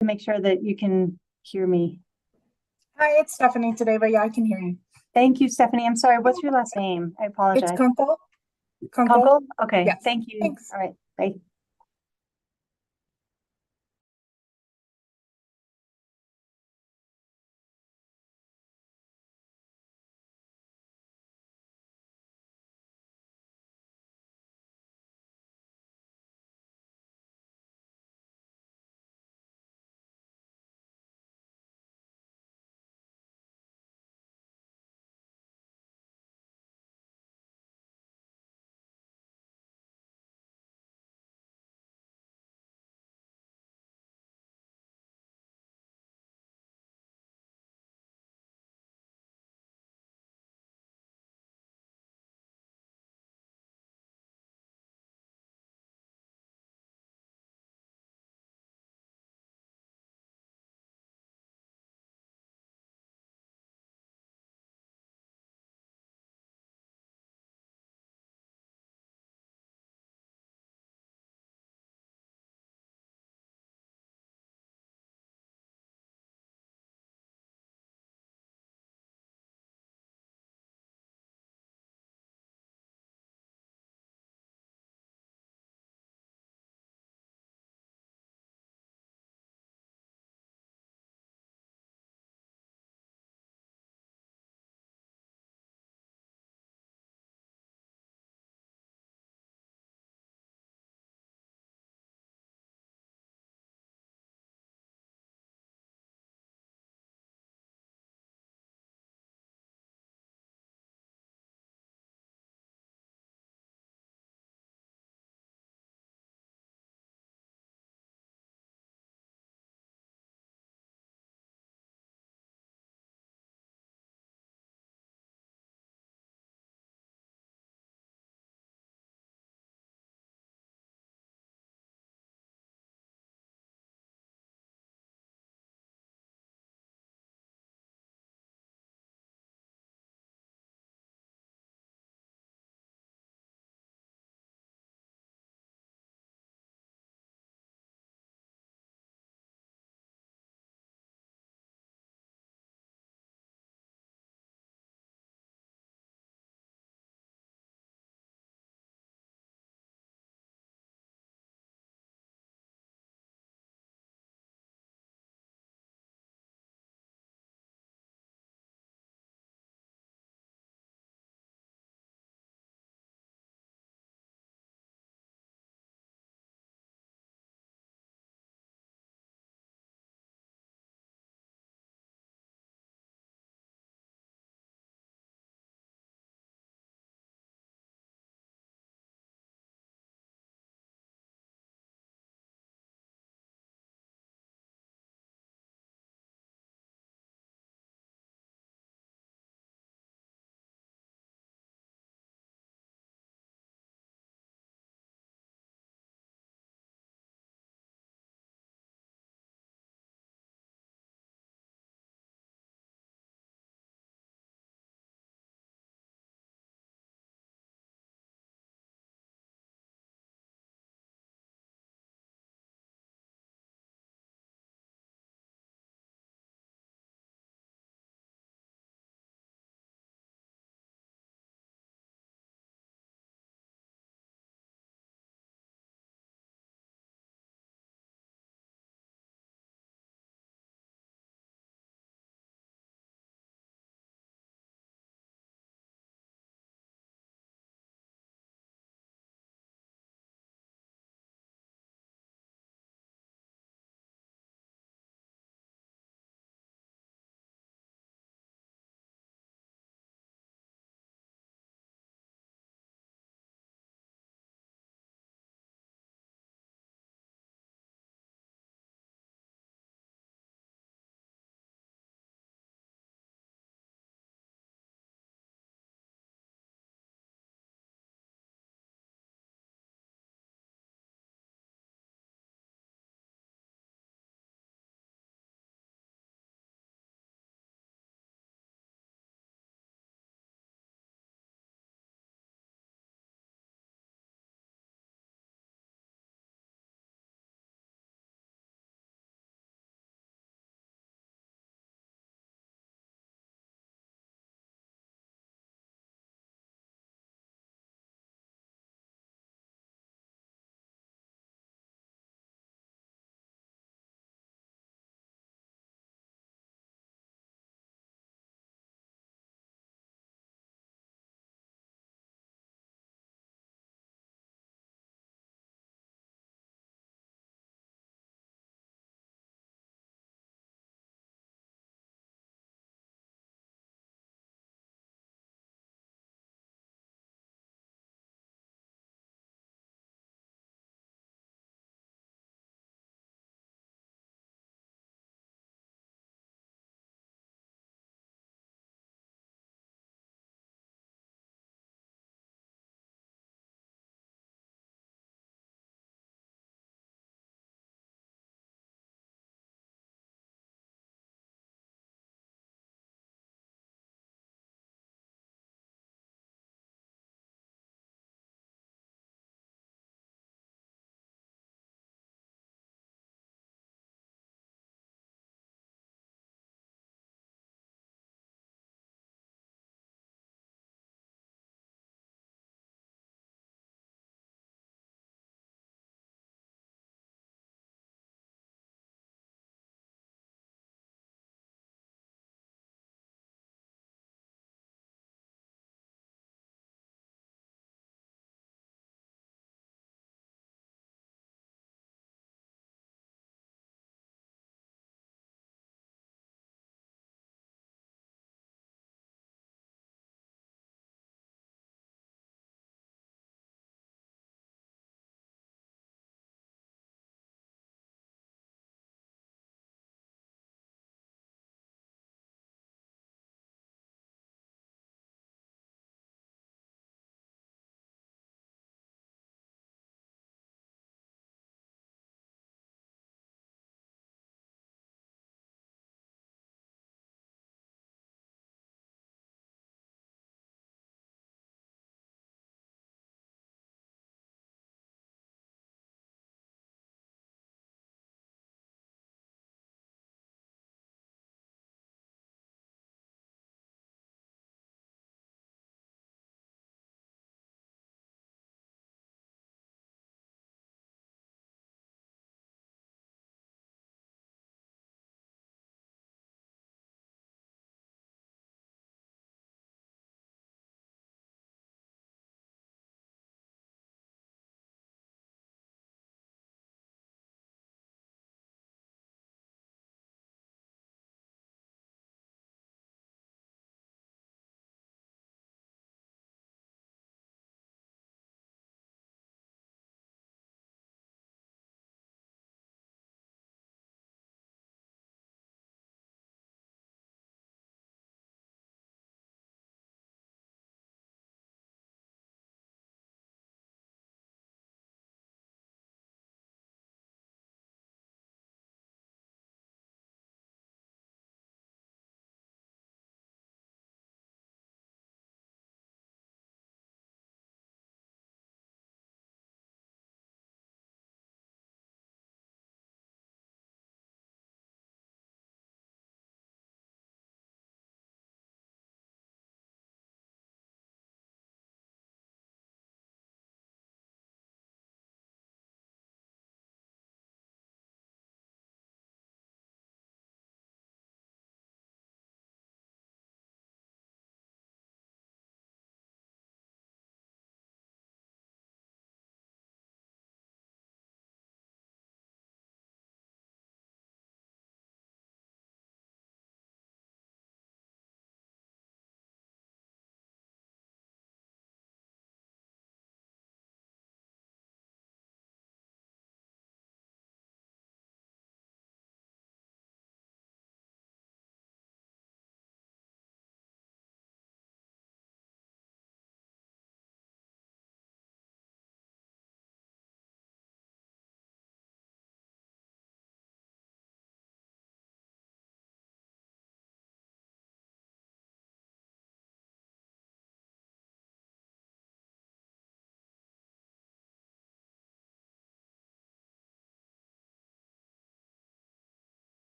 to make sure that you can hear me. Hi, it's Stephanie today, but yeah, I can hear you. Thank you, Stephanie. I'm sorry. What's your last name? I It's apologize. Kunkel. Kunkel. Kunkel? Okay. Yes. Thank you. Thanks. All right. Bye.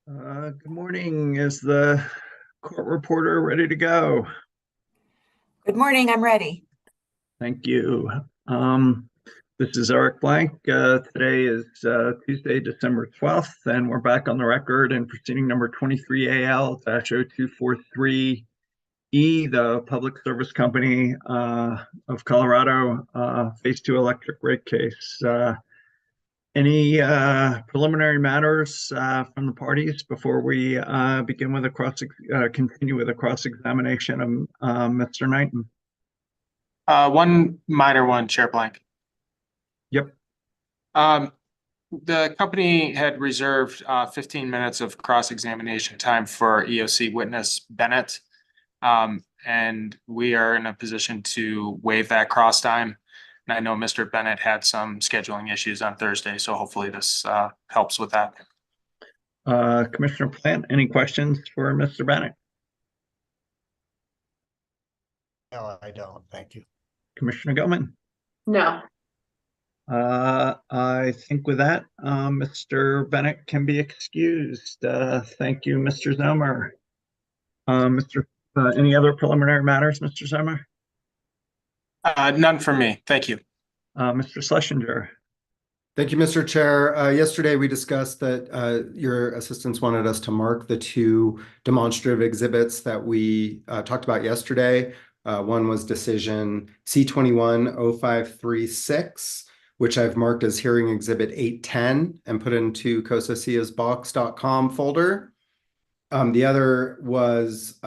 Good morning. Is the court reporter ready to go? Good morning, I'm ready. Thank you. This is Eric Blank. Today is Tuesday, December 12th, and we're back on the record in proceeding number 23AL-0243E, the Public Service Company of Colorado Phase 2 electric rate case. Any preliminary matters from the parties before we begin with continue with a cross-examination of Mr. Knighton? One minor one, Chair Blank. Yep. The company had reserved 15 minutes of cross-examination time for EOC witness Bennett. And we are in a position to waive that cross time. And I know Mr. Bennett had some scheduling issues on Thursday, so hopefully this helps with that. Commissioner Plant, any questions for Mr. Bennett? No, I don't. Thank you. Commissioner Gilman? No. I think with that, Mr. Bennett can be excused. Thank you, Mr. Zomer. Any other preliminary matters, Mr. Zomer? None for me. Thank you. Mr. Schlesinger? Thank you, Mr. Chair. Yesterday, we discussed that your assistants wanted us to mark the two demonstrative exhibits that we talked about yesterday. One was decision C21-0536, which I've marked as hearing exhibit 810 and put into COSACIAsbox.com folder. The other was,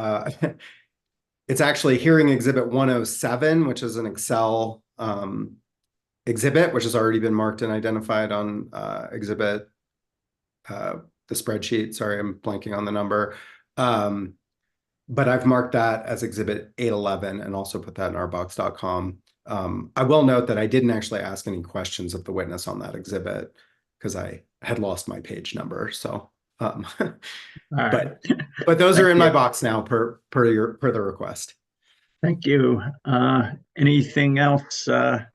it's actually hearing exhibit 107, which is an Excel exhibit, which has already been marked and identified on exhibit, the spreadsheet. Sorry, I'm blanking on the number. But I've marked that as exhibit 811 and also put that in our box.com. I will note that I didn't actually ask any questions of the witness on that exhibit because I had lost my page number. So, but those are in my box now per the request. Thank you. Anything else, Ms.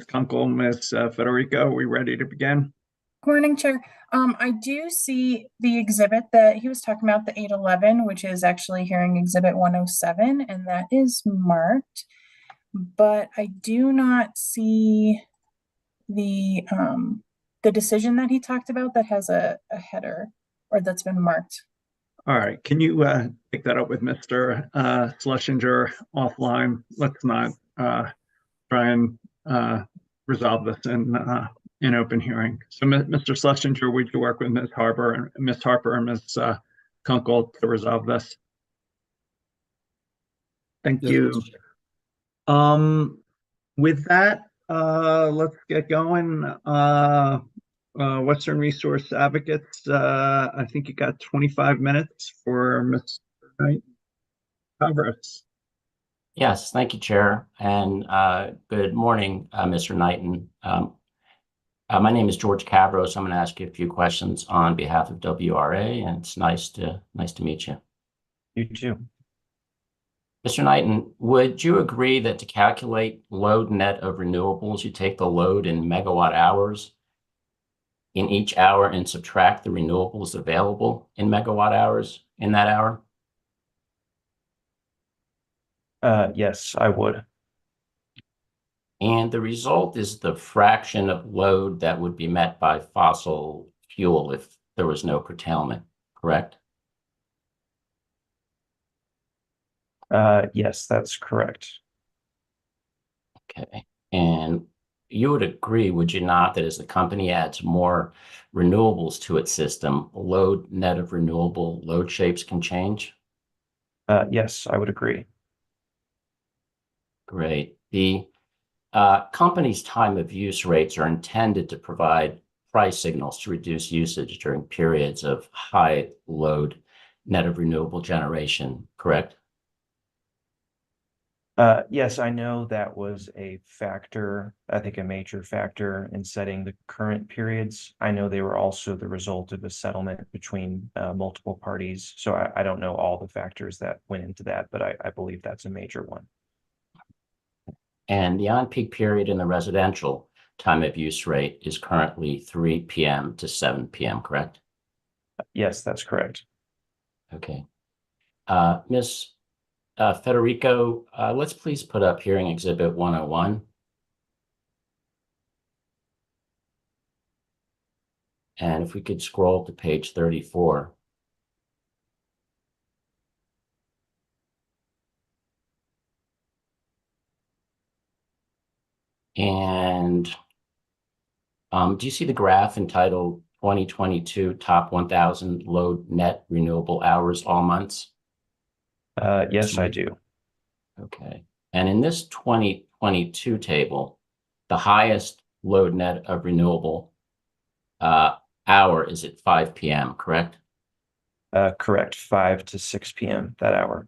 Kunkel, Ms. Federico? Are we ready to begin? Good morning, Chair. I do see the exhibit that he was talking about, the 811, which is actually hearing exhibit 107, and that is marked. But I do not see the decision that he talked about that has a header or that's been marked. All right. Can you take that up with Mr. Schlesinger offline? Let's not try and resolve this in open hearing. So, Mr. Schlesinger, would you work with Ms. Harper and Ms. Kunkel to resolve this? Thank you. With that, let's get going. Western Resource Advocates, I think you got 25 minutes for Mr. Knight. Congress. Yes, thank you, Chair, and good morning, Mr. Knighton. My name is George Cavros. I'm going to ask you a few questions on behalf of WRA, and it's nice to meet you. You too. Mr. Knighton, would you agree that to calculate load net of renewables, you take the load in megawatt hours in each hour and subtract the renewables available in megawatt hours in that hour? Yes, I would. And the result is the fraction of load that would be met by fossil fuel if there was no curtailment, correct? Yes, that's correct. Okay. And you would agree, would you not, that as the company adds more renewables to its system, load net of renewable load shapes can change? Yes, I would agree. Great. The company's time of use rates are intended to provide price signals to reduce usage during periods of high load net of renewable generation, correct? Yes, I know that was a factor, I think a major factor in setting the current periods. I know they were also the result of a settlement between multiple parties. So I don't know all the factors that went into that, but I believe that's a major one. And the on-peak period in the residential time of use rate is currently 3 p.m. to 7 p.m., correct? Yes, that's correct. Okay. Ms. Federico, let's please put up hearing exhibit 101. And if we could scroll to page 34. And do you see the graph entitled 2022 top 1,000 load net renewable hours all months? Yes, I do. Okay. And in this 2022 table, the highest load net of renewable hour is at 5 p.m., correct? Correct, 5 to 6 p.m. that hour.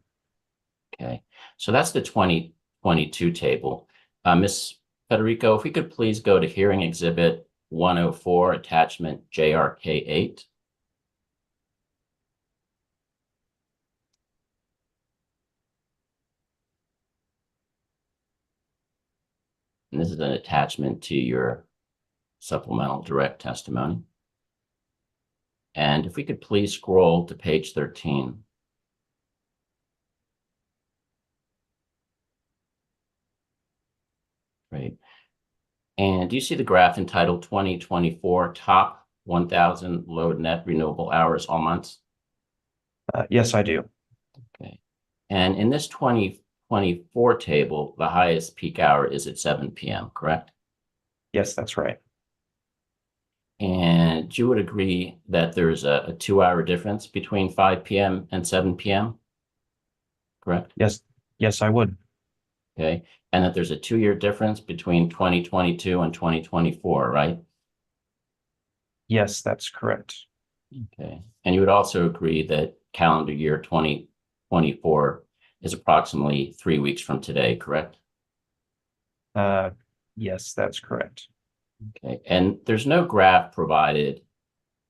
Okay. So that's the 2022 table. Ms. Federico, if we could please go to hearing exhibit 104, attachment JRK8. And this is an attachment to your supplemental direct testimony. And if we could please scroll to page 13. Great. And do you see the graph entitled 2024 top 1,000 load net renewable hours all months? Yes, I do. Okay. And in this 2024 table, the highest peak hour is at 7 p.m., correct? Yes, that's right. And you would agree that there's a 2-hour difference between 5 p.m. and 7 p.m., correct? Yes, I would. Okay. And that there's a 2-year difference between 2022 and 2024, right? Yes, that's correct. Okay. And you would also agree that calendar year 2024 is approximately 3 weeks from today, correct? Yes, that's correct. Okay. And there's no graph provided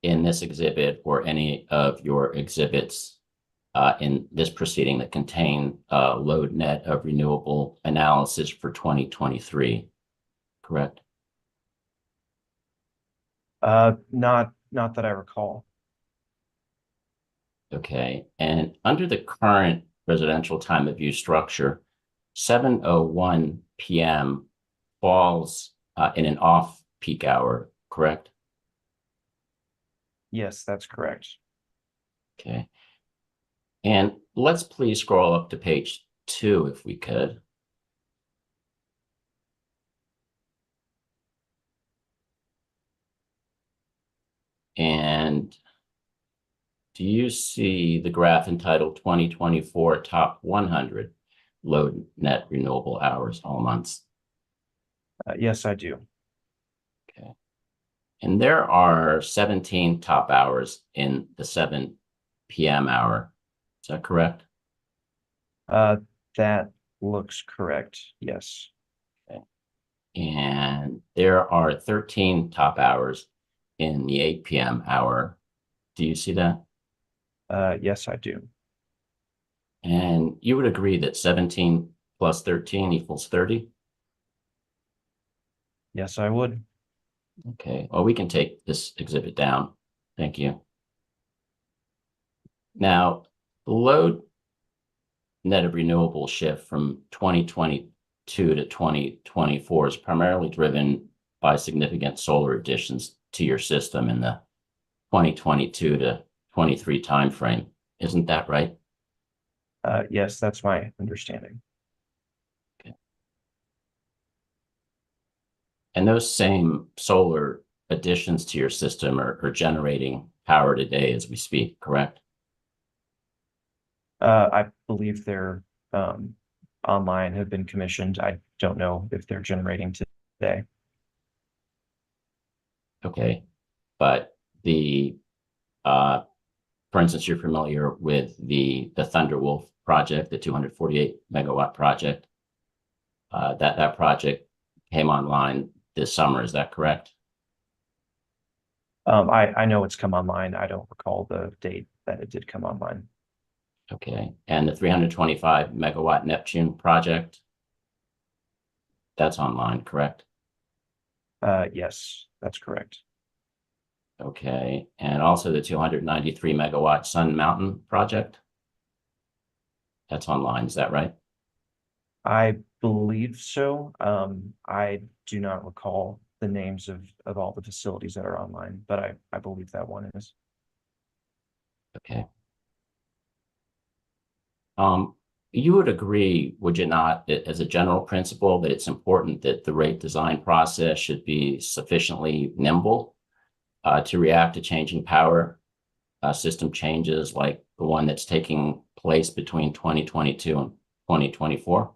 in this exhibit or any of your exhibits in this proceeding that contain load net of renewable analysis for 2023, correct? Not that I recall. Okay. And under the current residential time of use structure, 7:01 p.m. falls in an off-peak hour, correct? Yes, that's correct. Okay. And let's please scroll up to page 2 if we could. And do you see the graph entitled 2024 top 100 load net renewable hours all months? Yes, I do. Okay. And there are 17 top hours in the 7 p.m. hour. Is that correct? That looks correct. Yes. Okay. And there are 13 top hours in the 8 p.m. hour. Do you see that? Yes, I do. And you would agree that 17 plus 13 equals 30? Yes, I would. Okay, well, we can take this exhibit down. Thank you. Now, the load net of renewable shift from 2022 to 2024 is primarily driven by significant solar additions to your system in the 2022 to 23 timeframe. Isn't that right? Yes, that's my understanding. Okay. And those same solar additions to your system are generating power today as we speak, correct? I believe they're online, have been commissioned. I don't know if they're generating today. Okay, but the for instance, you're familiar with the Thunderwolf project, the 248 megawatt project. That project came online this summer. Is that correct? I know it's come online. I don't recall the date that it did come online. Okay, and the 325 megawatt Neptune project, that's online, correct? Yes, that's correct. Okay, and also the 293 megawatt Sun Mountain project? That's online, is that right? I believe so. I do not recall the names of all the facilities that are online, but I believe that one is. Okay. You would agree, would you not, as a general principle, that it's important that the rate design process should be sufficiently nimble to react to changing power system changes like the one that's taking place between 2022 and 2024?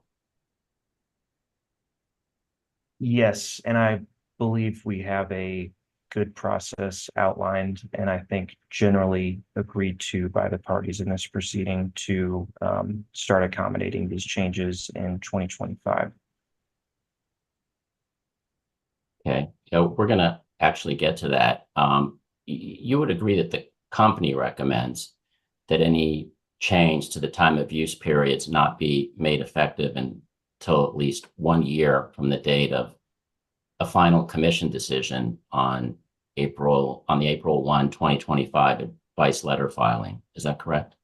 Yes, and I believe we have a good process outlined, and I think generally agreed to by the parties in this proceeding to start accommodating these changes in 2025. Okay, so we're going to actually get to that. You would agree that the company recommends that any change to the time of use periods not be made effective until at least 1 year from the date of a final commission decision on the April 1, 2025 advice letter filing. Is that correct?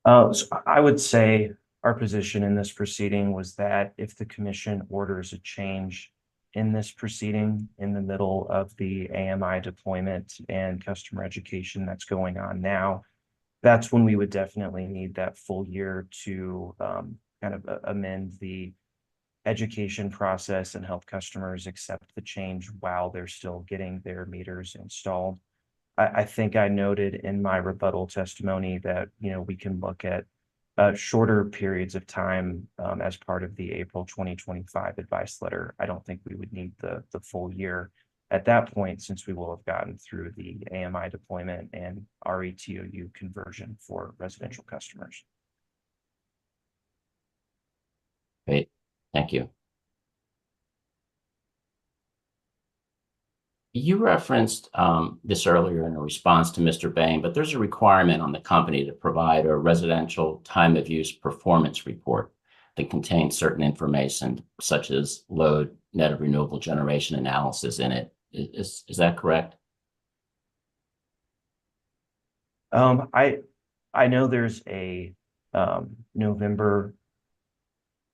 So I would say our position in this proceeding was that if the commission orders a change in this proceeding in the middle of the AMI deployment and customer education that's going on now, that's when we would definitely need that full year to kind of amend the education process and help customers accept the change while they're still getting their meters installed. I think I noted in my rebuttal testimony that, we can look at shorter periods of time as part of the April 2025 advice letter. I don't think we would need the full year at that point, since we will have gotten through the AMI deployment and RETOU conversion for residential customers. Great, thank you. You referenced this earlier in a response to Mr. Bain, but there's a requirement on the company to provide a residential time of use performance report that contains certain information such as load, net of renewable generation analysis in it. Is that correct? I know there's a November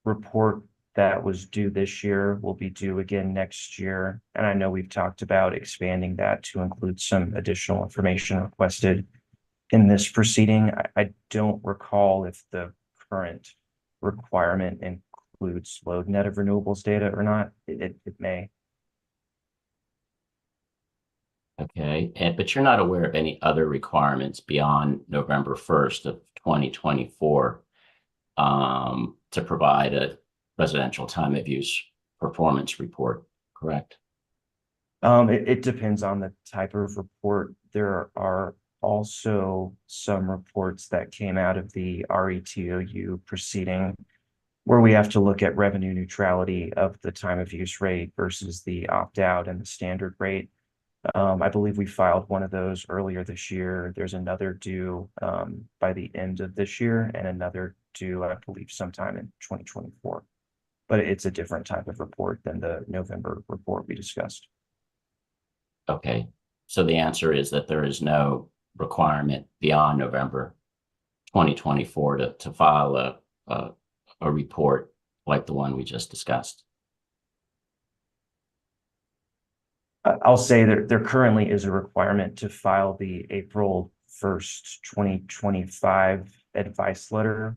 report that was due this year, will be due again next year. And I know we've talked about expanding that to include some additional information requested in this proceeding. I don't recall if the current requirement includes load net of renewables data or not. It may. Okay, but you're not aware of any other requirements beyond November 1st of 2024 to provide a residential time of use performance report, correct? It depends on the type of report. There are also some reports that came out of the RETOU proceeding where we have to look at revenue neutrality of the time of use rate versus the opt-out and the standard rate. I believe we filed one of those earlier this year. There's another due by the end of this year and another due, I believe, sometime in 2024. But it's a different type of report than the November report we discussed. Okay, so the answer is that there is no requirement beyond November 2024 to file a report like the one we just discussed. I'll say that there currently is a requirement to file the April 1st, 2025 advice letter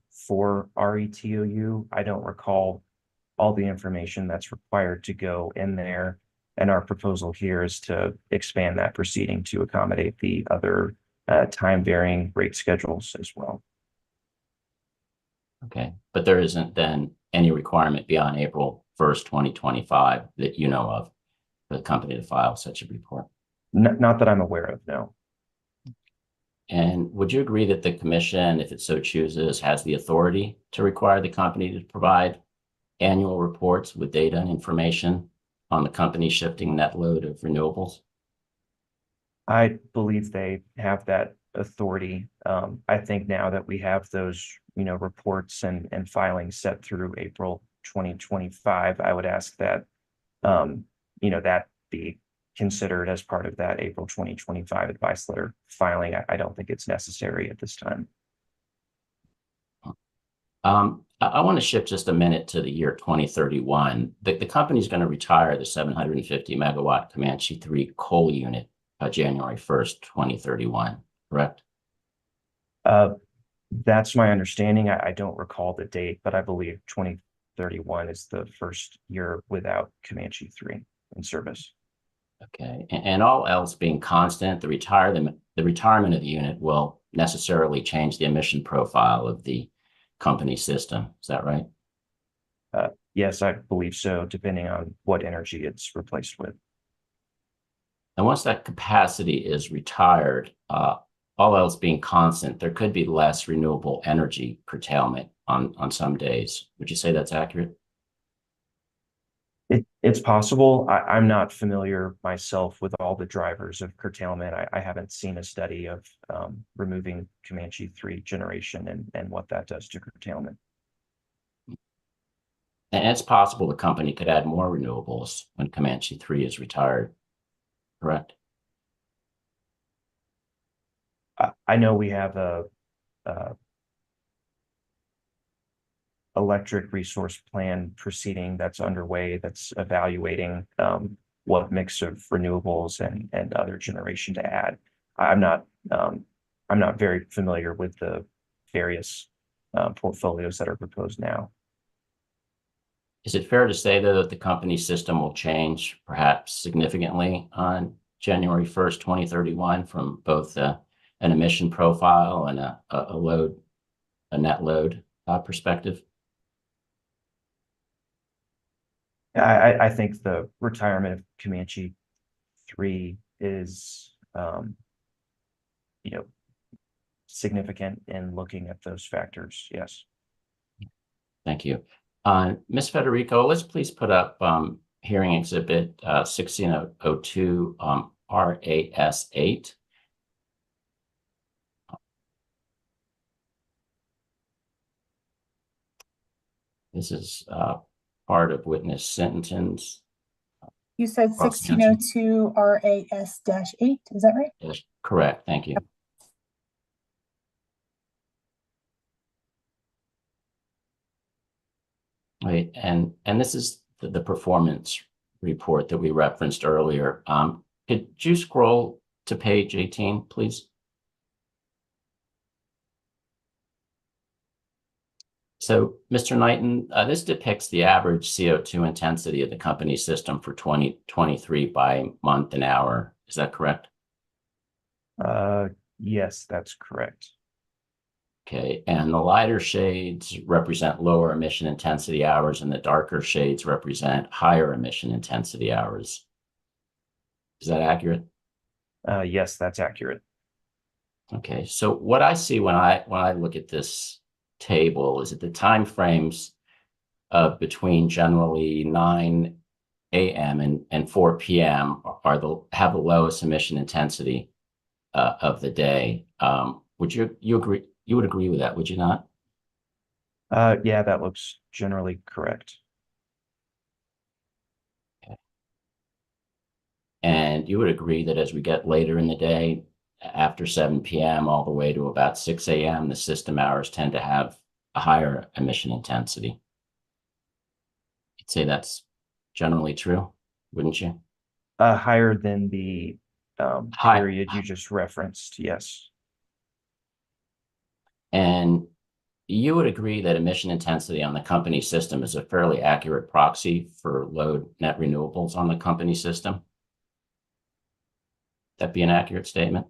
for RETOU. I don't recall all the information that's required to go in there. And our proposal here is to expand that proceeding to accommodate the other time varying rate schedules as well. Okay, but there isn't then any requirement beyond April 1st, 2025 that you know of for the company to file such a report? Not that I'm aware of, no. And would you agree that the commission, if it so chooses, has the authority to require the company to provide annual reports with data and information on the company's shifting net load of renewables? I believe they have that authority. I think now that we have those, reports and filings set through April 2025, I would ask that, that be considered as part of that April 2025 advice letter filing. I don't think it's necessary at this time. I want to shift just a minute to the year 2031. The company's going to retire the 750 megawatt Comanche 3 coal unit January 1st, 2031, correct? That's my understanding. I don't recall the date, but I believe 2031 is the first year without Comanche 3 in service. Okay, and all else being constant, the retirement of the unit will necessarily change the emission profile of the company system. Is that right? Yes, I believe so, depending on what energy it's replaced with. And once that capacity is retired, all else being constant, there could be less renewable energy curtailment on some days. Would you say that's accurate? It's possible. I'm not familiar myself with all the drivers of curtailment. I haven't seen a study of removing Comanche 3 generation and what that does to curtailment. And it's possible the company could add more renewables when Comanche 3 is retired, correct? I know we have a electric resource plan proceeding that's underway that's evaluating what mix of renewables and other generation to add. I'm not very familiar with the various portfolios that are proposed now. Is it fair to say, though, that the company system will change perhaps significantly on January 1st, 2031 from both an emission profile and a net load perspective? I think the retirement of Comanche 3 is, significant in looking at those factors. Yes. Thank you. Ms. Federico, let's please put up hearing exhibit 1602 RAS8. This is part of witness sentence. You said Cross examination. 1602 RAS-8, is that right? Yes, correct. Thank you. Right, and this is the performance report that we referenced earlier. Could you scroll to page 18, please? So, Mr. Knighton, this depicts the average CO2 intensity of the company system for 2023 by month and hour. Is that correct? Yes, that's correct. Okay, and the lighter shades represent lower emission intensity hours, and the darker shades represent higher emission intensity hours. Is that accurate? Yes, that's accurate. Okay, so what I see when I look at this table is that the time frames between generally 9 a.m. and 4 p.m. have the lowest emission intensity of the day. Would you agree? You would agree with that, would you not? Yeah, that looks generally correct. Okay. And you would agree that as we get later in the day, after 7 p.m. all the way to about 6 a.m., the system hours tend to have a higher emission intensity. You'd say that's generally true, wouldn't you? Higher than the period you just referenced, yes. And you would agree that emission intensity on the company system is a fairly accurate proxy for load net renewables on the company system? That be an accurate statement?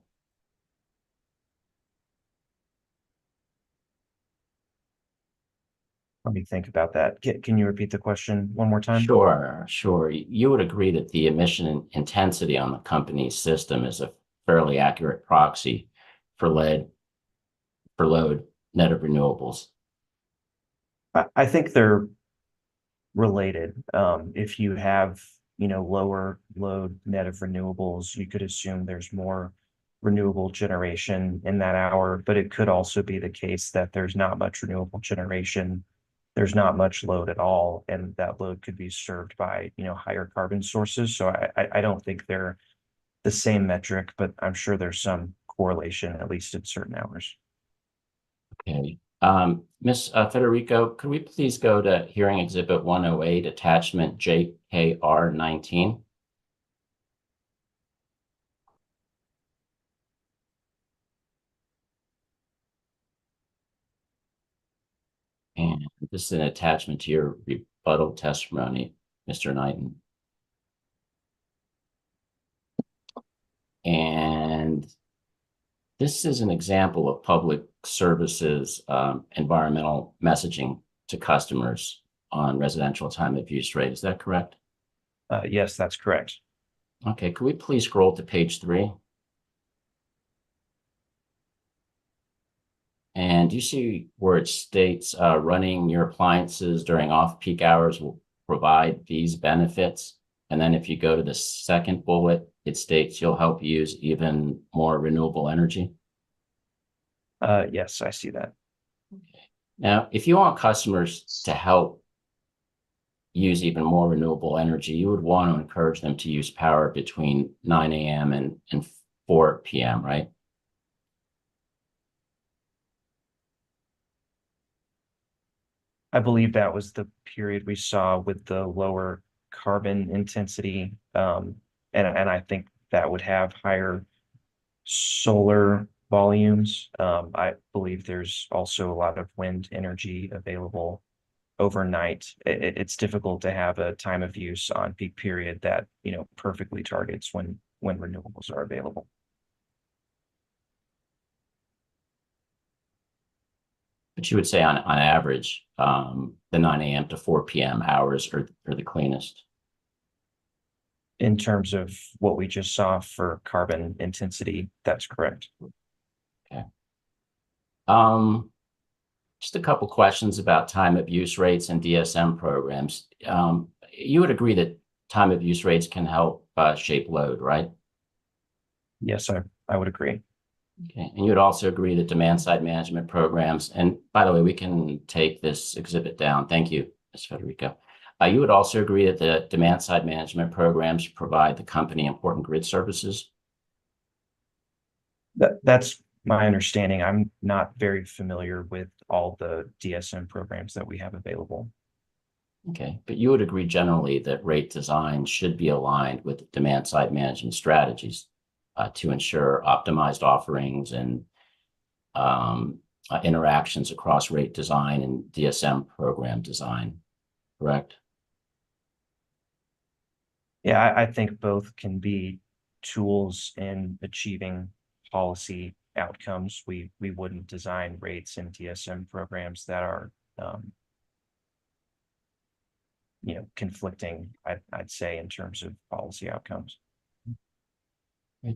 Let me think about that. Can you repeat the question one more time? Sure. You would agree that the emission intensity on the company's system is a fairly accurate proxy for load net of renewables. I think they're related. If you have, lower load net of renewables, you could assume there's more renewable generation in that hour, but it could also be the case that there's not much renewable generation there's not much load at all, and that load could be served by, higher carbon sources. So I don't think they're the same metric, but I'm sure there's some correlation, at least in certain hours. Okay. Ms. Federico, could we please go to hearing exhibit 108, attachment JKR 19? And this is an attachment to your rebuttal testimony, Mr. Knighton. And this is an example of public services environmental messaging to customers on residential time of use rate. Is that correct? Yes, that's correct. Okay, could we please scroll to page 3? And you see where it states running your appliances during off-peak hours will provide these benefits. And then if you go to the second bullet, it states you'll help use even more renewable energy. Yes, I see that. Now, if you want customers to help use even more renewable energy, you would want to encourage them to use power between 9 a.m. and 4 p.m., right? I believe that was the period we saw with the lower carbon intensity. And I think that would have higher solar volumes. I believe there's also a lot of wind energy available overnight. It's difficult to have a time of use on peak period that, perfectly targets when renewables are available. But you would say on average, the 9 a.m. to 4 p.m. hours are the cleanest. In terms of what we just saw for carbon intensity, that's correct. Okay. Just a couple questions about time of use rates and DSM programs. You would agree that time of use rates can help shape load, right? Yes, I would agree. Okay, and you would also agree that demand side management programs, and by the way, we can take this exhibit down. Thank you, Ms. Federico. You would also agree that the demand side management programs provide the company important grid services? That's my understanding. I'm not very familiar with all the DSM programs that we have available. Okay, but you would agree generally that rate design should be aligned with demand side management strategies to ensure optimized offerings and interactions across rate design and DSM program design, correct? Yeah, I think both can be tools in achieving policy outcomes. We wouldn't design rates and DSM programs that are conflicting, I'd say, in terms of policy outcomes.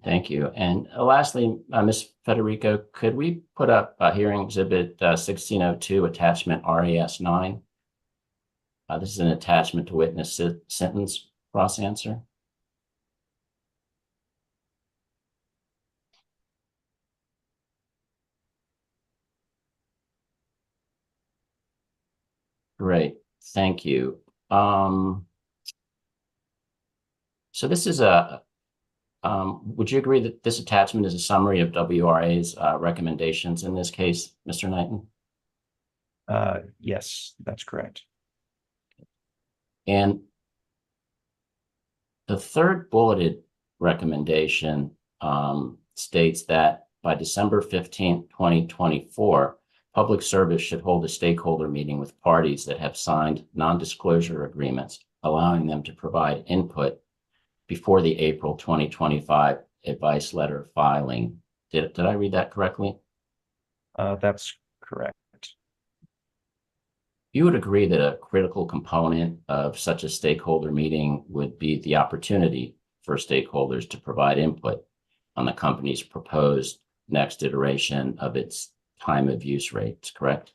Thank you. And lastly, Ms. Federico, could we put up hearing exhibit 1602, attachment RAS 9? This is an attachment to witness sentence cross answer. Great, thank you. So this is would you agree that this attachment is a summary of WRA's recommendations in this case, Mr. Knighton? Yes, that's correct. And the third bulleted recommendation states that by December 15th, 2024, Public Service should hold a stakeholder meeting with parties that have signed non-disclosure agreements, allowing them to provide input before the April 2025 advice letter filing. Did I read that correctly? That's correct. You would agree that a critical component of such a stakeholder meeting would be the opportunity for stakeholders to provide input on the company's proposed next iteration of its time of use rates, correct?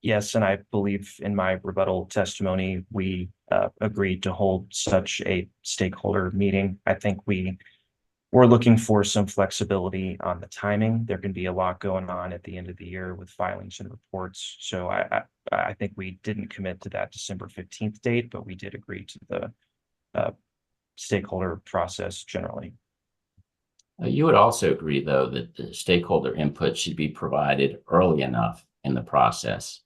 Yes, and I believe in my rebuttal testimony, we agreed to hold such a stakeholder meeting. I think we We're looking for some flexibility on the timing. There can be a lot going on at the end of the year with filings and reports. So I think we didn't commit to that December 15th date, but we did agree to the stakeholder process generally. You would also agree, though, that the stakeholder input should be provided early enough in the process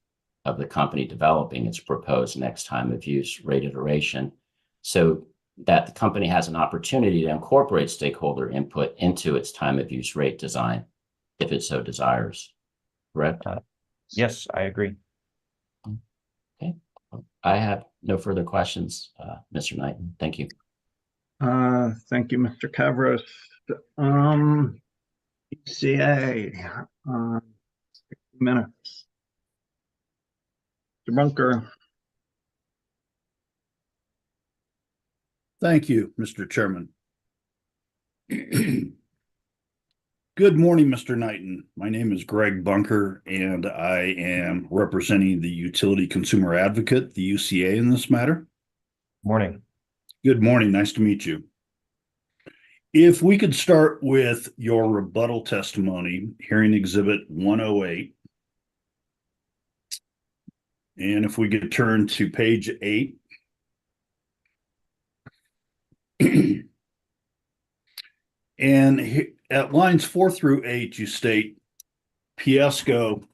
of the company developing its proposed next time of use rate iteration, so that the company has an opportunity to incorporate stakeholder input into its time of use rate design, if it so desires. Correct? Yes, I agree. Okay. I have no further questions, Mr. Knighton. Thank you. Thank you, Mr. Kavros. ECA, 60 minutes. Mr. Bunker. Thank you, Mr. Chairman. Good morning, Mr. Knighton. My name is Greg Bunker, and I am representing the Utility Consumer Advocate, the UCA, in this matter. Morning. Good morning. Nice to meet you. If we could start with your rebuttal testimony, hearing Exhibit 108. And if we could turn to page 8. And at lines 4 through 8, you state, Piesco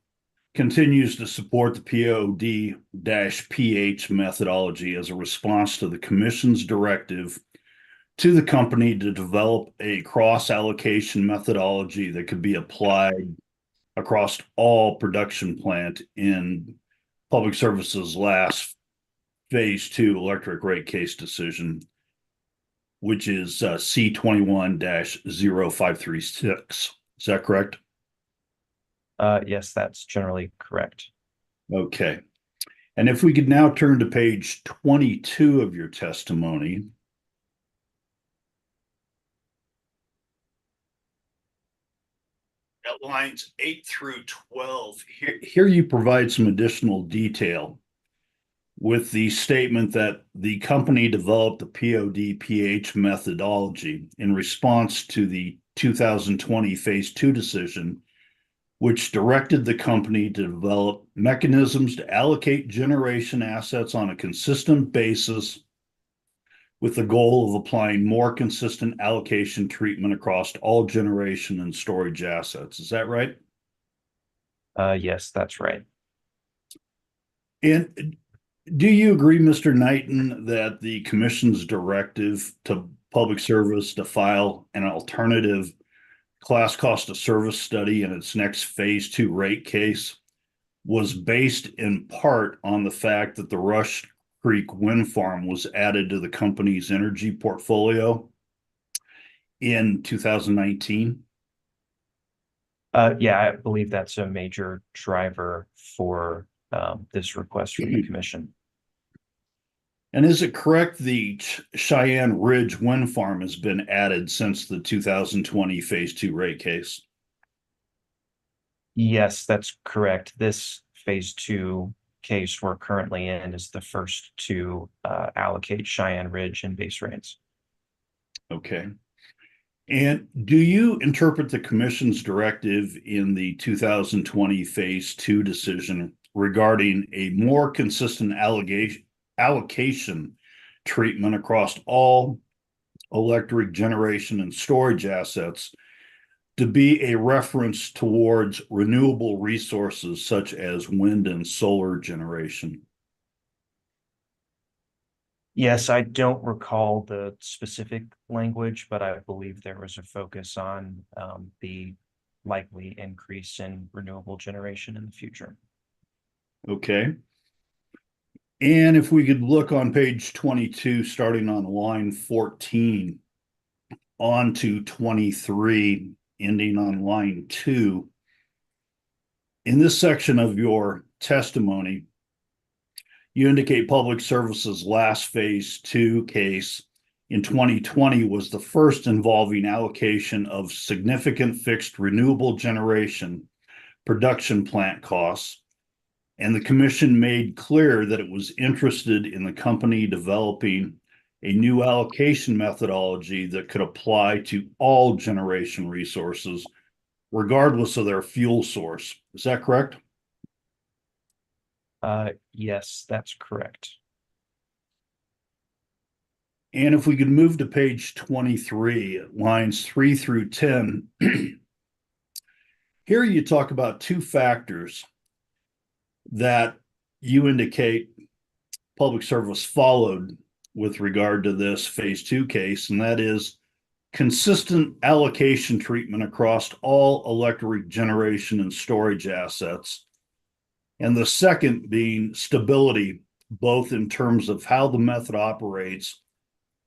continues to support the POD-PH methodology as a response to the Commission's directive to the company to develop a cross-allocation methodology that could be applied across all production plant in Public Service's last Phase 2 electric rate case decision, which is C21-0536. Is that correct? Yes, that's generally correct. Okay. And if we could now turn to page 22 of your testimony. At lines 8 through 12, here you provide some additional detail with the statement that the company developed the POD-PH methodology in response to the 2020 Phase 2 decision, which directed the company to develop mechanisms to allocate generation assets on a consistent basis with the goal of applying more consistent allocation treatment across all generation and storage assets. Is that right? Yes, that's right. And do you agree, Mr. Knighton, that the Commission's directive to Public Service to file an alternative class cost of service study in its next Phase 2 rate case was based in part on the fact that the Rush Creek wind farm was added to the company's energy portfolio in 2019? Yeah, I believe that's a major driver for this request from the Commission. And is it correct the Cheyenne Ridge wind farm has been added since the 2020 Phase 2 rate case? Yes, that's correct. This Phase 2 case we're currently in is the first to allocate Cheyenne Ridge and base rates. Okay. And do you interpret the Commission's directive in the 2020 Phase 2 decision regarding a more consistent allocation treatment across all electric generation and storage assets to be a reference towards renewable resources such as wind and solar generation? Yes, I don't recall the specific language, but I believe there was a focus on the likely increase in renewable generation in the future. Okay. And if we could look on page 22, starting on line 14, on to 23, ending on line 2. In this section of your testimony, you indicate Public Service's last Phase 2 case in 2020 was the first involving allocation of significant fixed renewable generation production plant costs, and the Commission made clear that it was interested in the company developing a new allocation methodology that could apply to all generation resources, regardless of their fuel source. Is that correct? Yes, that's correct. And if we could move to page 23, lines 3 through 10, here you talk about two factors that you indicate Public Service followed with regard to this phase 2 case, and that is consistent allocation treatment across all electric generation and storage assets. And the second being stability, both in terms of how the method operates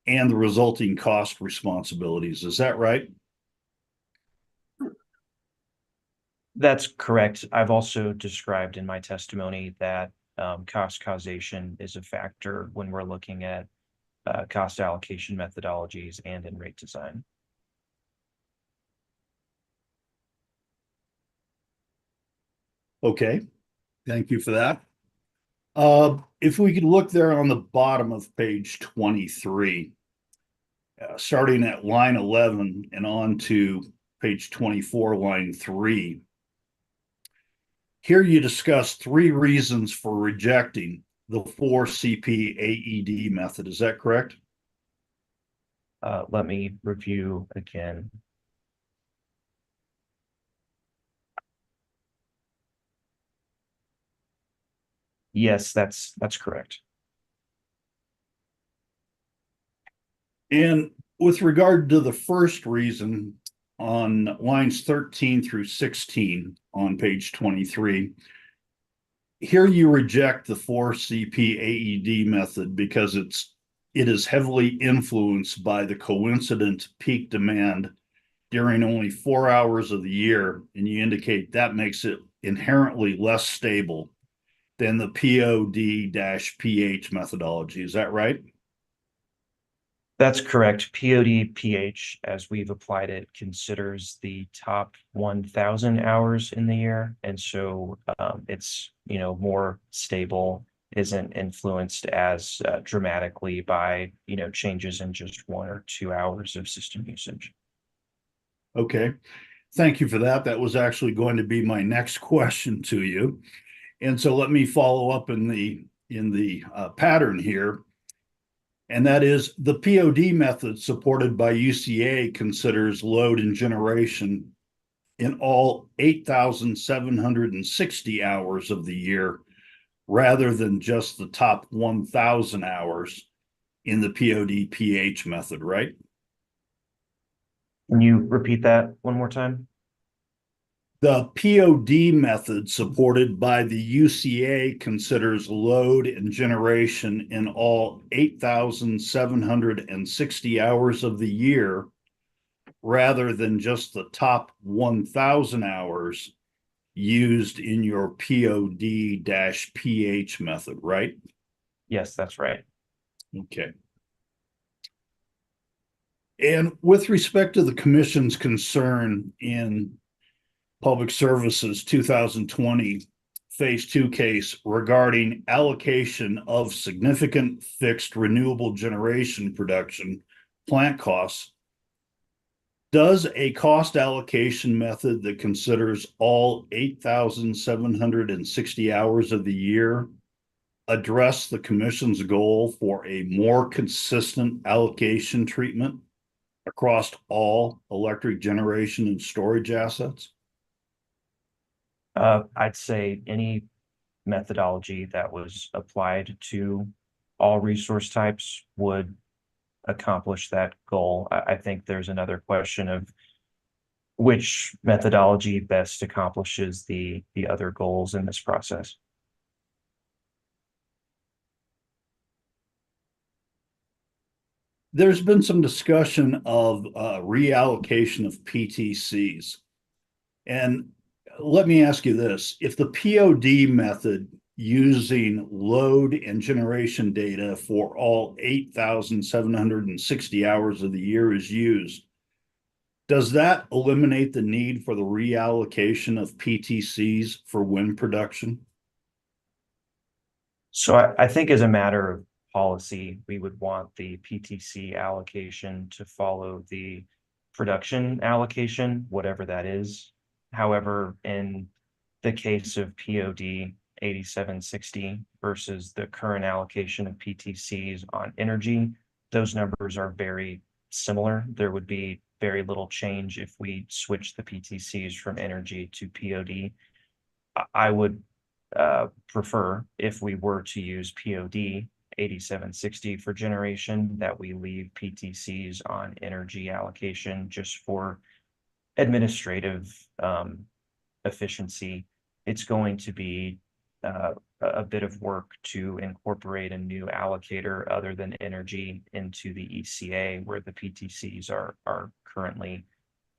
and the resulting cost responsibilities. Is that right? That's correct. I've also described in my testimony that cost causation is a factor when we're looking at cost allocation methodologies and in rate design. Okay, thank you for that. If we could look there on the bottom of page 23, starting at line 11 and on to page 24, line 3. Here you discuss 3 reasons for rejecting the 4CP AED method. Is that correct? Let me review again. Yes, that's correct. And with regard to the first reason on lines 13 through 16 on page 23, here you reject the 4CP AED method because it is heavily influenced by the coincident peak demand during only 4 hours of the year, and you indicate that makes it inherently less stable than the POD-PH methodology. Is that right? That's correct. POD-PH, as we've applied it, considers the top 1,000 hours in the year. And so it's, more stable, isn't influenced as dramatically by, changes in just 1 or 2 hours of system usage. Okay. Thank you for that. That was actually going to be my next question to you. And so let me follow up in the pattern here. And that is the POD method supported by UCA considers load and generation in all 8,760 hours of the year, rather than just the top 1,000 hours in the POD-PH method, right? Can you repeat that one more time? The POD method supported by the UCA considers load and generation in all 8,760 hours of the year, rather than just the top 1,000 hours used in your POD-PH method, right? Yes, that's right. Okay. And with respect to the commission's concern in Public Services 2020 Phase 2 case regarding allocation of significant fixed renewable generation production plant costs, does a cost allocation method that considers all 8,760 hours of the year address the commission's goal for a more consistent allocation treatment across all electric generation and storage assets? I'd say any methodology that was applied to all resource types would accomplish that goal. I think there's another question of which methodology best accomplishes the other goals in this process. There's been some discussion of reallocation of PTCs. And let me ask you this. If the POD method using load and generation data for all 8,760 hours of the year is used, does that eliminate the need for the reallocation of PTCs for wind production? So I think as a matter of policy, we would want the PTC allocation to follow the production allocation, whatever that is. However, in the case of POD 8760 versus the current allocation of PTCs on energy, those numbers are very similar. There would be very little change if we switch the PTCs from energy to POD. I would prefer, if we were to use POD 8760 for generation, that we leave PTCs on energy allocation just for administrative efficiency. It's going to be a bit of work to incorporate a new allocator other than energy into the ECA where the PTCs are currently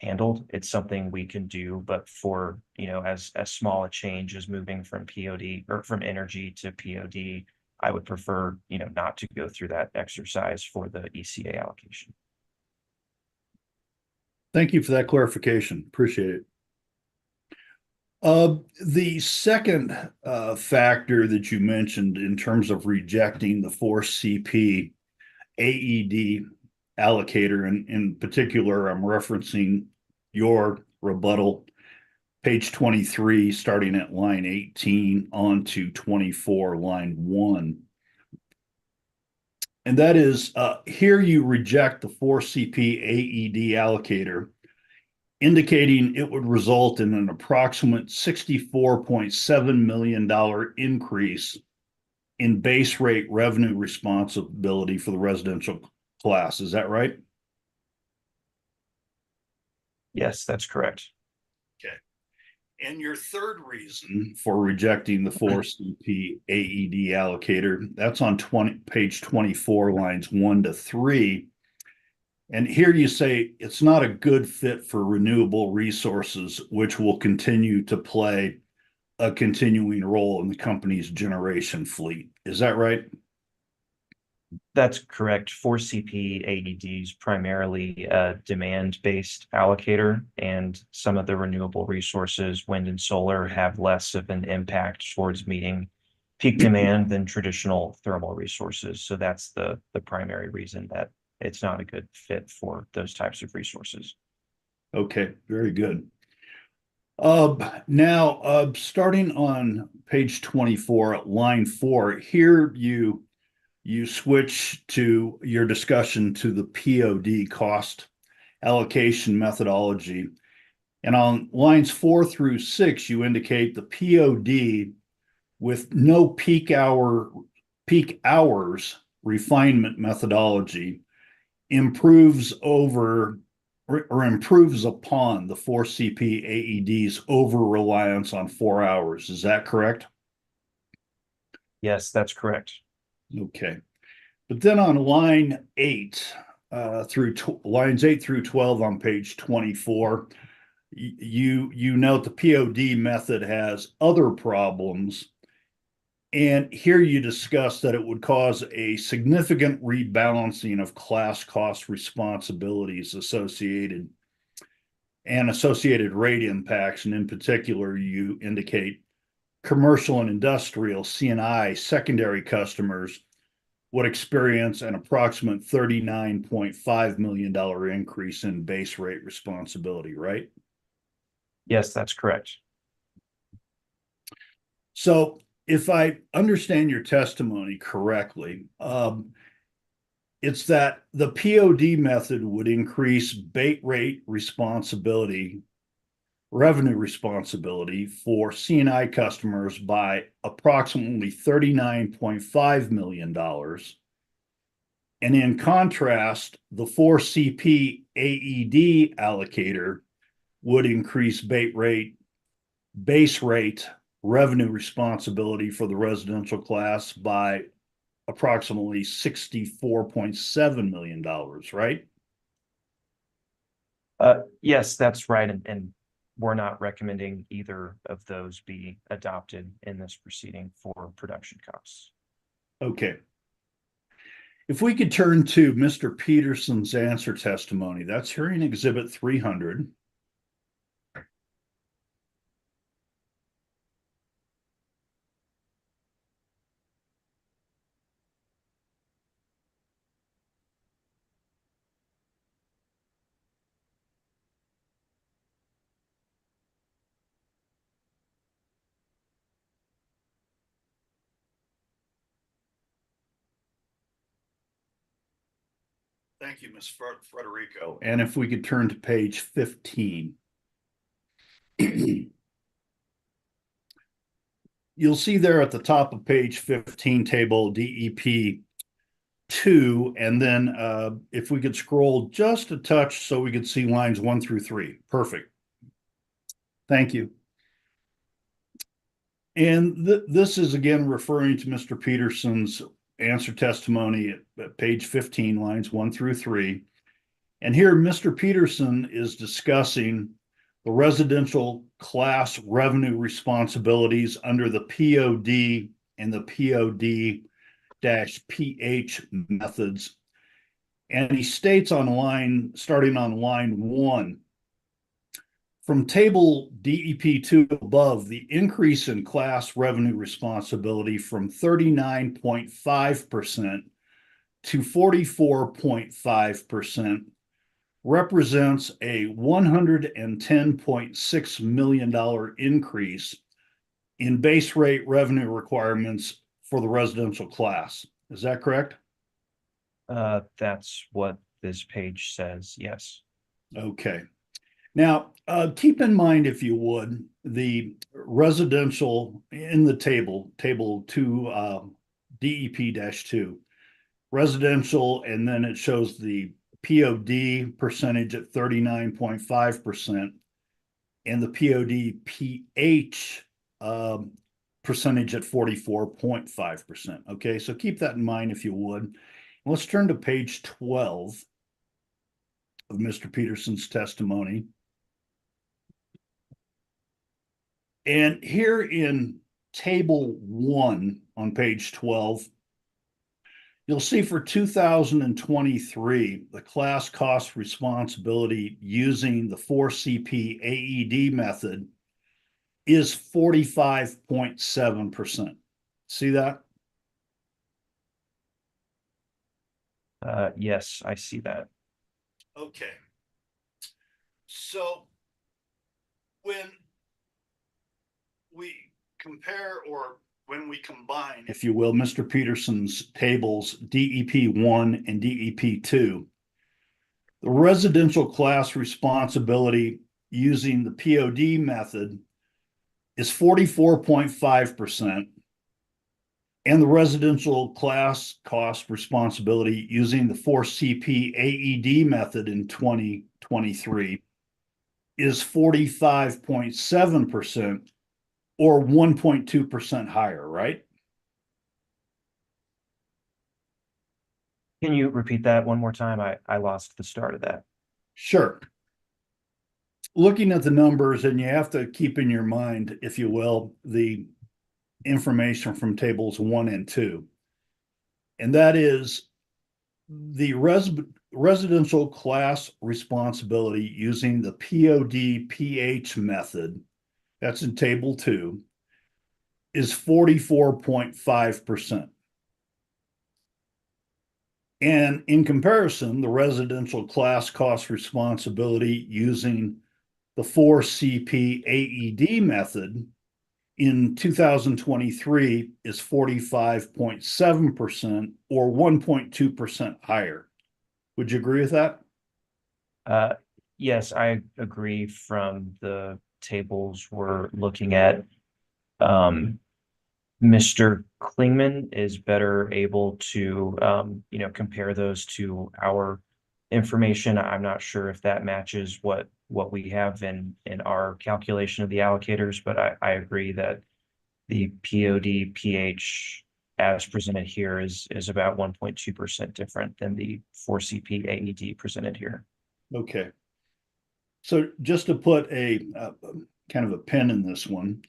handled. It's something we can do, but for, as small a change as moving from POD or from energy to POD, I would prefer, not to go through that exercise for the ECA allocation. Thank you for that clarification. Appreciate it. The second factor that you mentioned in terms of rejecting the 4CP AED allocator, and in particular, I'm referencing your rebuttal, page 23, starting at line 18 on to 24, line 1. And that is, here you reject the 4CP AED allocator, indicating it would result in an approximate $64.7 million increase in base rate revenue responsibility for the residential class. Is that right? Yes, that's correct. Okay. And your third reason for rejecting the 4CP AED allocator, that's on page 24, lines 1 to 3. And here you say it's not a good fit for renewable resources, which will continue to play a continuing role in the company's generation fleet. Is that right? That's correct. 4CP AEDs primarily a demand-based allocator, and some of the renewable resources, wind and solar, have less of an impact towards meeting peak demand than traditional thermal resources. So that's the primary reason that it's not a good fit for those types of resources. Okay, very good. Now, starting on page 24, line 4, here you switch to your discussion to the POD cost allocation methodology. And on lines 4 through 6, you indicate the POD with no peak hours refinement methodology improves over or improves upon the 4CP AED's over reliance on 4 hours. Is that correct? Yes, that's correct. Okay. But then on line 8 lines 8 through 12 on page 24, you note the POD method has other problems. And here you discuss that it would cause a significant rebalancing of class cost responsibilities associated rate impacts. And in particular, you indicate commercial and industrial C&I secondary customers would experience an approximate $39.5 million increase in base rate responsibility, right? Yes, that's correct. So if I understand your testimony correctly, it's that the POD method would increase base rate revenue responsibility for C&I customers by approximately $39.5 million. And in contrast, the 4CP AED allocator would increase base rate revenue responsibility for the residential class by approximately $64.7 million, right? Yes, that's right. And we're not recommending either of those be adopted in this proceeding for production costs. Okay. If we could turn to Mr. Peterson's answer testimony, that's hearing exhibit 300. Thank you, Ms. Frederico. And if we could turn to page 15. You'll see there at the top of page 15, table DEP 2, and then if we could scroll just a touch so we could see lines 1 through 3. Perfect. Thank you. And this is again referring to Mr. Peterson's answer testimony at page 15, lines 1 through 3. And here Mr. Peterson is discussing the residential class revenue responsibilities under the POD and the POD-PH methods. And he states starting on line 1, from table DEP2 above, the increase in class revenue responsibility from 39.5% to 44.5% represents a $110.6 million increase in base rate revenue requirements for the residential class. Is that correct? That's what this page says, yes. Okay. Now, keep in mind, if you would, the residential in the table 2, DEP-2, residential, and then it shows the POD percentage at 39.5% and the POD-PH percentage at 44.5%. Okay, so keep that in mind if you would. Let's turn to page 12 of Mr. Peterson's testimony. And here in table 1 on page 12, you'll see for 2023, the class cost responsibility using the 4CP AED method is 45.7%. See that? Yes, I see that. Okay. So when we compare, or when we combine, if you will, Mr. Peterson's tables DEP1 and DEP2, the residential class responsibility using the POD method is 44.5%, and the residential class cost responsibility using the 4CP AED method in 2023 is 45.7%, or 1.2% higher, right? Can you repeat that one more time? I lost the start of that. Sure. Looking at the numbers, and you have to keep in your mind, if you will, the information from tables 1 and 2. And that is the residential class responsibility using the POD-PH method, that's in table 2, is 44.5%. And in comparison, the residential class cost responsibility using the 4CP AED method in 2023 is 45.7%, or 1.2% higher. Would you agree with that? Yes, I agree. From the tables we're looking at, Mr. Klingman is better able to, compare those to our information. I'm not sure if that matches what we have in our calculation of the allocators, but I agree that the POD-PH as presented here is about 1.2% different than the 4CP AED presented here. Okay. So just to put a kind of a pin in this one,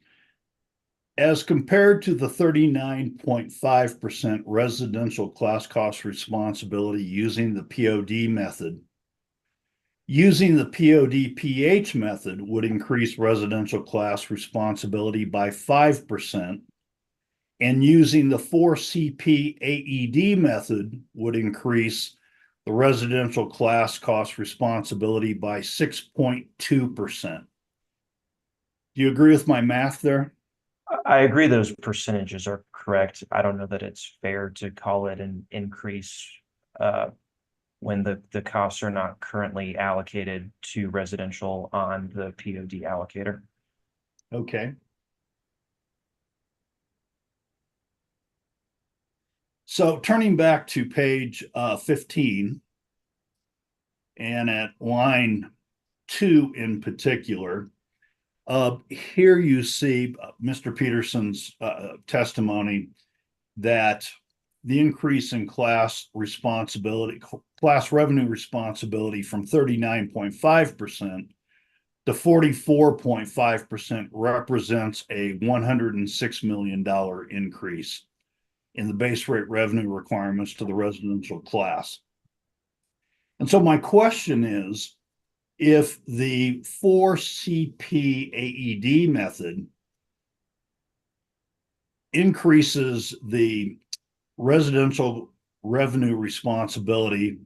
as compared to the 39.5% residential class cost responsibility using the POD method, using the POD-PH method would increase residential class responsibility by 5%, and using the 4CP AED method would increase the residential class cost responsibility by 6.2%. Do you agree with my math there? I agree those percentages are correct. I don't know that it's fair to call it an increase when the costs are not currently allocated to residential on the POD allocator. Okay. So turning back to page 15, and at line 2 in particular, here you see Mr. Peterson's testimony that the increase in class revenue responsibility from 39.5% to 44.5% represents a $106 million increase in the base rate revenue requirements to the residential class. And so my question is, if the 4CP AED method increases the residential revenue responsibility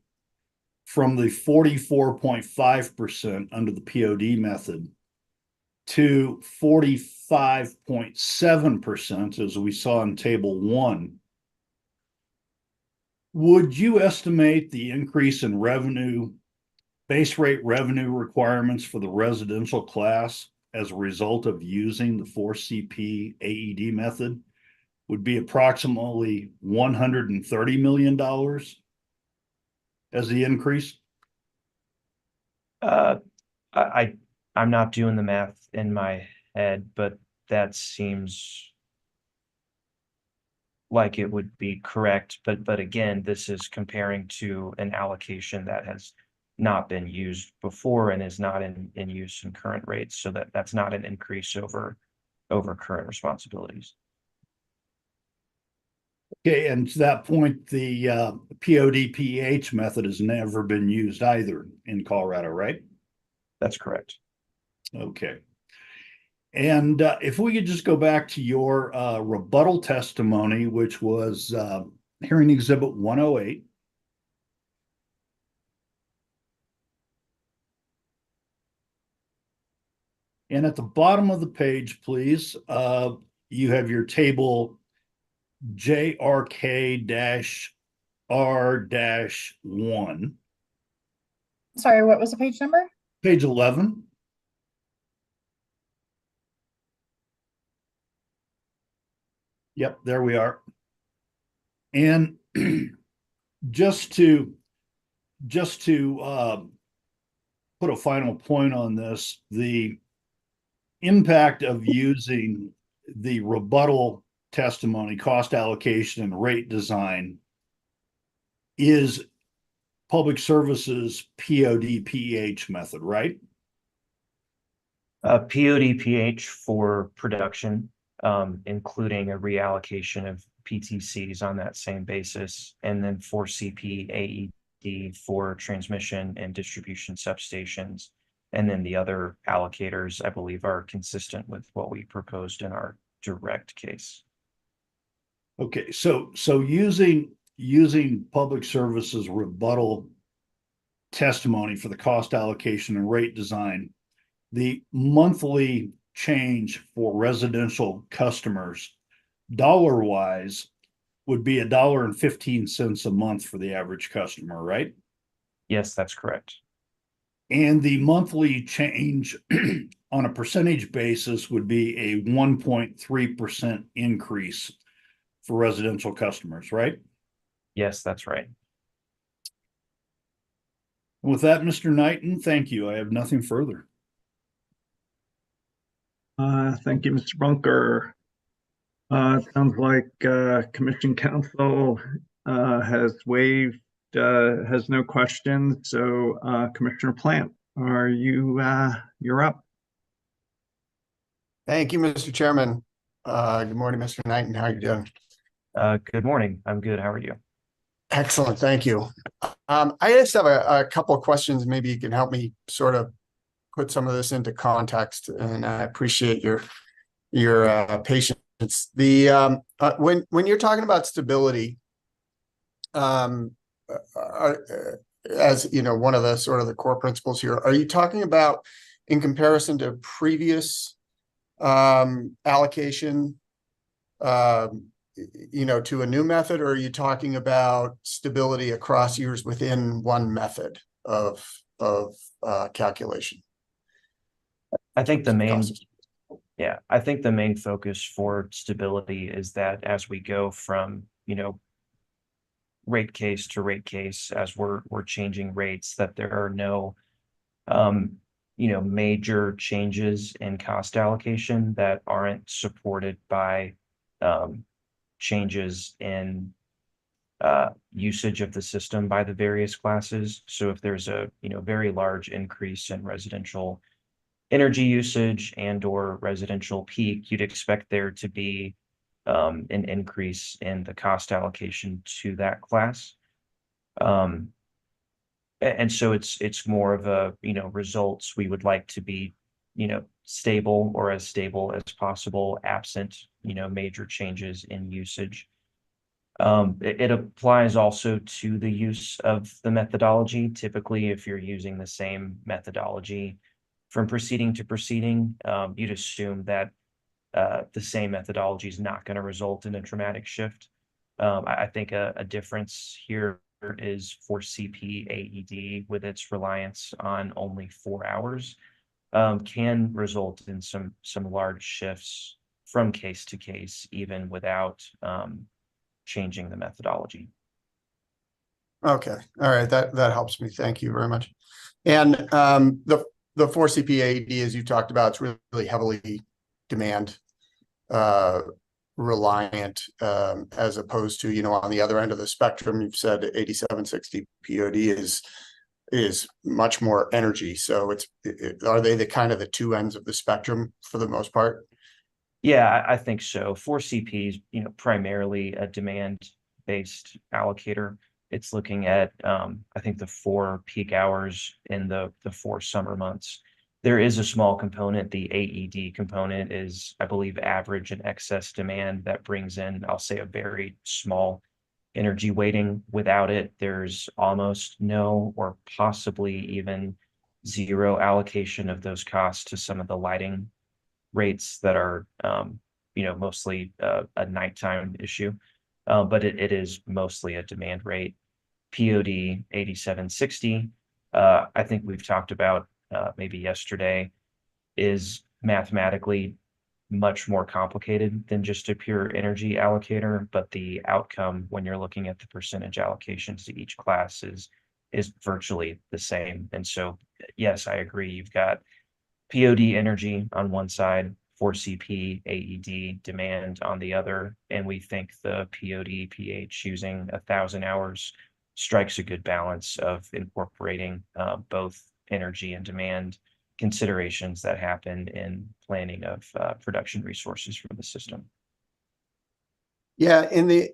from the 44.5% under the POD method to 45.7%, as we saw in table 1, would you estimate the increase in revenue, base rate revenue requirements for the residential class as a result of using the 4CP AED method would be approximately $130 million as the increase? I'm not doing the math in my head, but that seems like it would be correct. But again, this is comparing to an allocation that has not been used before and is not in use in current rates. So that's not an increase over current responsibilities. Okay, and to that point, the POD-PH method has never been used either in Colorado, right? That's correct. Okay. And if we could just go back to your rebuttal testimony, which was hearing exhibit 108. And at the bottom of the page, please, you have your table JRK-R-1. Sorry, what was the page number? Page 11. Yep, there we are. And just to put a final point on this, the impact of using the rebuttal testimony, cost allocation, and rate design is Public Services POD-PH method, right? POD-PH for production, including a reallocation of PTCs on that same basis, and then 4CP AED for transmission and distribution substations. And then the other allocators, I believe, are consistent with what we proposed in our direct case. Okay, so using Public Services rebuttal testimony for the cost allocation and rate design, the monthly change for residential customers, dollar-wise, would be $1.15 a month for the average customer, right? Yes, that's correct. And the monthly change on a percentage basis would be a 1.3% increase for residential customers, right? Yes, that's right. With that, Mr. Knighton, thank you. I have nothing further. Thank you, Mr. Bunker. It sounds like Commission Counsel has waived, has no questions. So Commissioner Plant, are you, you're up. Thank you, Mr. Chairman. Good morning, Mr. Knighton. How are you doing? Good morning. I'm good. How are you? Excellent. Thank you. I just have a couple of questions. Maybe you can help me sort of put some of this into context, and I appreciate your patience. The when you're talking about stability, as you know, one of the sort of the core principles here, are you talking about in comparison to previous allocation, to a new method, or are you talking about stability across years within one method of calculation? I think the main, Cost. yeah, I think the main focus for stability is that as we go from, rate case to rate case, as we're changing rates, that there are no major changes in cost allocation that aren't supported by changes in usage of the system by the various classes. So if there's a very large increase in residential energy usage and or residential peak, you'd expect there to be an increase in the cost allocation to that class. And so it's more of a, results we would like to be, stable or as stable as possible, absent, major changes in usage. It applies also to the use of the methodology. Typically, if you're using the same methodology from proceeding to proceeding, you'd assume that the same methodology is not going to result in a dramatic shift. I think a difference here is for CP-AED, with its reliance on only 4 hours, can result in some large shifts from case to case, even without changing the methodology. Okay, all right, that helps me. Thank you very much. And the 4CP-AED, as you talked about, it's really heavily demand reliant, as opposed to, on the other end of the spectrum, you've said 8760 POD is much more energy. So are they the kind of the two ends of the spectrum for the most part? Yeah, I think so. 4CP is, primarily a demand-based allocator. It's looking at, I think, the 4 peak hours in the 4 summer months. There is a small component. The AED component is, I believe, average and excess demand that brings in, I'll say, a very small energy weighting. Without it, there's almost no or possibly even zero allocation of those costs to some of the lighting rates that are, mostly a nighttime issue. But it is mostly a demand rate. POD 8760, I think we've talked about maybe yesterday, is mathematically much more complicated than just a pure energy allocator, but the outcome when you're looking at the percentage allocations to each class is virtually the same. And so, yes, I agree. You've got POD energy on one side, 4CP AED demand on the other, and we think the POD PH using 1,000 hours strikes a good balance of incorporating both energy and demand considerations that happen in planning of production resources for the system. Yeah, in the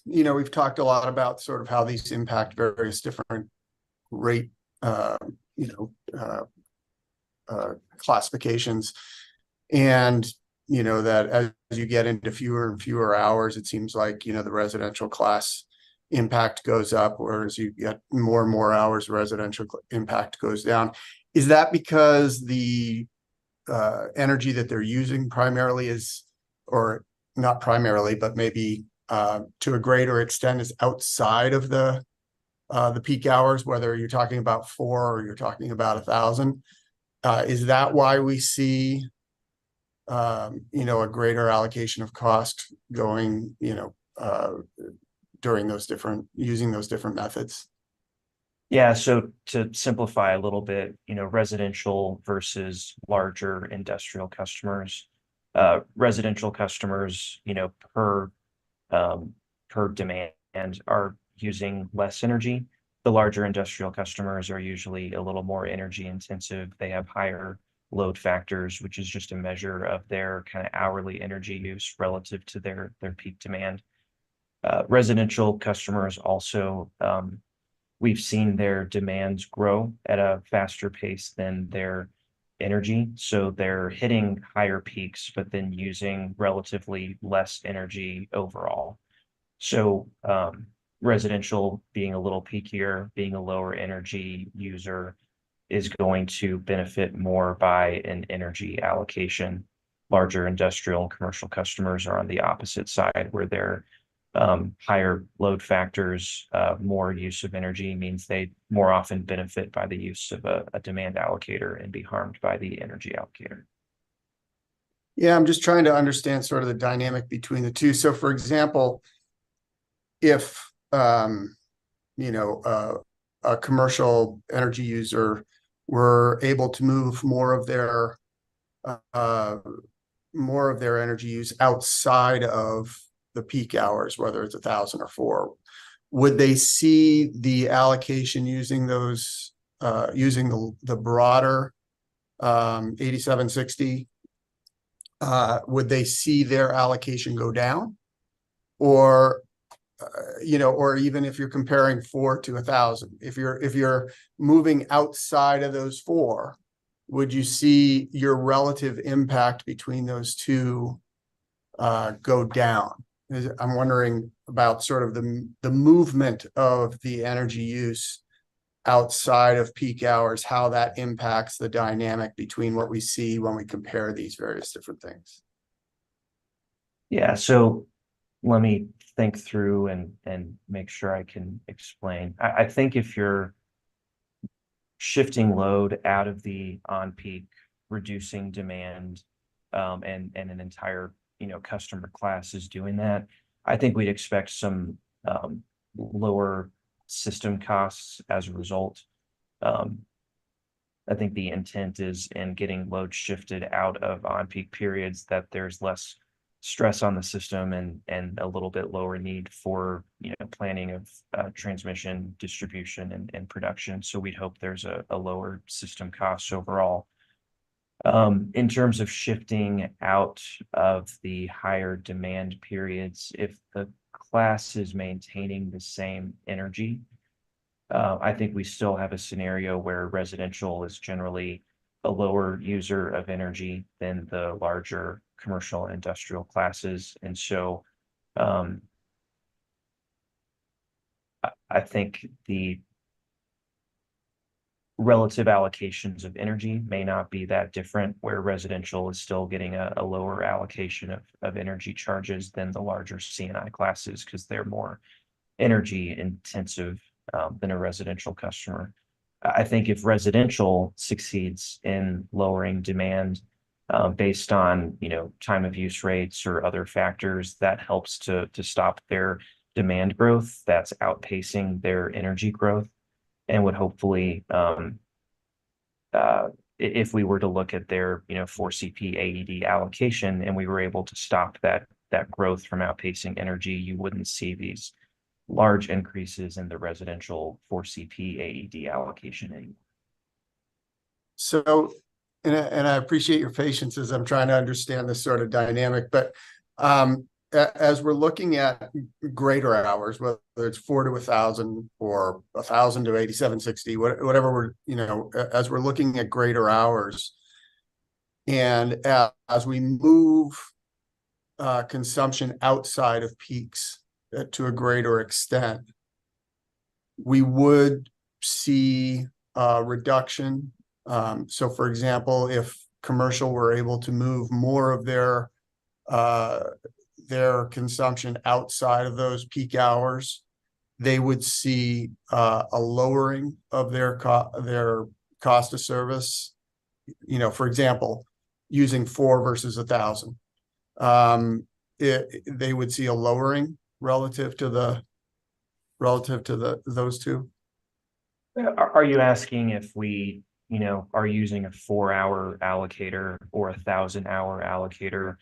we've talked a lot about sort of how these impact various different rate classifications, and that as you get into fewer and fewer hours, it seems like the residential class impact goes up, whereas you get more and more hours, residential impact goes down. Is that because the energy that they're using primarily is, or not primarily, but maybe to a greater extent is outside of the peak hours, whether you're talking about 4 or you're talking about 1,000? Is that why we see a greater allocation of cost going during using those different methods? Yeah, so to simplify a little bit, residential versus larger industrial customers. Residential customers, per demand are using less energy. The larger industrial customers are usually a little more energy intensive. They have higher load factors, which is just a measure of their kind of hourly energy use relative to their peak demand. Residential customers also, we've seen their demands grow at a faster pace than their energy. So they're hitting higher peaks, but then using relatively less energy overall. So residential being a little peakier, being a lower energy user, is going to benefit more by an energy allocation. larger industrial and commercial customers are on the opposite side, where they're higher load factors, more use of energy means they more often benefit by the use of a demand allocator and be harmed by the energy allocator. Yeah, I'm just trying to understand sort of the dynamic between the two. So for example, if, you know, a commercial energy user were able to move more of their energy use outside of the peak hours, whether it's 1,000 or 4, would they see the allocation using those, using the broader 8760? Would they see their allocation go down? Or, you know, or even if you're comparing 4 to 1,000, if you're moving outside of those 4, would you see your relative impact between those two go down? I'm wondering about sort of the movement of the energy use outside of peak hours, how that impacts the dynamic between what we see when we compare these various different things. Yeah, so let me think through and make sure I can explain. I think if you're shifting load out of the on-peak, reducing demand, and an entire, you know, customer class is doing that, I think we'd expect some lower system costs as a result. I think the intent is in getting load shifted out of on-peak periods that there's less stress on the system and a little bit lower need for, you know, planning of transmission, distribution, and production. So we'd hope there's a lower system cost overall. In terms of shifting out of the higher demand periods, if the class is maintaining the same energy, I think we still have a scenario where residential is generally a lower user of energy than the larger commercial and industrial classes. And so I think the relative allocations of energy may not be that different, where residential is still getting a lower allocation of energy charges than the larger C&I classes, because they're more energy intensive than a residential customer. I think if residential succeeds in lowering demand based on, you know, time of use rates or other factors, that helps to stop their demand growth that's outpacing their energy growth, and would hopefully, if we were to look at their, you know, 4CP AED allocation and we were able to stop that growth from outpacing energy, you wouldn't see these large increases in the residential 4CP AED allocation anymore. So, and I appreciate your patience as I'm trying to understand this sort of dynamic, but as we're looking at greater hours, whether it's 4 to 1,000 or 1,000 to 8760, whatever we're, you know, as we're looking at greater hours, and as we move consumption outside of peaks to a greater extent, we would see a reduction. So for example, if commercial were able to move more of their consumption outside of those peak hours, they would see a lowering of their cost of service. You know, for example, using 4 versus 1,000, they would see a lowering relative to those two. Are you asking if we, you know, are using a 4-hour allocator or 1,000-hour allocator,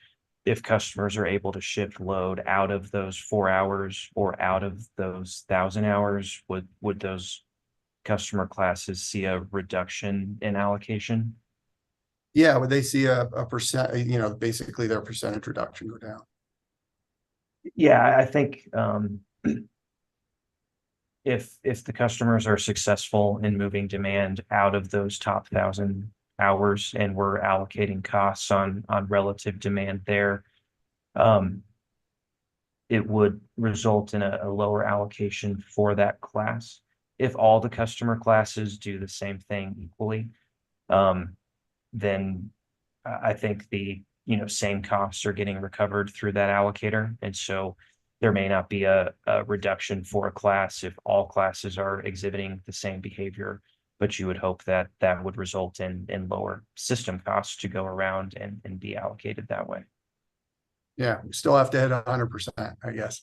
if customers are able to shift load out of those 4 hours or out of those 1,000 hours, would those customer classes see a reduction in allocation? Yeah, would they see a percent, you know, basically their percentage reduction go down? Yeah, I think if the customers are successful in moving demand out of those top 1,000 hours and we're allocating costs on relative demand there, it would result in a lower allocation for that class. If all the customer classes do the same thing equally, then I think the same costs are getting recovered through that allocator. And so there may not be a reduction for a class if all classes are exhibiting the same behavior, but you would hope that that would result in lower system costs to go around and be allocated that way. Yeah, we still have to hit 100%, I guess.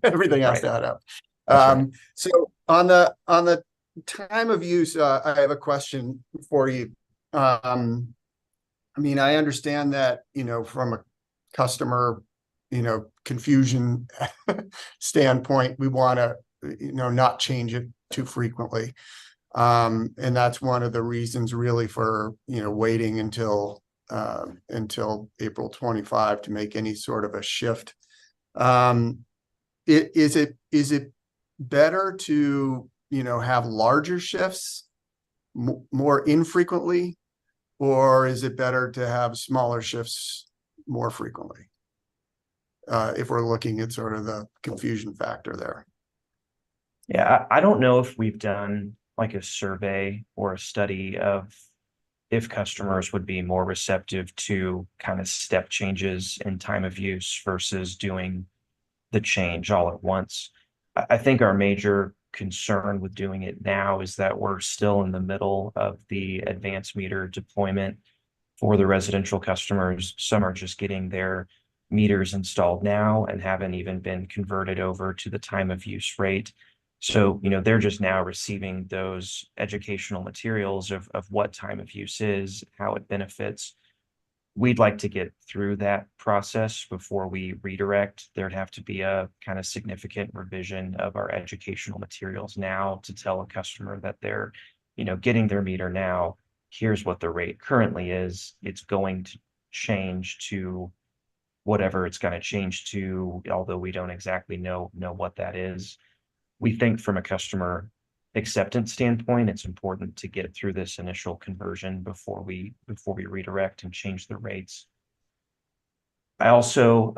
Everything has Right. to add up. That's right. So on the time of use, I have a question for you. I mean, I understand that, from a customer, confusion standpoint, we want to, not change it too frequently. And that's one of the reasons really for, waiting until April 25 to make any sort of a shift. Is it better to, have larger shifts more infrequently, or is it better to have smaller shifts more frequently? If we're looking at sort of the confusion factor there. Yeah, I don't know if we've done like a survey or a study of if customers would be more receptive to kind of step changes in time of use versus doing the change all at once. I think our major concern with doing it now is that we're still in the middle of the advanced meter deployment for the residential customers. Some are just getting their meters installed now and haven't even been converted over to the time of use rate. So, they're just now receiving those educational materials of what time of use is, how it benefits. We'd like to get through that process before we redirect. There'd have to be a kind of significant revision of our educational materials now to tell a customer that they're, getting their meter now. Here's what the rate currently is. It's going to change to whatever it's going to change to, although we don't exactly know what that is. We think from a customer acceptance standpoint, it's important to get through this initial conversion before we redirect and change the rates. I also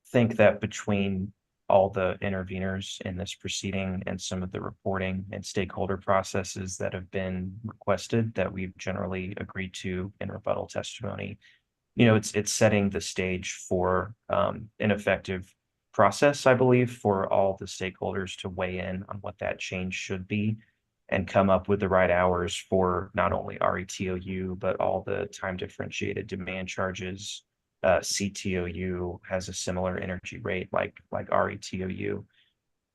think that between all the interveners in this proceeding and some of the reporting and stakeholder processes that have been requested that we've generally agreed to in rebuttal testimony, it's setting the stage for an effective process, I believe, for all the stakeholders to weigh in on what that change should be and come up with the right hours for not only RETOU, but all the time differentiated demand charges. CTOU has a similar energy rate like RETOU.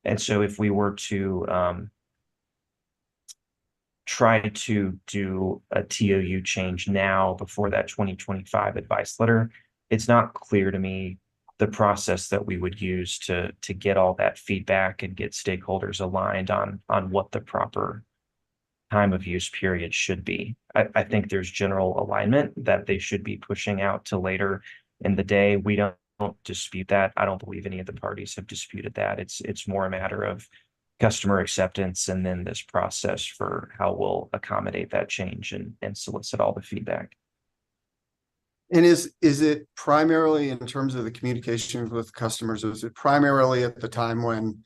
And so if we were to try to do a TOU change now before that 2025 advice letter, it's not clear to me the process that we would use to get all that feedback and get stakeholders aligned on what the proper time of use period should be. I think there's general alignment that they should be pushing out to later in the day. We don't dispute that. I don't believe any of the parties have disputed that. It's more a matter of customer acceptance and then this process for how we'll accommodate that change and solicit all the feedback. And is it primarily in terms of the communication with customers, is it primarily at the time when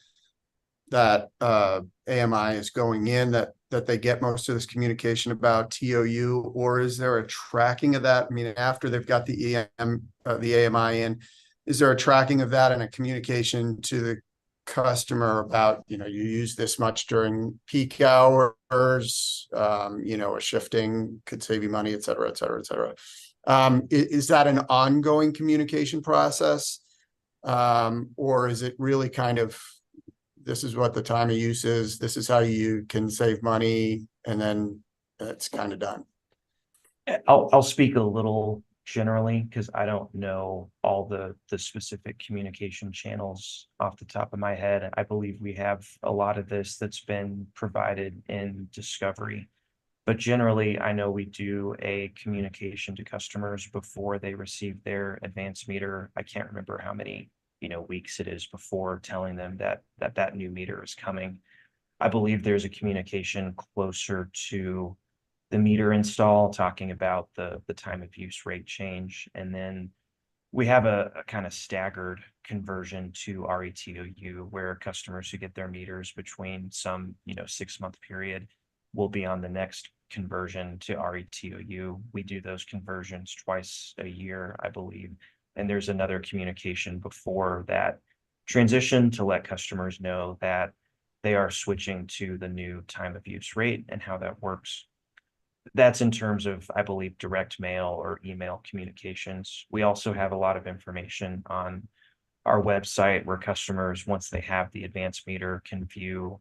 that AMI is going in that they get most of this communication about TOU, or is there a tracking of that? I mean, after they've got the AMI in, is there a tracking of that and a communication to the customer about, you use this much during peak hours, a shifting could save you money, et cetera, et cetera, et cetera. Is that an ongoing communication process? Or is it really kind of, this is what the time of use is, this is how you can save money, and then it's kind of done? I'll speak a little generally because I don't know all the specific communication channels off the top of my head. I believe we have a lot of this that's been provided in discovery. But generally, I know we do a communication to customers before they receive their advanced meter. I can't remember how many, weeks it is before, telling them that new meter is coming. I believe there's a communication closer to the meter install, talking about the time of use rate change. And then we have a kind of staggered conversion to RETOU where customers who get their meters between some, 6-month period will be on the next conversion to RETOU. We do those conversions twice a year, I believe. And there's another communication before that transition to let customers know that they are switching to the new time of use rate and how that works. That's in terms of, I believe, direct mail or email communications. We also have a lot of information on our website where customers, once they have the advanced meter, can view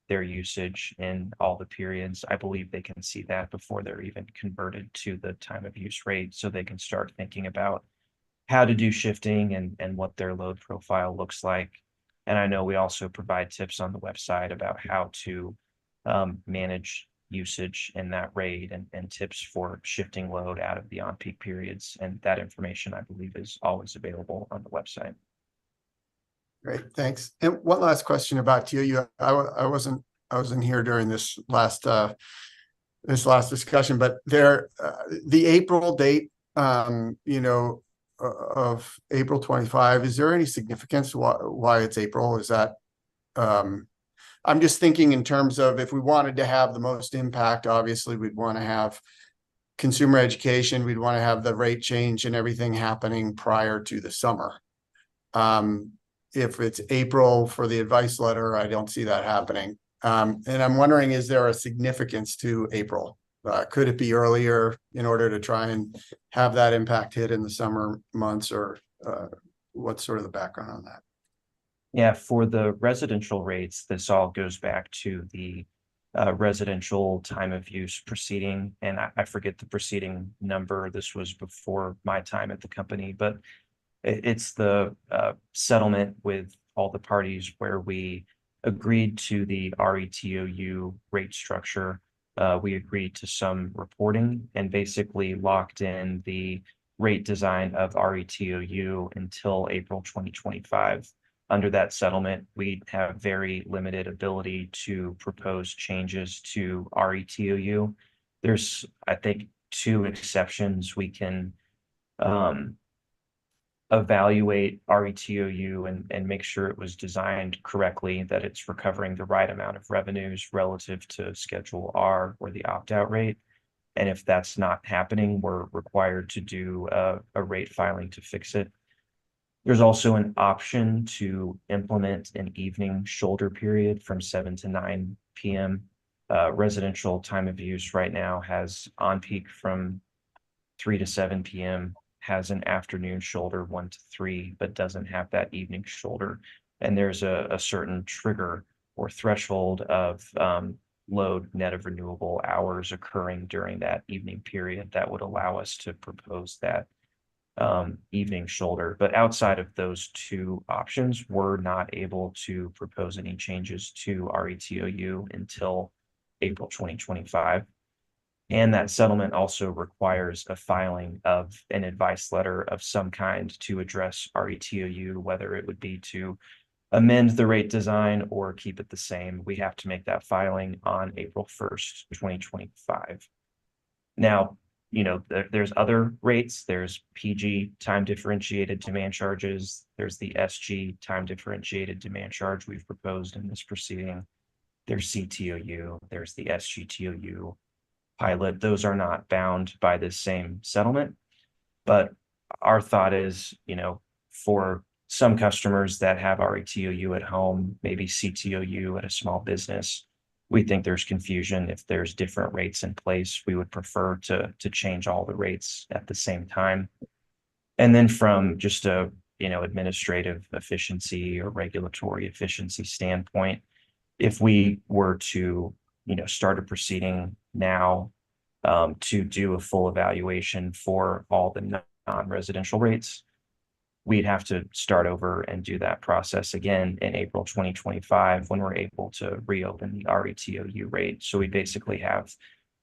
their usage in all the periods. I believe they can see that before they're even converted to the time of use rate, so they can start thinking about how to do shifting and what their load profile looks like. And I know we also provide tips on the website about how to manage usage in that rate and tips for shifting load out of the on-peak periods. And that information, I believe, is always available on the website. Great, thanks. And one last question about TOU. I wasn't here during this last discussion, but there, the April date, you know, of April 25, is there any significance why it's April? Is that, I'm just thinking in terms of if we wanted to have the most impact, obviously we'd want to have consumer education, we'd want to have the rate change and everything happening prior to the summer. If it's April for the advice letter, I don't see that happening. And I'm wondering, is there a significance to April? Could it be earlier in order to try and have that impact hit in the summer months, or what's sort of the background on that? Yeah, for the residential rates, this all goes back to the residential time of use proceeding. And I forget the proceeding number. This was before my time at the company, but it's the settlement with all the parties where we agreed to the RETOU rate structure. We agreed to some reporting and basically locked in the rate design of RETOU until April 2025. Under that settlement, we have very limited ability to propose changes to RETOU. There's, I think, 2 exceptions. We can evaluate RETOU and make sure it was designed correctly, that it's recovering the right amount of revenues relative to Schedule R or the opt-out rate. And if that's not happening, we're required to do a rate filing to fix it. There's also an option to implement an evening shoulder period from 7 to 9 p.m. Residential time of use right now has on-peak from 3 to 7 p.m., has an afternoon shoulder 1 to 3, but doesn't have that evening shoulder. And there's a certain trigger or threshold of load net of renewable hours occurring during that evening period that would allow us to propose that evening shoulder. But outside of those 2 options, we're not able to propose any changes to RETOU until April 2025. And that settlement also requires a filing of an advice letter of some kind to address RETOU, whether it would be to amend the rate design or keep it the same. We have to make that filing on April 1st, 2025. Now, you know, there's other rates. There's PG, time differentiated demand charges. There's the SG, time differentiated demand charge we've proposed in this proceeding. There's CTOU, there's the SGTOU pilot. Those are not bound by this same settlement. But our thought is, you know, for some customers that have RETOU at home, maybe CTOU at a small business, we think there's confusion. If there's different rates in place, we would prefer to change all the rates at the same time. And then from just a, you know, administrative efficiency or regulatory efficiency standpoint, if we were to, you know, start a proceeding now to do a full evaluation for all the non-residential rates, we'd have to start over and do that process again in April 2025 when we're able to reopen the RETOU rate. So we basically have,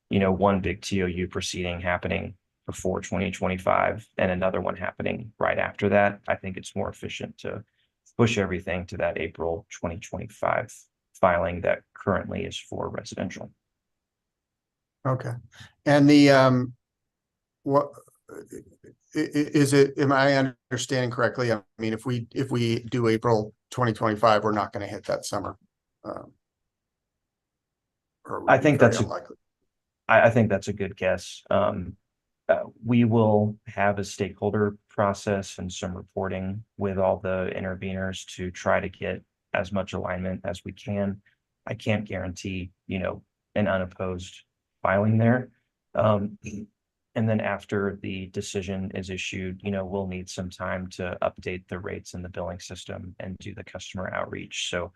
you know, one big TOU proceeding happening before 2025 and another one happening right after that. I think it's more efficient to push everything to that April 2025 filing that currently is for residential. Okay. And the what is it, am I understanding correctly? I mean, if we do April 2025, we're not going to hit that summer. I think that's unlikely. I think that's a good guess. We will have a stakeholder process and some reporting with all the interveners to try to get as much alignment as we can. I can't guarantee, an unopposed filing there. And then after the decision is issued, we'll need some time to update the rates in the billing system and do the customer outreach. So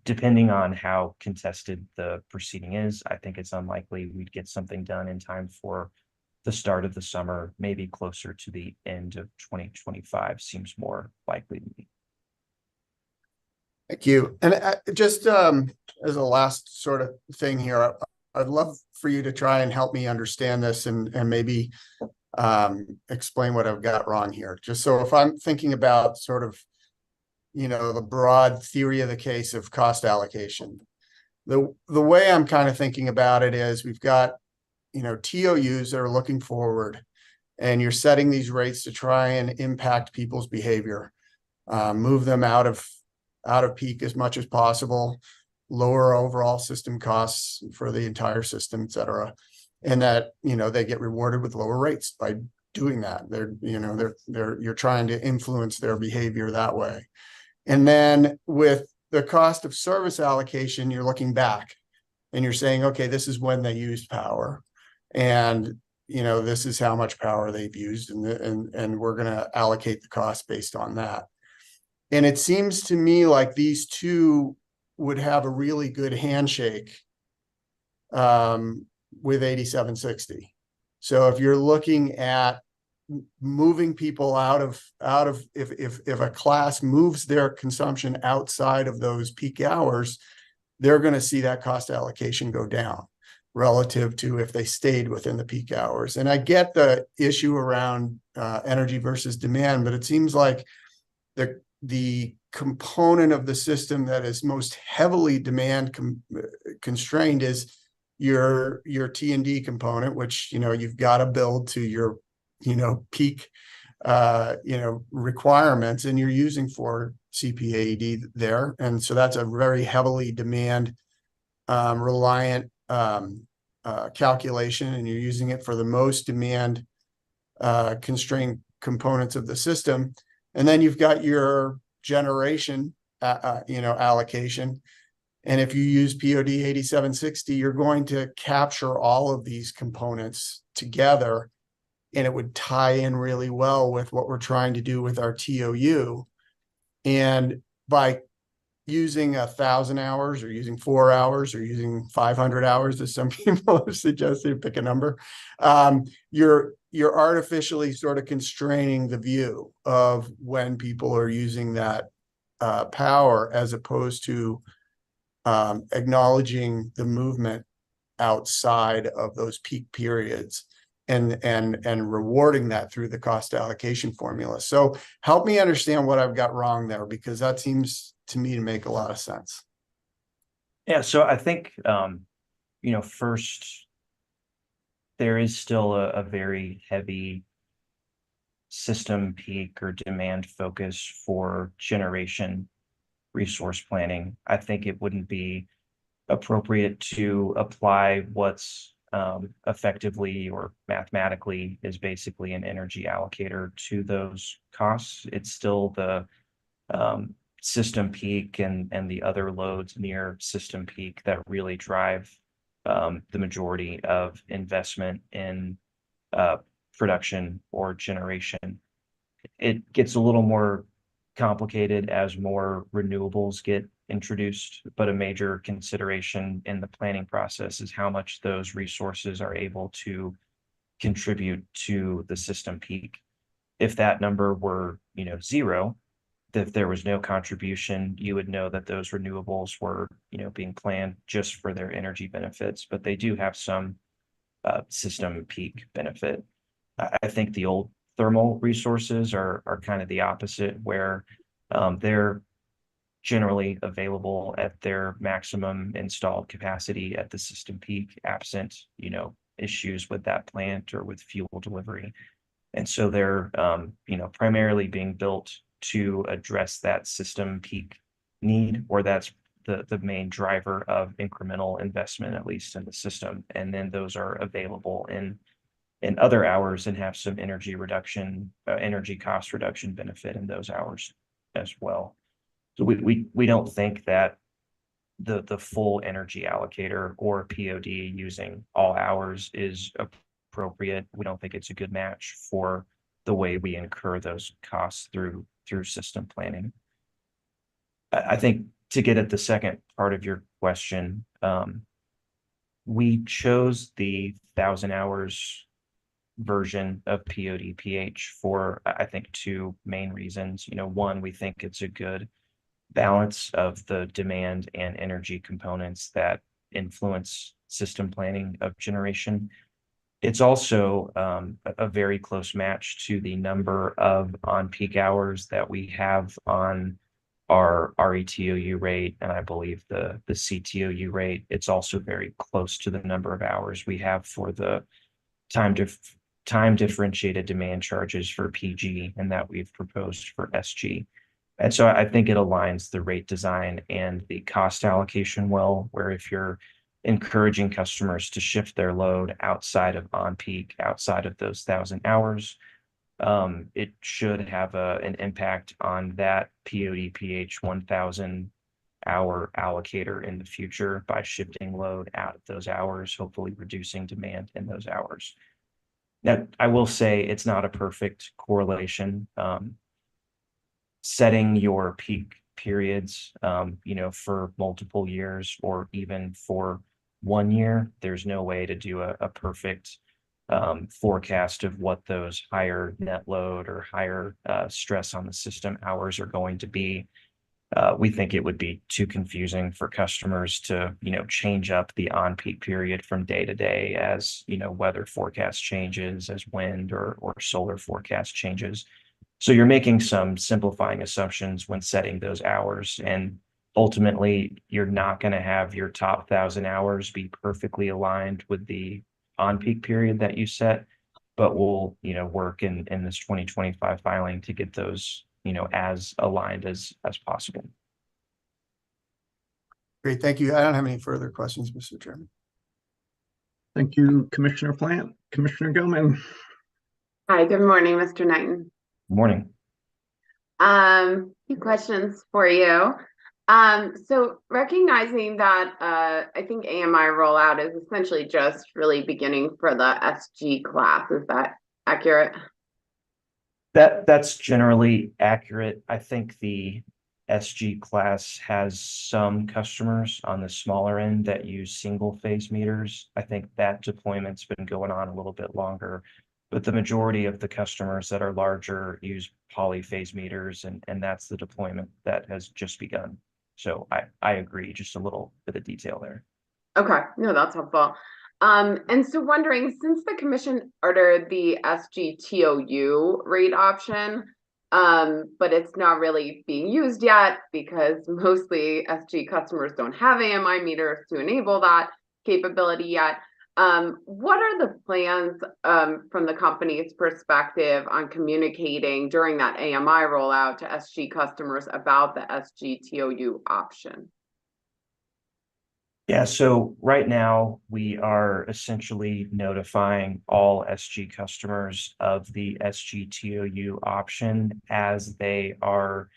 depending on how contested the proceeding is, I think it's unlikely we'd get something done in time for the start of the summer, maybe closer to the end of 2025 seems more likely to me. Thank you. And just as a last sort of thing here, I'd love for you to try and help me understand this and maybe explain what I've got wrong here. Just so if I'm thinking about sort of, the broad theory of the case of cost allocation, the way I'm kind of thinking about it is we've got, TOUs that are looking forward, and you're setting these rates to try and impact people's behavior, move them out of peak as much as possible, lower overall system costs for the entire system, et cetera. And that, they get rewarded with lower rates by doing that. You're trying to influence their behavior that way. And then with the cost of service allocation, you're looking back and you're saying, okay, this is when they used power. And, this is how much power they've used, and we're going to allocate the cost based on that. And it seems to me like these two would have a really good handshake with 8760. So if you're looking at moving people out of if a class moves their consumption outside of those peak hours, they're going to see that cost allocation go down relative to if they stayed within the peak hours. And I get the issue around energy versus demand, but it seems like the component of the system that is most heavily demand constrained is your T&D component, which you've got to build to your peak requirements, and you're using for CPAED there. And so that's a very heavily demand reliant calculation, and you're using it for the most demand constrained components of the system. And then you've got your generation allocation. And if you use POD 8760, you're going to capture all of these components together, and it would tie in really well with what we're trying to do with our TOU. And by using 1,000 hours or using 4 hours or using 500 hours, as some people have suggested, pick a number, you're artificially sort of constraining the view of when people are using that power, as opposed to acknowledging the movement outside of those peak periods and rewarding that through the cost allocation formula. So help me understand what I've got wrong there, because that seems to me to make a lot of sense. Yeah, so I think, first, there is still a very heavy system peak or demand focus for generation resource planning. I think it wouldn't be appropriate to apply what's effectively or mathematically is basically an energy allocator to those costs. It's still the system peak and the other loads near system peak that really drive the majority of investment in production or generation. It gets a little more complicated as more renewables get introduced, but a major consideration in the planning process is how much those resources are able to contribute to the system peak. If that number were, 0, if there was no contribution, you would know that those renewables were, being planned just for their energy benefits, but they do have some system peak benefit. I think the old thermal resources are kind of the opposite, where they're generally available at their maximum installed capacity at the system peak, absent, issues with that plant or with fuel delivery. And so they're, primarily being built to address that system peak need, or that's the main driver of incremental investment, at least in the system. And then those are available in other hours and have some energy reduction, energy cost reduction benefit in those hours as well. So we don't think that the full energy allocator or POD using all hours is appropriate. We don't think it's a good match for the way we incur those costs through system planning. I think to get at the second part of your question, we chose the 1,000 hours version of POD/PH for, I think, two main reasons. One, we think it's a good balance of the demand and energy components that influence system planning of generation. It's also a very close match to the number of on-peak hours that we have on our RETOU rate, and I believe the CTOU rate. It's also very close to the number of hours we have for the time differentiated demand charges for PG, and that we've proposed for SG. And so I think it aligns the rate design and the cost allocation well, where if you're encouraging customers to shift their load outside of on-peak, outside of those 1,000 hours, it should have an impact on that POD/PH 1,000 hour allocator in the future by shifting load out of those hours, hopefully reducing demand in those hours. Now, I will say it's not a perfect correlation. Setting your peak periods, for multiple years or even for 1 year, there's no way to do a perfect forecast of what those higher net load or higher stress on the system hours are going to be. We think it would be too confusing for customers to, change up the on-peak period from day to day as, weather forecast changes, as wind or solar forecast changes. So you're making some simplifying assumptions when setting those hours, and ultimately you're not going to have your top 1,000 hours be perfectly aligned with the on-peak period that you set, but we'll, work in this 2025 filing to get those, as aligned as possible. Great, thank you. I don't have any further questions, Mr. Chairman. Thank you, Commissioner Plant. Commissioner Gilman. Hi, good morning, Mr. Knighton. Morning. Few questions for you. So recognizing that I think AMI rollout is essentially just really beginning for the SG class. Is that accurate? That's generally accurate. I think the SG class has some customers on the smaller end that use single phase meters. I think that deployment's been going on a little bit longer, but the majority of the customers that are larger use polyphase meters, and that's the deployment that has just begun. So I agree, just a little bit of detail there. Okay, no, that's helpful. And so wondering, since the commission ordered the SGTOU rate option, but it's not really being used yet because mostly SG customers don't have AMI meters to enable that capability yet. What are the plans from the company's perspective on communicating during that AMI rollout to SG customers about the SGTOU option? Yeah, so right now we are essentially notifying all SG customers of the SGTOU option as they are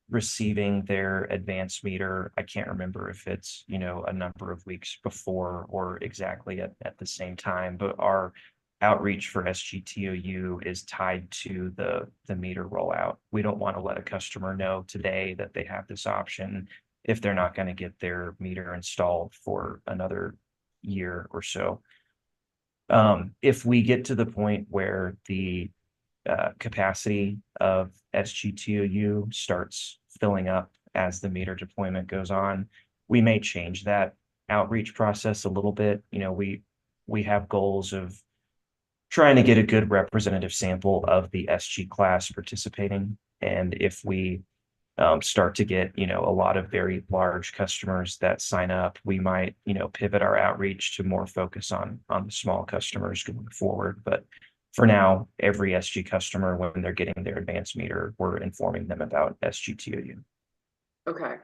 receiving their advanced meter. I can't remember if it's, a number of weeks before or exactly at the same time, but our outreach for SGTOU is tied to the meter rollout. We don't want to let a customer know today that they have this option if they're not going to get their meter installed for another year or so. If we get to the point where the capacity of SGTOU starts filling up as the meter deployment goes on, we may change that outreach process a little bit. We have goals of trying to get a good representative sample of the SG class participating. And if we start to get, a lot of very large customers that sign up, we might, pivot our outreach to more focus on the small customers going forward. But for now, every SG customer, when they're getting their advanced meter, we're informing them about SGTOU. Okay.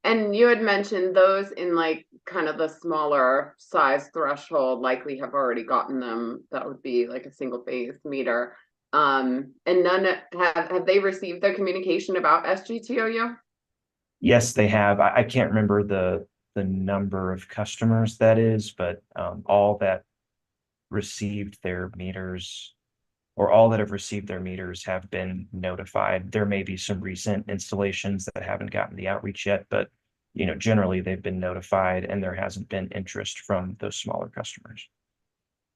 And you had mentioned those in like kind of the smaller size threshold likely have already gotten them. That would be like a single phase meter. And none have they received the communication about SGTOU? Yes, they have. I can't remember the number of customers that is, but all that received their meters, or all that have received their meters, have been notified. There may be some recent installations that haven't gotten the outreach yet, but generally they've been notified, and there hasn't been interest from those smaller customers.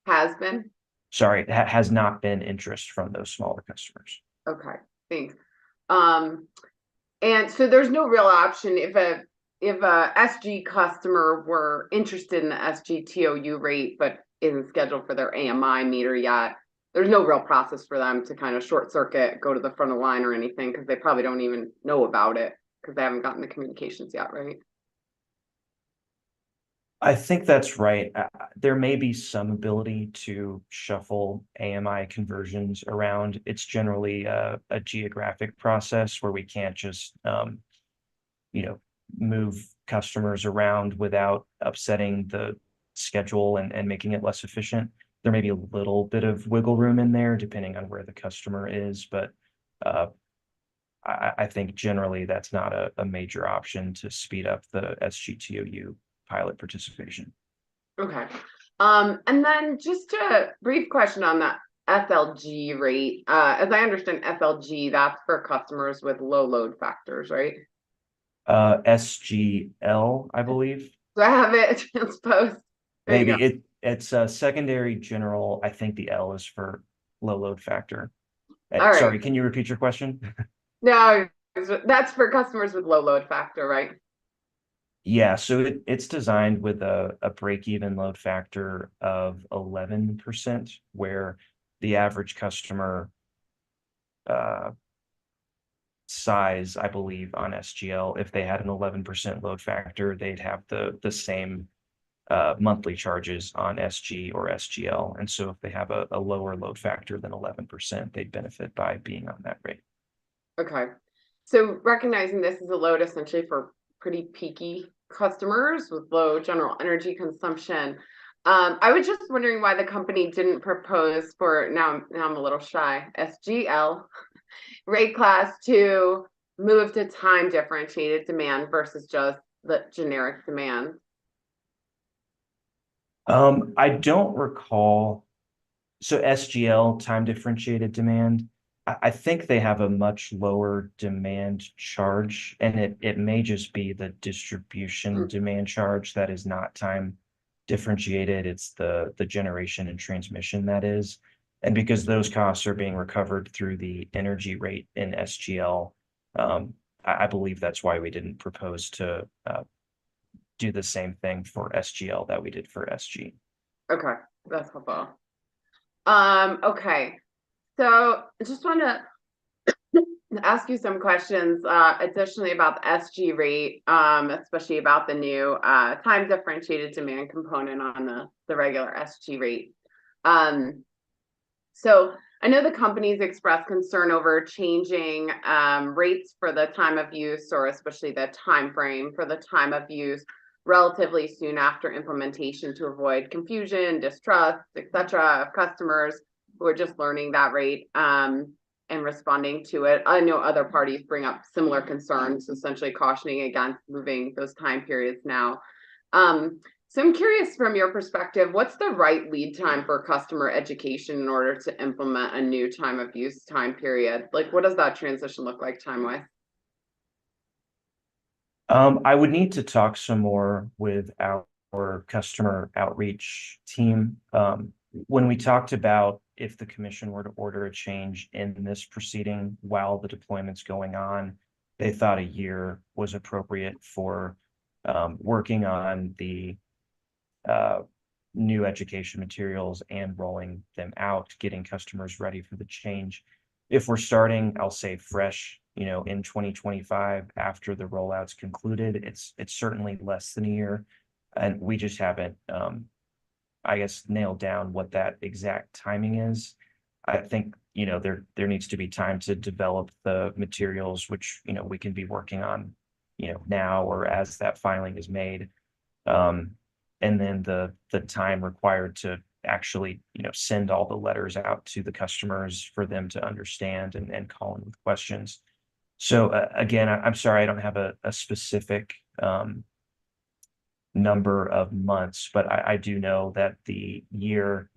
Has been? Sorry, has not been interest from those smaller customers. Okay, thanks. And so there's no real option if a SG customer were interested in the SGTOU rate, but isn't scheduled for their AMI meter yet. There's no real process for them to kind of short circuit, go to the front of the line or anything, because they probably don't even know about it because they haven't gotten the communications yet, right? I think that's right. There may be some ability to shuffle AMI conversions around. It's generally a geographic process where we can't just, move customers around without upsetting the schedule and making it less efficient. There may be a little bit of wiggle room in there depending on where the customer is, but I think generally that's not a major option to speed up the SGTOU pilot participation. Okay. And then just a brief question on that FLG rate. As I understand FLG, that's for customers with low load factors, right? SGL, I believe. Do I have it transposed? There you Maybe go. it's a secondary general. I think the L is for low load factor. All right. Sorry, can you repeat your question? No, that's for customers with low load factor, right? Yeah, so it's designed with a break-even load factor of 11%, where the average customer size, I believe, on SGL, if they had an 11% load factor, they'd have the same monthly charges on SG or SGL. And so if they have a lower load factor than 11%, they'd benefit by being on that rate. Okay. So recognizing this is a load essentially for pretty peaky customers with low general energy consumption. I was just wondering why the company didn't propose for now I'm a little shy, SGL rate class to move to time differentiated demand versus just the generic demand. I don't recall. So SGL, time differentiated demand, I think they have a much lower demand charge, and it may just be the distribution demand charge that is not time differentiated. It's the generation and transmission that is. And because those costs are being recovered through the energy rate in SGL, I believe that's why we didn't propose to do the same thing for SGL that we did for SG. Okay, that's helpful. Okay. So I just want to ask you some questions additionally about the SG rate, especially about the new time differentiated demand component on the regular SG rate. So I know the companies expressed concern over changing rates for the time of use, or especially the time frame for the time of use relatively soon after implementation to avoid confusion, distrust, etc. of customers who are just learning that rate and responding to it. I know other parties bring up similar concerns, essentially cautioning against moving those time periods now. So I'm curious from your perspective, what's the right lead time for customer education in order to implement a new time of use time period? Like, what does that transition look like time-wise? I would need to talk some more with our customer outreach team. When we talked about if the commission were to order a change in this proceeding while the deployment's going on, they thought a year was appropriate for working on the new education materials and rolling them out, getting customers ready for the change. If we're starting, I'll say fresh, in 2025 after the rollout's concluded, it's certainly less than a year, and we just haven't, I guess, nailed down what that exact timing is. I think there needs to be time to develop the materials, which we can be working on now or as that filing is made. And then the time required to actually, send all the letters out to the customers for them to understand and call in with questions. So again, I'm sorry, I don't have a specific number of months, but I do know that the year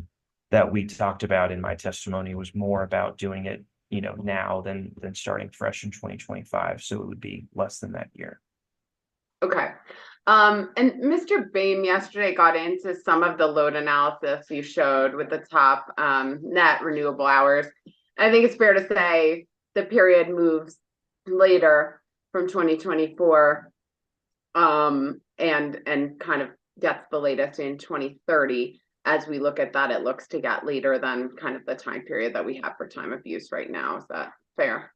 that we talked about in my testimony was more about doing it, now than starting fresh in 2025. So it would be less than that year. Okay. And Mr. Bain yesterday got into some of the load analysis you showed with the top net renewable hours. I think it's fair to say the period moves later from 2024 and kind of gets the latest in 2030. As we look at that, it looks to get later than kind of the time period that we have for time of use right now. Is that fair?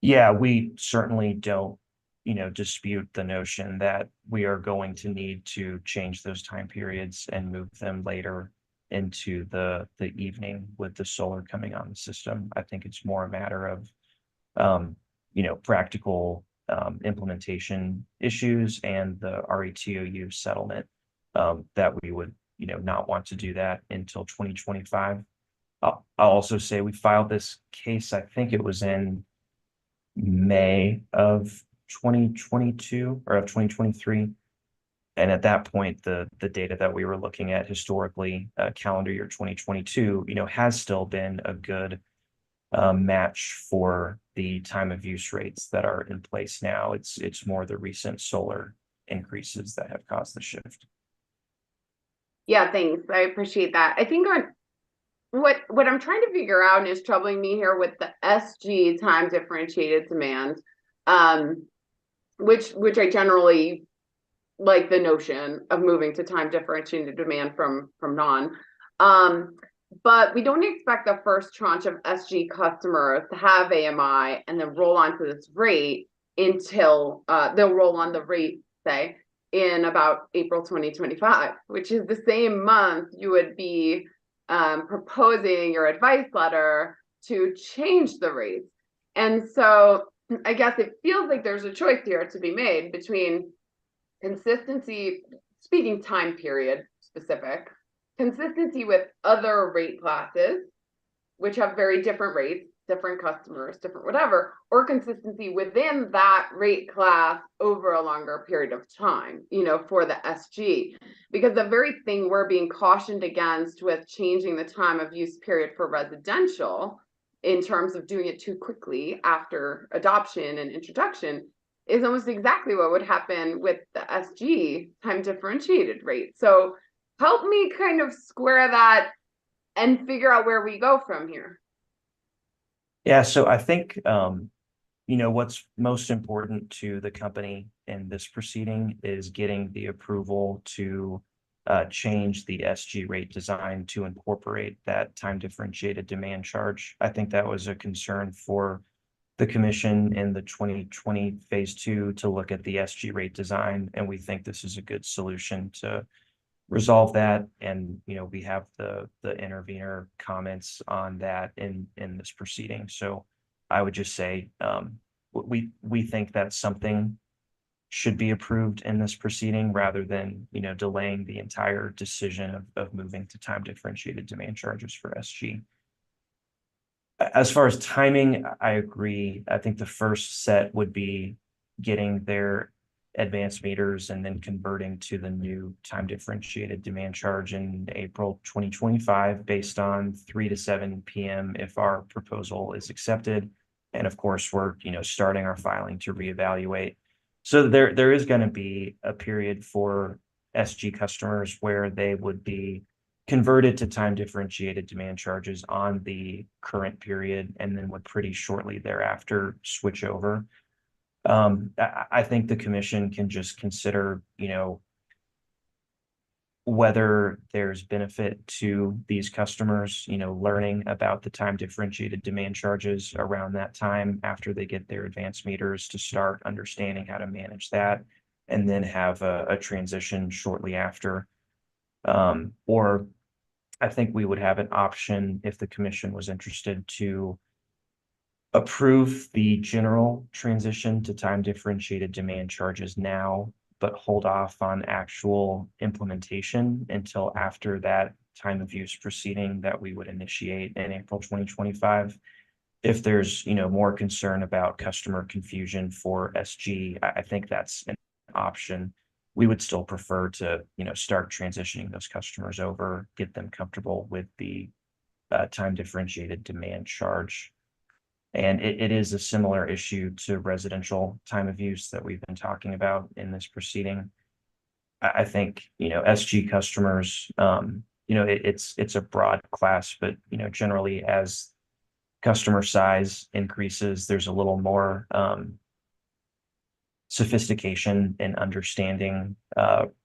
Yeah, we certainly don't, dispute the notion that we are going to need to change those time periods and move them later into the evening with the solar coming on the system. I think it's more a matter of, practical implementation issues and the RETOU settlement that we would, not want to do that until 2025. I'll also say we filed this case, I think it was in May of 2022 or of 2023. And at that point, the data that we were looking at historically, calendar year 2022, has still been a good match for the time of use rates that are in place now. It's more the recent solar increases that have caused the shift. Yeah, thanks. I appreciate that. I think what I'm trying to figure out and is troubling me here with the SG time differentiated demand, which I generally like the notion of moving to time differentiated demand from non. But we don't expect the first tranche of SG customers to have AMI and then roll onto this rate until they'll roll on the rate, say, in about April 2025, which is the same month you would be proposing your advice letter to change the rates. And so I guess it feels like there's a choice here to be made between consistency, speaking time period specific, consistency with other rate classes, which have very different rates, different customers, different whatever, or consistency within that rate class over a longer period of time, for the SG. Because the very thing we're being cautioned against with changing the time of use period for residential in terms of doing it too quickly after adoption and introduction is almost exactly what would happen with the SG time differentiated rate. So help me kind of square that and figure out where we go from here. Yeah, so I think, what's most important to the company in this proceeding is getting the approval to change the SG rate design to incorporate that time differentiated demand charge. I think that was a concern for the commission in the 2020 phase 2 to look at the SG rate design, and we think this is a good solution to resolve that. And we have the intervener comments on that in this proceeding. So I would just say we think that something should be approved in this proceeding rather than delaying the entire decision of moving to time differentiated demand charges for SG. As far as timing, I agree. I think the first set would be getting their advanced meters and then converting to the new time differentiated demand charge in April 2025 based on 3 to 7 p.m. if our proposal is accepted. And of course, we're starting our filing to reevaluate. So there is going to be a period for SG customers where they would be converted to time differentiated demand charges on the current period and then would pretty shortly thereafter switch over. I think the commission can just consider, whether there's benefit to these customers, learning about the time differentiated demand charges around that time after they get their advanced meters to start understanding how to manage that and then have a transition shortly after. Or I think we would have an option if the commission was interested to approve the general transition to time differentiated demand charges now, but hold off on actual implementation until after that time of use proceeding that we would initiate in April 2025. If there's, more concern about customer confusion for SG, I think that's an option. We would still prefer to, start transitioning those customers over, get them comfortable with the time differentiated demand charge. And it is a similar issue to residential time of use that we've been talking about in this proceeding. I think, SG customers, it's a broad class, but, generally as customer size increases, there's a little more sophistication in understanding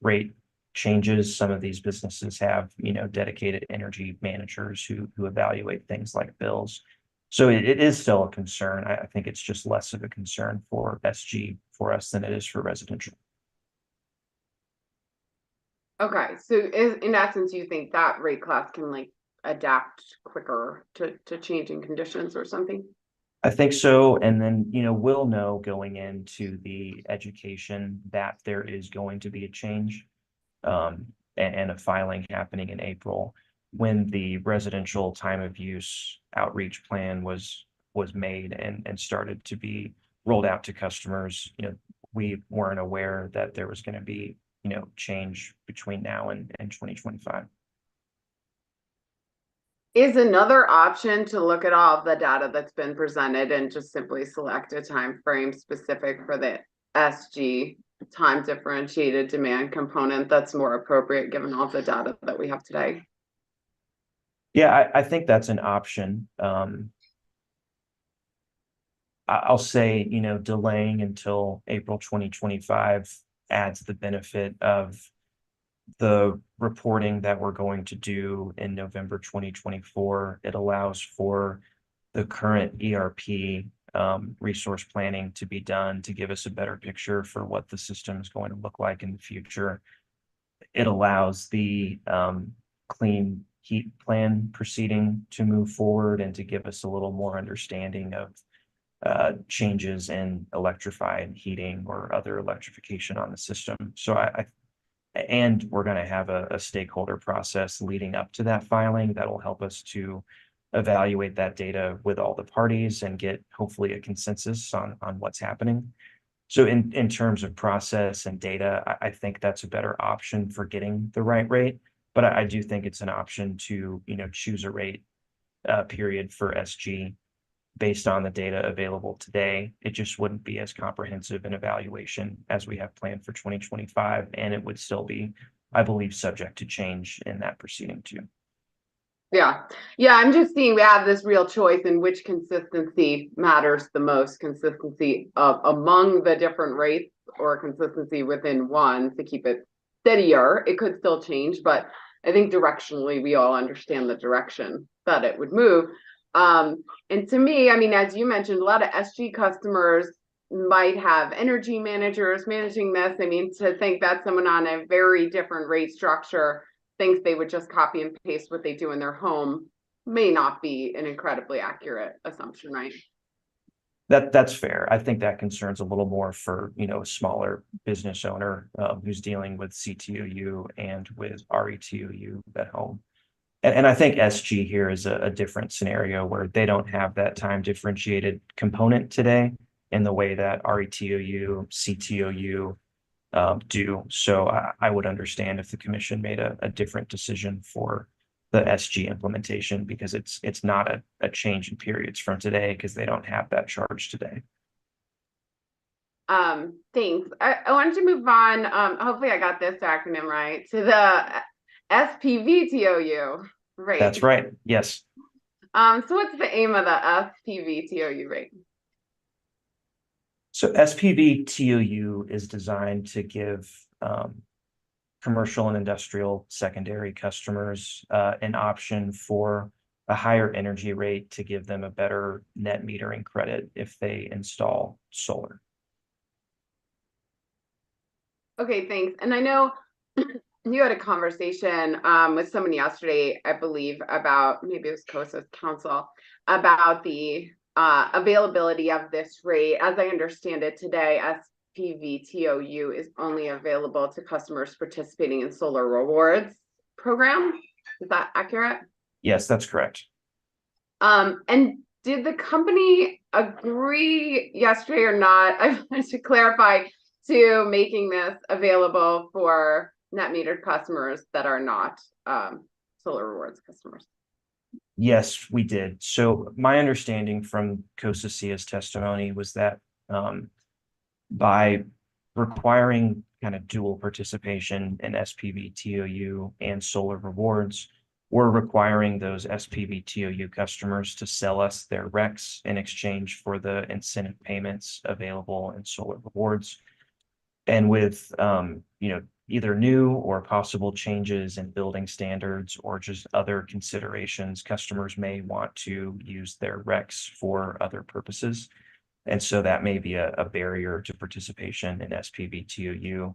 rate changes. Some of these businesses have, dedicated energy managers who evaluate things like bills. So it is still a concern. I think it's just less of a concern for SG for us than it is for residential. Okay, so in essence, you think that rate class can like adapt quicker to changing conditions or something? I think so. And then, we'll know going into the education that there is going to be a change and a filing happening in April. When the residential time of use outreach plan was made and started to be rolled out to customers, we weren't aware that there was going to be, change between now and 2025. Is another option to look at all of the data that's been presented and just simply select a time frame specific for the SG time differentiated demand component that's more appropriate given all the data that we have today? Yeah, I think that's an option. I'll say, delaying until April 2025 adds the benefit of the reporting that we're going to do in November 2024. It allows for the current ERP resource planning to be done to give us a better picture for what the system is going to look like in the future. It allows the clean heat plan proceeding to move forward and to give us a little more understanding of changes in electrified heating or other electrification on the system. So and we're going to have a stakeholder process leading up to that filing that will help us to evaluate that data with all the parties and get hopefully a consensus on what's happening. So in terms of process and data, I think that's a better option for getting the right rate. But I do think it's an option to, choose a rate period for SG based on the data available today. It just wouldn't be as comprehensive an evaluation as we have planned for 2025. And it would still be, I believe, subject to change in that proceeding too. Yeah. I'm just seeing we have this real choice in which consistency matters the most, consistency among the different rates or consistency within one to keep it steadier. It could still change, but I think directionally we all understand the direction that it would move. And to me, as you mentioned, a lot of SG customers might have energy managers managing this. To think that someone on a very different rate structure thinks they would just copy and paste what they do in their home may not be an incredibly accurate assumption, right? That's fair. I think that concerns a little more for, a smaller business owner who's dealing with CTOU and with RETOU at home. And I think SG here is a different scenario where they don't have that time differentiated component today in the way that RETOU, CTOU do. So I would understand if the commission made a different decision for the SG implementation because it's not a change in periods from today because they don't have that charge today. Thanks. I wanted to move on. Hopefully I got this acronym right, to the SPVTOU rate. That's right. Yes. So what's the aim of the SPVTOU rate? So SPVTOU is designed to give commercial and industrial secondary customers an option for a higher energy rate to give them a better net metering credit if they install solar. Okay, thanks. And I know you had a conversation with someone yesterday, I believe, about maybe it was COSA's council about the availability of this rate. As I understand it today, SPVTOU is only available to customers participating in solar rewards program. Is that accurate? Yes, that's correct. And did the company agree yesterday or not? I wanted to clarify to making this available for net metered customers that are not solar rewards customers. Yes, we did. So my understanding from COSACIA's testimony was that by requiring kind of dual participation in SPV TOU and solar rewards, we're requiring those SPV TOU customers to sell us their RECs in exchange for the incentive payments available in solar rewards. And with either new or possible changes in building standards or just other considerations, customers may want to use their RECs for other purposes. And so that may be a barrier to participation in SPV TOU.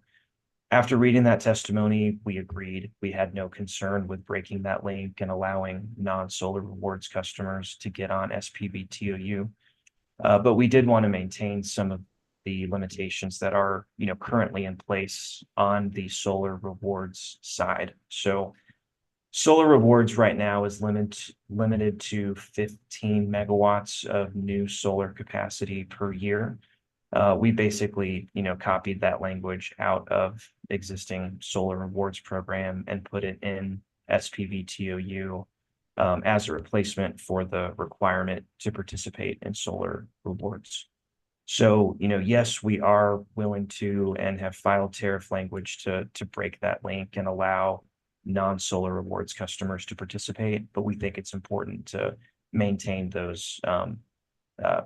After reading that testimony, we agreed. We had no concern with breaking that link and allowing non-solar rewards customers to get on SPV TOU. But we did want to maintain some of the limitations that are currently in place on the solar rewards side. So solar rewards right now is limited to 15 megawatts of new solar capacity per year. We basically copied that language out of existing solar rewards program and put it in SPV TOU as a replacement for the requirement to participate in solar rewards. So, yes, we are willing to and have filed tariff language to break that link and allow non-solar rewards customers to participate, but we think it's important to maintain those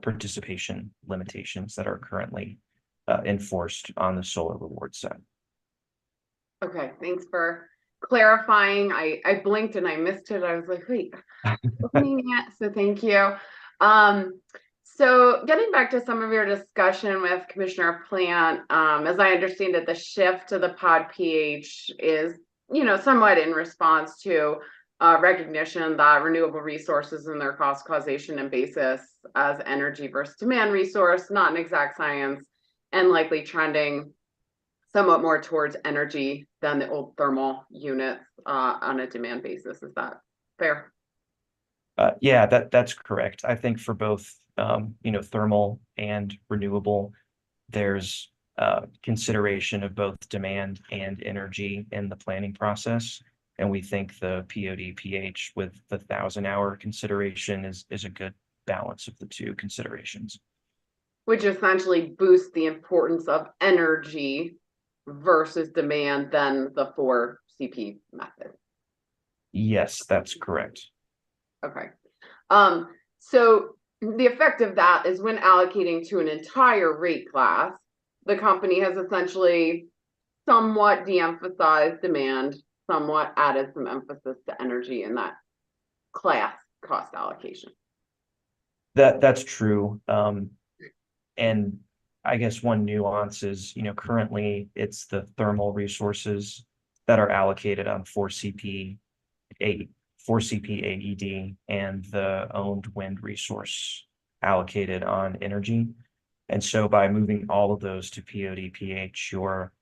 participation limitations that are currently enforced on the solar rewards side. Okay, thanks for clarifying. I blinked and I missed it. I was like, wait, so thank you. So getting back to some of your discussion with Commissioner Plant, as I understand it, the shift to the pod pH is, somewhat in response to recognition that renewable resources and their cost, causation, and basis as energy versus demand resource, not an exact science, and likely trending somewhat more towards energy than the old thermal units on a demand basis. Is that fair? Yeah, that's correct. I think for both thermal and renewable, there's consideration of both demand and energy in the planning process. And we think the POD pH with the 1,000-hour consideration is a good balance of the two considerations. Which essentially boosts the importance of energy versus demand than the 4 CP method. Yes, that's correct. Okay. So the effect of that is when allocating to an entire rate class, the company has essentially somewhat de-emphasized demand, somewhat added some emphasis to energy in that class cost allocation. That's true. And I guess one nuance is, currently it's the thermal resources that are allocated on 4CP AED and the owned wind resource allocated on energy. And so by moving all of those to POD pH, you're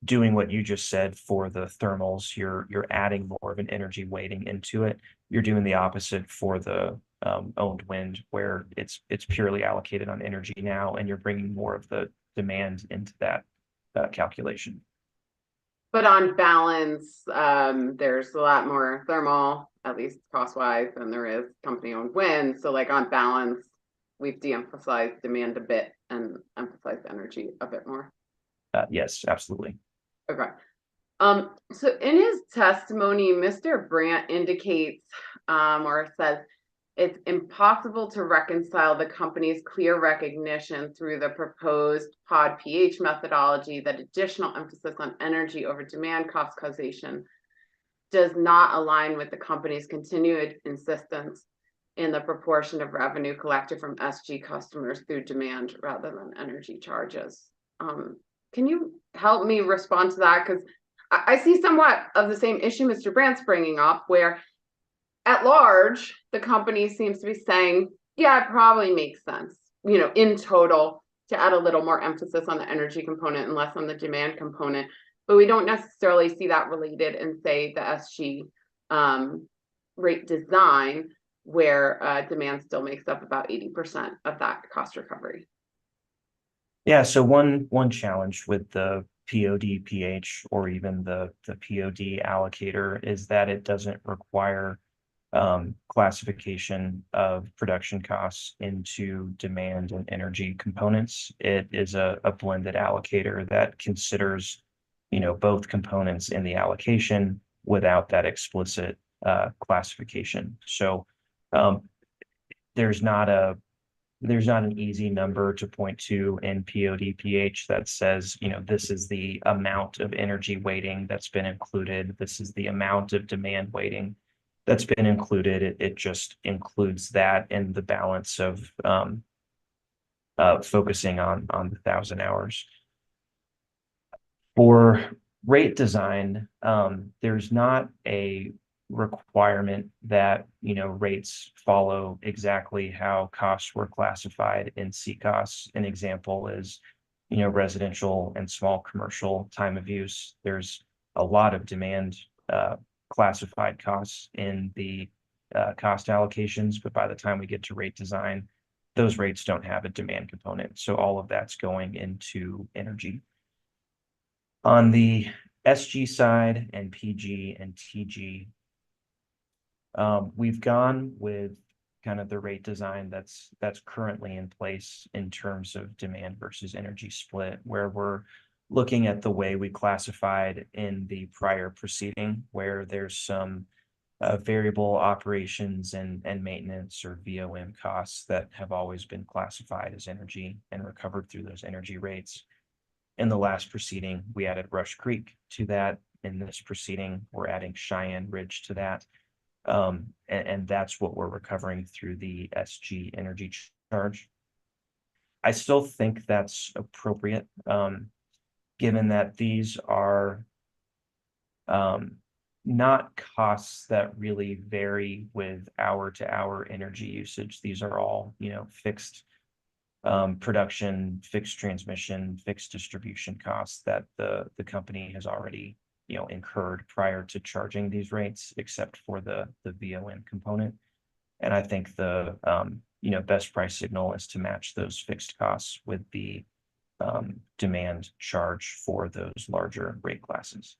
doing what you just said for the thermals. You're adding more of an energy weighting into it. You're doing the opposite for the owned wind, where it's purely allocated on energy now, and you're bringing more of the demand into that calculation. But on balance, there's a lot more thermal, at least cost-wise, than there is company-owned wind. So like on balance, we've de-emphasized demand a bit and emphasized energy a bit more. Yes, absolutely. Okay. So in his testimony, Mr. Brandt indicates or says it's impossible to reconcile the company's clear recognition through the proposed pod pH methodology that additional emphasis on energy over demand cost causation does not align with the company's continued insistence in the proportion of revenue collected from SG customers through demand rather than energy charges. Can you help me respond to that? Because I see somewhat of the same issue Mr. Brandt's bringing up, where at large, the company seems to be saying Yeah, it probably makes sense, you know, in total, to add a little more emphasis on the energy component and less on the demand component. But we don't necessarily see that related in, say, the SG rate design, where demand still makes up about 80% of that cost recovery. Yeah, so one challenge with the POD PH or even the POD allocator is that it doesn't require classification of production costs into demand and energy components. It is a blended allocator that considers, you know, both components in the allocation without that explicit classification. So there's not an easy number to point to in POD/PH that says, you know, this is the amount of energy weighting that's been included. This is the amount of demand weighting that's been included. It just includes that in the balance of focusing on the 1,000 hours. For rate design, there's not a requirement that, you know, rates follow exactly how costs were classified in CCOS. An example is, you know, residential and small commercial time of use. There's a lot of demand classified costs in the cost allocations, but by the time we get to rate design, those rates don't have a demand component. So all of that's going into energy. On the SG side and PG and TG, we've gone with kind of the rate design that's currently in place in terms of demand versus energy split, where we're looking at the way we classified in the prior proceeding, where there's some variable operations and maintenance or VOM costs that have always been classified as energy and recovered through those energy rates. In the last proceeding, we added Rush Creek to that. In this proceeding, we're adding Cheyenne Ridge to that. And that's what we're recovering through the SG energy charge. I still think that's appropriate, given that these are not costs that really vary with hour-to-hour energy usage. These are all, you know, fixed production, fixed transmission, fixed distribution costs that the company has already, you know, incurred prior to charging these rates, except for the VOM component. And I think the you know, best price signal is to match those fixed costs with the demand charge for those larger rate classes.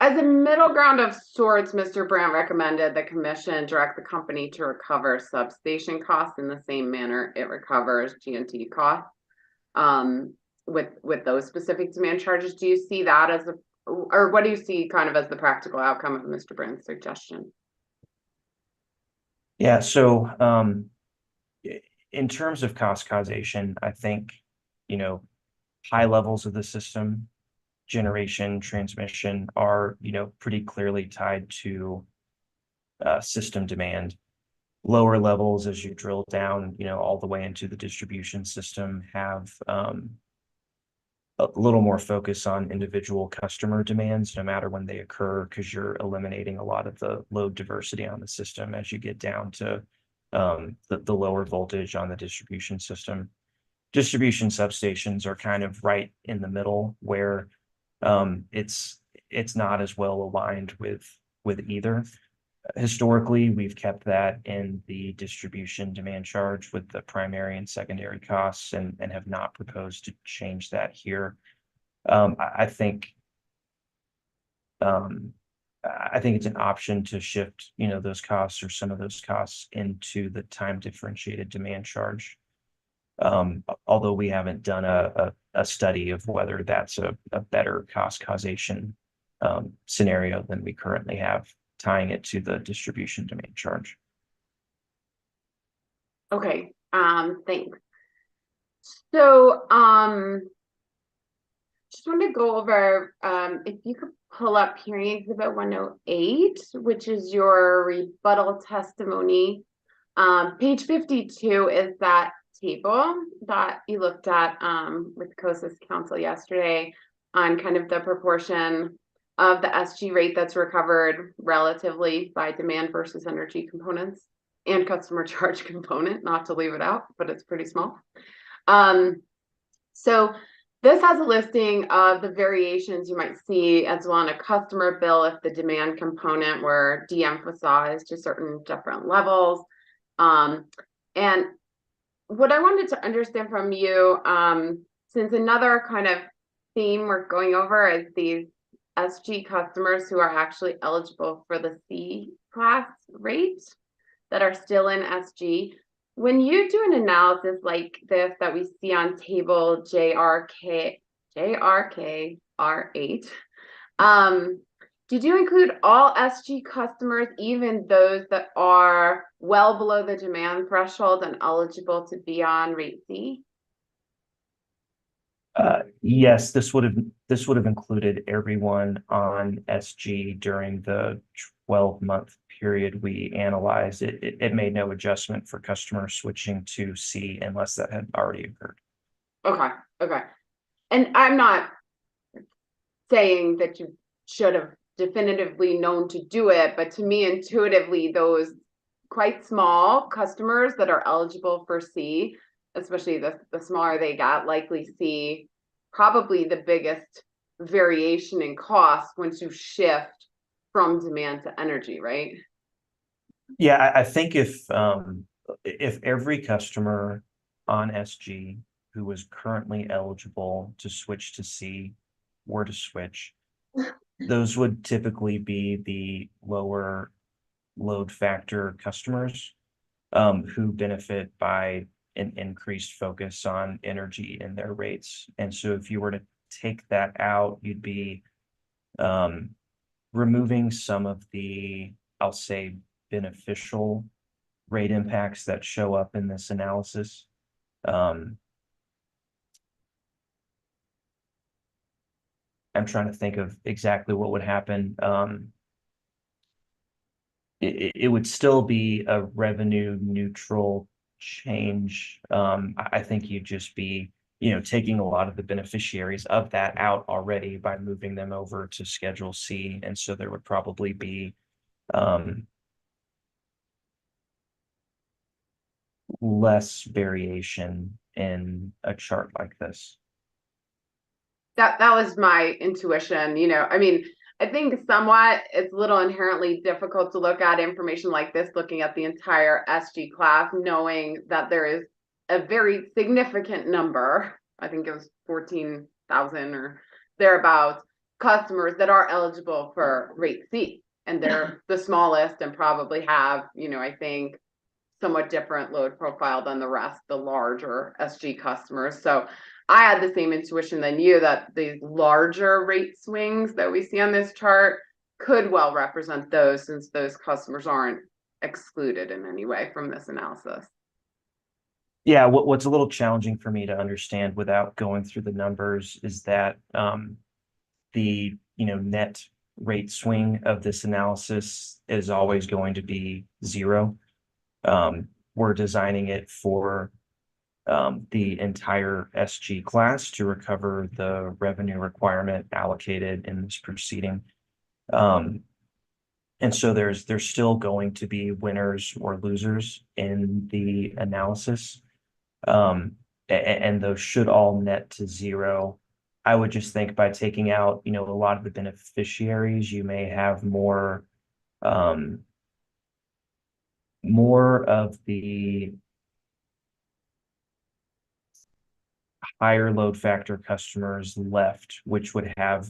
As a middle ground of sorts, Mr. Brandt recommended the commission direct the company to recover substation costs in the same manner it recovers G&T costs. With those specific demand charges. Do you see that as or what do you see kind of as the practical outcome of Mr. Brandt's suggestion? Yeah, so in terms of cost causation, I think, you know, high levels of the system, generation, transmission are, you know, pretty clearly tied to system demand. Lower levels, as you drill down, you know, all the way into the distribution system, have a little more focus on individual customer demands, no matter when they occur, because you're eliminating a lot of the load diversity on the system as you get down to the lower voltage on the distribution system. Distribution substations are kind of right in the middle, where it's not as well aligned with either. Historically, we've kept that in the distribution demand charge with the primary and secondary costs, and have not proposed to change that here. I think it's an option to shift, you know, those costs or some of those costs into the time differentiated demand charge. Although we haven't done a study of whether that's a better cost causation scenario than we currently have, tying it to the distribution demand charge. Okay, thanks. So, just wanted to go over, if you could pull up hearing exhibit 108, which is your rebuttal testimony. Page 52 is that table that you looked at with COSA's counsel yesterday on kind of the proportion of the SG rate that's recovered relatively by demand versus energy components and customer charge component, not to leave it out, but it's pretty small. So this has a listing of the variations you might see as well on a customer bill if the demand component were de-emphasized to certain different levels. And what I wanted to understand from you, since another kind of theme we're going over is these SG customers who are actually eligible for the C class rate that are still in SG. When you do an analysis like this that we see on table JRK R8, did you include all SG customers, even those that are well below the demand threshold and eligible to be on rate C? Yes, this would have included everyone on SG during the 12-month period we analyzed. It made no adjustment for customers switching to C unless that had already occurred. Okay. And I'm not saying that you should have definitively known to do it, but to me, intuitively, those quite small customers that are eligible for C, especially the smaller they got, likely see probably the biggest variation in cost once you shift from demand to energy, right? Yeah, I think if every customer on SG who was currently eligible to switch to C were to switch, those would typically be the lower load factor customers who benefit by an increased focus on energy in their rates. And so if you were to take that out, you'd be removing some of the, I'll say, beneficial rate impacts that show up in this analysis. I'm trying to think of exactly what would happen. It would still be a revenue neutral change. I think you'd just be, taking a lot of the beneficiaries of that out already by moving them over to Schedule C. And so there would probably be less variation in a chart like this. That was my intuition, I mean, I think somewhat it's a little inherently difficult to look at information like this, looking at the entire SG class, knowing that there is a very significant number, I think it was 14,000 or thereabouts, customers that are eligible for rate C. And they're the smallest and probably have, I think, somewhat different load profile than the rest, the larger SG customers. So I had the same intuition than you that these larger rate swings that we see on this chart could well represent those, since those customers aren't excluded in any way from this analysis. Yeah, what's a little challenging for me to understand without going through the numbers is that the net rate swing of this analysis is always going to be 0. We're designing it for the entire SG class to recover the revenue requirement allocated in this proceeding. And so there's still going to be winners or losers in the analysis. And those should all net to 0. I would just think by taking out, a lot of the beneficiaries, you may have more of the higher load factor customers left, which would have,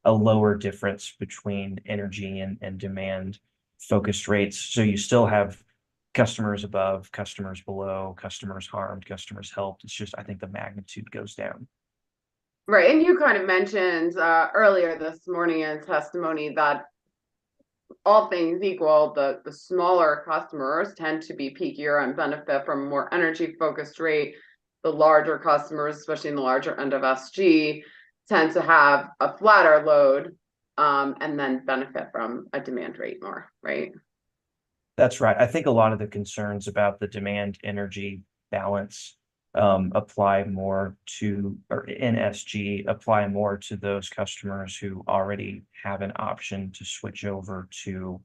a lower difference between energy and demand focused rates. So you still have customers above, customers below, customers harmed, customers helped. It's just, I think the magnitude goes down. Right. And you kind of mentioned earlier this morning in testimony that all things equal, the smaller customers tend to be peakier and benefit from more energy focused rate. The larger customers, especially in the larger end of SG, tend to have a flatter load and then benefit from a demand rate more, right? That's right. I think a lot of the concerns about the demand energy balance apply more to, or in SG, apply more to those customers who already have an option to switch over to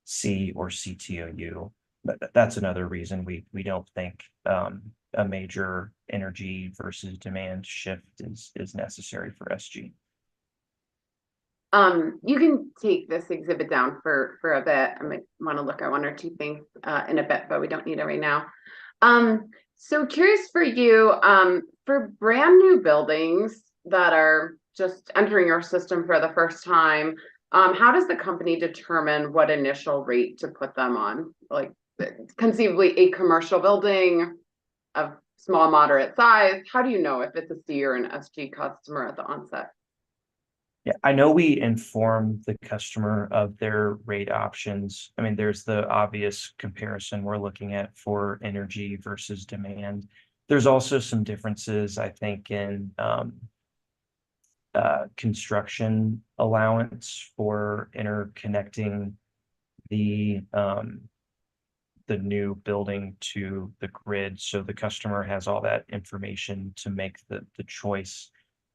C or CTOU. But that's another reason we don't think a major energy versus demand shift is necessary for SG. You can take this exhibit down for a bit. I might want to look at one or two things in a bit, but we don't need it right now. So curious for you, for brand new buildings that are just entering your system for the first time, how does the company determine what initial rate to put them on? Like conceivably a commercial building of small, moderate size, how do you know if it's a C or an SG customer at the onset? Yeah, I know we inform the customer of their rate options. I mean, there's the obvious comparison we're looking at for energy versus demand. There's also some differences, I think, in construction allowance for interconnecting the new building to the grid. So the customer has all that information to make the choice,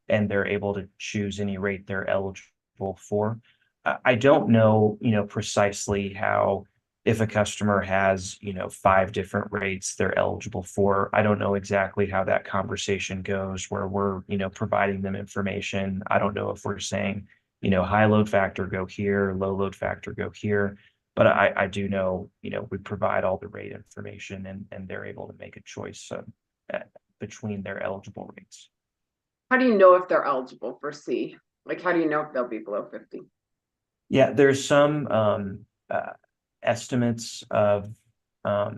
and they're able to choose any rate they're eligible for. I don't know, precisely how, if a customer has, 5 different rates they're eligible for. I don't know exactly how that conversation goes where we're, providing them information. I don't know if we're saying, high load factor, go here, low load factor, go here. But I do know, we provide all the rate information and they're able to make a choice between their eligible rates. How do you know if they're eligible for C? Like, how do you know if they'll be below 50? Yeah, there's some estimates of, I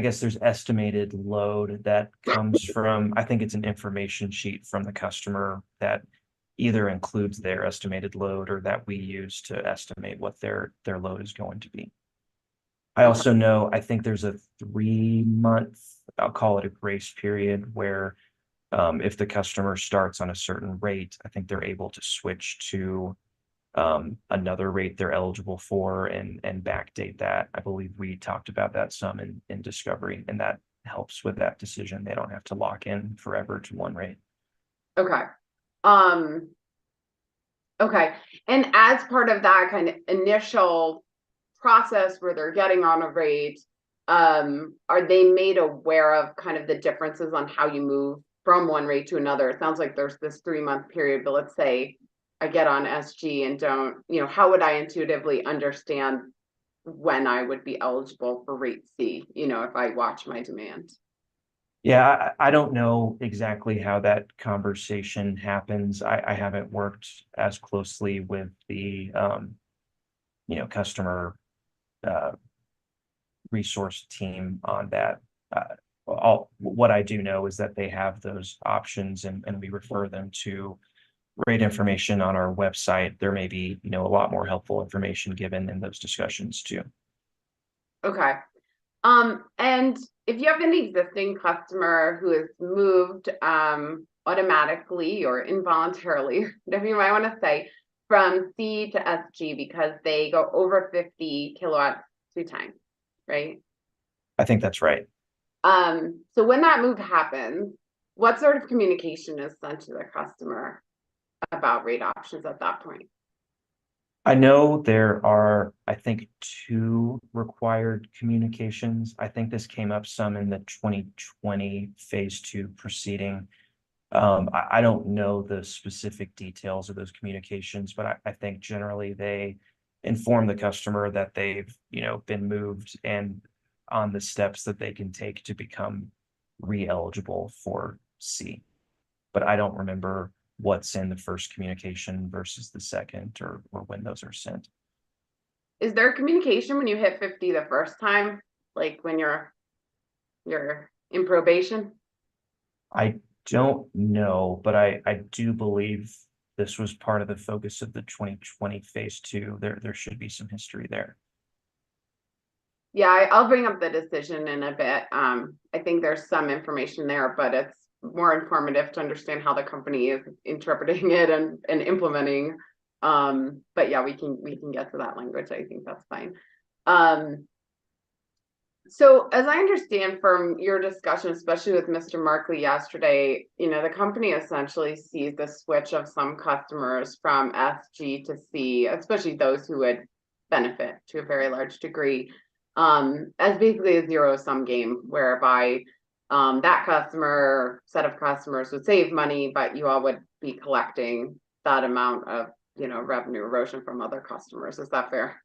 guess there's estimated load that comes from, I think it's an information sheet from the customer that either includes their estimated load or that we use to estimate what their load is going to be. I also know, I think there's a 3-month, I'll call it a grace period, where if the customer starts on a certain rate, I think they're able to switch to another rate they're eligible for and backdate that. I believe we talked about that some in discovery, and that helps with that decision. They don't have to lock in forever to one rate. Okay. Okay. And as part of that kind of initial process where they're getting on a rate, are they made aware of kind of the differences on how you move from one rate to another? It sounds like there's this 3-month period, but let's say I get on SG and don't, how would I intuitively understand when I would be eligible for rate C, if I watch my demand? Yeah, I don't know exactly how that conversation happens. I haven't worked as closely with the, customer resource team on that. What I do know is that they have those options and we refer them to rate information on our website. There may be, a lot more helpful information given in those discussions too. Okay. And if you have an existing customer who has moved automatically or involuntarily, whatever you might want to say, from C to SG because they go over 50 kilowatts 2 times, right? I think that's right. So when that move happens, what sort of communication is sent to the customer about rate options at that point? I know there are, I think, 2 required communications. I think this came up some in the 2020 phase 2 proceeding. I don't know the specific details of those communications, but I think generally they inform the customer that they've, been moved and on the steps that they can take to become re-eligible for C. But I don't remember what's in the first communication versus the second or when those are sent. Is there communication when you hit 50 the first time, like when you're in probation? I don't know, but I do believe this was part of the focus of the 2020 phase 2. There should be some history there. Yeah, I'll bring up the decision in a bit. I think there's some information there, but it's more informative to understand how the company is interpreting it and implementing. But yeah, we can get to that language. I think that's fine. So as I understand from your discussion, especially with Mr. Markley yesterday, the company essentially sees the switch of some customers from SG to C, especially those who would benefit to a very large degree, as basically a zero-sum game whereby that set of customers would save money, but you all would be collecting that amount of, revenue erosion from other customers. Is that fair?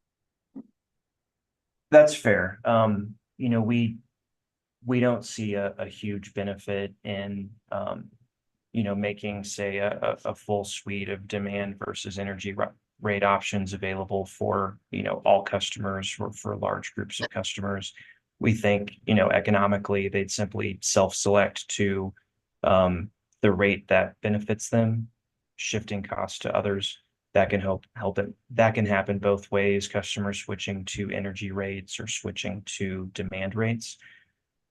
That's fair. We don't see a huge benefit in making, say, a full suite of demand versus energy rate options available for all customers or for large groups of customers. We think economically they'd simply self-select to the rate that benefits them, shifting costs to others. That can help it. That can happen both ways, customers switching to energy rates or switching to demand rates.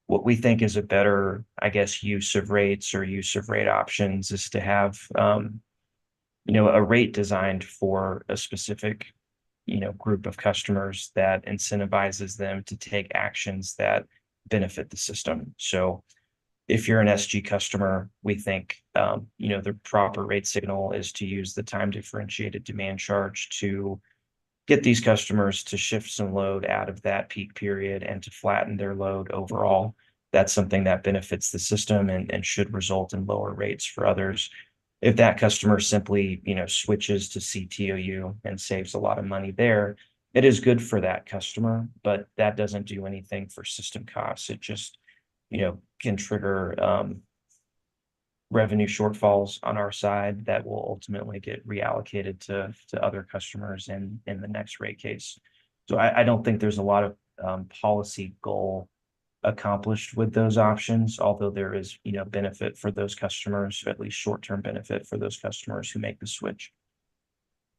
What we think is a better, I guess, use of rates or use of rate options is to have, a rate designed for a specific, group of customers that incentivizes them to take actions that benefit the system. So if you're an SG customer, we think, the proper rate signal is to use the time differentiated demand charge to get these customers to shift some load out of that peak period and to flatten their load overall. That's something that benefits the system and should result in lower rates for others. If that customer simply, switches to CTOU and saves a lot of money there, it is good for that customer, but that doesn't do anything for system costs. It just, can trigger revenue shortfalls on our side that will ultimately get reallocated to other customers in the next rate case. So I don't think there's a lot of policy goal accomplished with those options, although there is, benefit for those customers, at least short-term benefit for those customers who make the switch.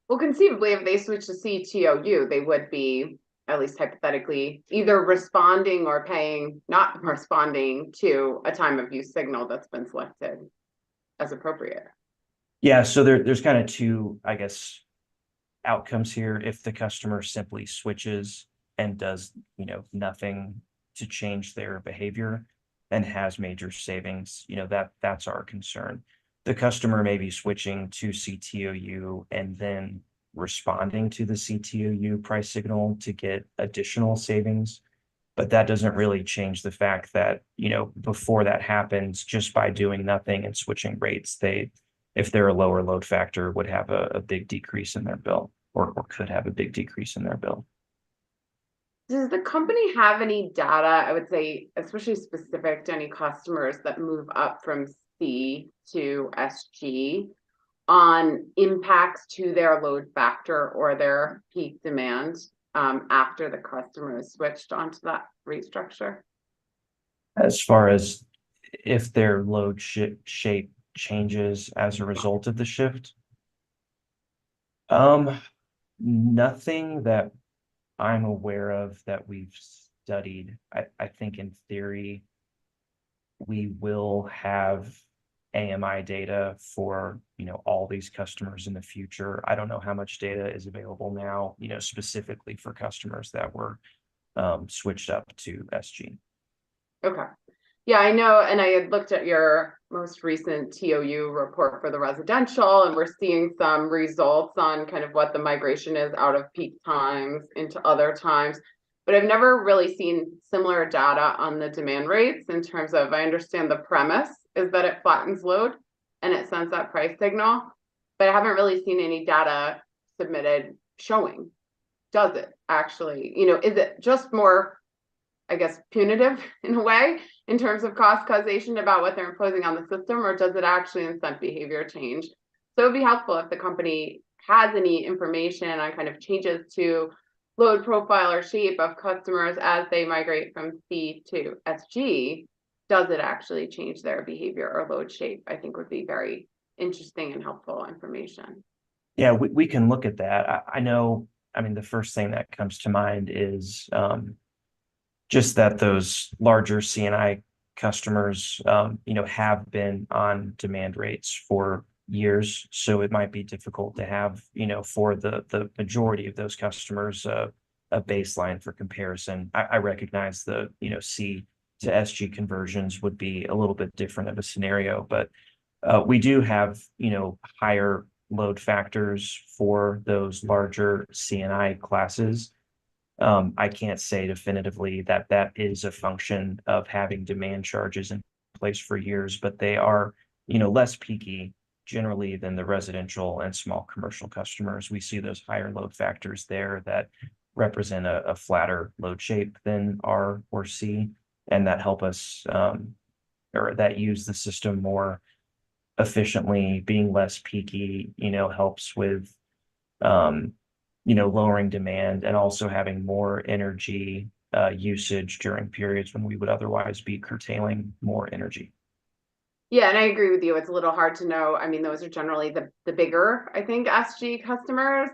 Well, conceivably, if they switch to CTOU, they would be, at least hypothetically, either responding or not responding to a time of use signal that's been selected as appropriate. Yeah, so there's kind of two, I guess, outcomes here. If the customer simply switches and does, nothing to change their behavior and has major savings, that's our concern. The customer may be switching to CTOU and then responding to the CTOU price signal to get additional savings. But that doesn't really change the fact that, before that happens, just by doing nothing and switching rates, if they're a lower load factor, would have a big decrease in their bill or could have a big decrease in their bill. Does the company have any data, I would say, especially specific to any customers that move up from C to SG, on impacts to their load factor or their peak demand after the customer is switched onto that rate structure? As far as if their load shape changes as a result of the shift, nothing that I'm aware of that we've studied. I think in theory, we will have AMI data for, all these customers in the future. I don't know how much data is available now, specifically for customers that were switched up to SG. Okay. Yeah, I know. And I had looked at your most recent TOU report for the residential, and we're seeing some results on kind of what the migration is out of peak times into other times. But I've never really seen similar data on the demand rates in terms of, I understand the premise is that it flattens load and it sends that price signal, but I haven't really seen any data submitted showing. Does it actually, is it just more, I guess, punitive in a way in terms of cost causation about what they're imposing on the system, or does it actually incent behavior change? So it'd be helpful if the company has any information on kind of changes to load profile or shape of customers as they migrate from C to SG. Does it actually change their behavior or load shape? I think would be very interesting and helpful information. Yeah, we can look at that. I know, the first thing that comes to mind is just that those larger CNI customers, have been on demand rates for years. So it might be difficult to have, for the majority of those customers, a baseline for comparison. I recognize the, C to SG conversions would be a little bit different of a scenario, but we do have, higher load factors for those larger CNI classes. I can't say definitively that that is a function of having demand charges in place for years, but they are, less peaky generally than the residential and small commercial customers. We see those higher load factors there that represent a flatter load shape than R or C, and that help us or that use the system more efficiently. Being less peaky, helps with lowering demand and also having more energy usage during periods when we would otherwise be curtailing more energy. Yeah, and I agree with you. It's a little hard to know. I mean, those are generally the bigger, I think, SG customers.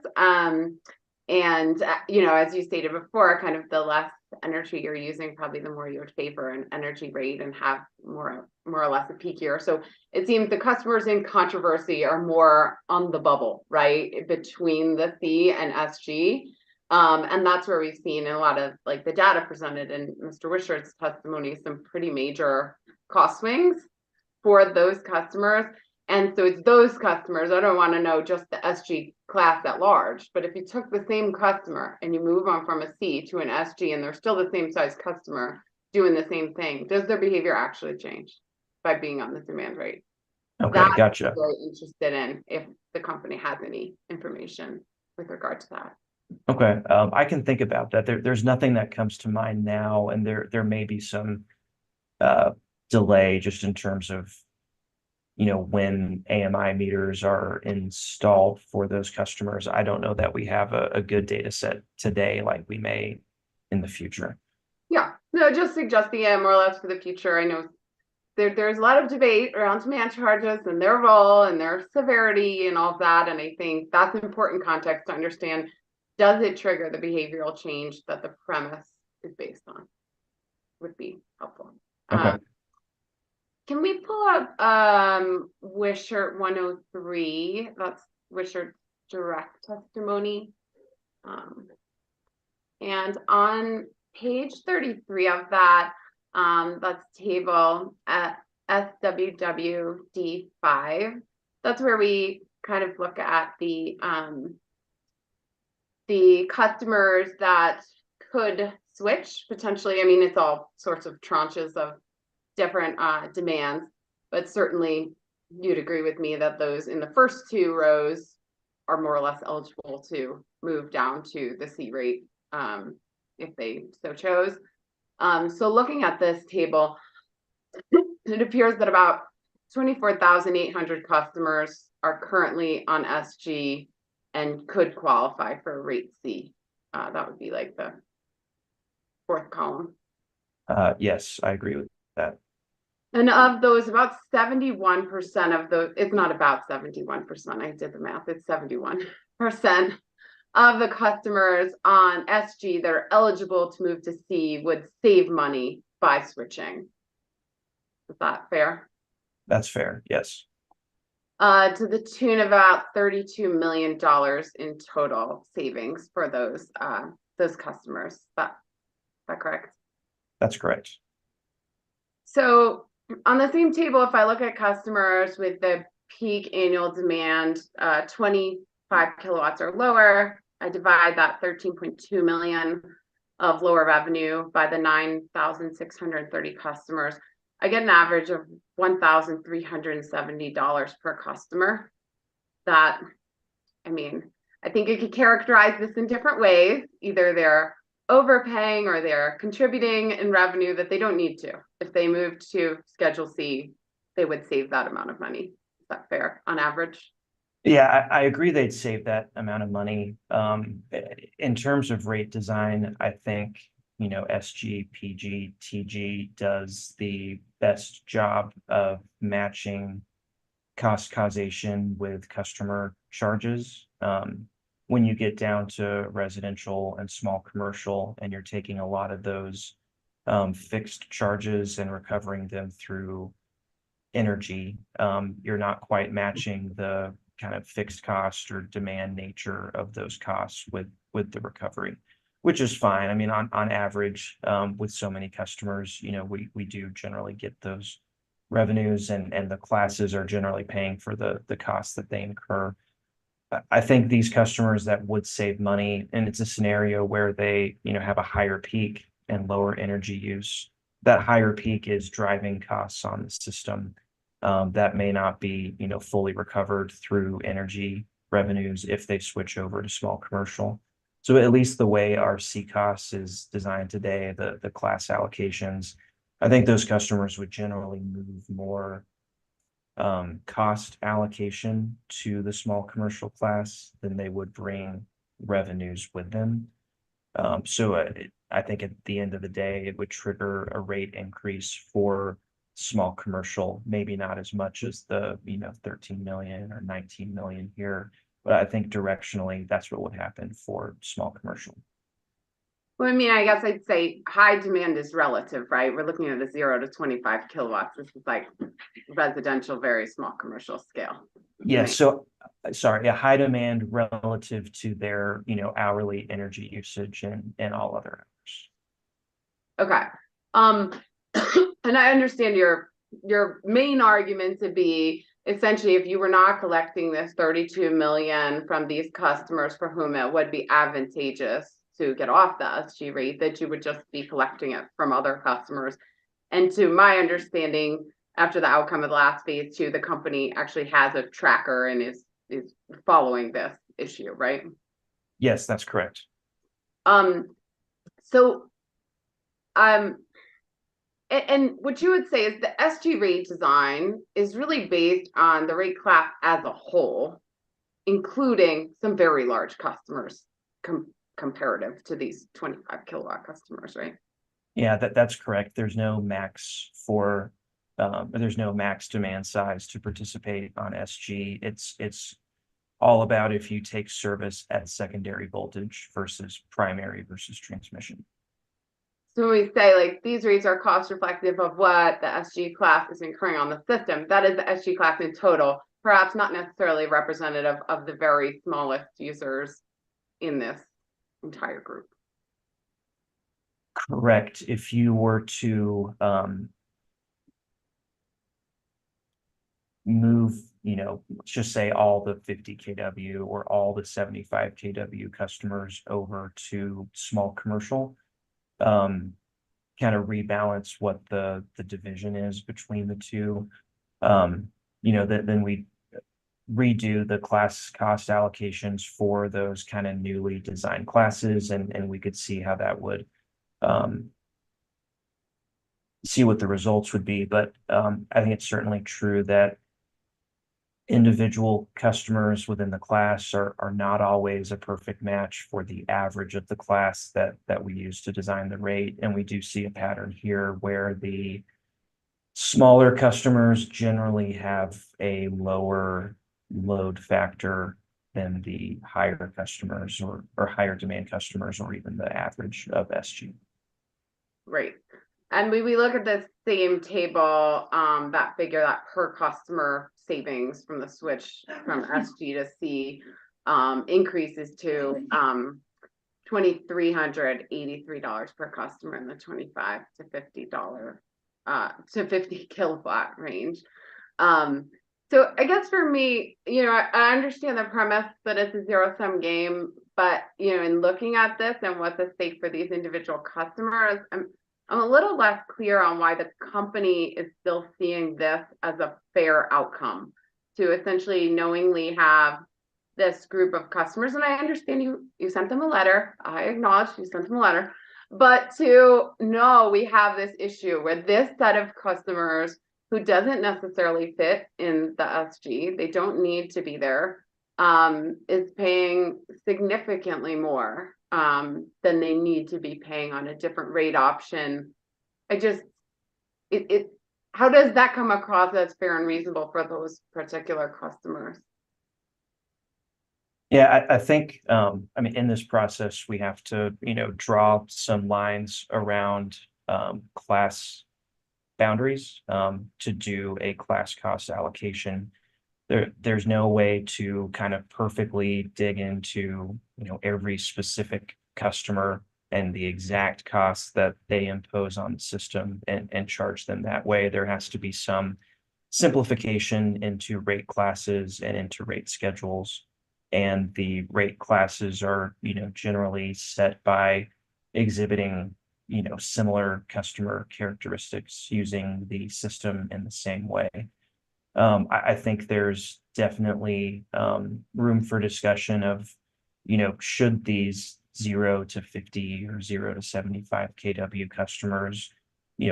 And as you stated before, kind of the less energy you're using, probably the more you would favor an energy rate and have more or less a peakier. So it seems the customers in controversy are more on the bubble, right, between the C and SG. And that's where we've seen in a lot of like the data presented in Mr. Wishart's testimony, some pretty major cost swings for those customers. And so it's those customers. I don't want to know just the SG class at large, but if you took the same customer and you move on from a C to an SG and they're still the same size customer doing the same thing, does their behavior actually change by being on the demand rate? Okay, That's gotcha. what I'm interested in if the company has any information with regard to that. Okay, I can think about that. There's nothing that comes to mind now, and there may be some delay just in terms of when AMI meters are installed for those customers. I don't know that we have a good data set today like we may in the future. Yeah, no, just suggesting it more or less for the future. I know there's a lot of debate around demand charges and their role and their severity and all of that. And I think that's important context to understand. Does it trigger the behavioral change that the premise is based on? Would be helpful. Okay. Can we pull up Wishart 103? That's Wishart's direct testimony. And on page 33 of that, that's table at SWWD5. That's where we kind of look at the customers that could switch potentially. I mean, it's all sorts of tranches of different demands, but certainly you'd agree with me that those in the first two rows are more or less eligible to move down to the C rate if they so chose. So looking at this table, it appears that about 24,800 customers are currently on SG and could qualify for rate C. That would be like the fourth column. Yes, I agree with that. And of those, about 71% of those, it's not about 71%, I did the math, it's 71% of the customers on SG that are eligible to move to C would save money by switching. Is that fair? That's fair, yes. To the tune of about $32 million in total savings for those customers. Is that correct? That's correct. So on the same table, if I look at customers with the peak annual demand, 25 kilowatts or lower, I divide that 13.2 million of lower revenue by the 9,630 customers. I get an average of $1,370 per customer. That, I mean, I think you could characterize this in different ways. Either they're overpaying or they're contributing in revenue that they don't need to. If they moved to Schedule C, they would save that amount of money. Is that fair on average? Yeah, I agree they'd save that amount of money. In terms of rate design, I think, SG, PG, TG does the best job of matching cost causation with customer charges. When you get down to residential and small commercial and you're taking a lot of those fixed charges and recovering them through energy, you're not quite matching the kind of fixed cost or demand nature of those costs with the recovery. which is fine. I mean, on average, with so many customers, you know, we do generally get those revenues, and the classes are generally paying for the costs that they incur. I think these customers that would save money, and it's a scenario where they, you know, have a higher peak and lower energy use. That higher peak is driving costs on the system, that may not be, you know, fully recovered through energy revenues if they switch over to small commercial. So at least the way our CCOS is designed today, the class allocations, I think those customers would generally move more cost allocation to the small commercial class than they would bring revenues with them. I think at the end of the day, it would trigger a rate increase for small commercial, maybe not as much as the, you know, 13 million or 19 million here, but I think directionally that's what would happen for small commercial. Well, I mean, I guess I'd say high demand is relative, right? We're looking at the 0 to 25 kilowatts. This is like residential, very small commercial scale. Yeah, Right. so sorry, a high demand relative to their, you know, hourly energy usage and all other hours. Okay. And I understand your main argument to be essentially if you were not collecting this 32 million from these customers for whom it would be advantageous to get off the SG rate, that you would just be collecting it from other customers. And to my understanding, after the outcome of the last phase 2, the company actually has a tracker and is following this issue, right? Yes, that's correct. And what you would say is the SG rate design is really based on the rate class as a whole, including some very large customers comparative to these 25 kilowatt customers, right? Yeah, that's correct. There's no max for there's no max demand size to participate on SG. It's all about if you take service at secondary voltage versus primary versus transmission. So when we say like these rates are cost reflective of what the SG class is incurring on the system, that is the SG class in total, perhaps not necessarily representative of the very smallest users in this entire group. Correct. If you were to move, you know, let's just say all the 50 kW or all the 75 kW customers over to small commercial, kind of rebalance what the division is between the two, you know, then we redo the class cost allocations for those kind of newly designed classes, and we could see how that would see what the results would be. But I think it's certainly true that individual customers within the class are not always a perfect match for the average of the class that we use to design the rate. And we do see a pattern here where the smaller customers generally have a lower load factor than the higher customers or higher demand customers, or even the average of SG. Right. And we look at the same table, that figure, that per customer savings from the switch from SG to C increases to $2,383 per customer in the $25 to $50 to 50 kilowatt range. So I guess for me, you know, I understand the premise that it's a zero-sum game, but you know, in looking at this and what's at stake for these individual customers, I'm a little less clear on why the company is still seeing this as a fair outcome to essentially knowingly have this group of customers. And I understand you sent them a letter. I acknowledge you sent them a letter, but to know we have this issue where this set of customers who doesn't necessarily fit in the SG, they don't need to be there, is paying significantly more than they need to be paying on a different rate option. How does that come across as fair and reasonable for those particular customers? Yeah, I think, I mean, in this process, we have to, you know, draw some lines around class boundaries to do a class cost allocation. There's no way to kind of perfectly dig into, you know, every specific customer and the exact costs that they impose on the system and charge them that way. There has to be some simplification into rate classes and into rate schedules. And the rate classes are, generally set by exhibiting, similar customer characteristics using the system in the same way. I think there's definitely room for discussion of, should these 0 to 50 or 0 to 75 kW customers,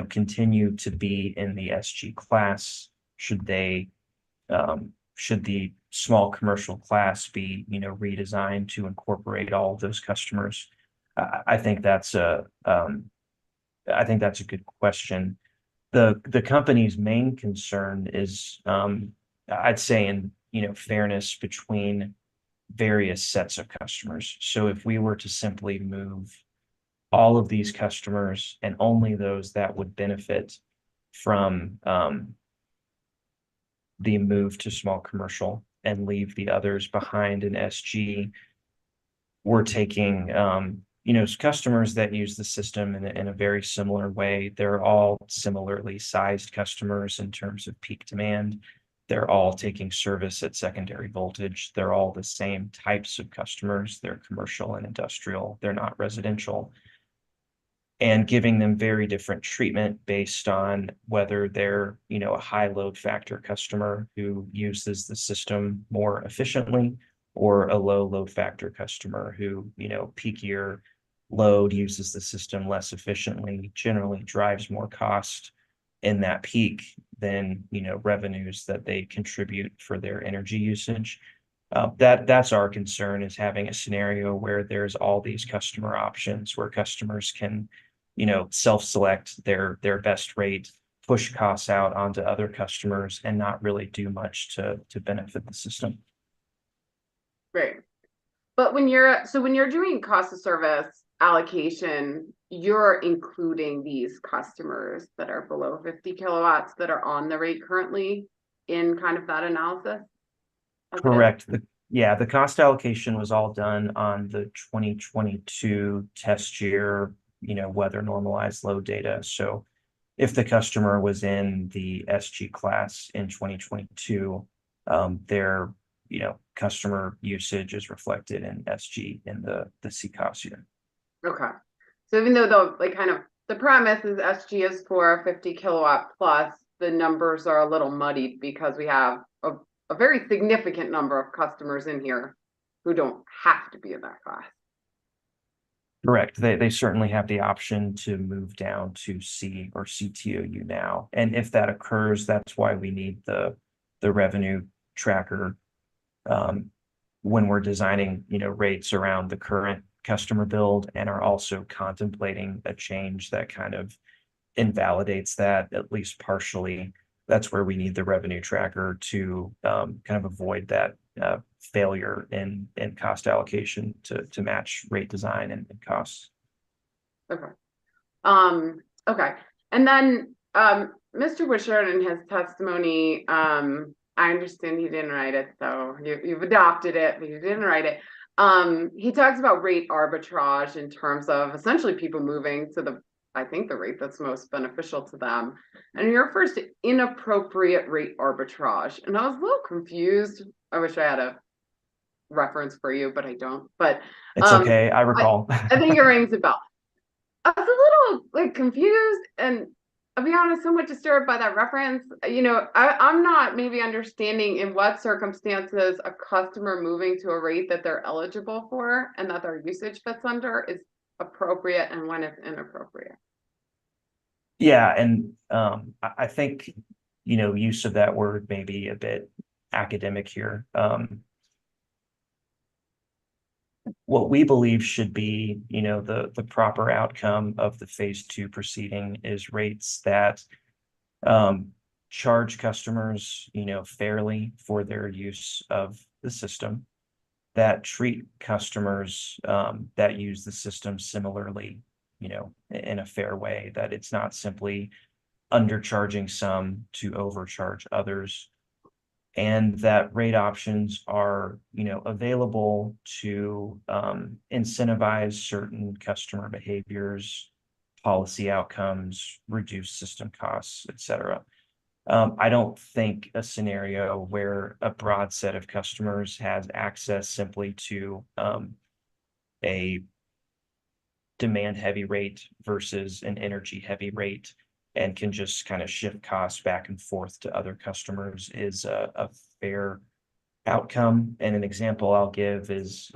continue to be in the SG class? Should they, should the small commercial class be, redesigned to incorporate all of those customers? I think that's a good question. The company's main concern is, I'd say, in fairness between various sets of customers. So if we were to simply move all of these customers and only those that would benefit from the move to small commercial and leave the others behind in SG, we're taking customers that use the system in a very similar way. They're all similarly sized customers in terms of peak demand. They're all taking service at secondary voltage. They're all the same types of customers. They're commercial and industrial. They're not residential. And giving them very different treatment based on whether they're, a high load factor customer who uses the system more efficiently, or a low load factor customer who, peakier load uses the system less efficiently, generally drives more cost in that peak than, revenues that they contribute for their energy usage. That's our concern, is having a scenario where there's all these customer options where customers can, self-select their best rate, push costs out onto other customers, and not really do much to benefit the system. Right. But when you're doing cost of service allocation, you're including these customers that are below 50 kilowatts that are on the rate currently in kind of that analysis? Correct. The cost allocation was all done on the 2022 test year, weather normalized load data. So if the customer was in the SG class in 2022, their customer usage is reflected in SG in the CCOS year. Okay. So even though the premise is SG is for 50 kilowatt plus, the numbers are a little muddied because we have a very significant number of customers in here who don't have to be in that class. Correct. They certainly have the option to move down to C or CTOU now. And if that occurs, that's why we need the revenue tracker when we're designing, rates around the current customer build, and are also contemplating a change that kind of invalidates that, at least partially. That's where we need the revenue tracker to kind of avoid that failure in cost allocation to match rate design and costs. Okay. Okay. And then Mr. Wishart in his testimony, I understand he didn't write it, so you've adopted it, but you didn't write it. He talks about rate arbitrage in terms of essentially people moving to the rate that's most beneficial to them. And he refers to inappropriate rate arbitrage. And I was a little confused. I wish I had a reference for you, but I don't. But it's okay. I recall. I think it rings a bell. I was a little confused, and I'll be honest, somewhat disturbed by that reference. I'm not maybe understanding in what circumstances a customer moving to a rate that they're eligible for and that their usage fits under is appropriate and when it's inappropriate. Yeah, and I think use of that word may be a bit academic here. What we believe should be, the proper outcome of the phase 2 proceeding is rates that charge customers, fairly for their use of the system, that treat customers that use the system similarly, in a fair way, that it's not simply undercharging some to overcharge others. and that rate options are, available to incentivize certain customer behaviors, policy outcomes, reduce system costs, et cetera. I don't think a scenario where a broad set of customers has access simply to a demand heavy rate versus an energy heavy rate and can just kind of shift costs back and forth to other customers is a fair outcome. And an example I'll give is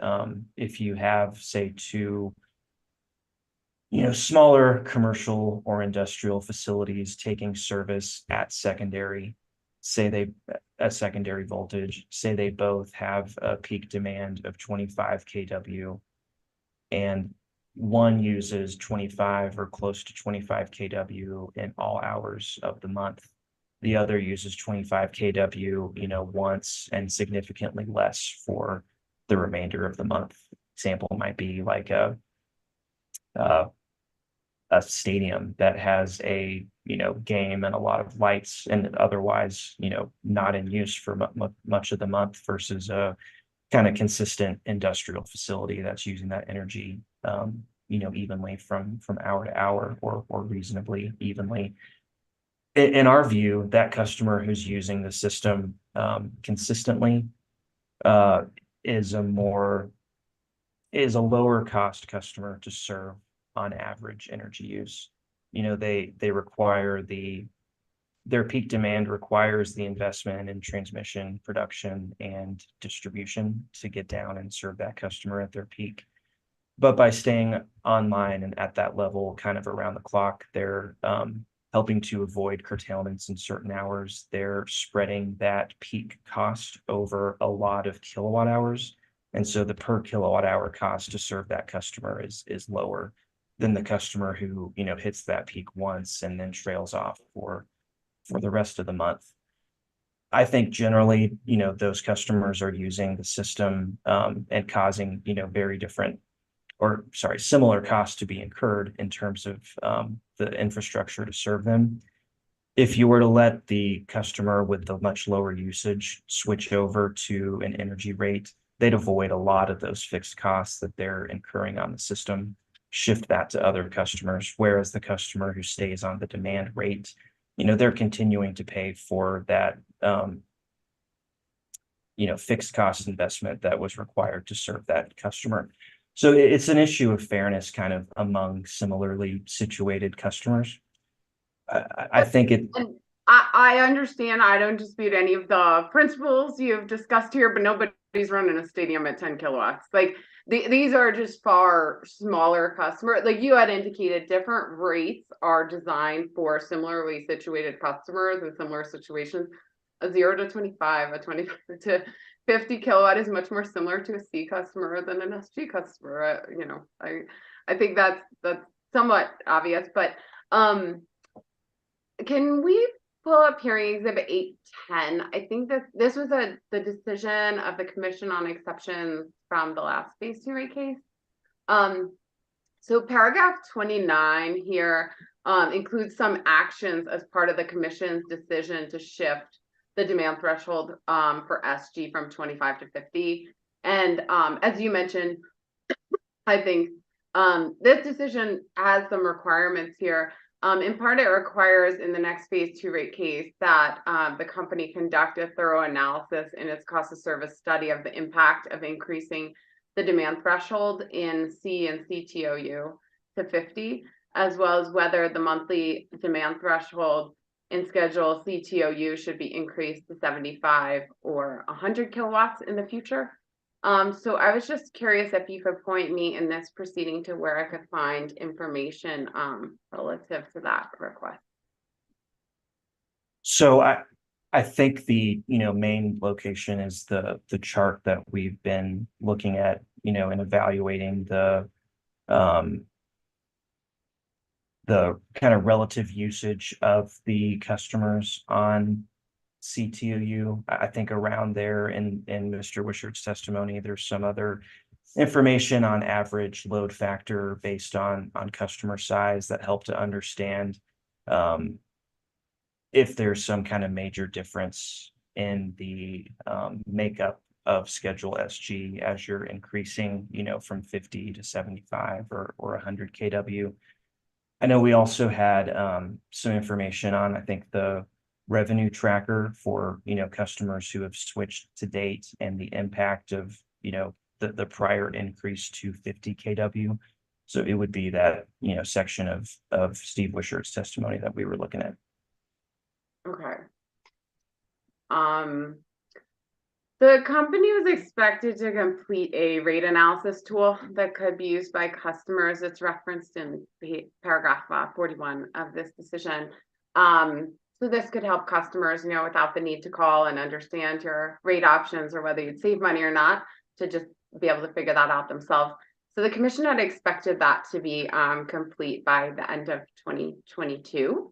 if you have, say, two smaller commercial or industrial facilities taking service at secondary, a secondary voltage, say they both have a peak demand of 25 kW and one uses 25 or close to 25 kW in all hours of the month. The other uses 25 kW, once and significantly less for the remainder of the month. Example might be like a stadium that has a game and a lot of lights and otherwise not in use for much of the month versus a kind of consistent industrial facility that's using that energy evenly from hour to hour or reasonably evenly. In our view, that customer who's using the system consistently is a lower cost customer to serve on average energy use. They require their peak demand requires the investment in transmission, production, and distribution to get down and serve that customer at their peak. But by staying online and at that level kind of around the clock, they're helping to avoid curtailments in certain hours. They're spreading that peak cost over a lot of kilowatt hours. And so the per kilowatt hour cost to serve that customer is lower than the customer who hits that peak once and then trails off for the rest of the month. I think generally, those customers are using the system and causing, similar costs to be incurred in terms of the infrastructure to serve them. If you were to let the customer with the much lower usage switch over to an energy rate, they'd avoid a lot of those fixed costs that they're incurring on the system, shift that to other customers, whereas the customer who stays on the demand rate, they're continuing to pay for that fixed cost investment that was required to serve that customer. So it's an issue of fairness kind of among similarly situated customers. I think it. And I understand. I don't dispute any of the principles you've discussed here, but nobody's running a stadium at 10 kilowatts. Like these are just far smaller customers. Like you had indicated, different rates are designed for similarly situated customers in similar situations. A 0 to 25, a 25 to 50 kilowatt is much more similar to a C customer than an SG customer. I think that's somewhat obvious, but can we pull up hearing exhibit 810? I think that this was the decision of the commission on exceptions from the last phase 2 rate case. So paragraph 29 here includes some actions as part of the commission's decision to shift the demand threshold for SG from 25 to 50. And as you mentioned, I think this decision has some requirements here. In part, it requires in the next phase 2 rate case that the company conduct a thorough analysis in its cost of service study of the impact of increasing the demand threshold in C and CTOU to 50, as well as whether the monthly demand threshold in schedule CTOU should be increased to 75 or 100 kilowatts in the future. So I was just curious if you could point me in this proceeding to where I could find information relative to that request. So I think the main location is the chart that we've been looking at, and evaluating the kind of relative usage of the customers on CTOU. I think around there in Mr. Wishart's testimony, there's some other information on average load factor based on customer size that help to understand if there's some kind of major difference in the makeup of Schedule SG as you're increasing, from 50 to 75 or 100 kW. I know we also had some information on, I think, the revenue tracker for, customers who have switched to date and the impact of, the prior increase to 50 kW. So it would be that, section of Steve Wishart's testimony that we were looking at. Okay. The company was expected to complete a rate analysis tool that could be used by customers. It's referenced in paragraph 41 of this decision. So this could help customers, without the need to call and understand your rate options or whether you'd save money or not, to just be able to figure that out themselves. So the commission had expected that to be complete by the end of 2022.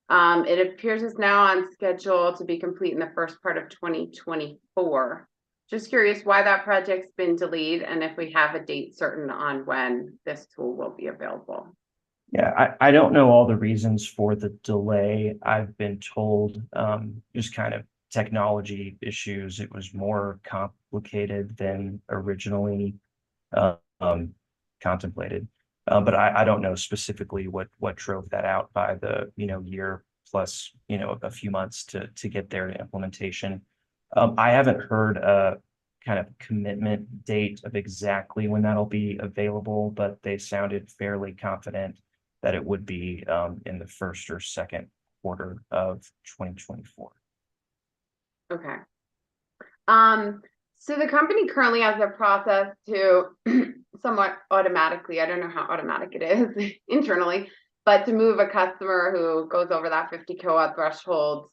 It appears it's now on schedule to be complete in the first part of 2024. Just curious why that project's been delayed and if we have a date certain on when this tool will be available. Yeah, I don't know all the reasons for the delay. I've been told just kind of technology issues. It was more complicated than originally contemplated. But I don't know specifically what drove that out by the year plus a few months to get there to implementation. I haven't heard a kind of commitment date of exactly when that'll be available, but they sounded fairly confident that it would be in the first or second quarter of 2024. Okay. So the company currently has a process to somewhat automatically, I don't know how automatic it is internally, but to move a customer who goes over that 50 kilowatt threshold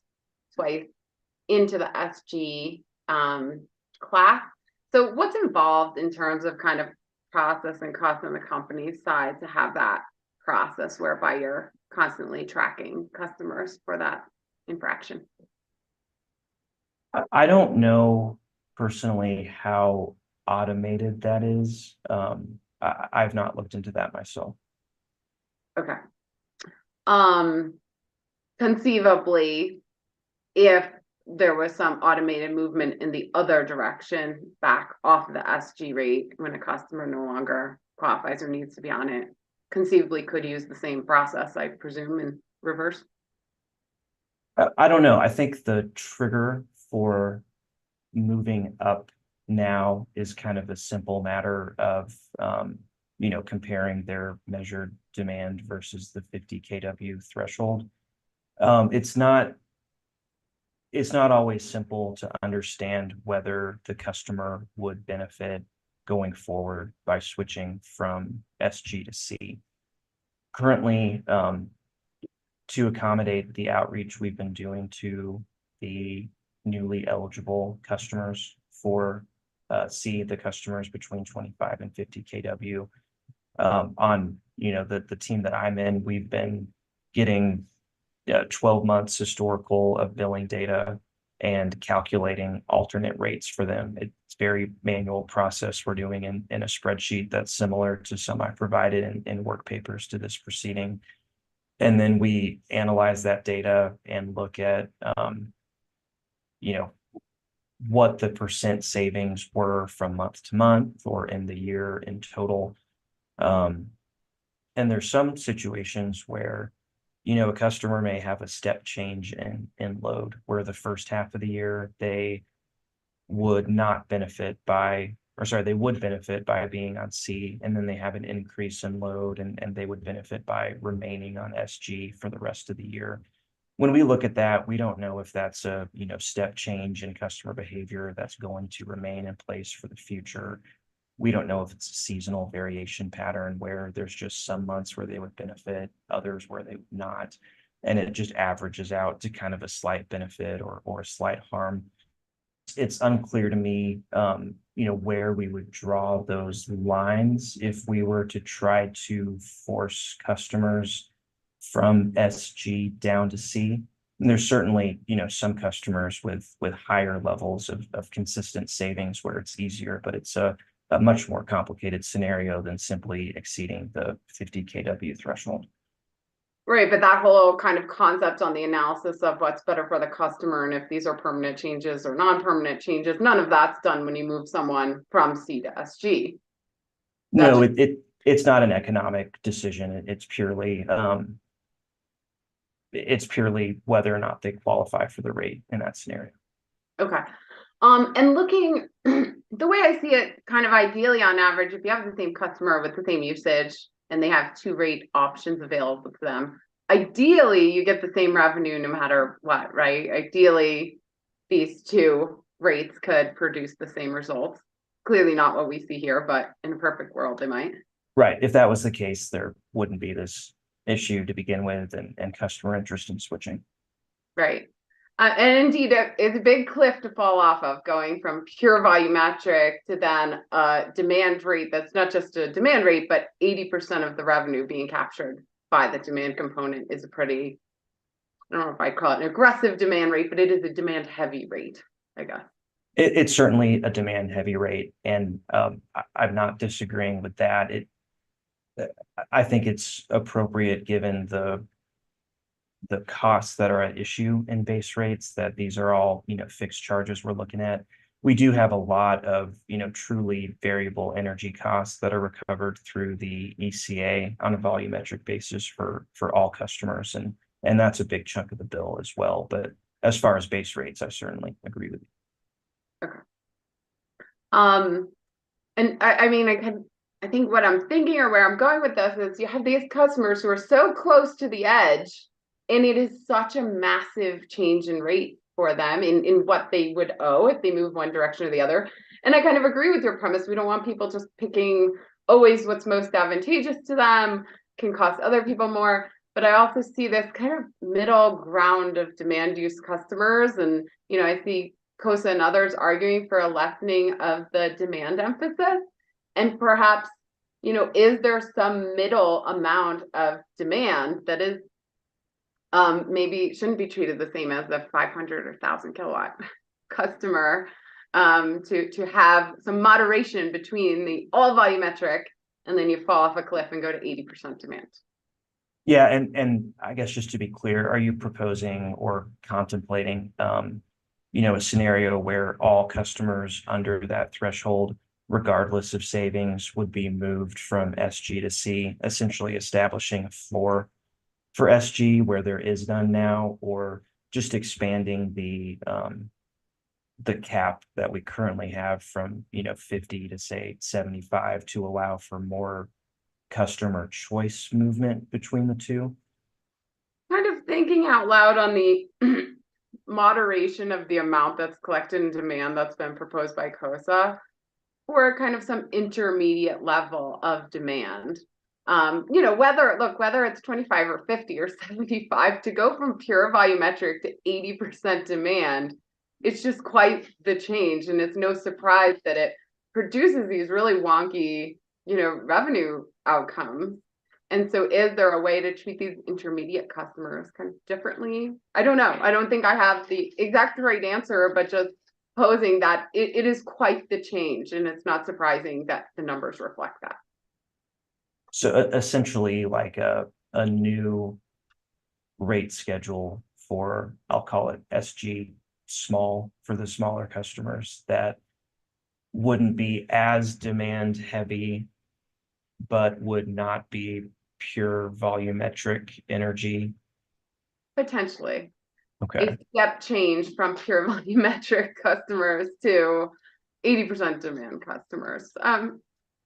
twice into the SG class. So what's involved in terms of kind of process and cost on the company's side to have that process whereby you're constantly tracking customers for that infraction? I don't know personally how automated that is. I've not looked into that myself. Okay. Conceivably, if there was some automated movement in the other direction back off of the SG rate when a customer no longer qualifies or needs to be on it, conceivably could use the same process, I presume, in reverse. I don't know. I think the trigger for moving up now is kind of a simple matter of comparing their measured demand versus the 50 kW threshold. It's not always simple to understand whether the customer would benefit going forward by switching from SG to C. Currently, to accommodate the outreach we've been doing to the newly eligible customers for C, the customers between 25 and 50 kW. On the team that I'm in, we've been getting 12 months historical of billing data and calculating alternate rates for them. It's very manual process we're doing in a spreadsheet that's similar to some I provided in work papers to this proceeding. And then we analyze that data and look at what the percent savings were from month to month or in the year in total. And there's some situations where, a customer may have a step change in load where the first half of the year they would not benefit by, they would benefit by being on C, and then they have an increase in load and they would benefit by remaining on SG for the rest of the year. When we look at that, we don't know if that's a step change in customer behavior that's going to remain in place for the future. We don't know if it's a seasonal variation pattern where there's just some months where they would benefit, others where they would not, and it just averages out to kind of a slight benefit or a slight harm. It's unclear to me, where we would draw those lines if we were to try to force customers from SG down to C. And there's certainly, some customers with higher levels of consistent savings where it's easier, but it's a much more complicated scenario than simply exceeding the 50 kW threshold. Right, but that whole kind of concept on the analysis of what's better for the customer and if these are permanent changes or non-permanent changes, none of that's done when you move someone from C to SG. No, it's not an economic decision. It's purely whether or not they qualify for the rate in that scenario. Okay. And looking, the way I see it, kind of ideally on average, if you have the same customer with the same usage and they have two rate options available to them, ideally you get the same revenue no matter what, right? Ideally, these two rates could produce the same results. Clearly not what we see here, but in a perfect world, they might. Right. If that was the case, there wouldn't be this issue to begin with and customer interest in switching. Right. And indeed, it's a big cliff to fall off of, going from pure volumetric to then a demand rate that's not just a demand rate, but 80% of the revenue being captured by the demand component is a pretty, I don't know if I call it an aggressive demand rate, but it is a demand heavy rate, I guess. It's certainly a demand heavy rate, and I'm not disagreeing with that. I think it's appropriate given the costs that are at issue in base rates, that these are all, fixed charges we're looking at. We do have a lot of, truly variable energy costs that are recovered through the ECA on a volumetric basis for all customers. And that's a big chunk of the bill as well. But as far as base rates, I certainly agree with you. Okay. And I think what I'm thinking or where I'm going with this is you have these customers who are so close to the edge, and it is such a massive change in rate for them in what they would owe if they move one direction or the other. And I kind of agree with your premise. We don't want people just picking always what's most advantageous to them, can cost other people more. But I also see this kind of middle ground of demand use customers. And, I see COSA and others arguing for a lessening of the demand emphasis. And perhaps, is there some middle amount of demand that is maybe shouldn't be treated the same as the 500 or 1,000 kilowatt customer, to have some moderation between the all volumetric and then you fall off a cliff and go to 80% demand. Yeah, and I guess just to be clear, are you proposing or contemplating a scenario where all customers under that threshold, regardless of savings, would be moved from SG to C, essentially establishing a floor for SG where there is none now, or just expanding the cap that we currently have from 50 to say 75 to allow for more customer choice movement between the two? Kind of thinking out loud on the moderation of the amount that's collected in demand that's been proposed by COSA, or kind of some intermediate level of demand. Whether it's 25 or 50 or 75, to go from pure volumetric to 80% demand, it's just quite the change. And it's no surprise that it produces these really wonky, revenue outcomes. And so is there a way to treat these intermediate customers kind of differently? I don't know. I don't think I have the exact right answer, but just posing that it is quite the change. And it's not surprising that the numbers reflect that. So essentially like a new rate schedule for, I'll call it SG small, for the smaller customers that wouldn't be as demand heavy, but would not be pure volumetric energy. Potentially. Okay. A step change from pure volumetric customers to 80% demand customers.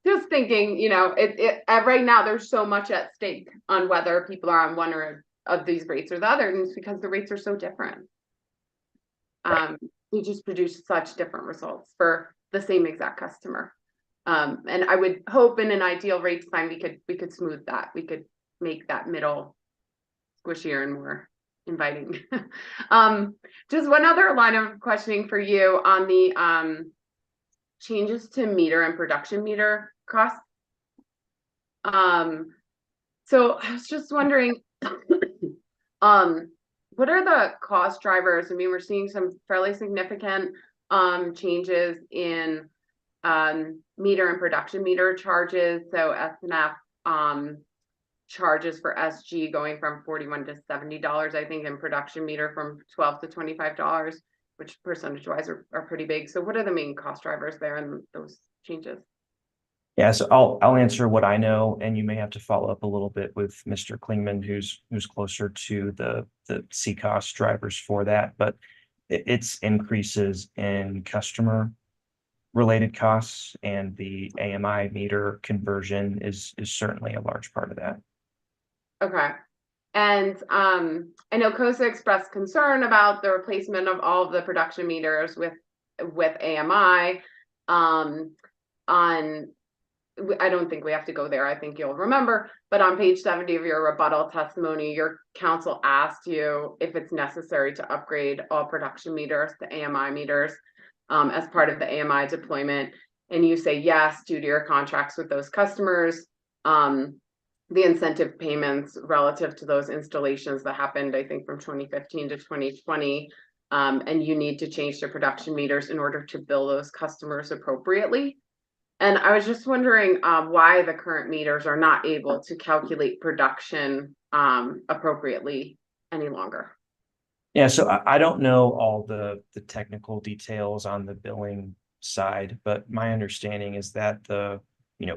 Just thinking, right now there's so much at stake on whether people are on one or of these rates or the other, and it's because the rates are so different. We just produce such different results for the same exact customer. And I would hope in an ideal rate design we could smooth that. We could make that middle squishier and more inviting. Just one other line of questioning for you on the changes to meter and production meter costs. So I was just wondering, what are the cost drivers? I mean, we're seeing some fairly significant changes in meter and production meter charges. So S&F charges for SG going from $41 to $70, I think, and production meter from $12 to $25, which percentage wise are pretty big. So what are the main cost drivers there and those changes? Yeah, so I'll answer what I know, and you may have to follow up a little bit with Mr. Klingman, who's closer to the CCOS drivers for that. But it's increases in customer related costs, and the AMI meter conversion is certainly a large part of that. Okay. And I know COSA expressed concern about the replacement of all of the production meters with AMI. I don't think we have to go there. I think you'll remember, but on page 70 of your rebuttal testimony, your counsel asked you if it's necessary to upgrade all production meters to AMI meters as part of the AMI deployment. And you say yes, due to your contracts with those customers, the incentive payments relative to those installations that happened, I think, from 2015 to 2020, and you need to change the production meters in order to bill those customers appropriately. And I was just wondering why the current meters are not able to calculate production appropriately any longer. Yeah, so I don't know all the technical details on the billing side, but my understanding is that the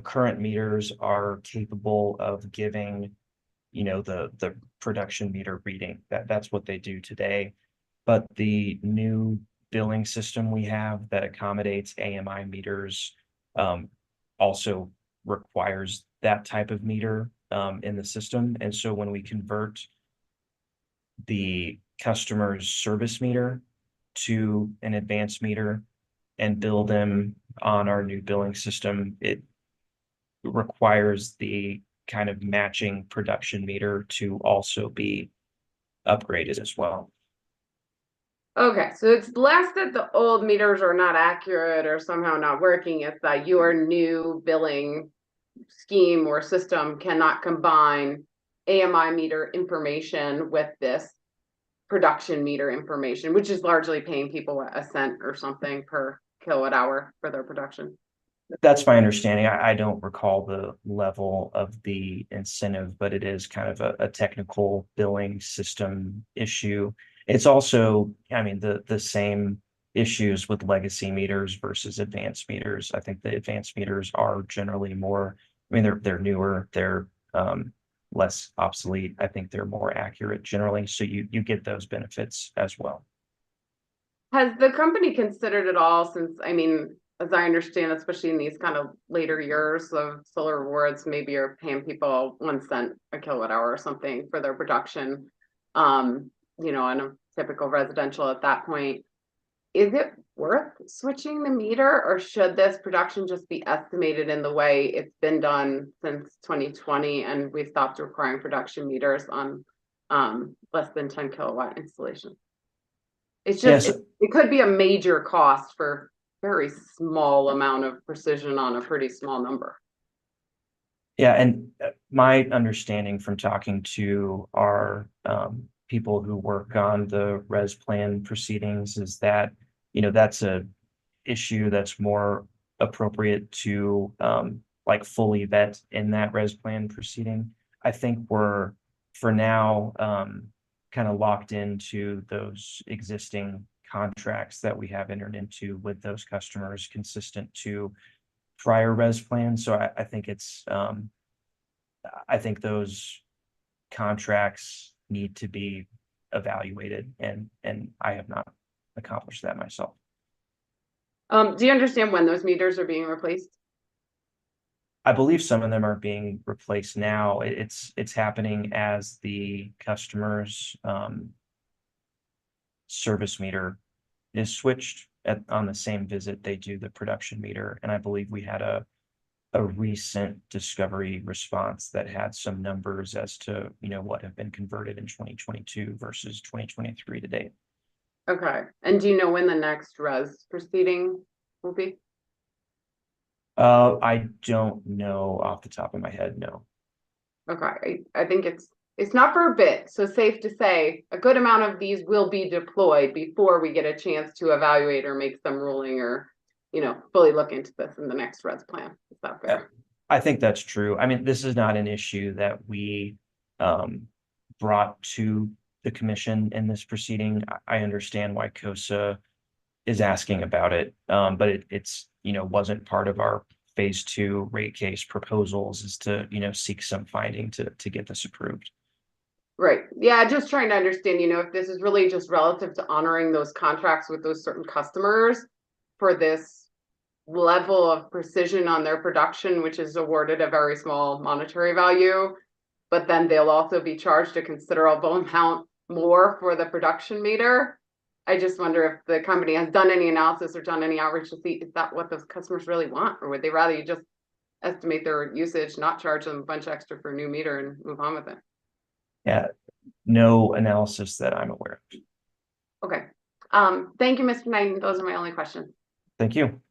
current meters are capable of giving the production meter reading. That's what they do today. But the new billing system we have that accommodates AMI meters also requires that type of meter in the system. And so when we convert the customer's service meter to an advanced meter and bill them on our new billing system, it requires the kind of matching production meter to also be upgraded as well. Okay, so it's less that the old meters are not accurate or somehow not working, it's that your new billing scheme or system cannot combine AMI meter information with this production meter information, which is largely paying people a cent or something per kilowatt hour for their production. That's my understanding. I don't recall the level of the incentive, but it is kind of a technical billing system issue. It's also, I mean, the same issues with legacy meters versus advanced meters. I think the advanced meters are generally more, I mean, they're newer, they're less obsolete. I think they're more accurate generally. So you get those benefits as well. Has the company considered it all since, I mean, as I understand, especially in these kind of later years of solar rewards, maybe you're paying people 1 cent a kilowatt hour or something for their production, on a typical residential at that point. Is it worth switching the meter, or should this production just be estimated in the way it's been done since 2020 and we stopped requiring production meters on less than 10 kilowatt installation? It's just, it could be a major cost for very small amount of precision on a pretty small number. Yeah, and my understanding from talking to our people who work on the res plan proceedings is that, that's a issue that's more appropriate to like fully vet in that res plan proceeding. I think we're, for now, kind of locked into those existing contracts that we have entered into with those customers consistent to prior res plans. So I think it's, I think those contracts need to be evaluated, and I have not accomplished that myself. Do you understand when those meters are being replaced? I believe some of them are being replaced now. It's happening as the customer's service meter is switched on the same visit they do the production meter. And I believe we had a recent discovery response that had some numbers as to, what have been converted in 2022 versus 2023 to date. Okay. And do you know when the next res proceeding will be? I don't know off the top of my head, no. Okay. I think it's not for a bit, so safe to say a good amount of these will be deployed before we get a chance to evaluate or make some ruling or, fully look into this in the next res plan. Is that fair? I think that's true. I mean, this is not an issue that we brought to the commission in this proceeding. I understand why COSA is asking about it, but it's, wasn't part of our phase 2 rate case proposals is to, seek some finding to get this approved. Right. Yeah, just trying to understand, if this is really just relative to honoring those contracts with those certain customers for this level of precision on their production, which is awarded a very small monetary value, but then they'll also be charged a considerable amount more for the production meter. I just wonder if the company has done any analysis or done any outreach to see, is that what those customers really want? Or would they rather you just estimate their usage, not charge them a bunch extra for a new meter and move on with it? Yeah, no analysis that I'm aware of. Okay. Thank you, Mr. Knighton. Those are my only questions. Thank you.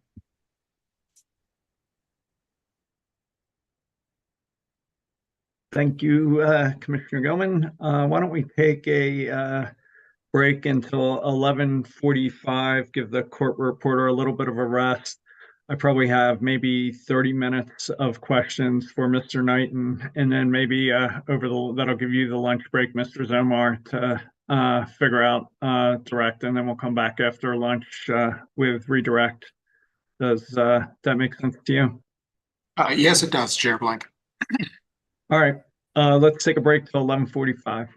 Thank you, Commissioner Gilman. Why don't we take a break until 11:45, give the court reporter a little bit of a rest. I probably have maybe 30 minutes of questions for Mr. Knighton, and then maybe that'll give you the lunch break, Mr. Zomar, to figure out direct, and then we'll come back after lunch with redirect. Does that make sense to you? Yes, it does, Chair Blank. All right, let's take a break till 11:45.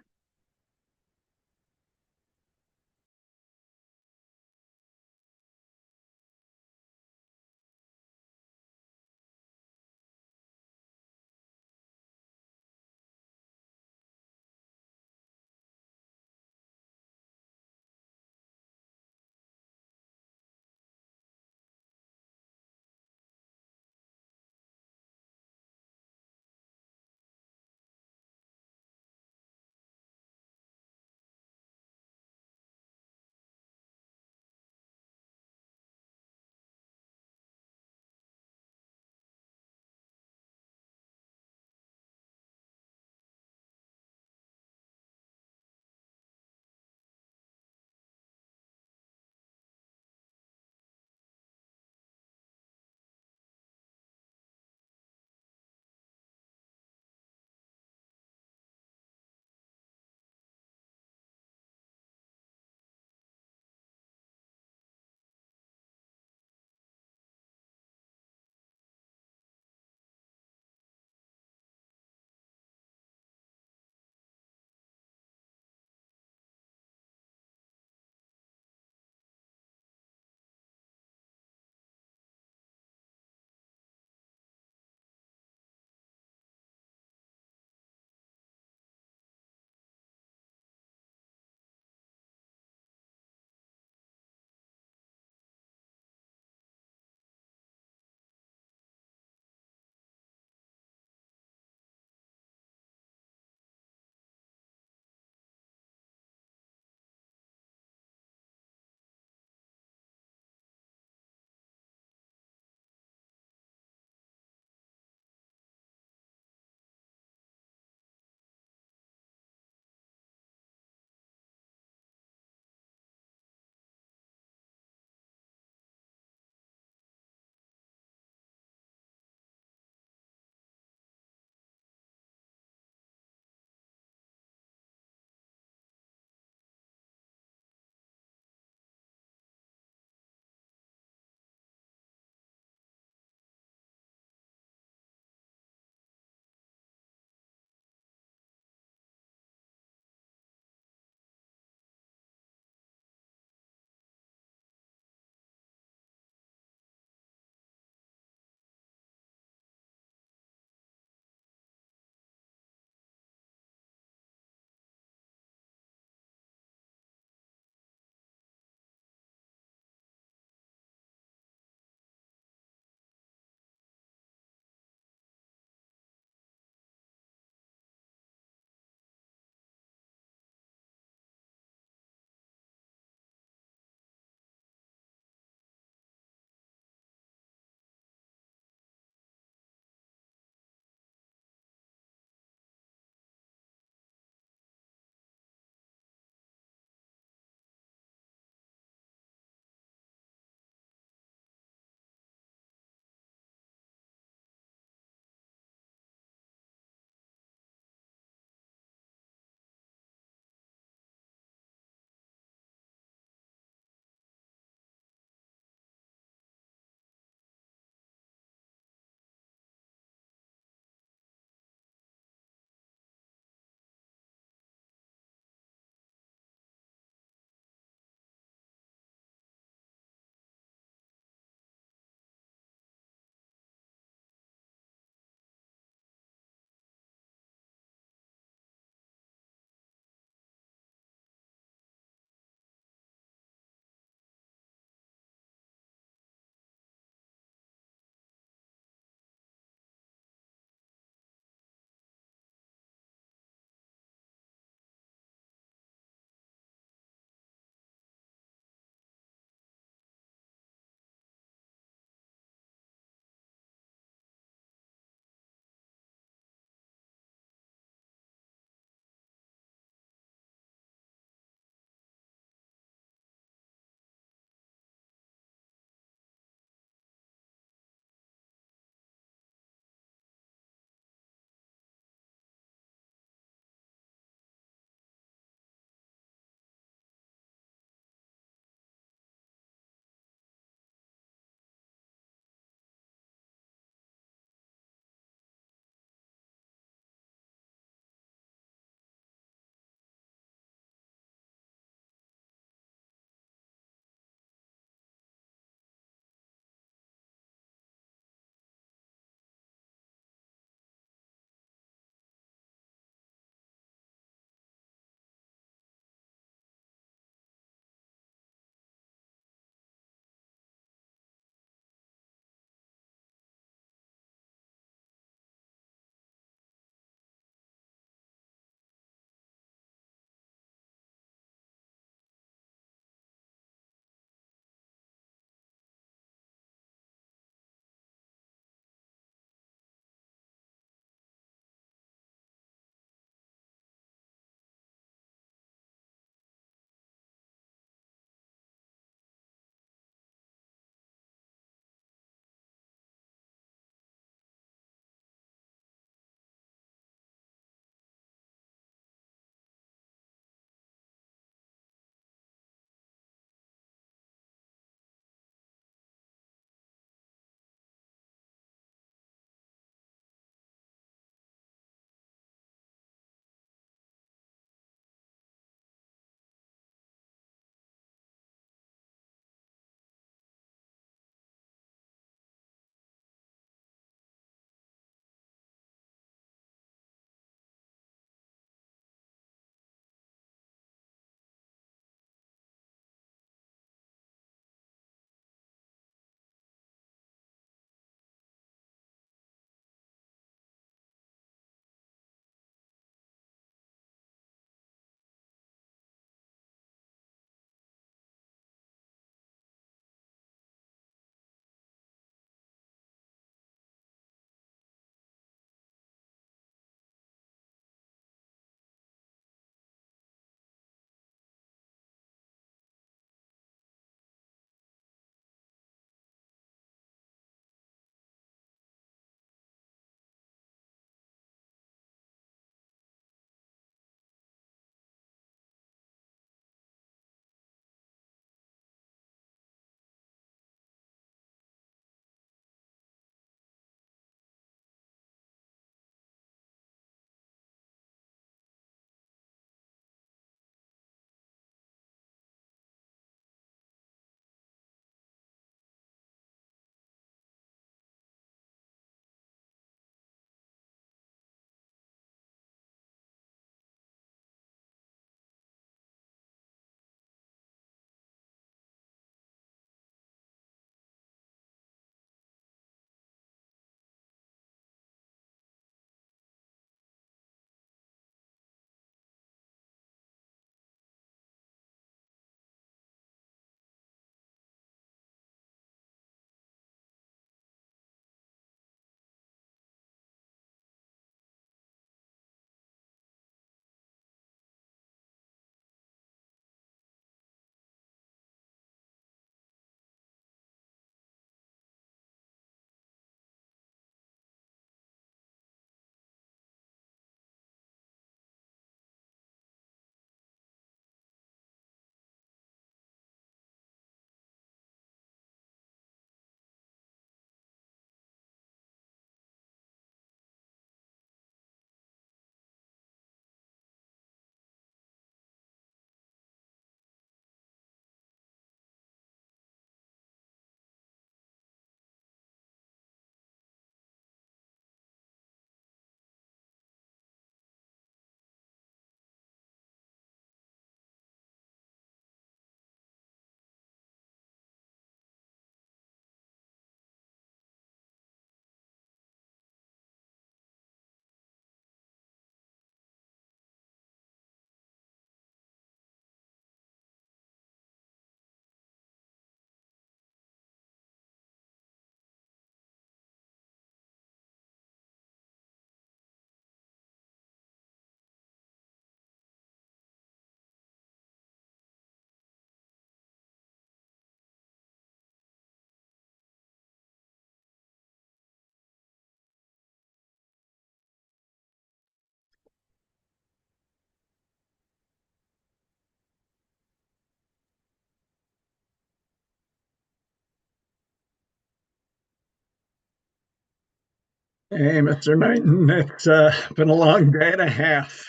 Hey, Mr. Knighton, it's been a long day and a half.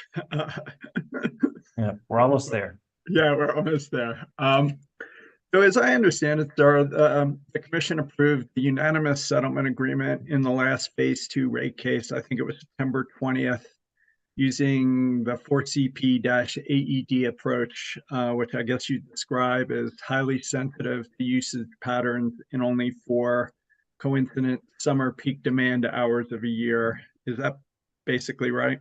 Yeah, we're almost there. Yeah, we're almost there. So as I understand it, sir, the commission approved the unanimous settlement agreement in the last phase 2 rate case. I think it was September 20th, using the 4CP-AED approach, which I guess you describe as highly sensitive to usage patterns in only 4 coincident summer peak demand hours of a year. Is that basically right?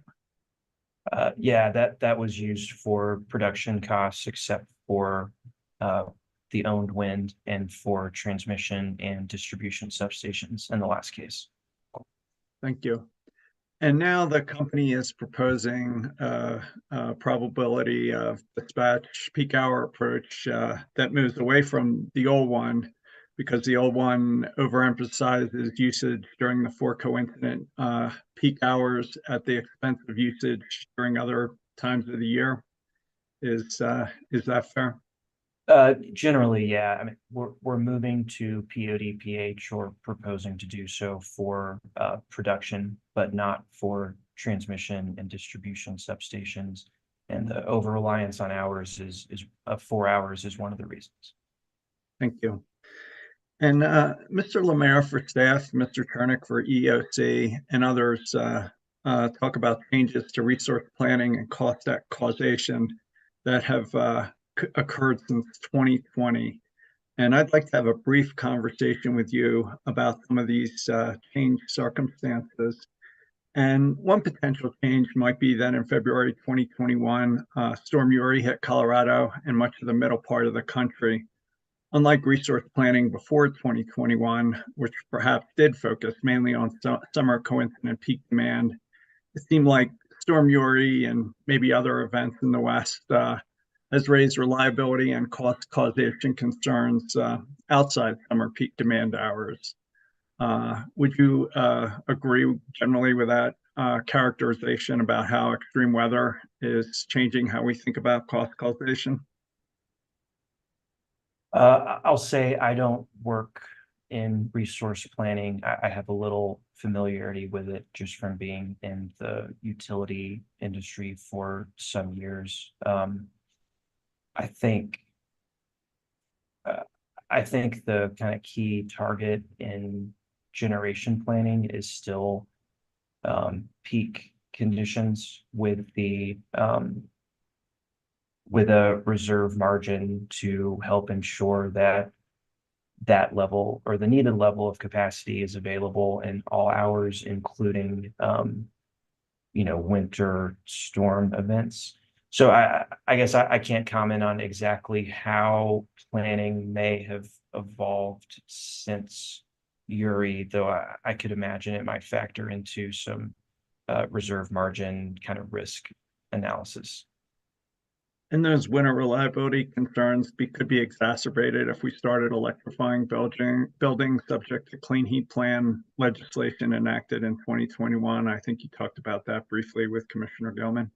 Yeah, that was used for production costs, except for the owned wind and for transmission and distribution substations in the last case. Thank you. And now the company is proposing a probability of dispatch peak hour approach that moves away from the old one, because the old one overemphasizes usage during the 4 coincident peak hours at the expense of usage during other times of the year. Is that fair? Generally, yeah. I mean, we're moving to POD/PH, or proposing to do so for production, but not for transmission and distribution substations. And the over reliance on hours is 4 hours is one of the reasons. Thank you. And Mr. Lemaire for staff, Mr. Turnick for EOC, and others talk about changes to resource planning and cost causation that have occurred since 2020. And I'd like to have a brief conversation with you about some of these changed circumstances. And one potential change might be that in February 2021, Storm Uri hit Colorado and much of the middle part of the country. Unlike resource planning before 2021, which perhaps did focus mainly on summer coincident peak demand, it seemed like Storm Uri and maybe other events in the West has raised reliability and cost causation concerns outside summer peak demand hours. Would you agree generally with that characterization about how extreme weather is changing how we think about cost causation? I'll say I don't work in resource planning. I have a little familiarity with it just from being in the utility industry for some years. I think the kind of key target in generation planning is still peak conditions with a reserve margin to help ensure that that level, or the needed level of capacity, is available in all hours, including winter storm events. So I guess I can't comment on exactly how planning may have evolved since Uri, though I could imagine it might factor into some reserve margin kind of risk analysis. And those winter reliability concerns could be exacerbated if we started electrifying buildings subject to clean heat plan legislation enacted in 2021. I think you talked about that briefly with Commissioner Gilman.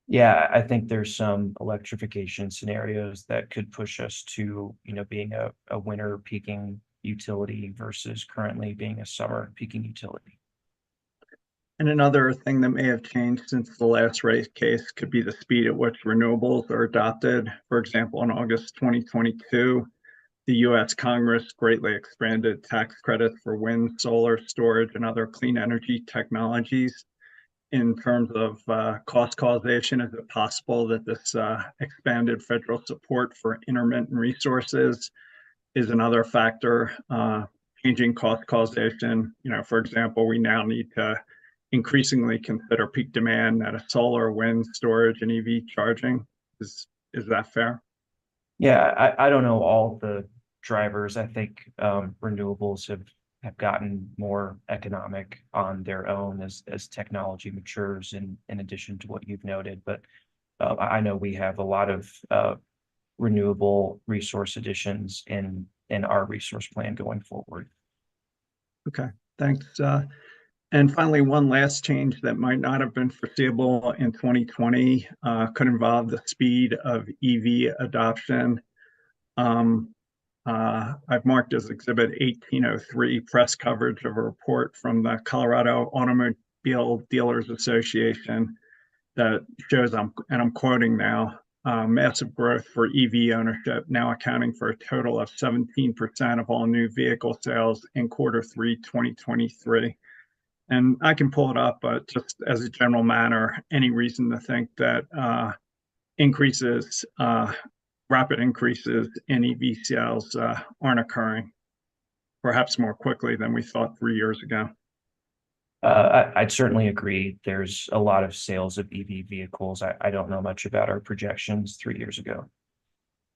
Yeah, I think there's some electrification scenarios that could push us to, being a winter peaking utility versus currently being a summer peaking utility. And another thing that may have changed since the last rate case could be the speed at which renewables are adopted. For example, in August 2022, the US Congress greatly expanded tax credits for wind, solar, storage, and other clean energy technologies. In terms of cost causation, is it possible that this expanded federal support for intermittent resources is another factor changing cost causation? For example, we now need to increasingly consider peak demand at a solar, wind, storage, and EV charging. Is that fair? Yeah, I don't know all the drivers. I think renewables have gotten more economic on their own as technology matures, in addition to what you've noted. But I know we have a lot of renewable resource additions in our resource plan going forward. Okay, thanks. And finally, one last change that might not have been foreseeable in 2020 could involve the speed of EV adoption. I've marked as Exhibit 1803, press coverage of a report from the Colorado Automobile Dealers Association that shows, and I'm quoting now, massive growth for EV ownership, now accounting for a total of 17% of all new vehicle sales in Q3 2023. And I can pull it up, but just as a general matter, any reason to think that rapid increases in EV sales aren't occurring, perhaps more quickly than we thought 3 years ago. I'd certainly agree. There's a lot of sales of EV vehicles. I don't know much about our projections 3 years ago.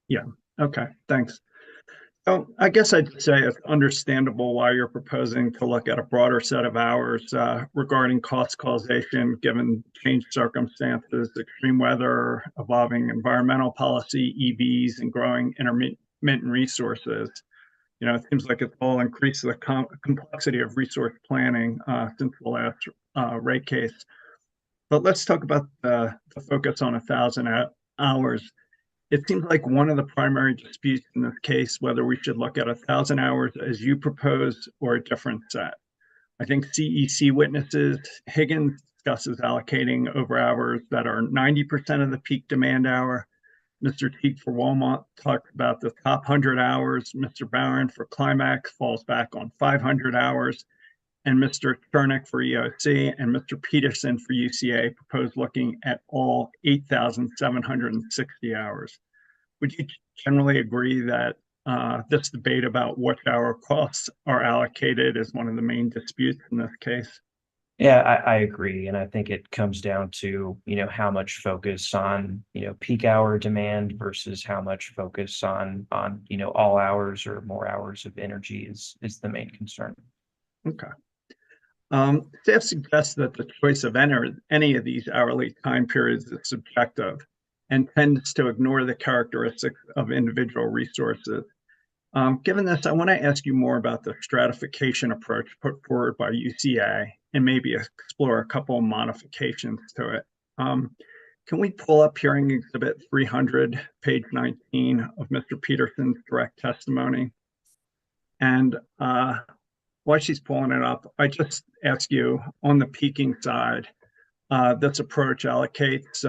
Yeah, okay, thanks. So I guess I'd say it's understandable why you're proposing to look at a broader set of hours regarding cost causation, given changed circumstances, extreme weather, evolving environmental policy, EVs, and growing intermittent resources. You know, it seems like it's all increased the complexity of resource planning since the last rate case. But let's talk about the focus on 1,000 hours. It seems like one of the primary disputes in this case, whether we should look at 1,000 hours as you propose or a different set. I think CEC witnesses, Higgins discusses allocating over hours that are 90% of the peak demand hour. Mr. Teague for Walmart talked about the top 100 hours. Mr. Barron for Climax falls back on 500 hours. And Mr. Chernick for EOC and Mr. Peterson for UCA proposed looking at all 8,760 hours. Would you generally agree that this debate about what hour costs are allocated is one of the main disputes in this case? Yeah, I agree. And I think it comes down to, how much focus on, peak hour demand versus how much focus on, all hours or more hours of energy is the main concern. Okay. Staff suggests that the choice of any of these hourly time periods is subjective and tends to ignore the characteristics of individual resources. Given this, I want to ask you more about the stratification approach put forward by UCA and maybe explore a couple of modifications to it. Can we pull up Hearing Exhibit 300, page 19 of Mr. Peterson's direct testimony? And while she's pulling it up, I just ask you, on the peaking side, this approach allocates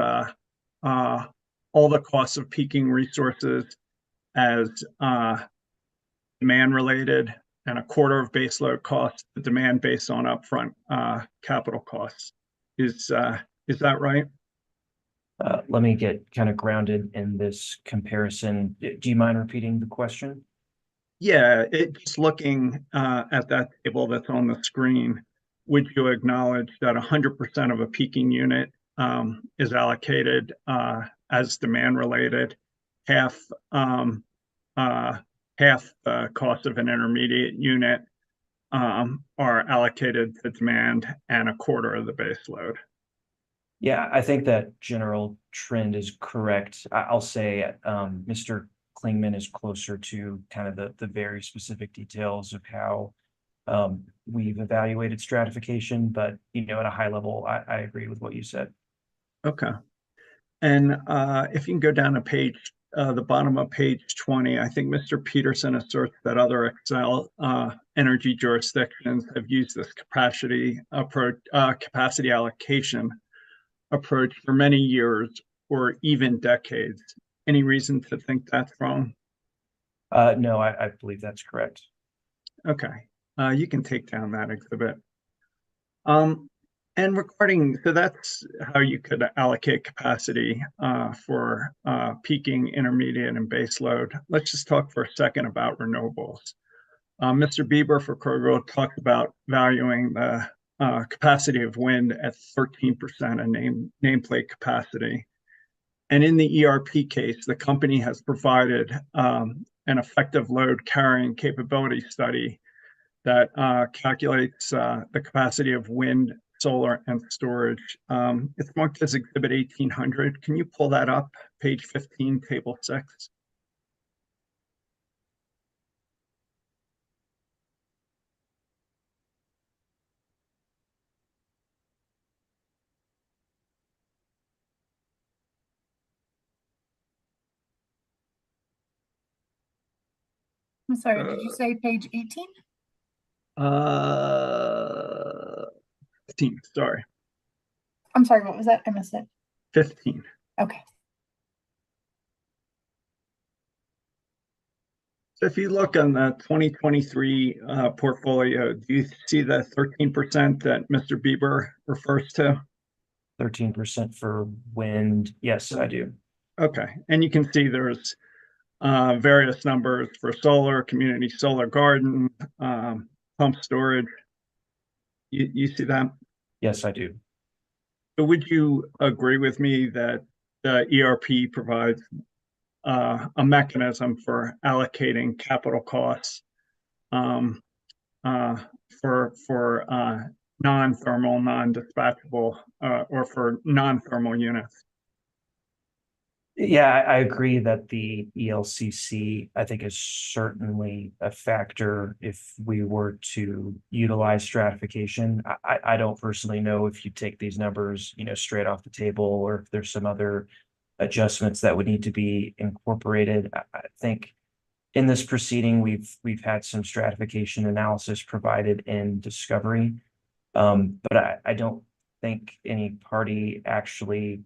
all the costs of peaking resources as demand related and a quarter of baseload costs, the demand based on upfront capital costs. Is that right? Let me get kind of grounded in this comparison. Do you mind repeating the question? Yeah, just looking at that table that's on the screen, would you acknowledge that 100% of a peaking unit is allocated as demand related, half the cost of an intermediate unit are allocated to demand, and a quarter of the base load? Yeah, I think that general trend is correct. I'll say Mr. Klingman is closer to kind of the very specific details of how we've evaluated stratification, but at a high level, I agree with what you said. Okay. And if you can go down to the bottom of page 20, I think Mr. Peterson asserts that other Excel energy jurisdictions have used this capacity allocation approach for many years or even decades. Any reason to think that's wrong? No, I believe that's correct. Okay, you can take down that exhibit. And regarding, so that's how you could allocate capacity for peaking, intermediate, and base load. Let's just talk for a second about renewables. Mr. Bieber for Kroger talked about valuing the capacity of wind at 13% of nameplate capacity. And in the ERP case, the company has provided an effective load carrying capability study that calculates the capacity of wind, solar, and storage. It's marked as Exhibit 1800. Can you pull that up? Page 15, Table 6. I'm sorry, did you say page 18? 15, sorry, I'm sorry, what was that? I missed it. 15. Okay. So if you look on the 2023 portfolio, do you see the 13% that Mr. Bieber refers to? 13% for wind. Yes, I do. Okay, and you can see there's various numbers for solar, community solar garden, pump storage. You see that? Yes, I do. So would you agree with me that the ERP provides a mechanism for allocating capital costs um, for non-thermal, non-dispatchable, or for non-thermal units? Yeah, I agree that the ELCC, I think, is certainly a factor if we were to utilize stratification. I don't personally know if you take these numbers, straight off the table, or if there's some other adjustments that would need to be incorporated. I think in this proceeding, we've had some stratification analysis provided in discovery. But I don't think any party actually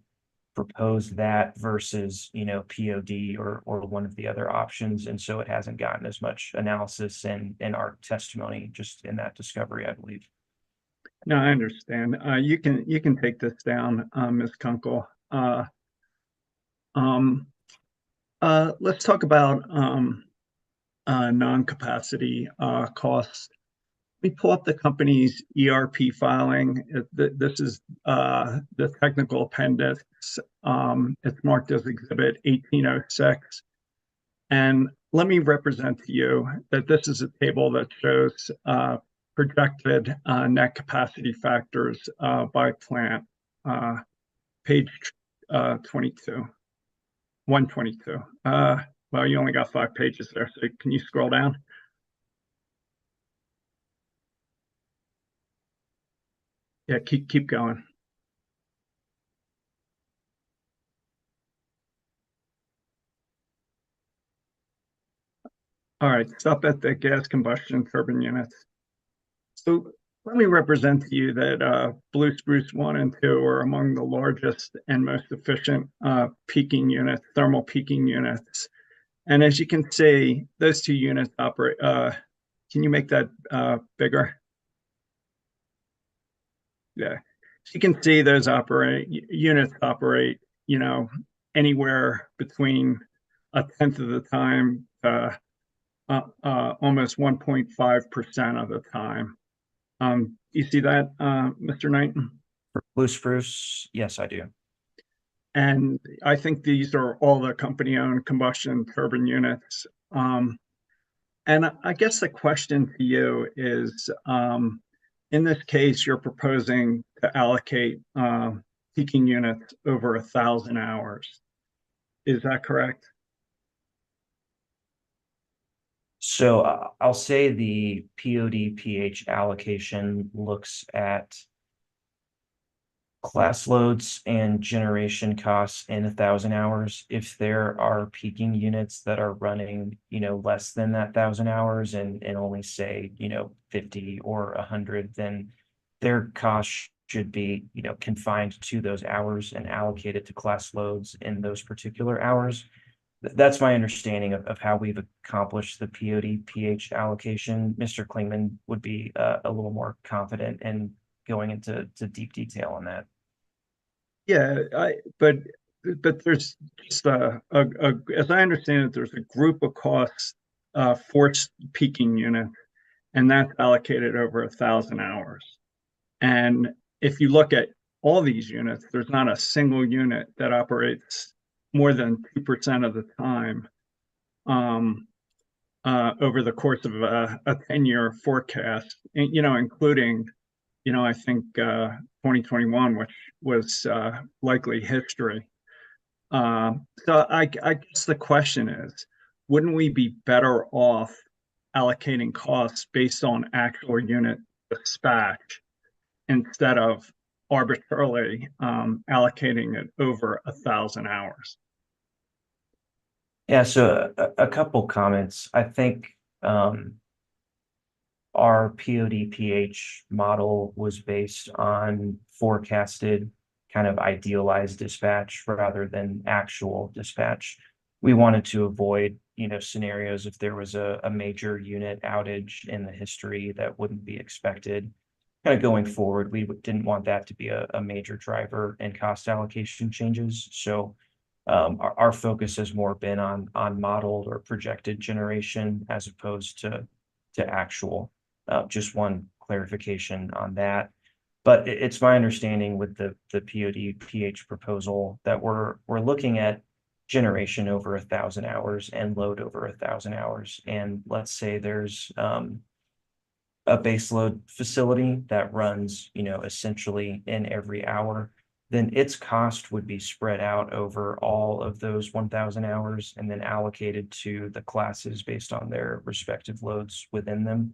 proposed that versus, POD or one of the other options. And so it hasn't gotten as much analysis in our testimony, just in that discovery, I believe. No, I understand. You can take this down, Ms. Kunkel. Let's talk about non-capacity costs. Let me pull up the company's ERP filing. This is the technical appendix. It's marked as Exhibit 1806. And let me represent to you that this is a table that shows projected net capacity factors by plant, page 22, 122. Well, you only got 5 pages there, so can you scroll down? Yeah, keep going. All right, stop at the gas combustion turbine units. So let me represent to you that Blue Spruce 1 and 2 are among the largest and most efficient peaking units, thermal peaking units. And as you can see, those 2 units operate. Can you make that bigger? Yeah. So you can see those units operate, anywhere between 1/10 of the time to almost 1.5% of the time. You see that, Mr. Knighton? For Blue Spruce, yes, I do. And I think these are all the company-owned combustion turbine units. And I guess the question to you is, in this case, you're proposing to allocate peaking units over 1,000 hours. Is that correct? So I'll say the POD PH allocation looks at class loads and generation costs in 1,000 hours. If there are peaking units that are running, less than that 1,000 hours and only say, 50 or 100, then their costs should be, confined to those hours and allocated to class loads in those particular hours. That's my understanding of how we've accomplished the POD PH allocation. Mr. Klingman would be a little more confident in going into deep detail on that. Yeah, but there's just as I understand it, there's a group of costs for peaking unit, and that's allocated over 1,000 hours. And if you look at all these units, there's not a single unit that operates more than 2% of the time over the course of a 10-year forecast, including, I think 2021, which was likely history. So I guess the question is, wouldn't we be better off allocating costs based on actual unit dispatch instead of arbitrarily allocating it over 1,000 hours? Yeah, so a couple comments. I think Our POD/PH model was based on forecasted kind of idealized dispatch rather than actual dispatch. We wanted to avoid, scenarios if there was a major unit outage in the history that wouldn't be expected. Kind of going forward, we didn't want that to be a major driver in cost allocation changes. So our focus has more been on modeled or projected generation as opposed to actual. Just one clarification on that. But it's my understanding with the POD/PH proposal that we're looking at generation over 1,000 hours and load over 1,000 hours. And let's say there's a baseload facility that runs, essentially in every hour, then its cost would be spread out over all of those 1,000 hours and then allocated to the classes based on their respective loads within them.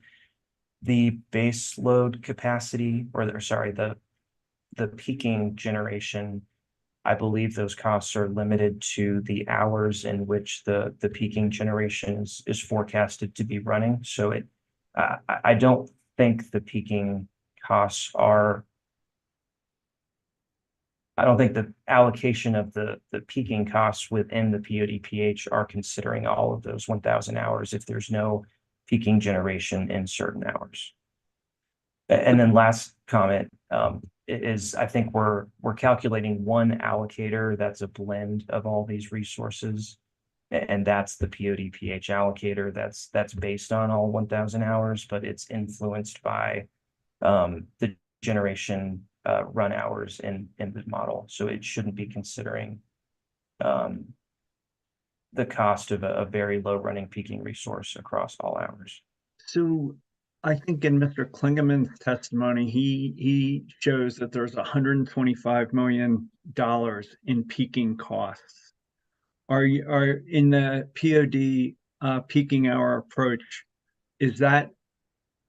The base load capacity, the peaking generation, I believe those costs are limited to the hours in which the peaking generation is forecasted to be running. So I don't think the peaking costs are. I don't think the allocation of the peaking costs within the POD/PH are considering all of those 1,000 hours if there's no peaking generation in certain hours. And then last comment is I think we're calculating one allocator that's a blend of all these resources, and that's the POD/PH allocator that's based on all 1,000 hours, but it's influenced by the generation run hours in the model. So it shouldn't be considering the cost of a very low running peaking resource across all hours. So I think in Mr. Klingeman's testimony, he shows that there's $125 million in peaking costs. Are in the POD peaking hour approach, is that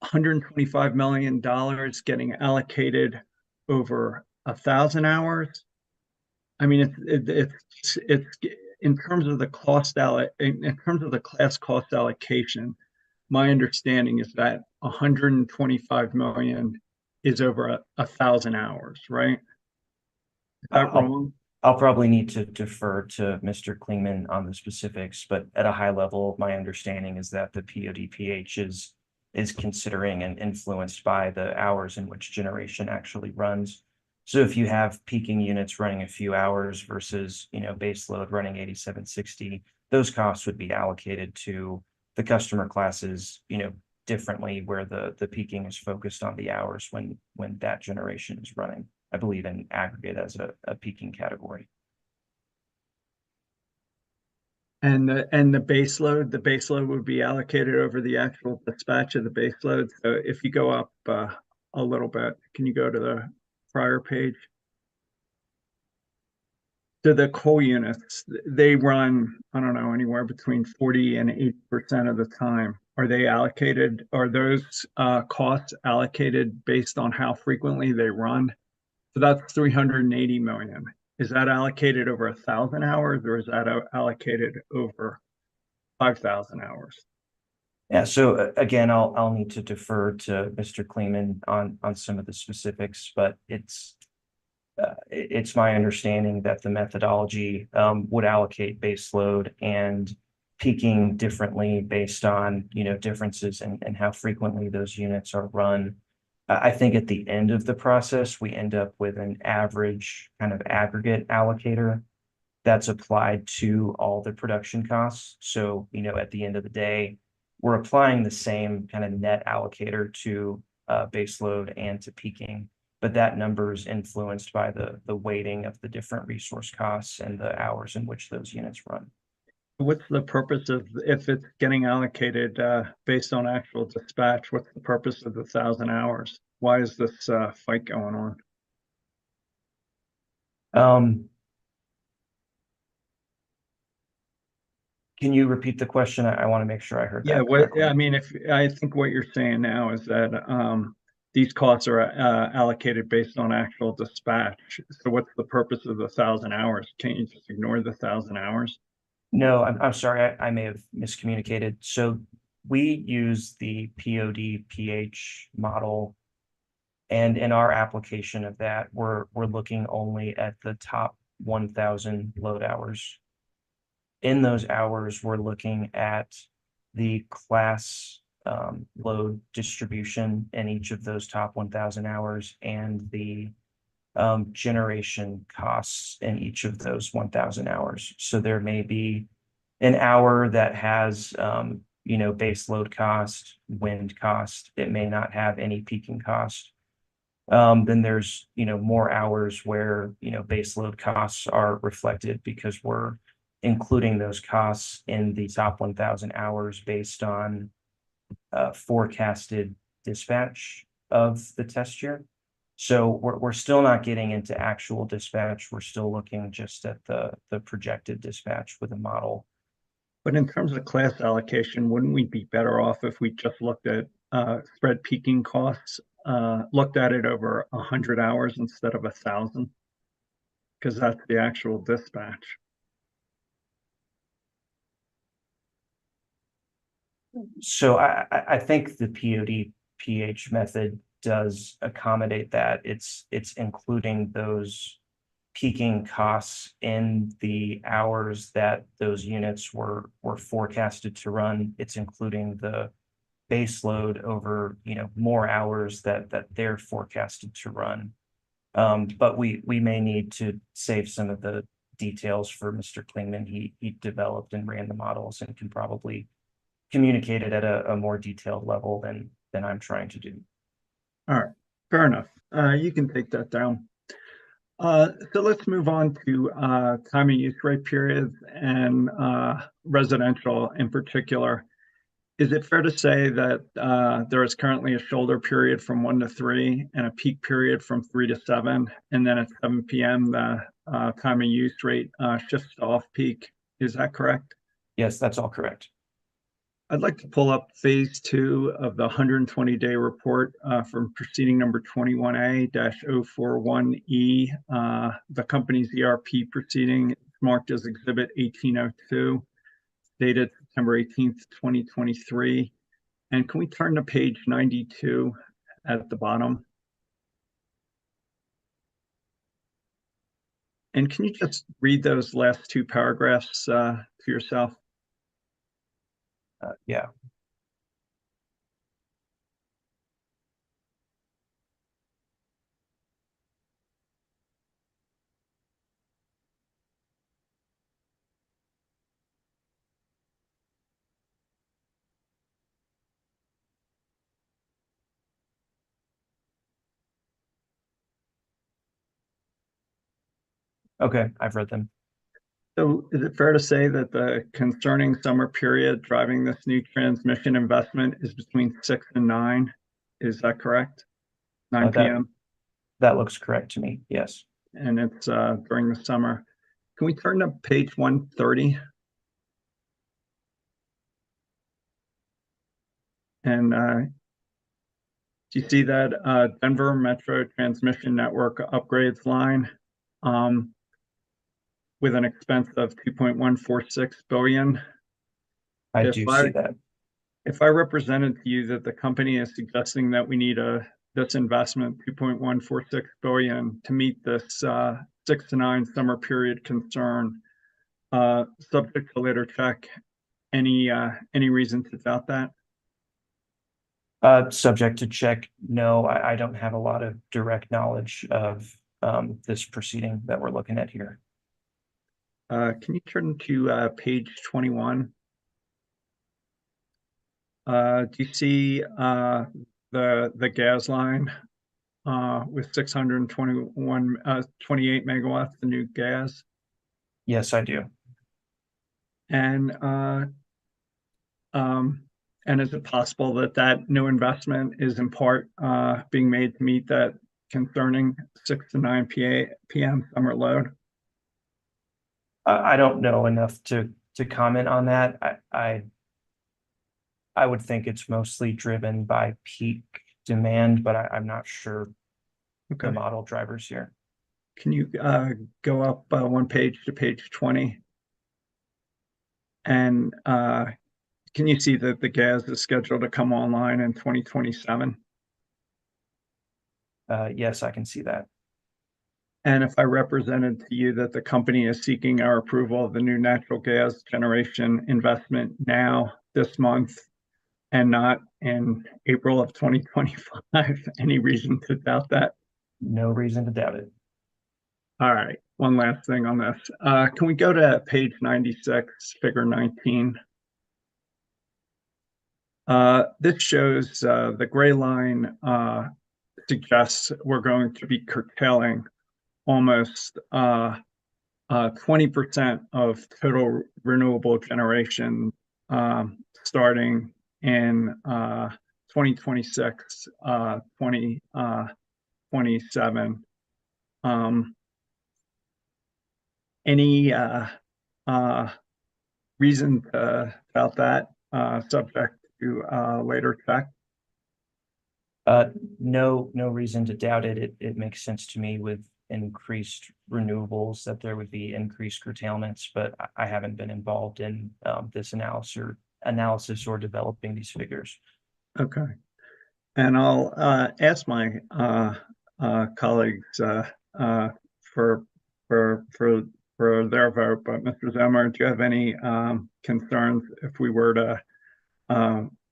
$125 million getting allocated over 1,000 hours? I mean, it's in terms of the in terms of the class cost allocation, my understanding is that 125 million is over 1,000 hours, right? Is that wrong? I'll probably need to defer to Mr. Klingman on the specifics, but at a high level, my understanding is that the POD/PH is considering and influenced by the hours in which generation actually runs. So if you have peaking units running a few hours versus, base load running 8760, those costs would be allocated to the customer classes, differently, where the peaking is focused on the hours when that generation is running, I believe in aggregate as a peaking category. And the base load would be allocated over the actual dispatch of the base load. So if you go up a little bit, can you go to the prior page? So the coal units, they run, I don't know, anywhere between 40 and 80% of the time. Are they allocated? Are those costs allocated based on how frequently they run? So that's 380 million. Is that allocated over 1,000 hours, or is that allocated over 5,000 hours? Yeah, so again, I'll need to defer to Mr. Kleeman on some of the specifics, but it's my understanding that the methodology would allocate base load and peaking differently based on differences in how frequently those units are run. I think at the end of the process, we end up with an average kind of aggregate allocator that's applied to all the production costs. So, at the end of the day, we're applying the same kind of net allocator to base load and to peaking, but that number is influenced by the weighting of the different resource costs and the hours in which those units run. What's the purpose of, if it's getting allocated based on actual dispatch, what's the purpose of the 1,000 hours? Why is this fight going on? Can you repeat the question? I want to make sure I heard Yeah, that correctly. I mean, I think what you're saying now is that these costs are allocated based on actual dispatch. So what's the purpose of the 1,000 hours? Can't you just ignore the 1,000 hours? No, I'm sorry, I may have miscommunicated. So we use the POD-PH model. And in our application of that, we're looking only at the top 1,000 load hours. In those hours, we're looking at the class load distribution in each of those top 1,000 hours and the generation costs in each of those 1,000 hours. So there may be an hour that has, base load cost, wind cost. It may not have any peaking cost. Then there's, more hours where, base load costs are reflected because we're including those costs in the top 1,000 hours based on forecasted dispatch of the test year. So we're still not getting into actual dispatch. We're still looking just at the projected dispatch with a model. But in terms of class allocation, wouldn't we be better off if we just looked at spread peaking costs, looked at it over 100 hours instead of 1,000? Because that's the actual dispatch. So I think the POD-PH method does accommodate that. It's including those peaking costs in the hours that those units were forecasted to run. It's including the base load over, more hours that they're forecasted to run. But we may need to save some of the details for Mr. Klingman. He developed and ran the models and can probably communicate it at a more detailed level than I'm trying to do. All right, fair enough. You can take that down. So let's move on to time of use rate periods and residential in particular. Is it fair to say that there is currently a shoulder period from 1 to 3 and a peak period from 3 to 7, and then at 7 p.m. the time of use rate shifts to off peak? Is that correct? Yes, that's all correct. I'd like to pull up phase 2 of the 120-day report from proceeding number 21A-041E, the company's ERP proceeding marked as Exhibit 1802, dated September 18th, 2023. And can we turn to page 92 at the bottom? And can you just read those last 2 paragraphs to yourself? Yeah. Okay, I've read them. So is it fair to say that the concerning summer period driving this new transmission investment is between 6 and 9? Is that correct? 9 p.m.? That looks correct to me, yes. And it's during the summer. Can we turn to page 130? And do you see that Denver Metro Transmission Network upgrades line with an expense of $2.146 billion? I do see that. If I represented to you that the company is suggesting that we need this investment, $2.146 billion, to meet this 6 to 9 summer period concern, subject to later check, any reason to doubt that? Subject to check, no, I don't have a lot of direct knowledge of this proceeding that we're looking at here. Can you turn to page 21? Do you see the gas line with 628 megawatts, the new gas? Yes, I do. And is it possible that that new investment is in part being made to meet that concerning 6 to 9 p.m. summer load? I don't know enough to comment on that. I would think it's mostly driven by peak demand, but I'm not sure the model drivers here. Can you go up one page to page 20? And can can you see that the gas is scheduled to come online in 2027? Yes, I can see that. And if I represented to you that the company is seeking our approval of the new natural gas generation investment now, this month, and not in April of 2025, any reason to doubt that? No reason to doubt it. All right, one last thing on this. Can we go to page 96, figure 19? This shows the gray line suggests we're going to be curtailing almost 20% of total renewable generation starting in 2026, 2027. Any reason to doubt that, subject to later check? No reason to doubt it. It makes sense to me with increased renewables that there would be increased curtailments, but I haven't been involved in this analysis or developing these figures. Okay. And I'll ask my colleagues for their vote, but Mr. Zemmer, do you have any concerns if we were to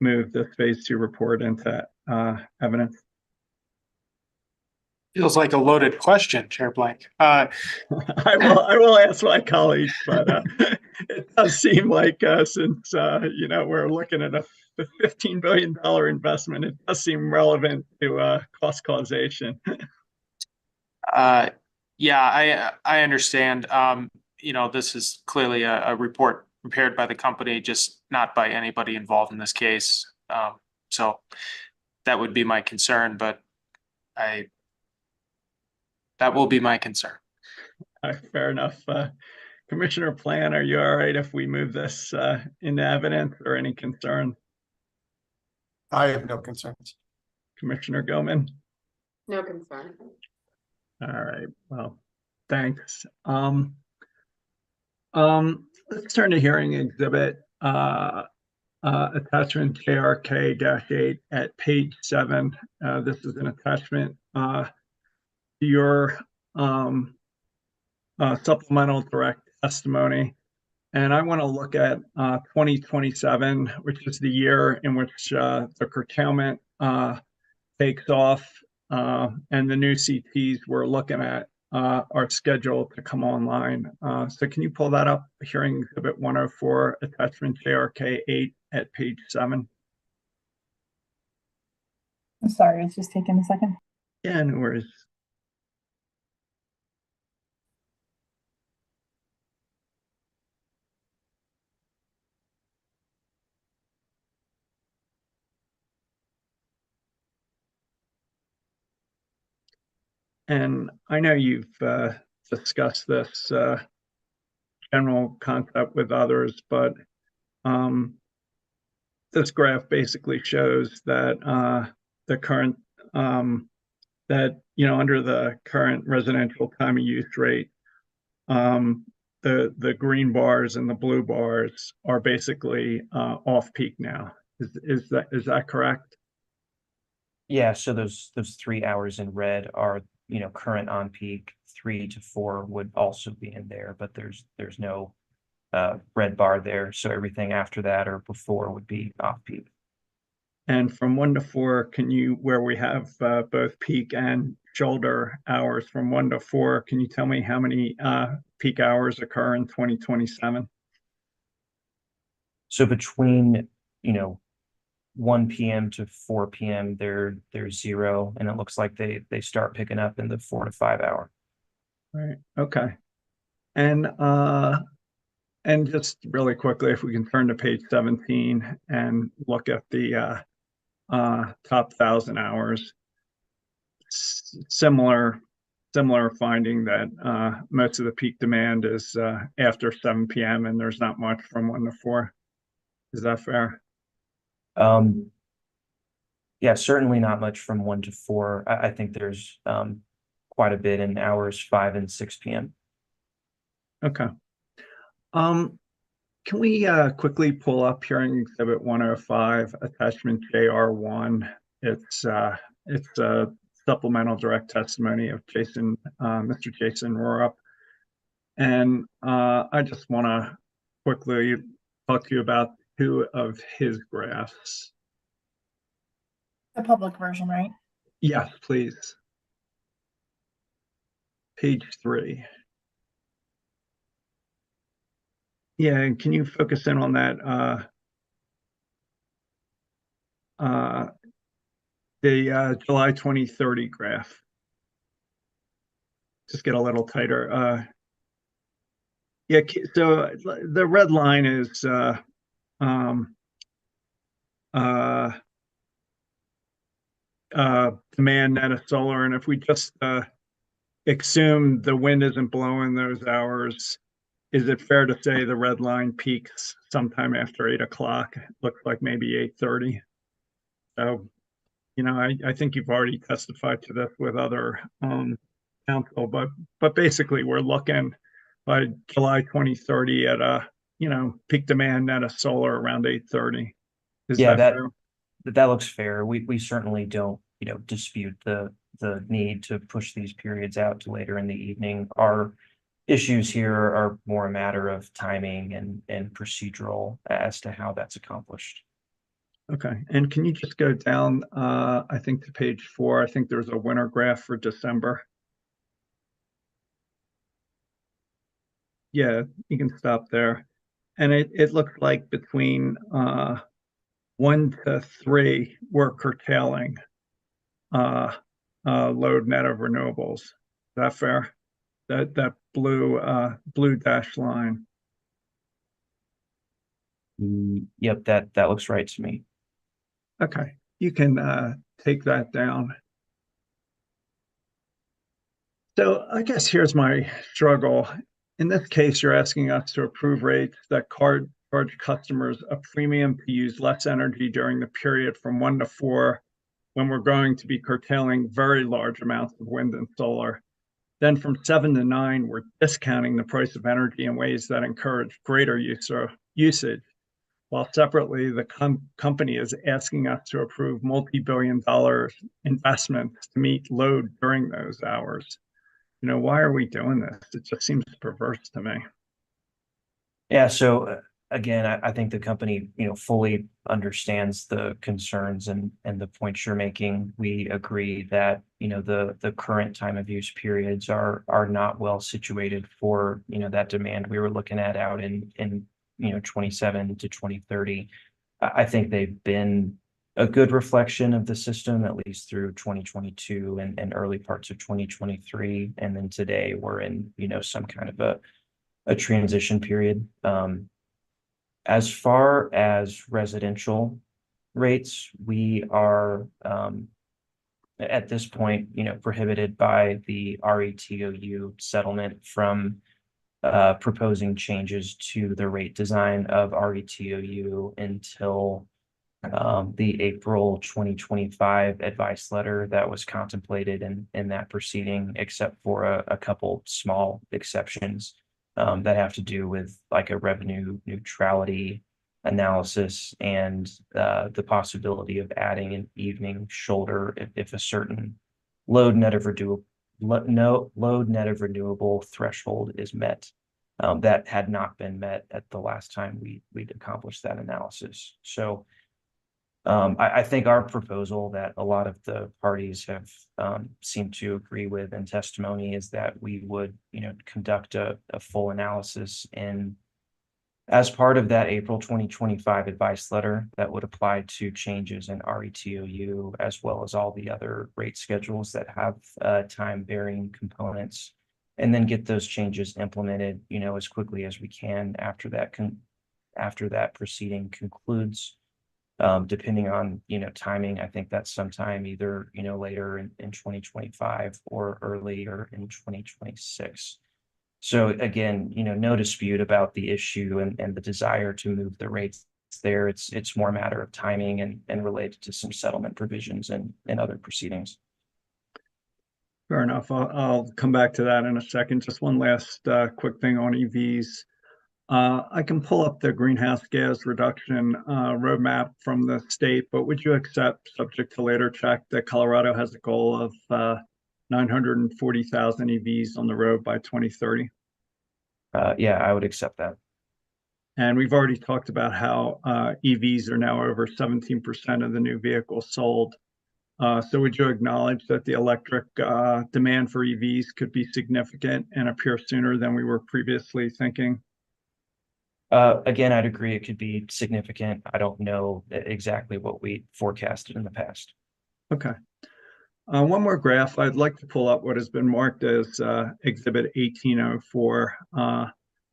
move this phase 2 report into evidence? Feels like a loaded question, Chair Blank. I will ask my colleagues, but it does seem like since we're looking at a $15 billion investment, it does seem relevant to cost causation. Yeah, I understand. This is clearly a report prepared by the company, just not by anybody involved in this case. So that would be my concern, but that will be my concern. Fair enough. Commissioner Plan, are you all right if we move this into evidence, or any concern? I have no concerns. Commissioner Gilman? No concern. All right, well, thanks. Let's turn to hearing exhibit attachment JRK-8 at page 7. This is an attachment to your supplemental direct testimony. And I want to look at 2027, which is the year in which the curtailment takes off, and the new CTs we're looking at are scheduled to come online. So can you pull that up? Hearing exhibit 104, attachment JRK-8 at page 7. I'm sorry, it's just taking a second. Yeah, no worries. And I know you've discussed this general concept with others, but this graph basically shows that the current under the current residential time of use rate, the green bars and the blue bars are basically off peak now. Is that correct? Yeah, so those 3 hours in red are current on peak. 3 to 4 would also be in there, but there's no red bar there, so everything after that or before would be off peak. And from 1 to 4, where we have both peak and shoulder hours, from 1 to 4, can you tell me how many peak hours occur in 2027? So between 1 p.m. to 4 p.m. there's 0, and it looks like they start picking up in the 4 to 5 hour. Right. Okay. And just really quickly, if we can turn to page 17 and look at the top 1,000 hours, similar finding that most of the peak demand is after 7 p.m. and there's not much from 1 to 4. Is that fair? Yeah, certainly not much from 1 to 4. I think there's quite a bit in hours 5 and 6 p.m. Okay. can we quickly pull up hearing exhibit 105, attachment JR1? It's a supplemental direct testimony of Mr. Jason Rorup. And I just want to quickly talk to you about two of his graphs. The public version, right? Yes, please. Page 3. Yeah, and can you focus in on that? The July 2030 graph. Just get a little tighter. Yeah, so the red line is demand net of solar, and if we just assume the wind isn't blowing those hours, is it fair to say the red line peaks sometime after 8 o'clock? Looks like maybe 8:30. So, I think you've already testified to this with other council, but basically we're looking by July 2030 at a peak demand net of solar around 8:30. Is Yeah, that fair? that looks fair. We certainly don't, dispute the need to push these periods out to later in the evening. Our issues here are more a matter of timing and procedural as to how that's accomplished. Okay, and can you just go down, I think to page 4, I think there's a winter graph for December. Yeah, you can stop there. And it looks like between 1 to 3, we're curtailing load net of renewables. Is that fair? That blue dashed line. Yep, that looks right to me. Okay, you can take that down. So I guess here's my struggle. In this case, you're asking us to approve rates that charge customers a premium to use less energy during the period from 1 to 4, when we're going to be curtailing very large amounts of wind and solar. Then from 7 to 9, we're discounting the price of energy in ways that encourage greater usage, while separately the company is asking us to approve multi-billion-dollar investments to meet load during those hours. Why are we doing this? It just seems perverse to me. Yeah, so again, I think the company, fully understands the concerns and the points you're making. We agree that, the current time of use periods are not well situated for, that demand we were looking at out in 27 to 2030. I think they've been a good reflection of the system, at least through 2022 and early parts of 2023. And then today we're in, some kind of a transition period. As far as residential rates, we are at this point, prohibited by the RETOU settlement from proposing changes to the rate design of RETOU until the April 2025 advice letter that was contemplated in that proceeding, except for a couple small exceptions that have to do with like a revenue neutrality analysis and the possibility of adding an evening shoulder if a certain load net of renewable threshold is met. That had not been met at the last time we'd accomplished that analysis. So I think our proposal that a lot of the parties have seemed to agree with in testimony is that we would, conduct a full analysis as part of that April 2025 advice letter that would apply to changes in RETOU, as well as all the other rate schedules that have time-varying components, and then get those changes implemented, as quickly as we can after that proceeding concludes. Depending on, timing, I think that's sometime either, later in 2025 or earlier in 2026. So again, no dispute about the issue and the desire to move the rates there. It's more a matter of timing and related to some settlement provisions and other proceedings. Fair enough. I'll come back to that in a second. Just one last quick thing on EVs. I can pull up the greenhouse gas reduction roadmap from the state, but would you accept, subject to later check, that Colorado has a goal of 940,000 EVs on the road by 2030? Yeah, I would accept that. And we've already talked about how EVs are now over 17% of the new vehicles sold. So would you acknowledge that the electric demand for EVs could be significant and appear sooner than we were previously thinking? Again, I'd agree it could be significant. I don't know exactly what we forecasted in the past. Okay. One more graph. I'd like to pull up what has been marked as Exhibit 1804.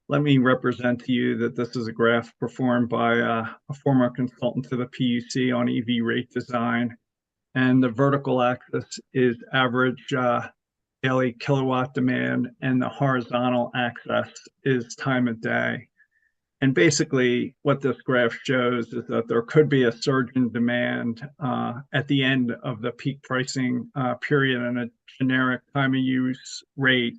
Let me represent to you that this is a graph performed by a former consultant to the PUC on EV rate design. And the vertical axis is average daily kilowatt demand, and the horizontal axis is time of day. And basically, what this graph shows is that there could be a surge in demand at the end of the peak pricing period and a generic time of use rate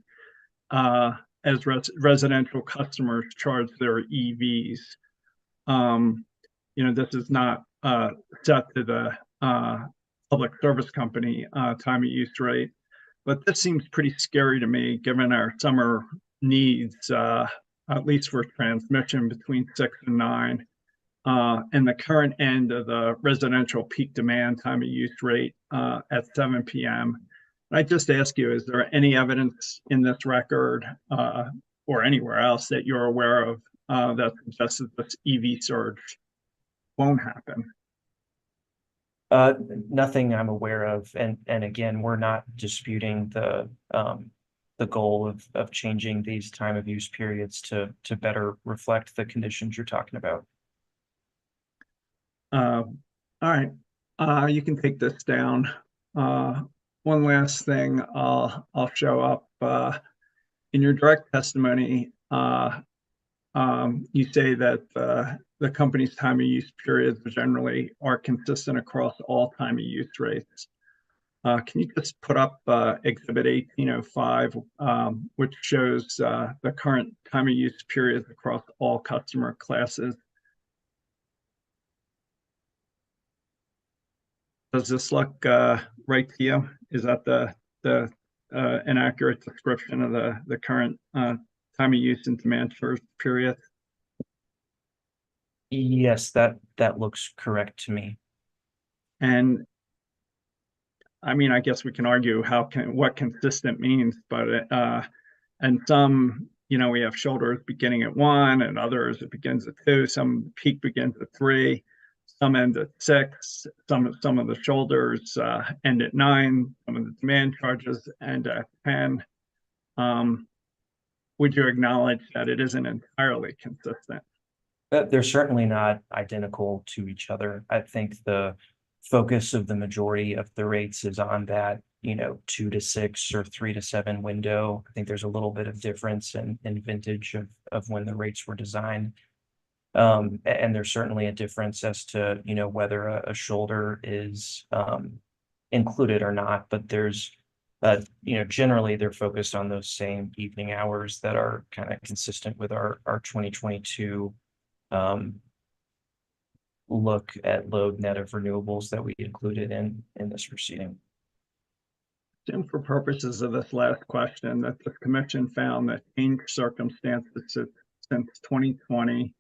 as residential customers charge their EVs. This is not set to the public service company time of use rate, but this seems pretty scary to me given our summer needs, at least for transmission between 6 and 9, and the current end of the residential peak demand time of use rate at 7 p.m. I just ask you, is there any evidence in this record or anywhere else that you're aware of that suggests that this EV surge won't happen? Nothing I'm aware of, and again, we're not disputing the goal of changing these time of use periods to better reflect the conditions you're talking about. All right, you can take this down. One last thing, I'll show up in your direct testimony. You say that the company's time of use periods generally are consistent across all time of use rates. Can you just put up Exhibit 1805, which shows the current time of use periods across all customer classes? Does this look right to you? Is that the an accurate description of the current time of use and demand surge period? Yes, that looks correct to me. And I mean, I guess we can argue what consistent means, but and some, we have shoulders beginning at 1, and others it begins at 2. Some peak begins at 3, some end at 6. Some of the shoulders end at 9. Some of the demand charges end at 10. Would you acknowledge that it isn't entirely consistent? They're certainly not identical to each other. I think the focus of the majority of the rates is on that, 2 to 6 or 3 to 7 window. I think there's a little bit of difference in vintage of when the rates were designed. And there's certainly a difference as to, whether a shoulder is included or not, but there's, generally they're focused on those same evening hours that are kind of consistent with our 2022 look at load net of renewables that we included in this proceeding. Assume for purposes of this last question that the commission found that changed circumstances since 2020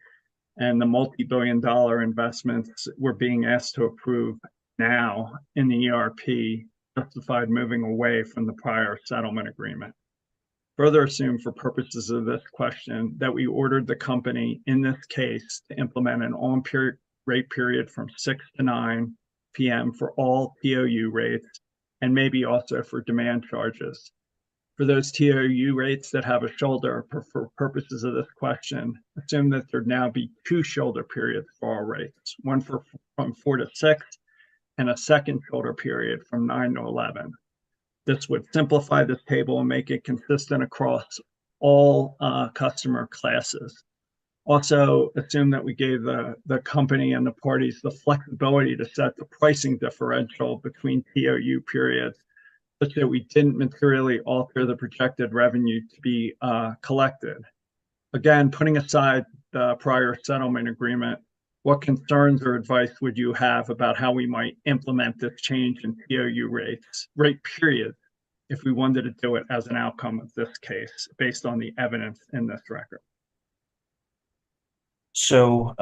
and the multi-billion-dollar investments we're being asked to approve now in the ERP justified moving away from the prior settlement agreement. Further assume for purposes of this question that we ordered the company in this case to implement an on-period rate period from 6 to 9 p.m. for all TOU rates and maybe also for demand charges. For those TOU rates that have a shoulder, for purposes of this question, assume that there'd now be 2 shoulder periods for all rates, one from 4 to 6 and a second shoulder period from 9 to 11. This would simplify this table and make it consistent across all customer classes. Also, assume that we gave the company and the parties the flexibility to set the pricing differential between TOU periods such that we didn't materially alter the projected revenue to be collected. again, putting aside the prior settlement agreement, what concerns or advice would you have about how we might implement this change in TOU rate period, if we wanted to do it as an outcome of this case based on the evidence in this record? So,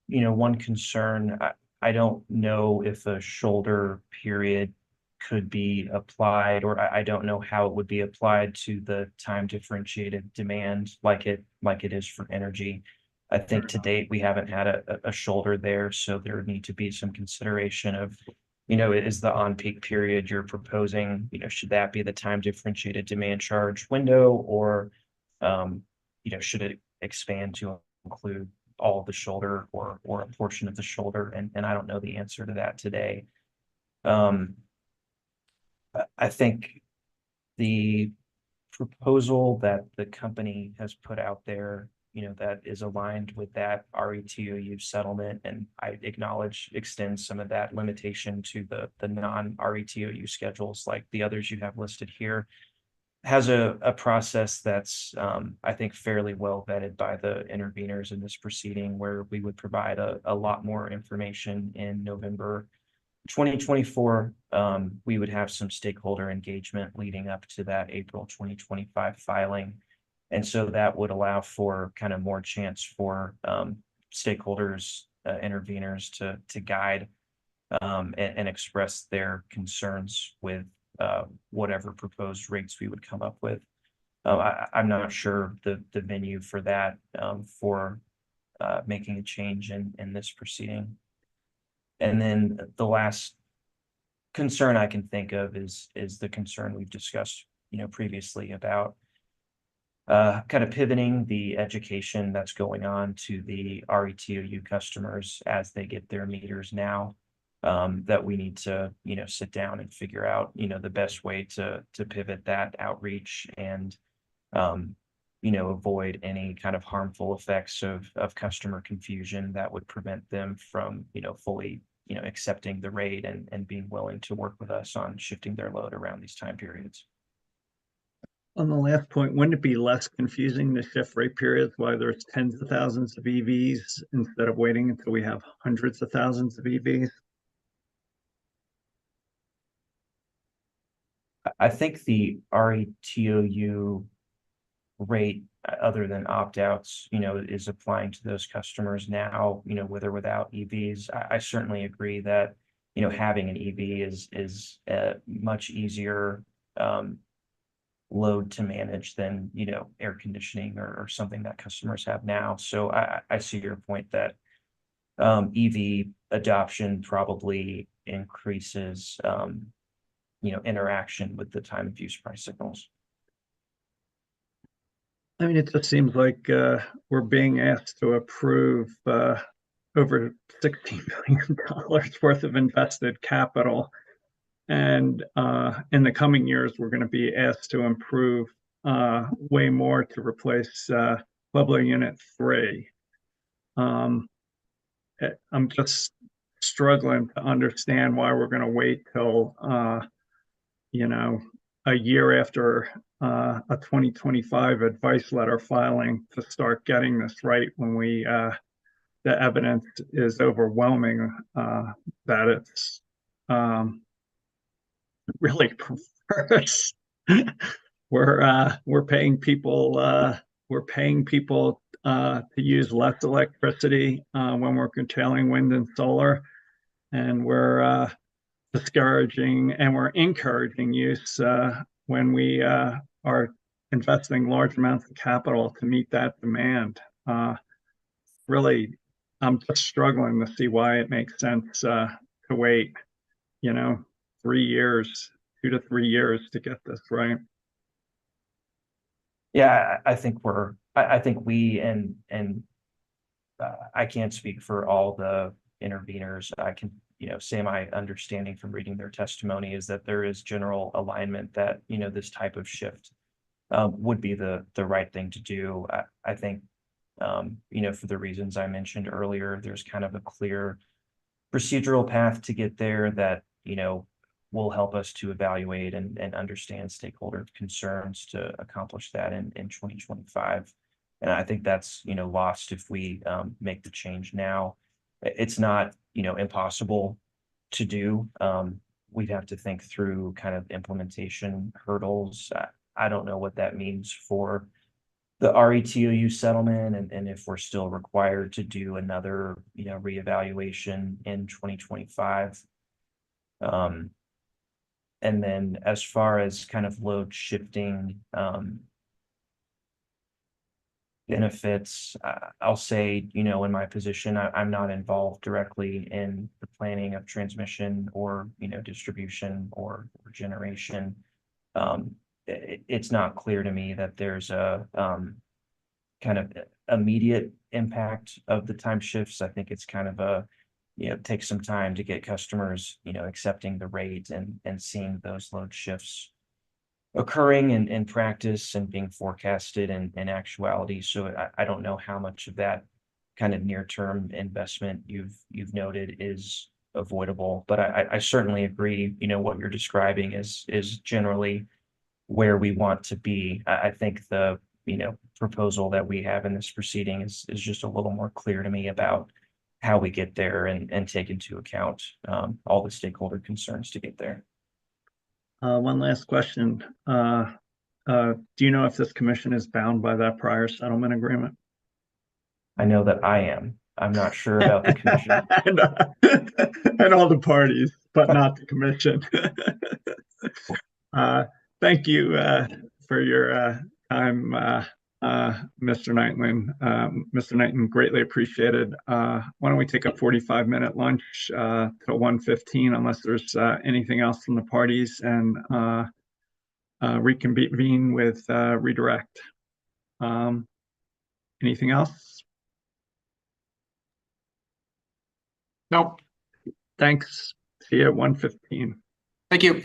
one concern, I don't know if a shoulder period could be applied, or I don't know how it would be applied to the time differentiated demand like it is for energy. I think to date, we haven't had a shoulder there, so there would need to be some consideration of, is the on-peak period you're proposing, should that be the time differentiated demand charge window, or, should it expand to include all of the shoulder or a portion of the shoulder? And I don't know the answer to that today. I think the proposal that the company has put out there, that is aligned with that RETOU settlement, and I acknowledge extends some of that limitation to the non-RETOU schedules like the others you have listed here, has a process that's, I think, fairly well vetted by the interveners in this proceeding, where we would provide a lot more information in November 2024. We would have some stakeholder engagement leading up to that April 2025 filing. And so that would allow for kind of more chance for stakeholders, interveners to guide and express their concerns with whatever proposed rates we would come up with. I'm not sure the venue for that, for making a change in this proceeding. And then the last concern I can think of is the concern we've discussed, previously about kind of pivoting the education that's going on to the RETOU customers as they get their meters now. That we need to, sit down and figure out, the best way to pivot that outreach and, avoid any kind of harmful effects of customer confusion that would prevent them from, fully, accepting the rate and being willing to work with us on shifting their load around these time periods. On the last point, wouldn't it be less confusing to shift rate periods while there's tens of thousands of EVs instead of waiting until we have hundreds of thousands of EVs? I think the RETOU rate, other than opt-outs, is applying to those customers now, with or without EVs. I certainly agree that, having an EV is a much easier load to manage than, air conditioning or something that customers have now. So I see your point that EV adoption probably increases interaction with the time of use price signals. I mean, it just seems like we're being asked to approve over $16 billion worth of invested capital. And in the coming years, we're going to be asked to improve way more to replace Pueblo Unit 3. I'm just struggling to understand why we're going to wait till, a year after a 2025 advice letter filing to start getting this right, when the evidence is overwhelming that it's really perverse. We're paying people to use less electricity when we're curtailing wind and solar, and we're discouraging and we're encouraging use when we are investing large amounts of capital to meet that demand. Really, I'm just struggling to see why it makes sense to wait, 3 years, 2 to 3 years to get this right. Yeah, I think we and I can't speak for all the interveners. I can, say my understanding from reading their testimony is that there is general alignment that, this type of shift would be the right thing to do. I think, for the reasons I mentioned earlier, there's kind of a clear procedural path to get there that, will help us to evaluate and understand stakeholder concerns to accomplish that in 2025. And I think that's, lost if we make the change now. It's not, impossible to do. We'd have to think through kind of implementation hurdles. I don't know what that means for the RETOU settlement and if we're still required to do another, reevaluation in 2025. And then as far as kind of load shifting, benefits, I'll say, in my position, I'm not involved directly in the planning of transmission or, distribution or generation. It's not clear to me that there's a kind of immediate impact of the time shifts. I think it's kind of a, take some time to get customers, accepting the rate and seeing those load shifts occurring in practice and being forecasted in actuality. So I don't know how much of that kind of near-term investment you've noted is avoidable, but I certainly agree, what you're describing is generally where we want to be. I think the, proposal that we have in this proceeding is just a little more clear to me about how we get there and take into account all the stakeholder concerns to get there. One last question. Do you know if this commission is bound by that prior settlement agreement? I know that I am. I'm not sure about the commission. And all the parties, but not the commission. Thank you for your time, Mr. Knightlin. Mr. Knightlin, greatly appreciated. Why don't we take a 45-minute lunch till 1:15, unless there's anything else from the parties, and reconvene with redirect. Anything else? Nope. Thanks. See you at 1:15. Thank you.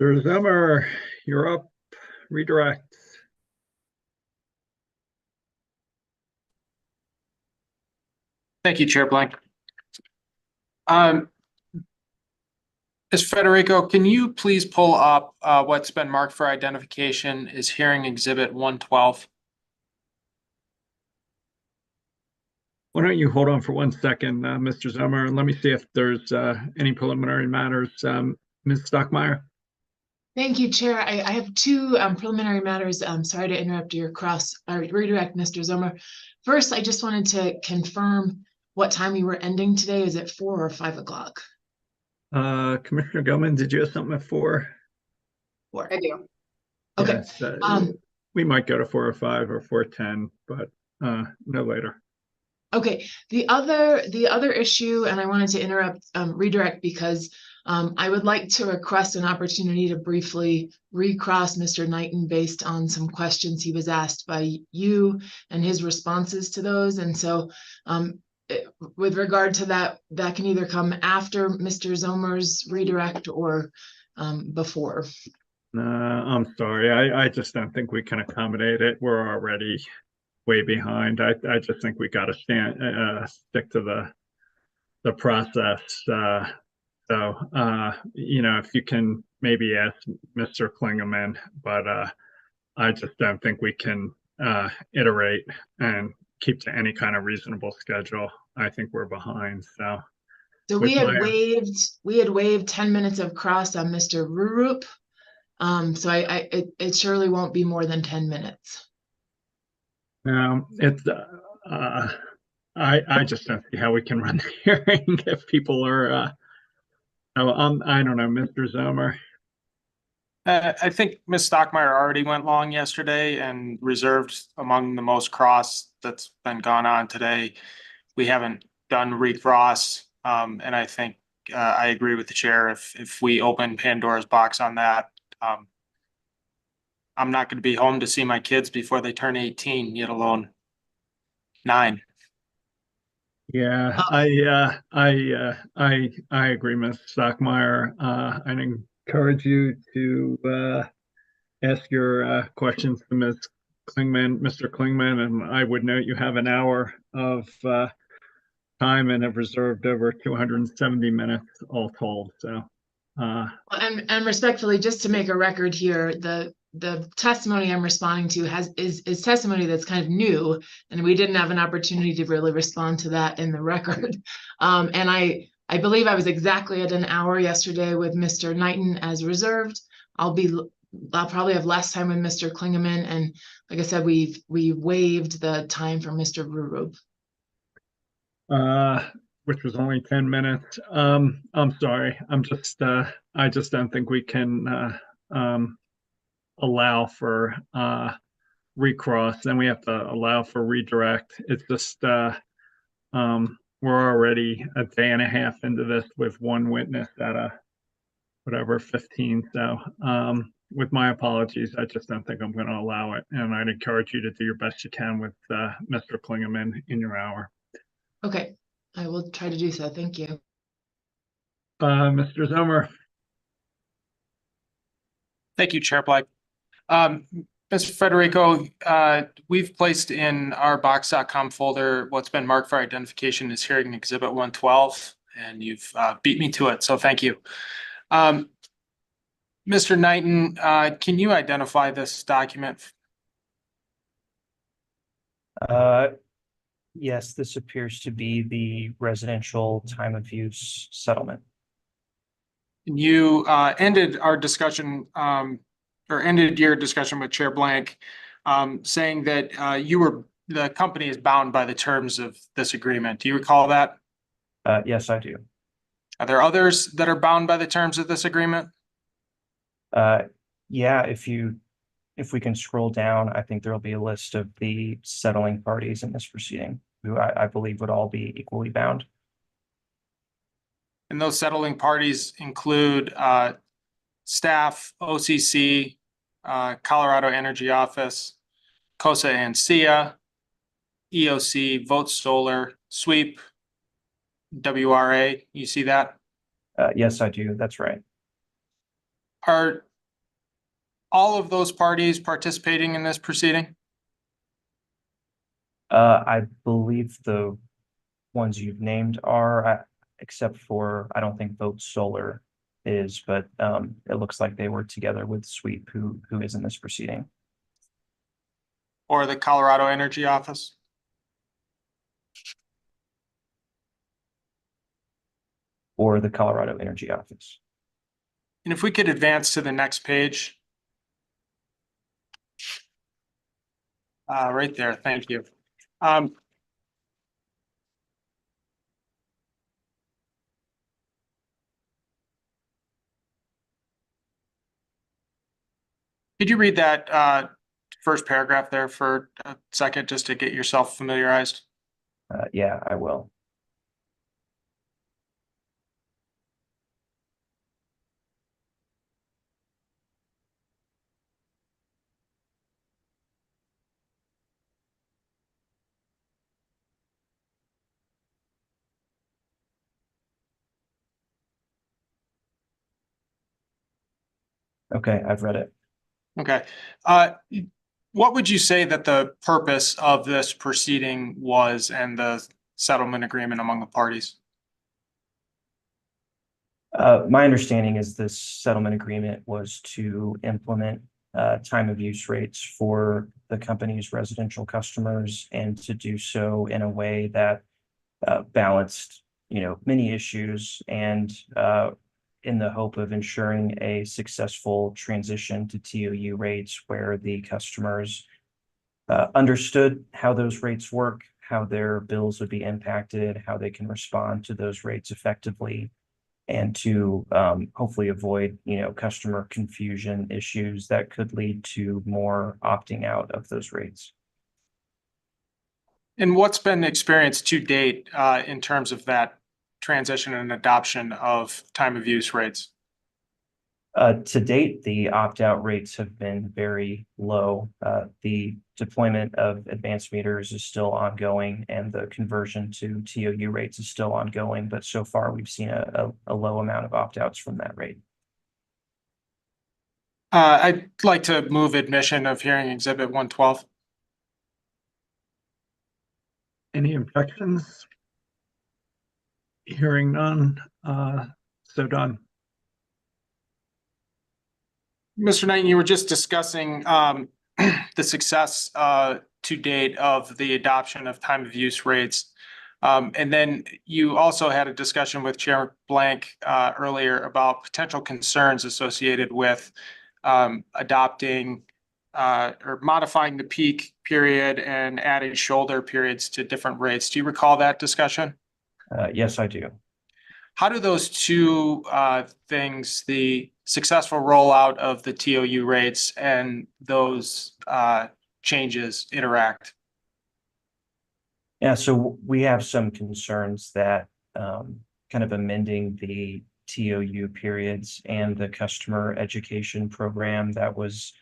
Mr. Zimmer, you're up. Redirect. Thank you, Chair Blank. Ms. Federico, can you please pull up what's been marked for identification is hearing exhibit 112? Why don't you hold on for 1 second, Mr. Zimmer, and let me see if there's any preliminary matters. Ms. Stockmeyer? Thank you, Chair. I have two preliminary matters. I'm sorry to interrupt your redirect, Mr. Zomer. First, I just wanted to confirm what time you were ending today. Is it 4 or 5 o'clock? Commissioner Gilman, did you have something at 4? 4. I do. Okay. Yes, we might go to 4 or 5 or 4:10, but no later. Okay, the other issue, and I wanted to interrupt, redirect because I would like to request an opportunity to briefly recross Mr. Knighton based on some questions he was asked by you and his responses to those. And so with regard to that, that can either come after Mr. Zomer's redirect or before. I'm sorry, I just don't think we can accommodate it. We're already way behind. I just think we got to stick to the process. If you can maybe ask Mr. Klingeman, but I just don't think we can iterate and keep to any kind of reasonable schedule. I think we're behind. So we had waived 10 minutes of cross on Mr. Rurup. So it surely won't be more than 10 minutes. It's I just don't see how we can run the hearing if people are I don't know, Mr. Zomer. I think Ms. Stockmeyer already went long yesterday and reserved among the most cross that's been gone on today. We haven't done recross, and I think I agree with the chair. If we open Pandora's box on that, I'm not going to be home to see my kids before they turn 18, yet alone 9. Yeah, I agree, Ms. Stockmeyer. I'd encourage you to ask your questions to Ms. Klingman, Mr. Klingman, and I would note you have an hour of time and have reserved over 270 minutes all told. So, and respectfully, just to make a record here, the testimony I'm responding to is testimony that's kind of new, and we didn't have an opportunity to really respond to that in the record. And I believe I was exactly at an hour yesterday with Mr. Knighton as reserved. I'll probably have less time with Mr. Klingeman, and like I said, we waived the time for Mr. Rurup. which was only 10 minutes. I'm sorry. I just don't think we can allow for recross. Then we have to allow for redirect. It's just we're already a day and a half into this with one witness at a whatever 15. So with my apologies, I just don't think I'm going to allow it. And I'd encourage you to do your best you can with Mr. Klingeman in your hour. Okay, I will try to do so. Thank you. Mr. Zomer. Thank you, Chair Blythe. Mr. Federico, we've placed in our box.com folder what's been marked for identification as hearing exhibit 112, and you've beat me to it, so thank you. Mr. Knighton, can you identify this document? Yes, this appears to be the residential time of use settlement. You ended our discussion or ended your discussion with Chair Blank saying that the company is bound by the terms of this agreement. Do you recall that? Yes, I do. Are there others that are bound by the terms of this agreement? Yeah, if we can scroll down, I think there'll be a list of the settling parties in this proceeding, who I believe would all be equally bound. And those settling parties include staff, OCC, Colorado Energy Office, COSA and SIA, EOC, Vote Solar, SWEEP, WRA. You see that? Yes, I do. That's right. Are all of those parties participating in this proceeding? I believe the ones you've named are, except for, I don't think Vote Solar is, but it looks like they were together with Sweep, who is in this proceeding. Or the Colorado Energy Office? Or the Colorado Energy Office. And if we could advance to the next page. Right there, thank you. Could you read that first paragraph there for a second, just to get yourself familiarized? Yeah, I will. Okay, I've read it. Okay. What would you say that the purpose of this proceeding was and the settlement agreement among the parties? My understanding is this settlement agreement was to implement time of use rates for the company's residential customers, and to do so in a way that balanced, many issues, and in the hope of ensuring a successful transition to TOU rates, where the customers understood how those rates work, how their bills would be impacted, how they can respond to those rates effectively, and to hopefully avoid, customer confusion issues that could lead to more opting out of those rates. And what's been experienced to date in terms of that transition and adoption of time of use rates? To date, the opt-out rates have been very low. The deployment of advanced meters is still ongoing, and the conversion to TOU rates is still ongoing, but so far we've seen a low amount of opt-outs from that rate. I'd like to move admission of hearing exhibit 112. Any objections? Hearing none, so done. Mr. Knight, you were just discussing the success to date of the adoption of time of use rates. And then you also had a discussion with Chair Blank earlier about potential concerns associated with adopting or modifying the peak period and adding shoulder periods to different rates. Do you recall that discussion? Yes, I do. How do those two things, the successful rollout of the TOU rates and those changes, interact? Yeah, so we have some concerns that kind of amending the TOU periods and the customer education program that was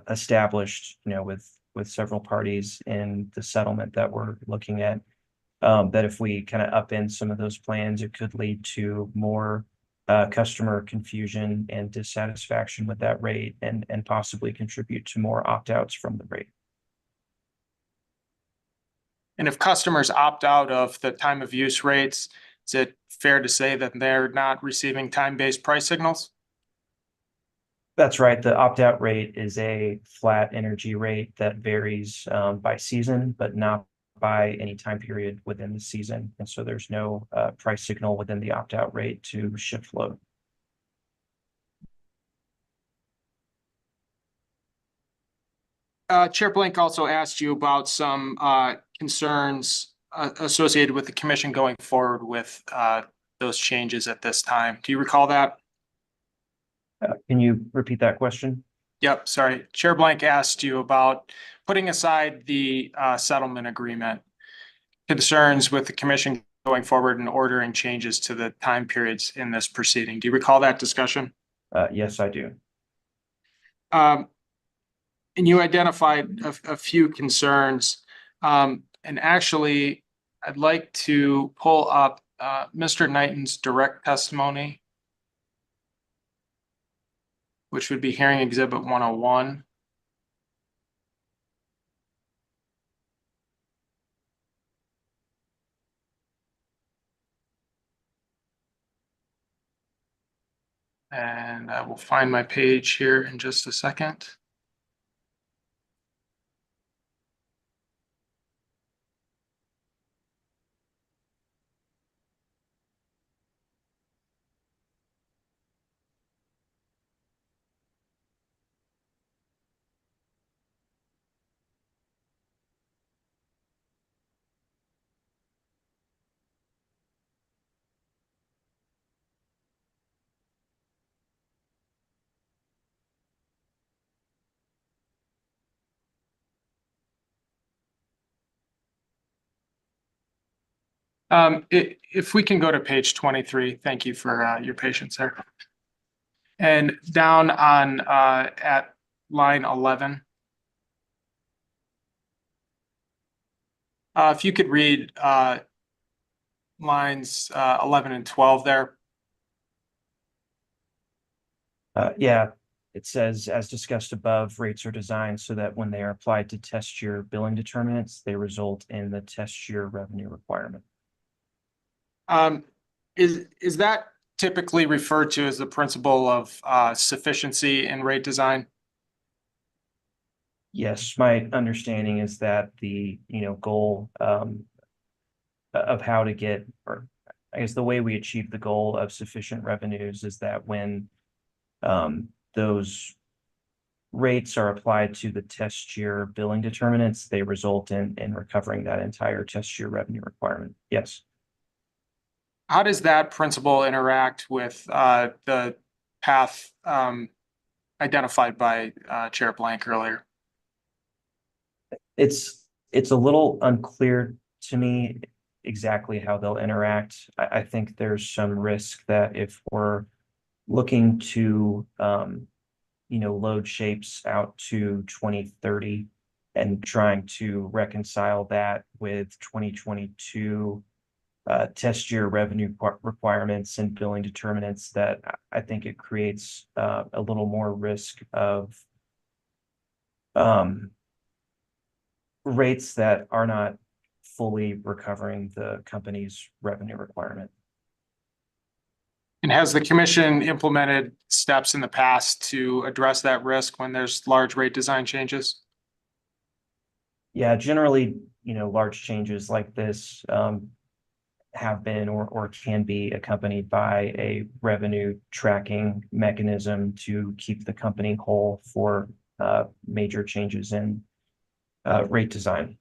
established, with several parties in the settlement that we're looking at, that if we kind of upend some of those plans, it could lead to more customer confusion and dissatisfaction with that rate, and possibly contribute to more opt-outs from the rate. And if customers opt out of the time of use rates, is it fair to say that they're not receiving time-based price signals? That's right. The opt-out rate is a flat energy rate that varies by season, but not by any time period within the season. And so there's no price signal within the opt-out rate to shift load. Chair Blank also asked you about some concerns associated with the commission going forward with those changes at this time. Do you recall that? Can you repeat that question? Yep, sorry. Chair Blank asked you about putting aside the settlement agreement, concerns with the commission going forward and ordering changes to the time periods in this proceeding. Do you recall that discussion? Yes, I do. And you identified a few concerns. And actually, I'd like to pull up Mr. Knighton's direct testimony. which would be hearing exhibit 101. And I will find my page here in just a second. If we can go to page 23, thank you for your patience there. And down on at line 11. If you could read lines 11 and 12 there. Yeah, it says, as discussed above, rates are designed so that when they are applied to test year billing determinants, they result in the test year revenue requirement. Is that typically referred to as the principle of sufficiency in rate design? Yes, my understanding is that the, goal of how to get, or I guess the way we achieve the goal of sufficient revenues is that when those rates are applied to the test year billing determinants, they result in recovering that entire test year revenue requirement. Yes. How does that principle interact with the path identified by Chair Blank earlier? It's a little unclear to me exactly how they'll interact. I think there's some risk that if we're looking to load shapes out to 2030 and trying to reconcile that with 2022 test year revenue requirements and billing determinants, that I think it creates a little more risk of rates that are not fully recovering the company's revenue requirement. And has the commission implemented steps in the past to address that risk when there's large rate design changes? Yeah, generally, large changes like this have been or can be accompanied by a revenue tracking mechanism to keep the company whole for major changes in rate design.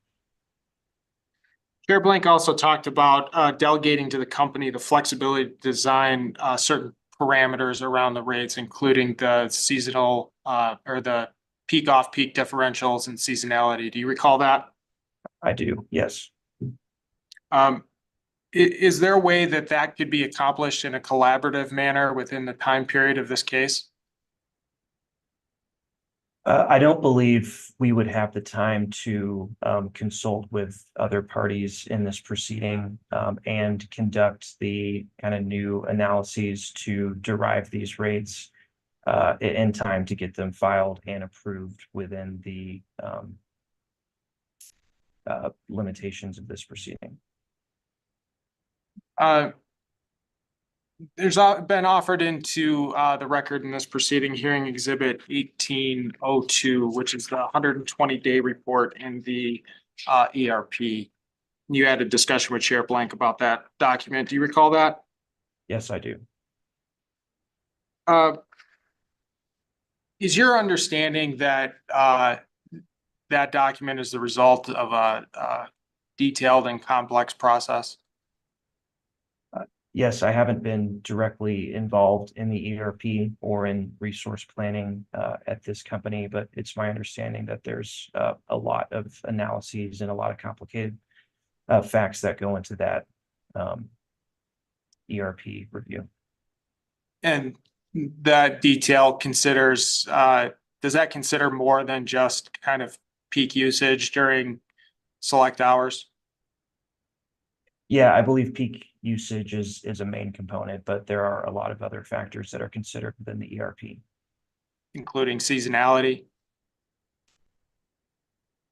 Chair Blank also talked about delegating to the company the flexibility to design certain parameters around the rates, including the seasonal or the peak off-peak differentials and seasonality. Do you recall that? I do, yes. Is there a way that that could be accomplished in a collaborative manner within the time period of this case? I don't believe we would have the time to consult with other parties in this proceeding and conduct the kind of new analyses to derive these rates in time to get them filed and approved within the limitations of this proceeding. There's been offered into the record in this proceeding hearing exhibit 1802, which is the 120-day report in the ERP. You had a discussion with Chair Blank about that document. Do you recall that? Yes, I do. Is your understanding that that document is the result of a detailed and complex process? Yes, I haven't been directly involved in the ERP or in resource planning at this company, but it's my understanding that there's a lot of analyses and a lot of complicated facts that go into that ERP review. And that detail considers, does that consider more than just kind of peak usage during select hours? Yeah, I believe peak usage is a main component, but there are a lot of other factors that are considered within the ERP. including seasonality?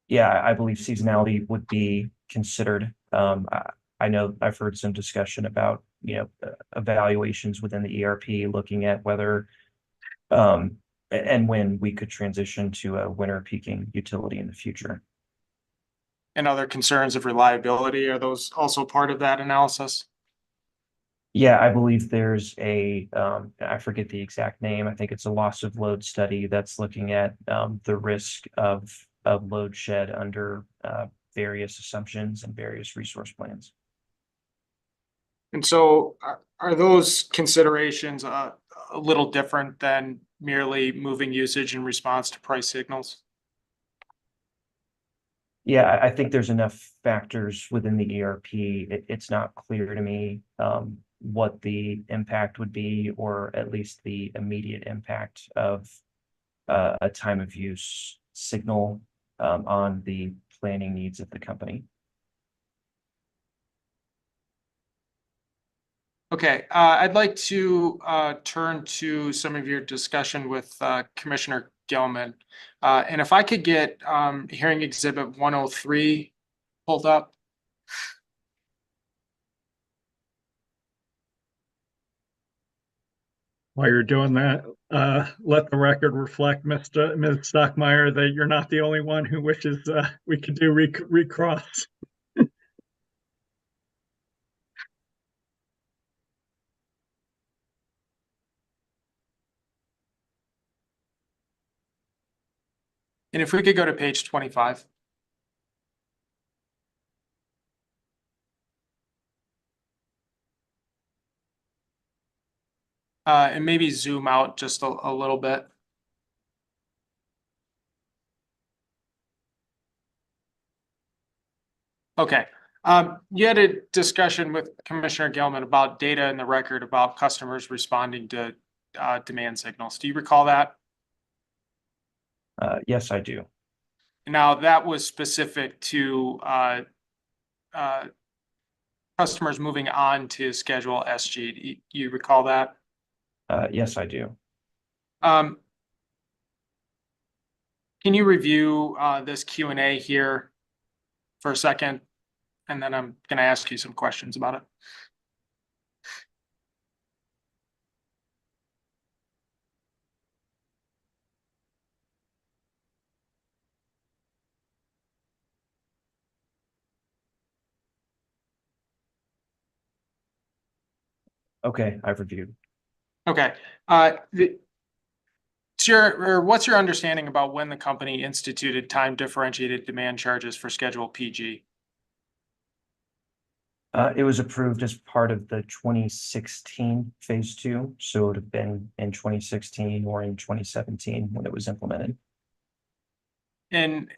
Yeah, I believe seasonality would be considered. I know I've heard some discussion about, evaluations within the ERP, looking at whether and when we could transition to a winter peaking utility in the future. And other concerns of reliability, are those also part of that analysis? Yeah, I believe there's I forget the exact name. I think it's a loss of load study that's looking at the risk of load shed under various assumptions and various resource plans. And so are those considerations a little different than merely moving usage in response to price signals? Yeah, I think there's enough factors within the ERP. It's not clear to me what the impact would be, or at least the immediate impact of a time of use signal on the planning needs of the company. Okay, I'd like to turn to some of your discussion with Commissioner Gilman. And if I could get hearing exhibit 103 pulled up. While you're doing that, let the record reflect, Ms. Stockmeyer, that you're not the only one who wishes we could do recross. And if we could go to page 25. And maybe zoom out just a little bit. Okay. You had a discussion with Commissioner Gilman about data in the record about customers responding to demand signals. Do you recall that? Yes, I do. Now, that was specific to customers moving on to schedule SG. Do you recall that? Yes, I do. Can you review this Q&A here for a second? And then I'm going to ask you some questions about it. Okay, I've reviewed. Okay. What's your understanding about when the company instituted time differentiated demand charges for Schedule PG? It was approved as part of the 2016 phase 2, so it would have been in 2016 or in 2017 when it was implemented. And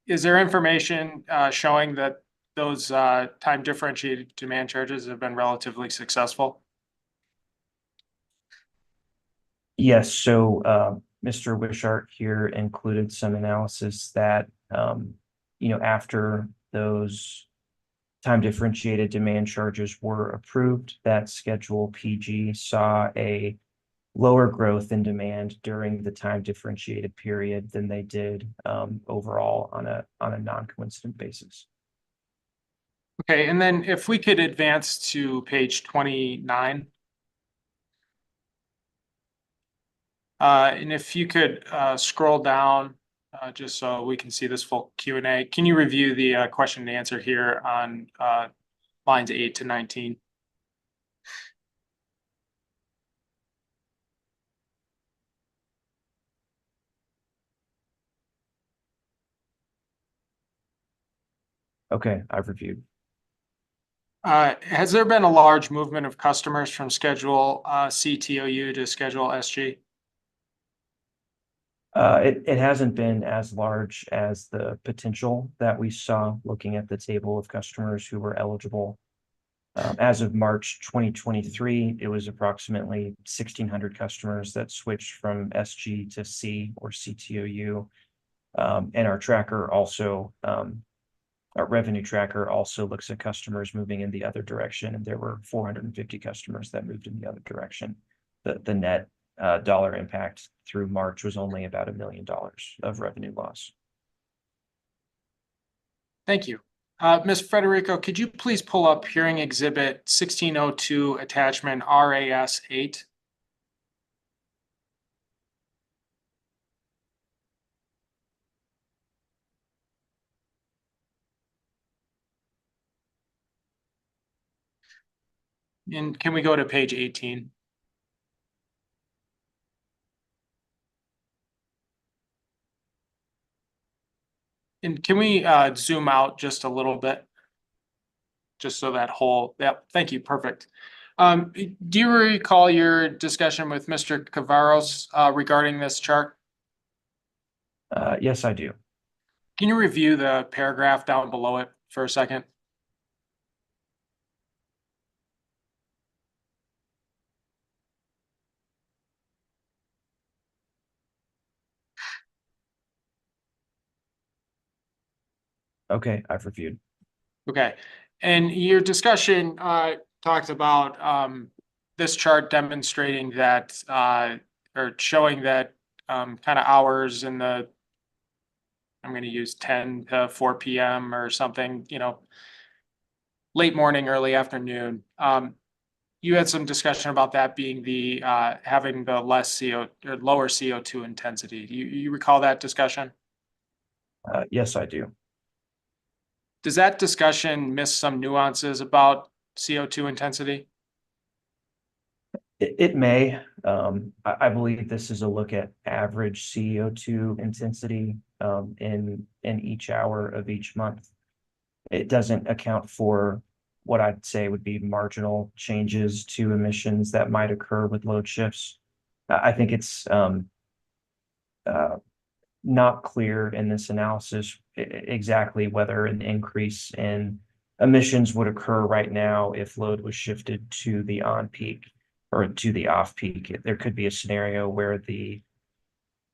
is there information showing that those time differentiated demand charges have been relatively successful? Yes, so Mr. Wishart here included some analysis that after those time differentiated demand charges were approved, that Schedule PG saw a lower growth in demand during the time differentiated period than they did overall on a non-coincident basis. Okay, and then if we could advance to page 29. And if you could scroll down just so we can see this full Q&A. Can you review the question and answer here on lines 8 to 19? Okay, I've reviewed. Has there been a large movement of customers from Schedule CTOU to Schedule SG? It hasn't been as large as the potential that we saw looking at the table of customers who were eligible. As of March 2023, it was approximately 1,600 customers that switched from SG to C or CTOU. And our tracker also, our revenue tracker also looks at customers moving in the other direction, and there were 450 customers that moved in the other direction. The net dollar impact through March was only about $1 million of revenue loss. Thank you. Ms. Federico, could you please pull up hearing exhibit 1602 attachment RAS 8? And can we go to page 18? And can we zoom out just a little bit? Just so that whole, yeah, thank you, perfect. Do you recall your discussion with Mr. Cavaros regarding this chart? Yes, I do. Can you review the paragraph down below it for a second? Okay, I've reviewed. Okay, and your discussion talked about this chart demonstrating that or showing that kind of hours in the, I'm going to use 10 to 4 p.m. or something, you know, late morning, early afternoon. You had some discussion about that being the having the less CO or lower CO2 intensity. Do you recall that discussion? Yes, I do. Does that discussion miss some nuances about CO2 intensity? It may. I believe this is a look at average CO2 intensity in each hour of each month. It doesn't account for what I'd say would be marginal changes to emissions that might occur with load shifts. I think it's not clear in this analysis exactly whether an increase in emissions would occur right now if load was shifted to the on-peak or to the off-peak. There could be a scenario where the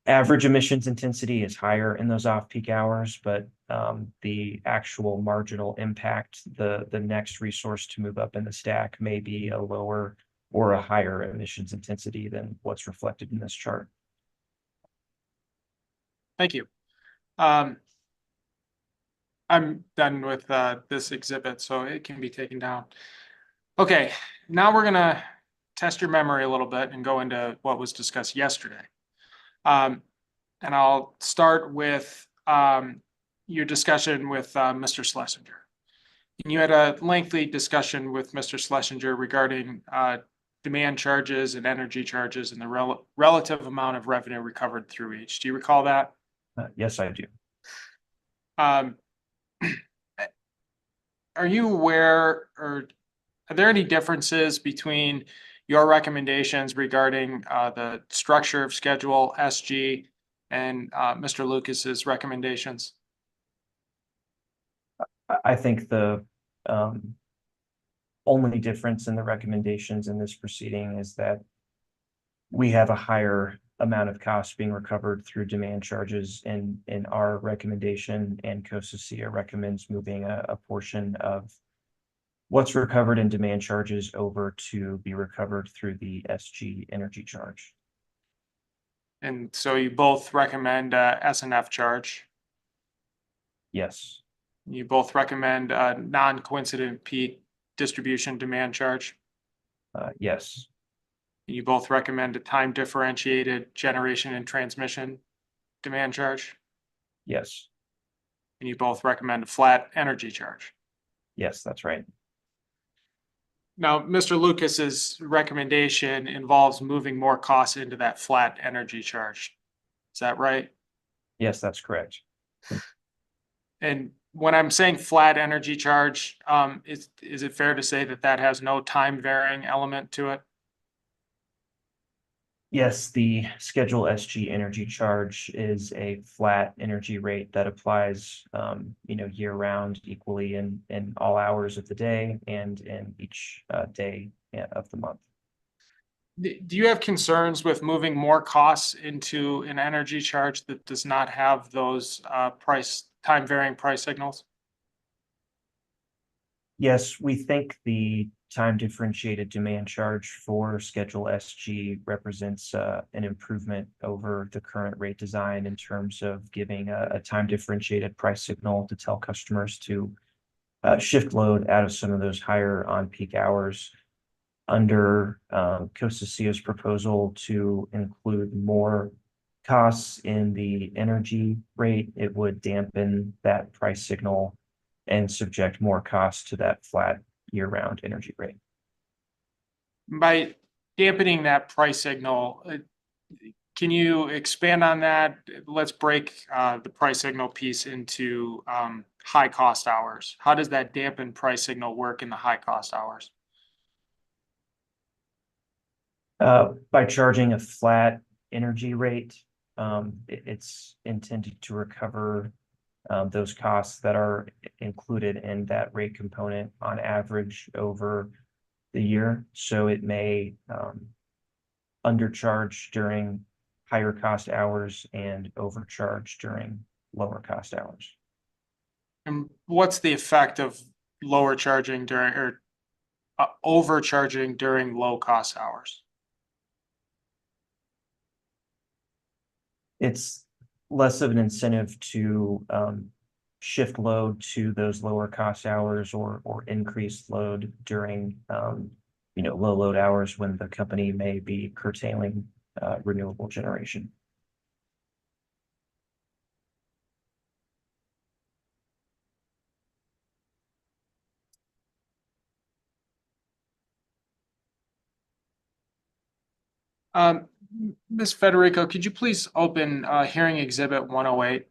average emissions intensity is higher in those off-peak hours, but the actual marginal impact, the next resource to move up in the stack may be a lower or a higher emissions intensity than what's reflected in this chart. Thank you. I'm done with this exhibit, so it can be taken down. Okay, now we're gonna test your memory a little bit and go into what was discussed yesterday. And I'll start with your discussion with Mr. Schlesinger. And you had a lengthy discussion with Mr. Schlesinger regarding demand charges and energy charges and the relative amount of revenue recovered through each. Do you recall that? Yes, I do. Are you aware, or are there any differences between your recommendations regarding the structure of Schedule SG and Mr. Lucas's recommendations? I think the only difference in the recommendations in this proceeding is that we have a higher amount of costs being recovered through demand charges in our recommendation, and COSACIA recommends moving a portion of what's recovered in demand charges over to be recovered through the SG energy charge. And so you both recommend S&F charge. Yes. You both recommend non-coincident peak distribution demand charge. Yes. You both recommend a time differentiated generation and transmission demand charge. Yes. And you both recommend a flat energy charge. Yes, that's right. Now, Mr. Lucas's recommendation involves moving more costs into that flat energy charge. Is that right? Yes, that's correct. And when I'm saying flat energy charge, is it fair to say that that has no time varying element to it? Yes, the Schedule SG energy charge is a flat energy rate that applies, year round equally in all hours of the day and in each day of the month. Do you have concerns with moving more costs into an energy charge that does not have those time varying price signals? Yes, we think the time differentiated demand charge for Schedule SG represents an improvement over the current rate design in terms of giving a time differentiated price signal to tell customers to shift load out of some of those higher on-peak hours. Under COSACIA's proposal to include more costs in the energy rate, it would dampen that price signal and subject more costs to that flat year-round energy rate. By dampening that price signal, can you expand on that? Let's break the price signal piece into high cost hours. How does that dampen price signal work in the high cost hours? By charging a flat energy rate, it's intended to recover those costs that are included in that rate component on average over the year. So it may undercharge during higher cost hours and overcharge during lower cost hours. And what's the effect of lower charging during or overcharging during low cost hours? It's less of an incentive to shift load to those lower cost hours or increase load during low load hours when the company may be curtailing renewable generation. Ms. Federico, could you please open hearing exhibit 108?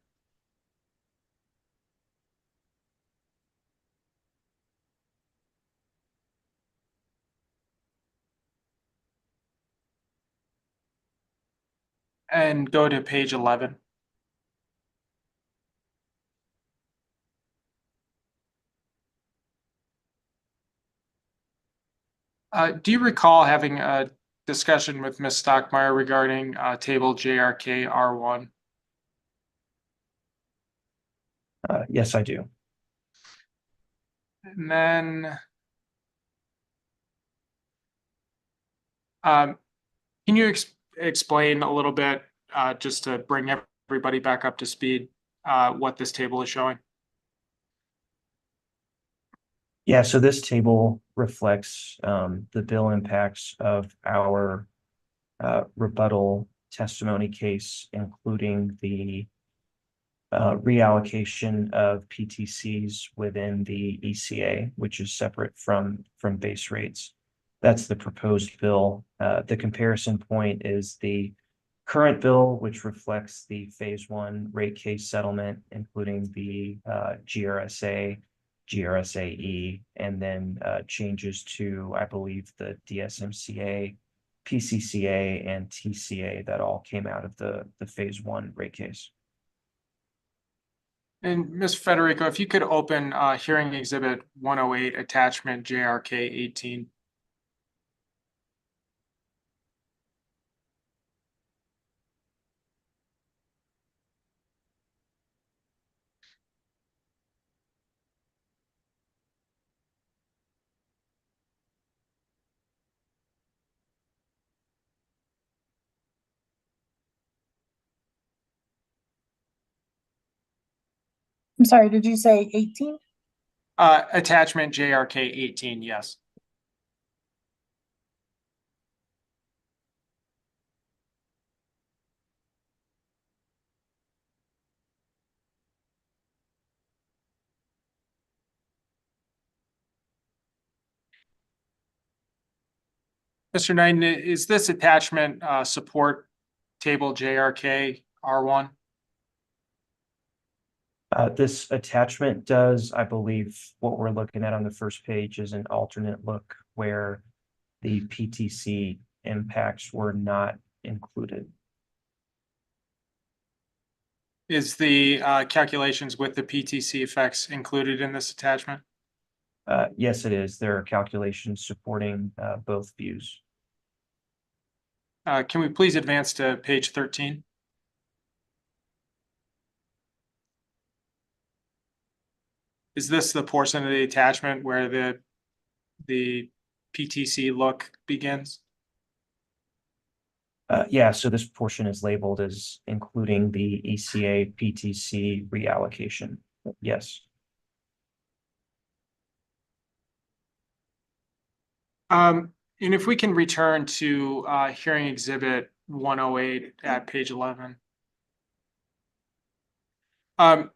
And go to page 11. Do you recall having a discussion with Ms. Stockmeyer regarding table JRK R1? Yes, I do. And then can you explain a little bit, just to bring everybody back up to speed, what this table is showing? Yeah, so this table reflects the bill impacts of our rebuttal testimony case, including the reallocation of PTCs within the ECA, which is separate from base rates. That's the proposed bill. The comparison point is the current bill, which reflects the phase one rate case settlement, including the GRSA, GRSAE, and then changes to, I believe, the DSMCA, PCCA, and TCA that all came out of the phase one rate case. And Ms. Federico, if you could open hearing exhibit 108, attachment JRK 18. I'm sorry, did you say 18? Attachment JRK 18, yes. Mr. Knighton, is this attachment support table JRK R1? This attachment does, I believe, what we're looking at on the first page is an alternate look where the PTC impacts were not included. Is the calculations with the PTC effects included in this attachment? Yes, it is. There are calculations supporting both views. Can we please advance to page 13? Is this the portion of the attachment where the PTC look begins? Yeah, so this portion is labeled as including the ECA PTC reallocation. Yes. And if we can return to hearing exhibit 108 at page 11.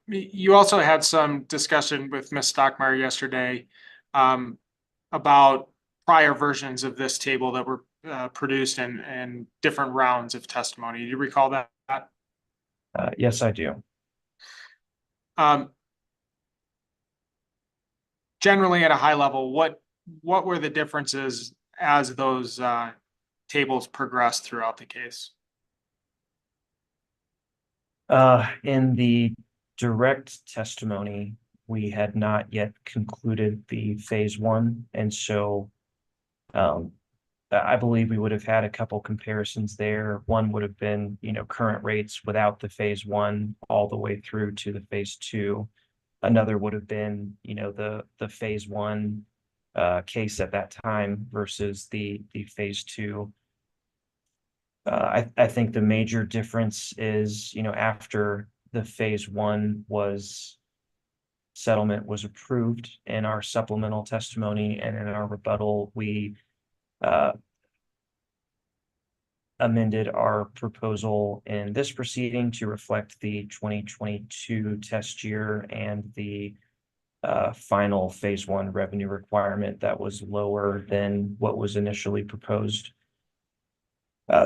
You also had some discussion with Ms. Stockmeyer yesterday about prior versions of this table that were produced in different rounds of testimony. Do you recall that? Yes, I do. Generally, at a high level, what were the differences as those tables progressed throughout the case? In the direct testimony, we had not yet concluded the phase one, and so I believe we would have had a couple comparisons there. One would have been, current rates without the phase one all the way through to the phase two. Another would have been, the phase one case at that time versus the phase two. I think the major difference is, after the phase one settlement was approved in our supplemental testimony and in our rebuttal, we amended our proposal in this proceeding to reflect the 2022 test year and the final phase one revenue requirement that was lower than what was initially proposed.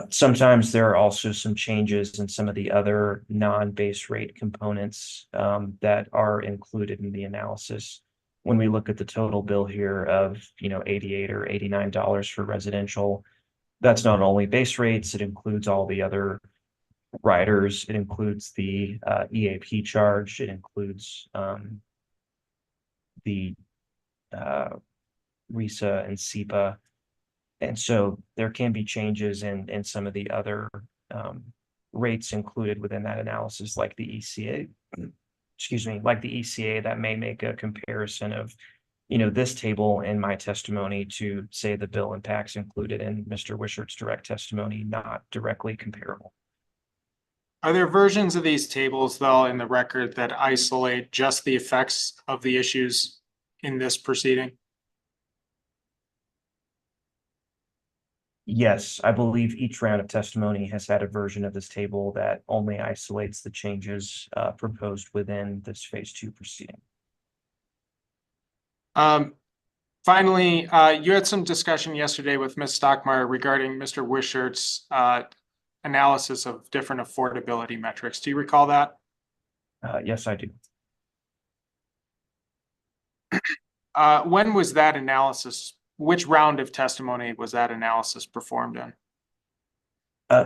Sometimes there are also some changes in some of the other non-base rate components that are included in the analysis. When we look at the total bill here of, $88 or $89 for residential, that's not only base rates, it includes all the other riders. It includes the EAP charge. It includes the RISA and SEPA. And so there can be changes in some of the other rates included within that analysis, like the ECA, like the ECA that may make a comparison of, this table in my testimony to, say, the bill impacts included in Mr. Wishart's direct testimony, not directly comparable. Are there versions of these tables, though, in the record that isolate just the effects of the issues in this proceeding? Yes, I believe each round of testimony has had a version of this table that only isolates the changes proposed within this phase two proceeding. Finally, you had some discussion yesterday with Ms. Stockmeyer regarding Mr. Wishart's analysis of different affordability metrics. Do you recall that? Yes, I do. When was that analysis? Which round of testimony was that analysis performed in?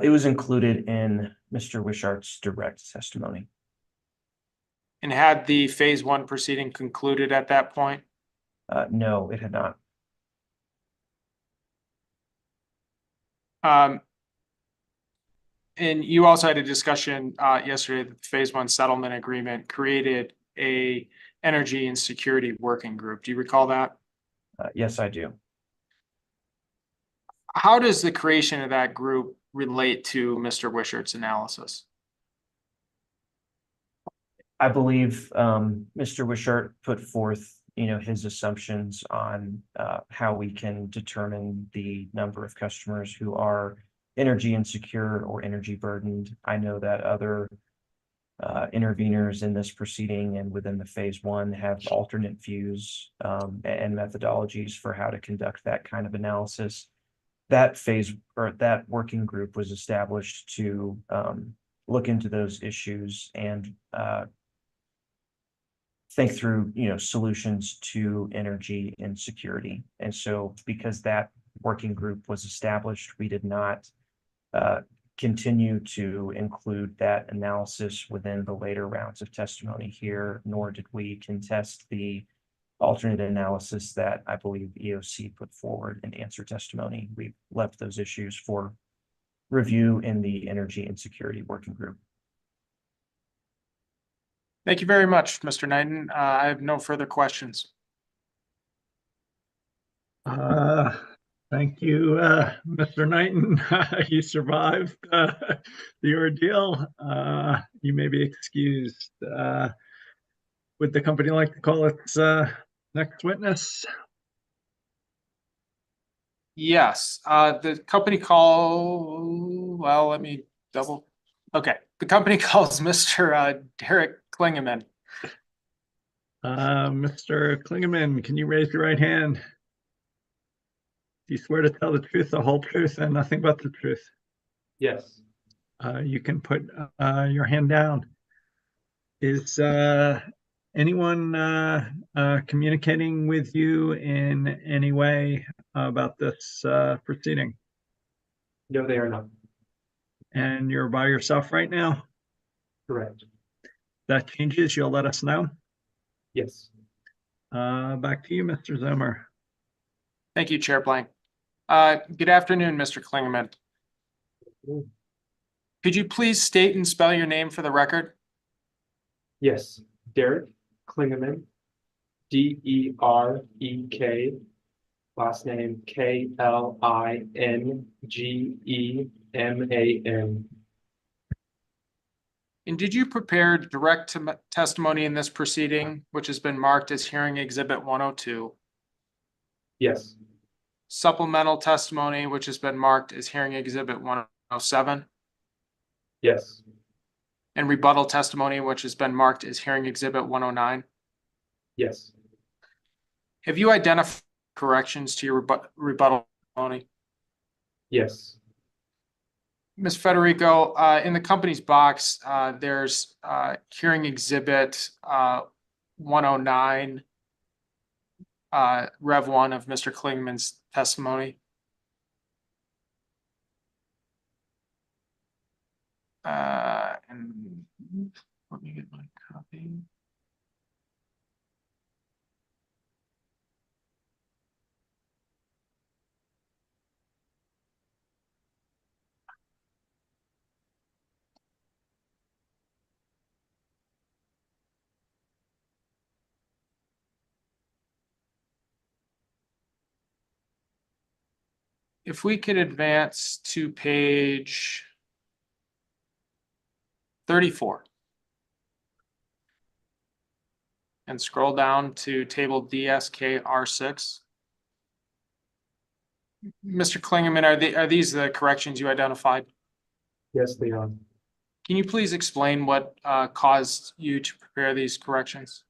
It was included in Mr. Wishart's direct testimony. And had the phase one proceeding concluded at that point? No, it had not. And you also had a discussion yesterday that the phase one settlement agreement created a energy and security working group. Do you recall that? Yes, I do. How does the creation of that group relate to Mr. Wishart's analysis? I believe Mr. Wishart put forth, his assumptions on how we can determine the number of customers who are energy insecure or energy burdened. I know that other interveners in this proceeding and within the phase one have alternate views and methodologies for how to conduct that kind of analysis. That phase or that working group was established to look into those issues and think through, solutions to energy insecurity. And so because that working group was established, we did not continue to include that analysis within the later rounds of testimony here, nor did we contest the alternate analysis that I believe EOC put forward in answer testimony. We left those issues for review in the energy insecurity working group. Thank you very much, Mr. Knighton. I have no further questions. Thank you, Mr. Knighton. You survived the ordeal. You may be excused. Would the company like to call its next witness? Yes, the company well, let me double. Okay, the company calls Mr. Derek Klingeman. Mr. Klingeman, can you raise your right hand? Do you swear to tell the truth, the whole truth, and nothing but the truth? Yes. You can put your hand down. Is anyone communicating with you in any way about this proceeding? No, they are not. And you're by yourself right now? Correct. That changes, you'll let us know. Yes. Back to you, Mr. Zimmer. Thank you, Chair Blank. Good afternoon, Mr. Klingeman. Could you please state and spell your name for the record? Yes. Derek Klingeman, D-E-R-E-K, last name K-L-I-N-G-E-M-A-N. And did you prepare direct testimony in this proceeding, which has been marked as hearing exhibit 102? Yes. Supplemental testimony, which has been marked as hearing exhibit 107? Yes. And rebuttal testimony, which has been marked as hearing exhibit 109? Yes. Have you identified corrections to your rebuttal testimony? Yes. Ms. Federico, in the company's box, there's hearing exhibit 109, Rev 1 of Mr. Klingman's testimony. And let me get my copy. If we could advance to page 34 and scroll down to table DSKR6. Mr. Klingeman, are these the corrections you identified? Yes, they are. Can you please explain what caused you to prepare these corrections?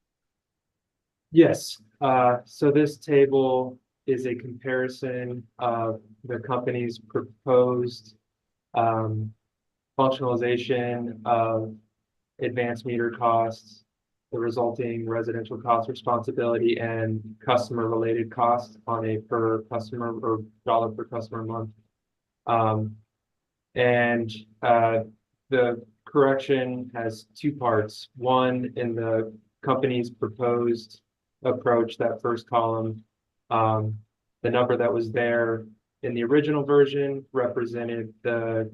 Yes. So this table is a comparison of the company's proposed functionalization of advanced meter costs, the resulting residential cost responsibility, and customer related costs on a per customer or dollar per customer month. The correction has two parts. One, in the company's proposed approach, that first column, the number that was there in the original version represented the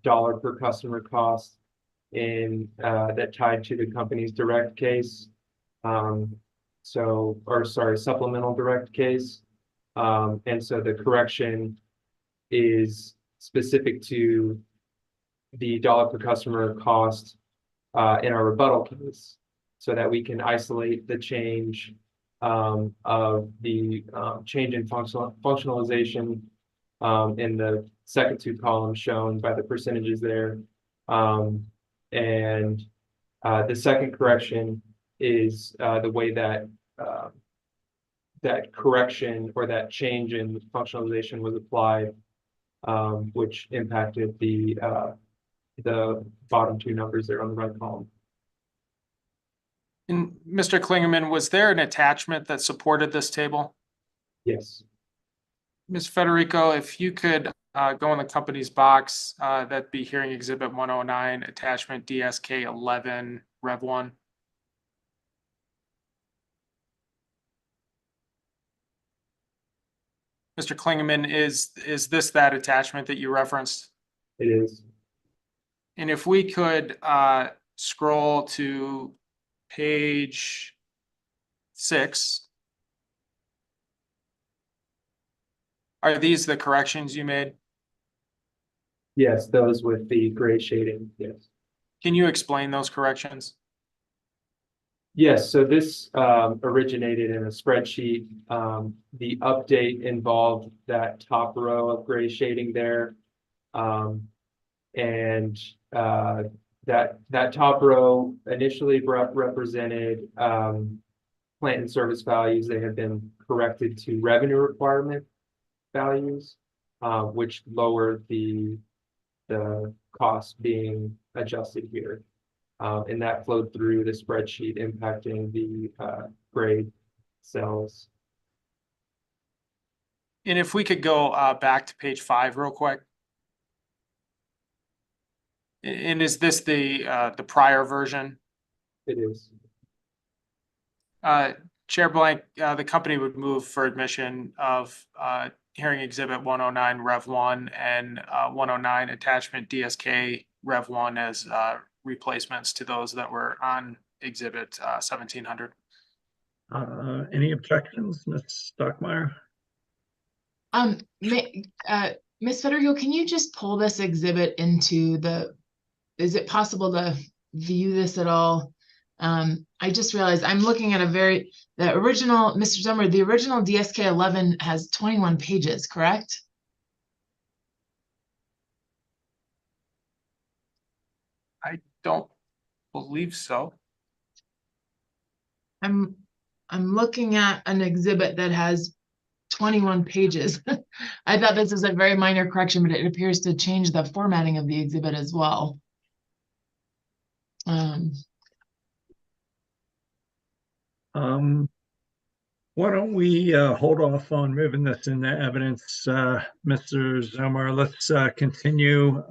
dollar per customer cost in that tied to the company's direct case. Supplemental direct case. And so the correction is specific to the dollar per customer cost in our rebuttal case, so that we can isolate the change of the change in functionalization in the second two columns shown by the percentages there. The second correction is the way that that correction or that change in functionalization was applied, which impacted the bottom two numbers there on the right column. And Mr. Klingeman, was there an attachment that supported this table? Yes. Ms. Federico, if you could go in the company's box, that'd be hearing exhibit 109, attachment DSK 11, Rev 1. Mr. Klingeman, is this that attachment that you referenced? It is. And if we could scroll to page 6. Are these the corrections you made? Yes, those with the gray shading, yes. Can you explain those corrections? Yes, so this originated in a spreadsheet. The update involved that top row of gray shading there. And that top row initially represented plant and service values. They have been corrected to revenue requirement values, which lowered the cost being adjusted here. And that flowed through the spreadsheet, impacting the grade cells. And if we could go back to page 5 real quick. And is this the prior version? It is. Chair Blank, the company would move for admission of hearing exhibit 109 Rev 1 and 109 attachment DSK Rev 1 as replacements to those that were on exhibit 1700. Any objections, Ms. Stockmeyer? Ms. Federico, can you just pull this exhibit into is it possible to view this at all? I just realized I'm looking at the original, Mr. Zummer, the original DSK 11 has 21 pages, correct? I don't believe so. I'm looking at an exhibit that has 21 pages. I thought this was a very minor correction, but it appears to change the formatting of the exhibit as well. Why don't we hold off on moving this into evidence, Mr. Zomar? Let's continue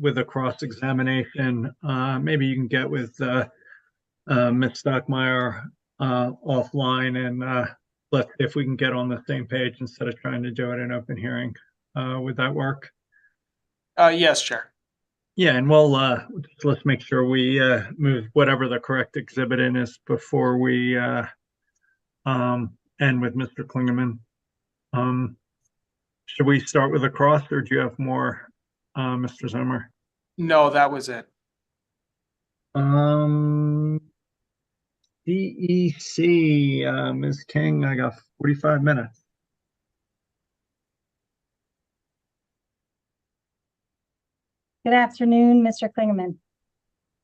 with a cross-examination. Maybe you can get with Ms. Stockmeyer offline, and let's see if we can get on the same page instead of trying to do it in open hearing. Would that work? Yes, Chair. Yeah, and let's make sure we move whatever the correct exhibit in is before we end with Mr. Klingerman. Should we start with a cross, or do you have more, Mr. Zimmer? No, that was it. DEC, Ms. King, I got 45 minutes. Good afternoon, Mr. Klingerman.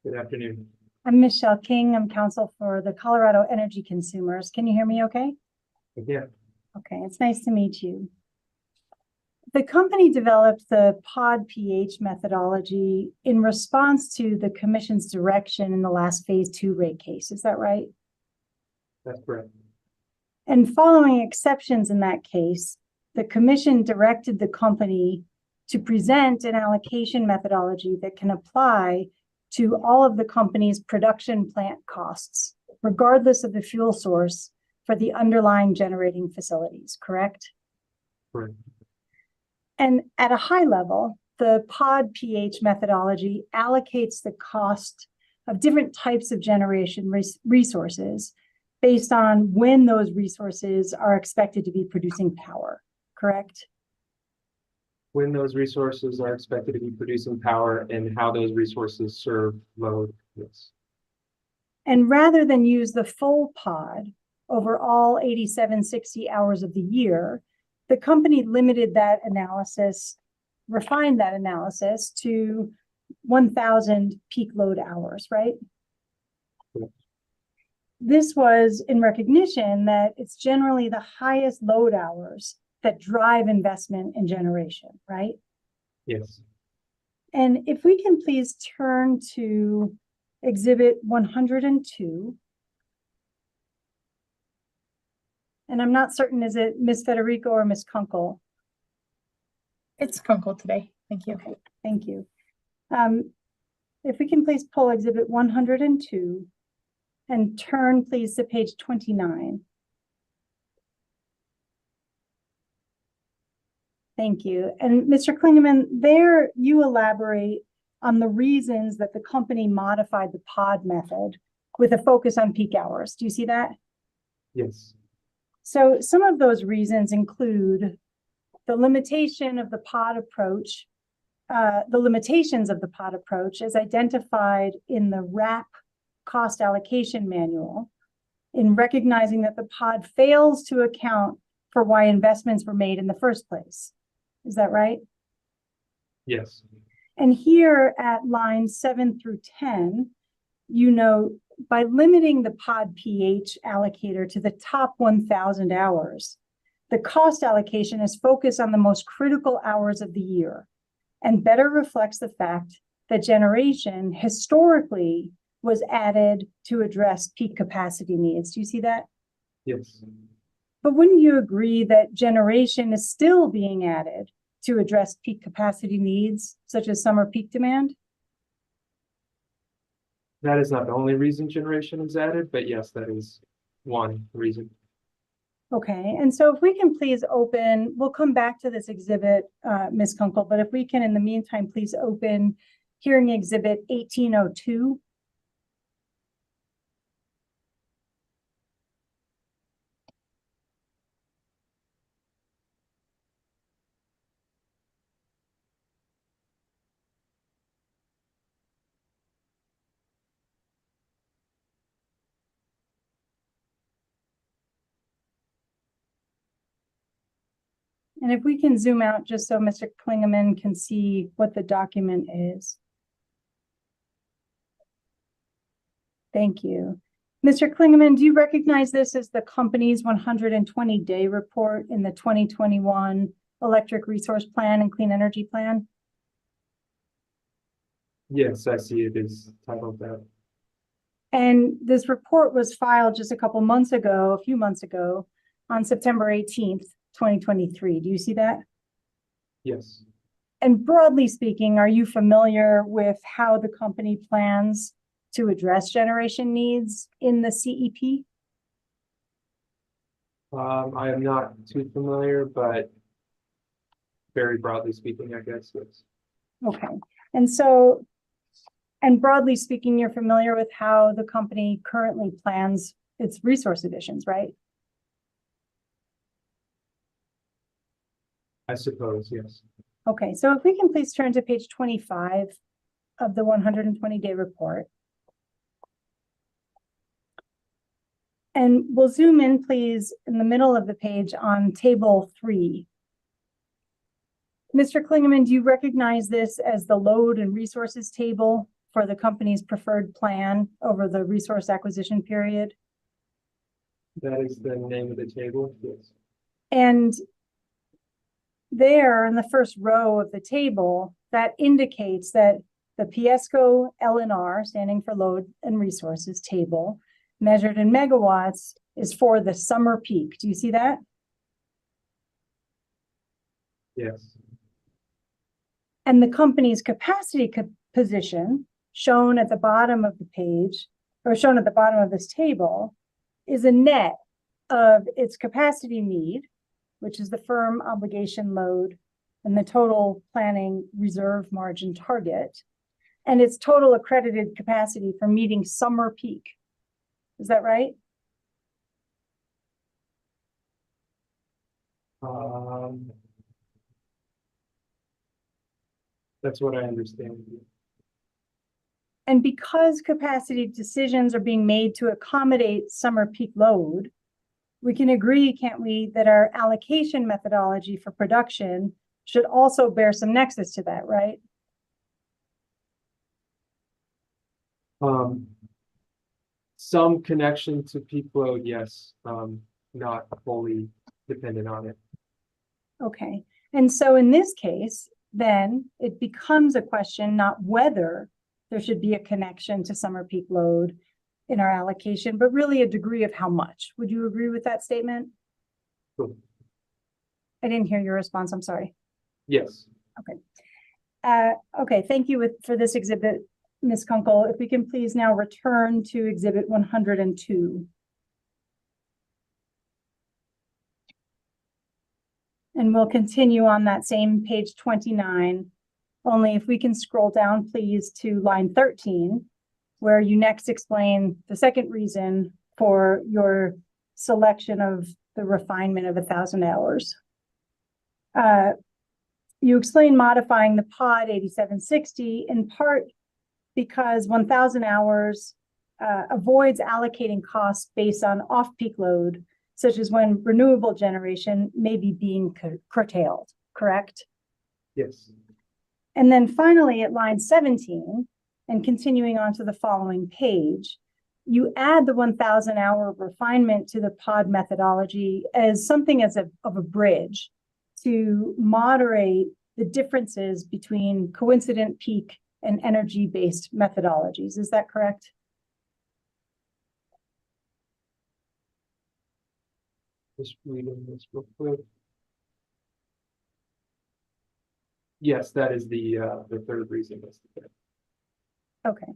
Good afternoon. I'm Michelle King. I'm counsel for the Colorado Energy Consumers. Can you hear me okay? Yeah. Okay, it's nice to meet you. The company developed the pod pH methodology in response to the commission's direction in the last phase 2 rate case. Is that right? That's correct. And following exceptions in that case, the commission directed the company to present an allocation methodology that can apply to all of the company's production plant costs, regardless of the fuel source for the underlying generating facilities, correct? Correct. And at a high level, the pod pH methodology allocates the cost of different types of generation resources based on when those resources are expected to be producing power, correct? When those resources are expected to be producing power and how those resources serve load. Yes. And rather than use the full pod over all 8760 hours of the year, the company limited that analysis, refined that analysis to 1,000 peak load hours, right? Yes. This was in recognition that it's generally the highest load hours that drive investment in generation, right? Yes. And if we can please turn to exhibit 102. And I'm not certain, is it Ms. Federico or Ms. Kunkel? It's Kunkel today. Thank you. Okay, thank you. If we can please pull exhibit 102 and turn please to page 29. Thank you. And Mr. Klingerman, there you elaborate on the reasons that the company modified the pod method with a focus on peak hours. Do you see that? Yes. So some of those reasons include the limitation of the pod approach, the limitations of the pod approach as identified in the RAP cost allocation manual, in recognizing that the pod fails to account for why investments were made in the first place. Is that right? Yes. And here at lines 7 through 10, you note by limiting the pod pH allocator to the top 1,000 hours, the cost allocation is focused on the most critical hours of the year and better reflects the fact that generation historically was added to address peak capacity needs. Do you see that? Yes. But wouldn't you agree that generation is still being added to address peak capacity needs, such as summer peak demand? That is not the only reason generation is added, but yes, that is one reason. Okay, and so if we can please open, we'll come back to this exhibit, Ms. Kunkel, but if we can, in the meantime, please open hearing exhibit 1802. And if we can zoom out just so Mr. Klingeman can see what the document is. Thank you. Mr. Klingeman, do you recognize this as the company's 120-day report in the 2021 Electric Resource Plan and Clean Energy Plan? Yes, I see it is titled that. And this report was filed just a few months ago, on September 18th, 2023. Do you see that? Yes. And broadly speaking, are you familiar with how the company plans to address generation needs in the CEP? I am not too familiar, but very broadly speaking, I guess, yes. Okay. And so, and broadly speaking, you're familiar with how the company currently plans its resource additions, right? I suppose, yes. Okay, so if we can please turn to page 25 of the 120-day report. And we'll zoom in, please, in the middle of the page on table 3. Mr. Klingeman, do you recognize this as the load and resources table for the company's preferred plan over the resource acquisition period? That is the name of the table, yes. And there in the first row of the table, that indicates that the PSCO LNR, standing for load and resources table, measured in megawatts, is for the summer peak. Do you see that? Yes. And the company's capacity position, shown at the bottom of the page, or shown at the bottom of this table, is a net of its capacity need, which is the firm obligation load, and the total planning reserve margin target, and its total accredited capacity for meeting summer peak. Is that right? That's what I understand. And because capacity decisions are being made to accommodate summer peak load, we can agree, can't we, that our allocation methodology for production should also bear some nexus to that, right? Some connection to peak load, yes, not wholly dependent on it. Okay, and so in this case, then it becomes a question not whether there should be a connection to summer peak load in our allocation, but really a degree of how much. Would you agree with that statement? Cool. I didn't hear your response, I'm sorry. Yes. Okay. Okay, thank you for this exhibit, Ms. Kunkel. If we can please now return to exhibit 102. And we'll continue on that same page 29 Only if we can scroll down, please, to line 13, where you next explain the second reason for your selection of the refinement of 1,000 hours. You explain modifying the pod 8760 in part because 1,000 hours avoids allocating costs based on off-peak load, such as when renewable generation may be being curtailed, correct? Yes. And then finally at line 17, and continuing on to the following page, you add the 1,000 hour refinement to the pod methodology as something of a bridge to moderate the differences between coincident peak and energy-based methodologies. Is that correct? Just reading this real quick. Yes, that is the third reason. Okay.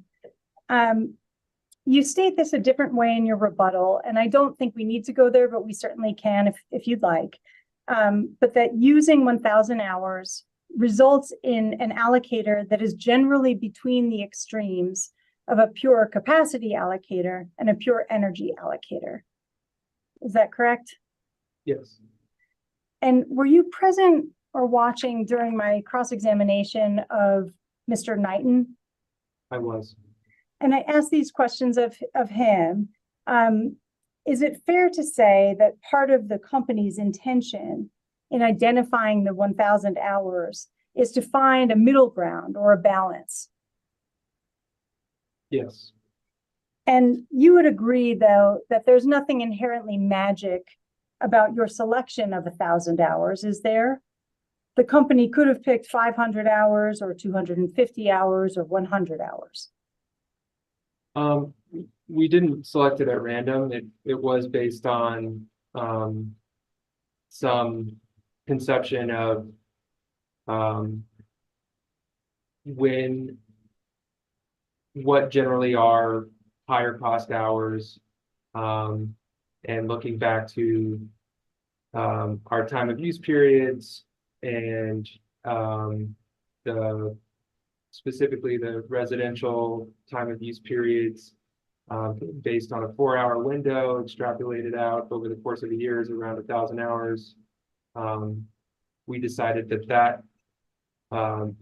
You state this a different way in your rebuttal, and I don't think we need to go there, but we certainly can if you'd like. But that using 1,000 hours results in an allocator that is generally between the extremes of a pure capacity allocator and a pure energy allocator. Is that correct? Yes. And were you present or watching during my cross-examination of Mr. Knighton? I was. And I asked these questions of him. Is it fair to say that part of the company's intention in identifying the 1,000 hours is to find a middle ground or a balance? Yes. And you would agree, though, that there's nothing inherently magic about your selection of 1,000 hours, is there? The company could have picked 500 hours or 250 hours or 100 hours. We didn't select it at random. It was based on some conception of what generally are higher cost hours, and looking back to our time of use periods and specifically the residential time of use periods, based on a 4-hour window, extrapolated out over the course of a year is around 1,000 hours. We decided that the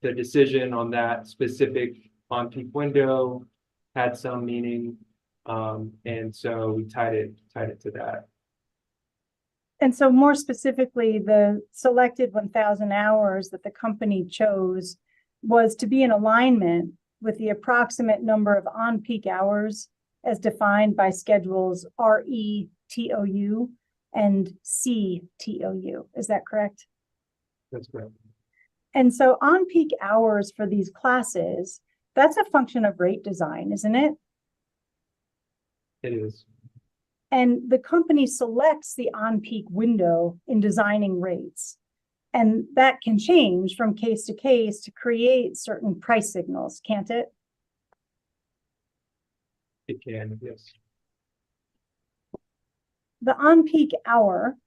decision on that specific on-peak window had some meaning, and so we tied it to that. And so more specifically, the selected 1,000 hours that the company chose was to be in alignment with the approximate number of on-peak hours as defined by schedules RETOU and CTOU. Is that correct? That's correct. And so on-peak hours for these classes, that's a function of rate design, isn't it? It is. And the company selects the on-peak window in designing rates. And that can change from case to case to create certain price signals, can't it? It can, yes. The on-peak hour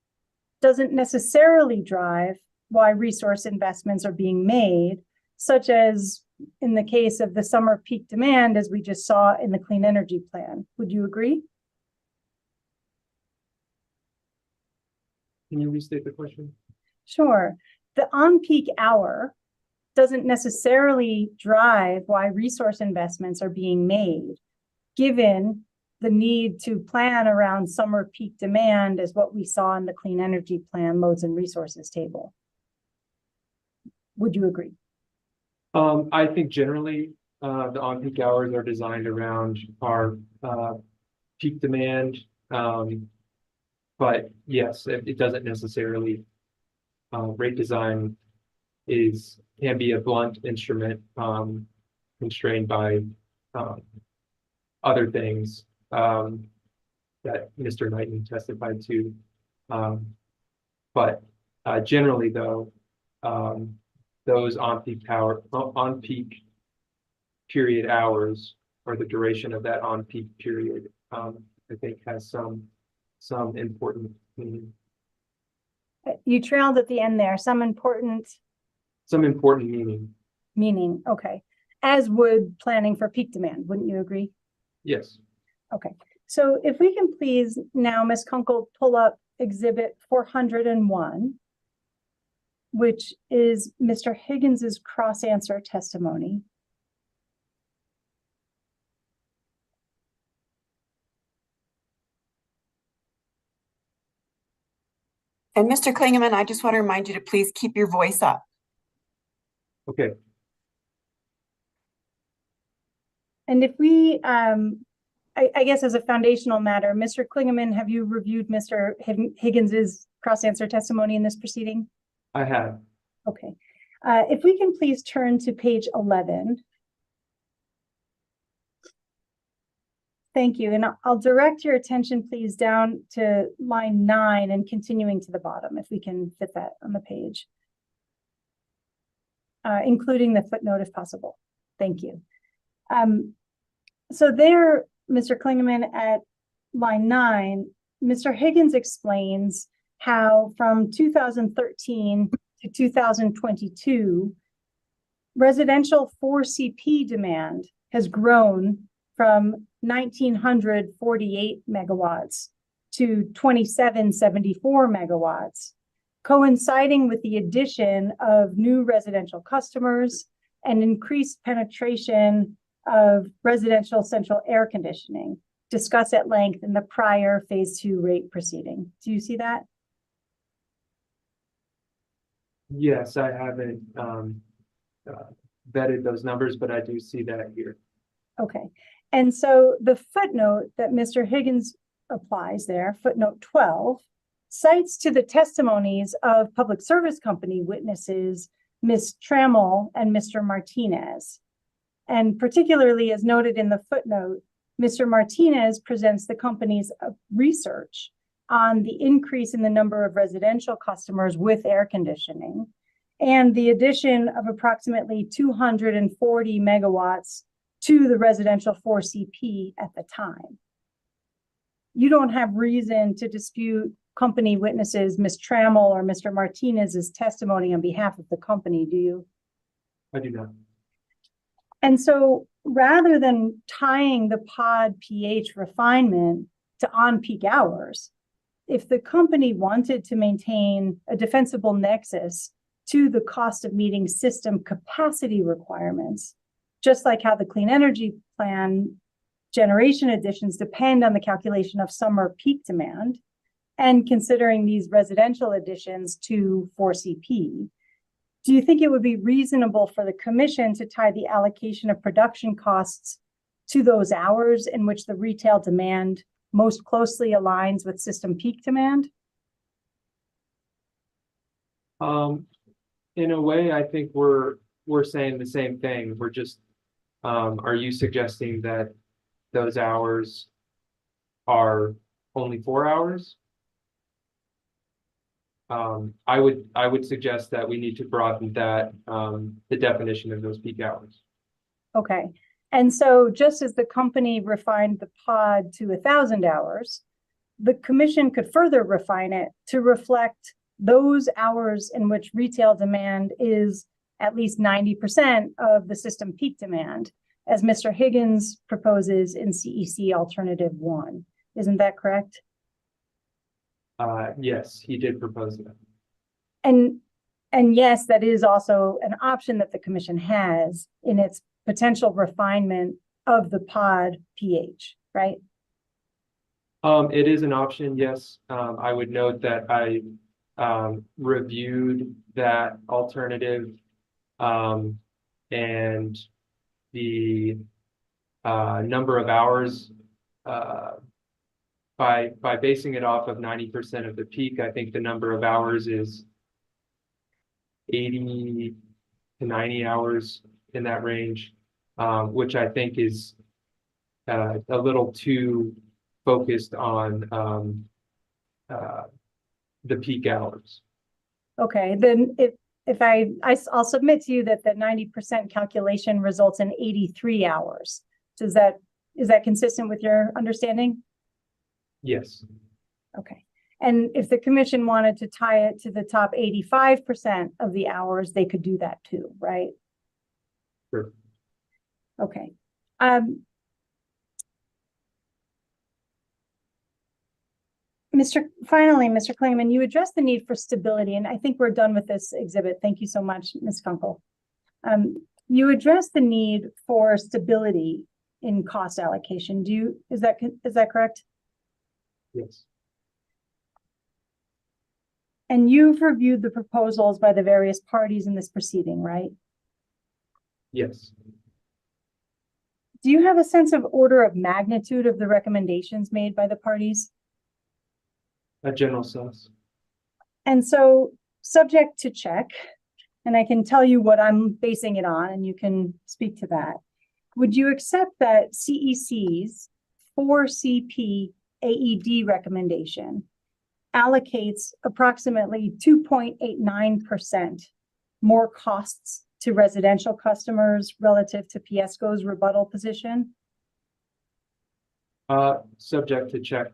doesn't necessarily drive why resource investments are being made, such as in the case of the summer peak demand, as we just saw in the clean energy plan. Would you agree? Can you restate the question? Sure. The on-peak hour doesn't necessarily drive why resource investments are being made, given the need to plan around summer peak demand as what we saw in the clean energy plan loads and resources table. Would you agree? I think generally the on-peak hours are designed around our peak demand, but yes, it doesn't necessarily. Rate design can be a blunt instrument, constrained by other things that Mr. Knighton testified to. But generally, though, those on-peak period hours, or the duration of that on-peak period, I think has some important meaning. You trailed at the end there, some important meaning. Meaning, okay, as would planning for peak demand, wouldn't you agree? Yes. Okay, so if we can please now, Ms. Kunkel, pull up exhibit 401, which is Mr. Higgins's cross-answer testimony. And Mr. Klingeman, I just want to remind you to please keep your voice up. Okay. And if we, I guess as a foundational matter, Mr. Klingeman, have you reviewed Mr. Higgins's cross-answer testimony in this proceeding? I have. Okay. If we can please turn to page 11. Thank you. And I'll direct your attention, please, down to line 9 and continuing to the bottom, if we can fit that on the page, including the footnote if possible. Thank you. So there, Mr. Klingeman, at line 9, Mr. Higgins explains how from 2013 to 2022, residential 4CP demand has grown from 1,948 megawatts to 2,774 megawatts, coinciding with the addition of new residential customers and increased penetration of residential central air conditioning, discussed at length in the prior phase 2 rate proceeding. Do you see that? Yes, I haven't vetted those numbers, but I do see that here. Okay. And so the footnote that Mr. Higgins applies there, footnote 12, cites to the testimonies of public service company witnesses, Ms. Trammell and Mr. Martinez. And particularly as noted in the footnote, Mr. Martinez presents the company's research on the increase in the number of residential customers with air conditioning and the addition of approximately 240 megawatts to the residential 4CP at the time. You don't have reason to dispute company witnesses, Ms. Trammell or Mr. Martinez's testimony on behalf of the company, do you? I do not. And so rather than tying the pod pH refinement to on-peak hours, if the company wanted to maintain a defensible nexus to the cost of meeting system capacity requirements, just like how the Clean Energy Plan generation additions depend on the calculation of summer peak demand, and considering these residential additions to 4CP, do you think it would be reasonable for the commission to tie the allocation of production costs to those hours in which the retail demand most closely aligns with system peak demand? In a way, I think we're saying the same thing. We're just, are you suggesting that those hours are only 4 hours? I would suggest that we need to broaden that, the definition of those peak hours. Okay. And so just as the company refined the pod to 1,000 hours, the commission could further refine it to reflect those hours in which retail demand is at least 90% of the system peak demand, as Mr. Higgins proposes in CEC Alternative 1. Isn't that correct? Yes, he did propose that. And yes, that is also an option that the commission has in its potential refinement of the pod pH, right? It is an option, yes. I would note that I reviewed that alternative, and the number of hours, by basing it off of 90% of the peak, I think the number of hours is 80 to 90 hours in that range, which I think is a little too focused on the peak hours. Okay, then I'll submit to you that the 90% calculation results in 83 hours. Is that consistent with your understanding? Yes. Okay. And if the commission wanted to tie it to the top 85% of the hours, they could do that too, right? Sure. Okay. Finally, Mr. Klingman, you addressed the need for stability, and I think we're done with this exhibit. Thank you so much, Ms. Kunkel. You addressed the need for stability in cost allocation. Is that correct? Yes. And you've reviewed the proposals by the various parties in this proceeding, right? Yes. Do you have a sense of order of magnitude of the recommendations made by the parties? A general sense. And so, subject to check, and I can tell you what I'm basing it on, and you can speak to that. Would you accept that CEC's 4CP AED recommendation allocates approximately 2.89% more costs to residential customers relative to PSCo's rebuttal position? Subject to check.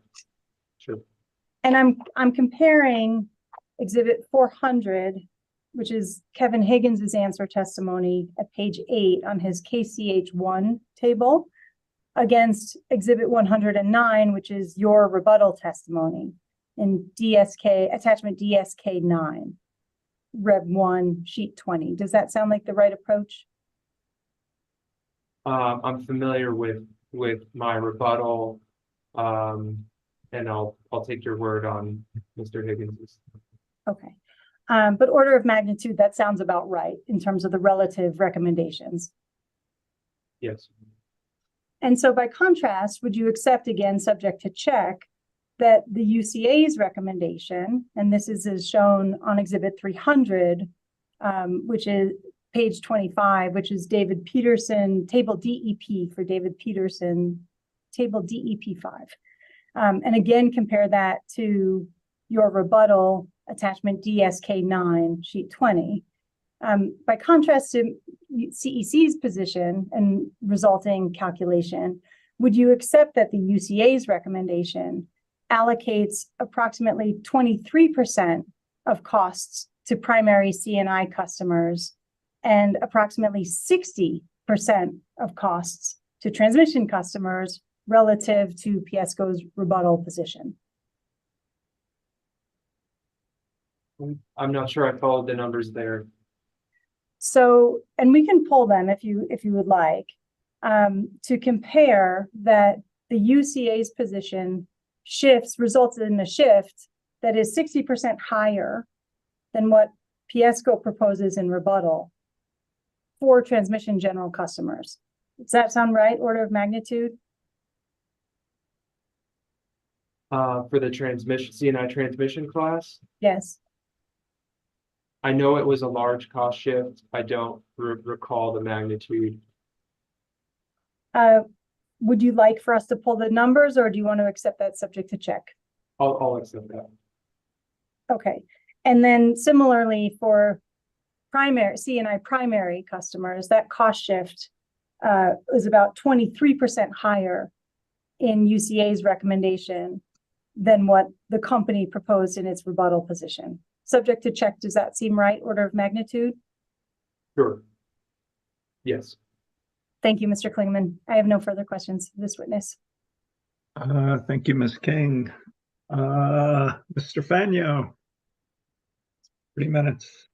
Sure. And I'm comparing Exhibit 400, which is Kevin Higgins's answer testimony at page 8 on his KCH1 table, against Exhibit 109, which is your rebuttal testimony in DSK, attachment DSK9, Rev 1, sheet 20. Does that sound like the right approach? I'm familiar with my rebuttal, and I'll take your word on Mr. Higgins's. Okay. But order of magnitude, that sounds about right in terms of the relative recommendations. Yes. And so by contrast, would you accept, again, subject to check, that the UCA's recommendation, and this is as shown on Exhibit 300, which is page 25, which is David Peterson, table DEP for David Peterson, table DEP 5. And again, compare that to your rebuttal attachment DSK 9, sheet 20. By contrast to CEC's position and resulting calculation, would you accept that the UCA's recommendation allocates approximately 23% of costs to primary C&I customers and approximately 60% of costs to transmission customers relative to PSCo's rebuttal position? I'm not sure I followed the numbers there. So, and we can pull them if you would like, to compare that the UCA's position results in a shift that is 60% higher than what PSCo proposes in rebuttal for transmission general customers. Does that sound right, order of magnitude? For the transmission, C&I transmission class, Yes. I know it was a large cost shift. I don't recall the magnitude. Would you like for us to pull the numbers, or do you want to accept that subject to check? I'll accept that. Okay. And then similarly for primary C&I primary customers, that cost shift is about 23% higher in UCA's recommendation than what the company proposed in its rebuttal position. Subject to check, does that seem right, order of magnitude? Sure. Yes. Thank you, Mr. Klingman. I have no further questions for this witness. Thank you, Ms. King. Mr. Fagno, 3 minutes.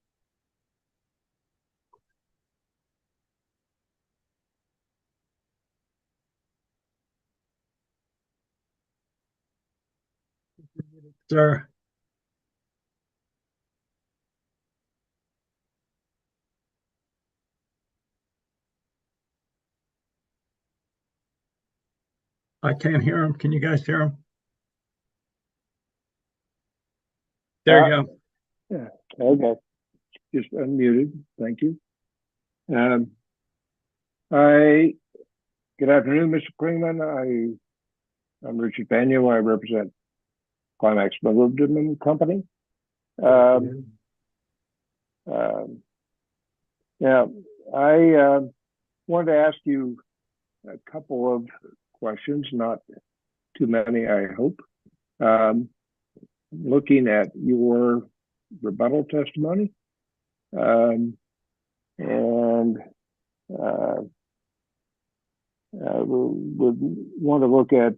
Sir. I can't hear him. Can you guys hear him? There you go. Yeah, okay. Just unmuted. Thank you. Good afternoon, Mr. Klingman. I'm Richard Fagno. I represent Climax Molybdenum Company. Now, I wanted to ask you a couple of questions, not too many, I hope. Looking at your rebuttal testimony, and would want to look at,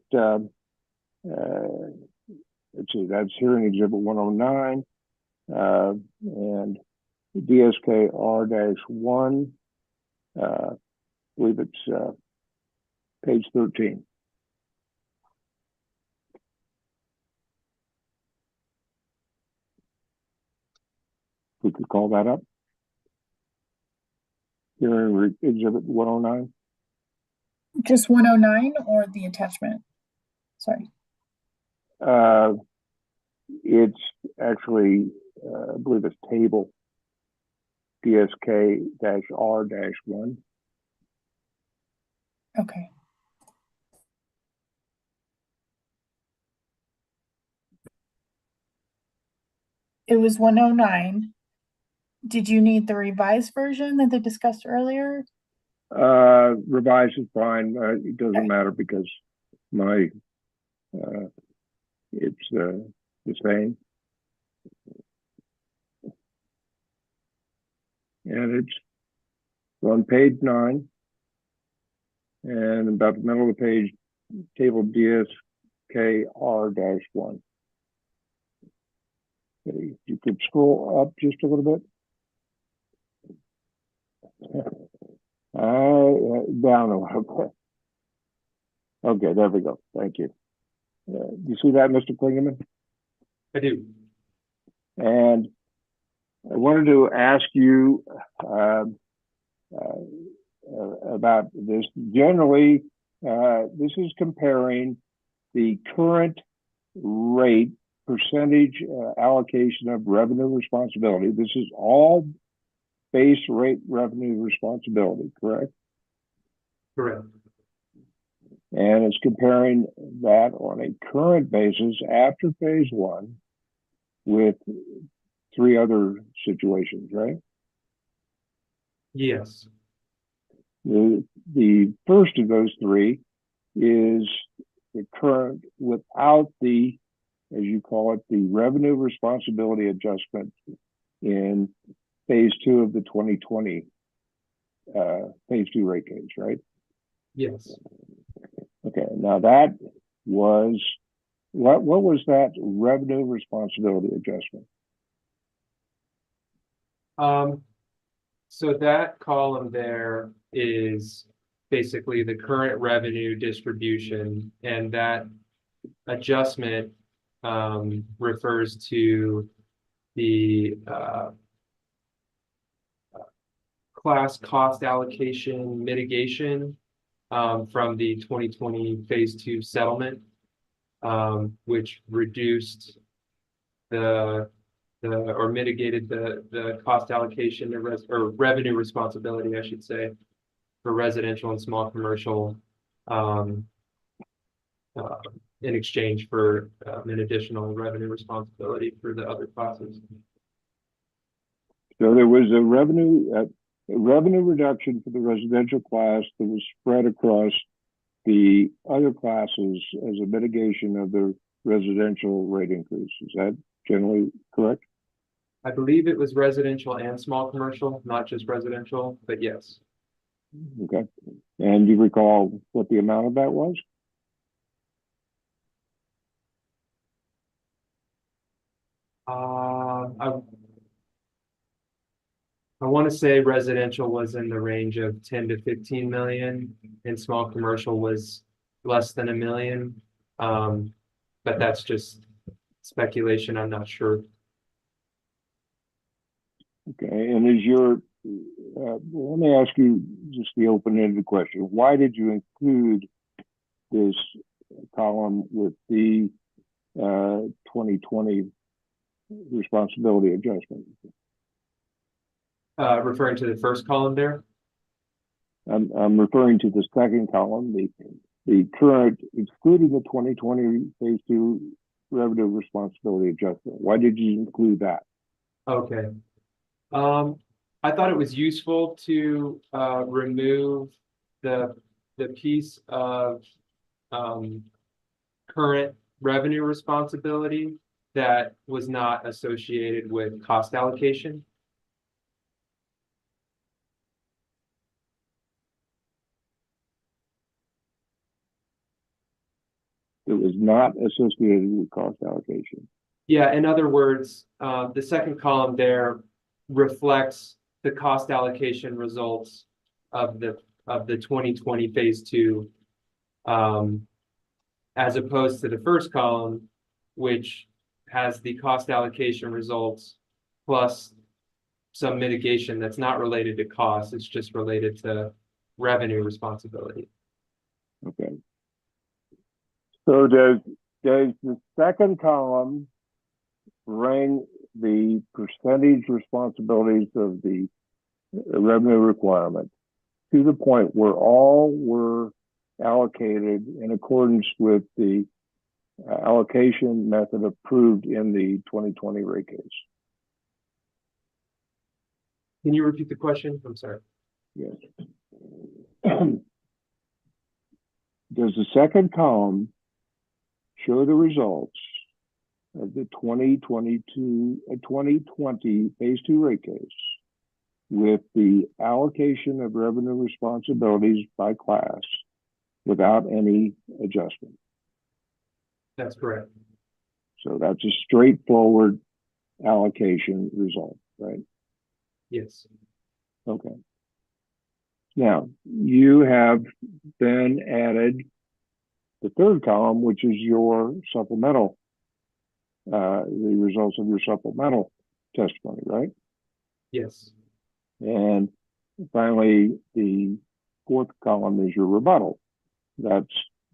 let's see, that's hearing exhibit 109, and DSK-R-1, I believe it's page 13. We could call that up. Hearing exhibit 109. Just 109 or the attachment? Sorry. It's actually, I believe it's table DSK-R-1. Okay. It was 109. Did you need the revised version that they discussed earlier? Revised is fine. It doesn't matter because my, it's the same. And it's on page 9 and about the middle of the page, table DSK-R-1. Okay, you could scroll up just a little bit. Down a little bit. Okay, there we go. Thank you. You see that, Mr. Klingeman? I do. And I wanted to ask you about this. Generally, this is comparing the current rate percentage allocation of revenue responsibility. This is all base rate revenue responsibility, correct? Correct. And it's comparing that on a current basis after phase 1 with 3 other situations, right? Yes. The first of those 3 is the current without the, as you call it, the revenue responsibility adjustment in phase 2 of the 2020 phase 2 rate case, right? Yes. Okay, now that was, what was that revenue responsibility adjustment? So that column there is basically the current revenue distribution, and that adjustment refers to the class cost allocation mitigation from the 2020 phase 2 settlement, which reduced or mitigated the cost allocation or revenue responsibility, I should say, for residential and small commercial in exchange for an additional revenue responsibility for the other classes. So there was a revenue reduction for the residential class that was spread across the other classes as a mitigation of the residential rate increase. Is that generally correct? I believe it was residential and small commercial, not just residential, but yes. Okay. And you recall what the amount of that was? I want to say residential was in the range of 10 to 15 million, and small commercial was less than $1 million. But that's just speculation. I'm not sure. Okay, and is your, let me ask you just the open-ended question. Why did you include this column with the 2020 responsibility adjustment? Referring to the first column there? I'm referring to the second column, the current, excluding the 2020 phase 2 revenue responsibility adjustment. Why did you include that? Okay. I thought it was useful to remove the piece of current revenue responsibility that was not associated with cost allocation. not associated with cost allocation. Yeah, in other words, the second column there reflects the cost allocation results of the 2020 phase 2, as opposed to the first column, which has the cost allocation results plus some mitigation that's not related to cost. It's just related to revenue responsibility. Okay. So does the second column bring the percentage responsibilities of the revenue requirement to the point where all were allocated in accordance with the allocation method approved in the 2020 rate case? Can you repeat the question? I'm sorry. Yes. Does the second column show the results of the 2020 phase 2 rate case with the allocation of revenue responsibilities by class without any adjustment? That's correct. So that's a straightforward allocation result, right? Yes. Okay. Now, you have then added the third column, which is your supplemental, the results of your supplemental testimony, right? Yes. And finally, the fourth column is your rebuttal. That's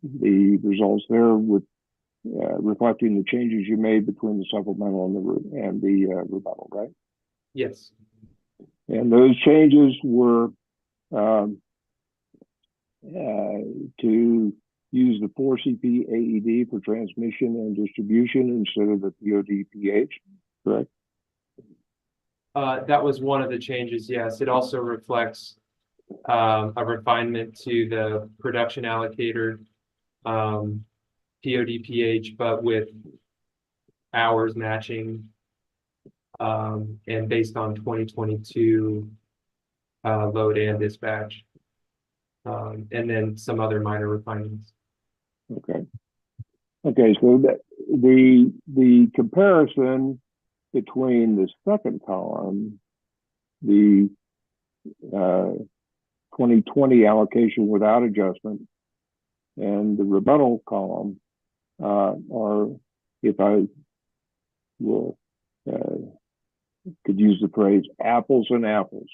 the results there with reflecting the changes you made between the supplemental and the rebuttal, right? Yes. And those changes were to use the 4CP AED for transmission and distribution instead of the POD-PH, correct? That was one of the changes, yes. It also reflects a refinement to the production allocator POD-PH, but with hours matching and based on 2022 load and dispatch, and then some other minor refinements. Okay. Okay, so that the comparison between the second column, the 2020 allocation without adjustment, and the rebuttal column are, if I will, could use the phrase apples and apples.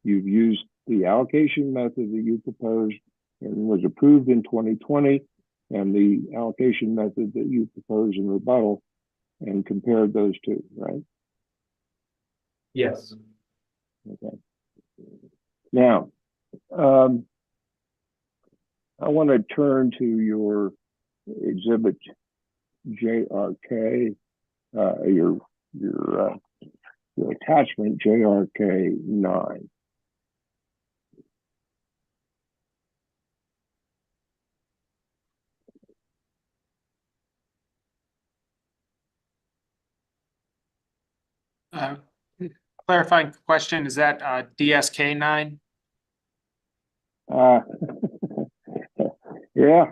You've used the allocation method that you proposed and was approved in 2020, and the allocation method that you proposed in rebuttal, and compared those two, right? Yes. Okay. Now, I want to turn to your exhibit JRK, your attachment JRK 9. Clarifying question, is that DSK 9? Yeah,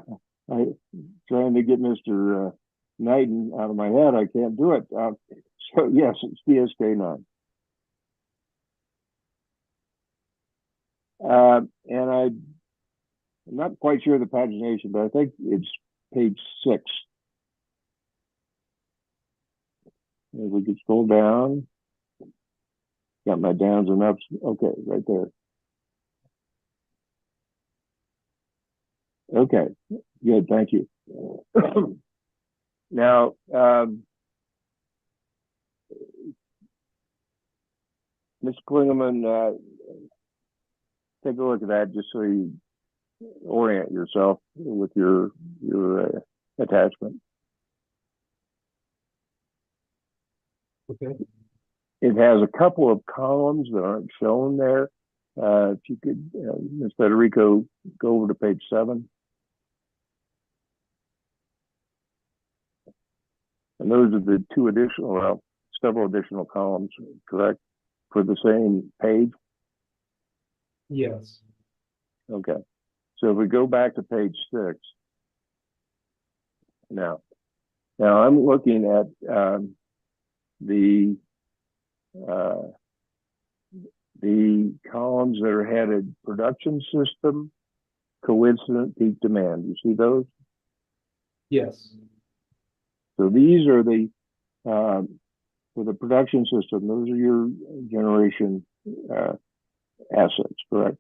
I'm trying to get Mr. Knighton out of my head. I can't do it. So yes, it's DSK 9. And I'm not quite sure the pagination, but I think it's page 6. If we could scroll down. Got my downs and ups. Okay, right there. Okay, good, thank you. Now, Ms. Klingeman, take a look at that just so you orient yourself with your attachment. Okay. It has a couple of columns that aren't shown there. If you could, Ms. Federico, go over to page 7. And those are the two additional, well, several additional columns, correct, for the same page? Yes. Okay. So if we go back to page 6, Now, I'm looking at the columns that are headed production system, coincident peak demand. You see those? Yes. So these are the for the production system. Those are your generation assets, correct?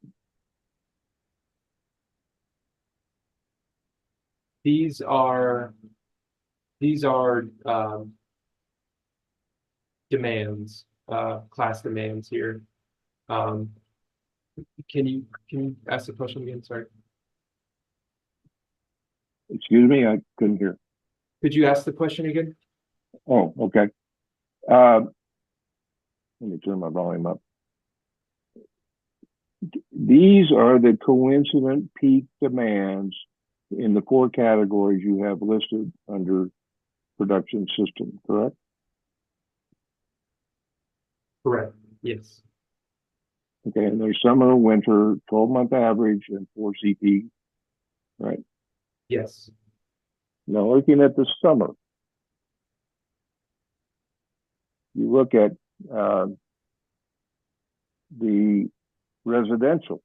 These are demands, class demands here. Can you ask the question again? Sorry. Excuse me, I couldn't hear. Could you ask the question again? Oh, okay. Let me turn my volume up. These are the coincident peak demands in the 4 categories you have listed under production system, correct? Correct. Yes. Okay, and there's summer, winter, 12-month average, and 4 CP, right? Yes. Now, looking at the summer, you look at the residential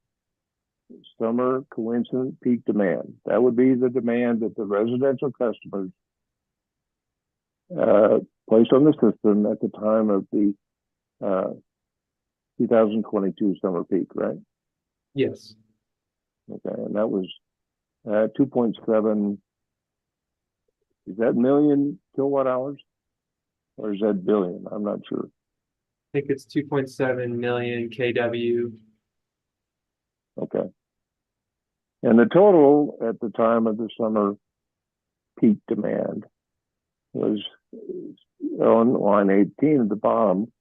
summer coincident peak demand. That would be the demand that the residential customers placed on the system at the time of the 2022 summer peak, right? Yes. Okay, and that was 2.7. Is that million kilowatt hours, or is that billion? I'm not sure. I think it's 2.7 million kW. Okay. And the total at the time of the summer peak demand was on line 18 at the bottom,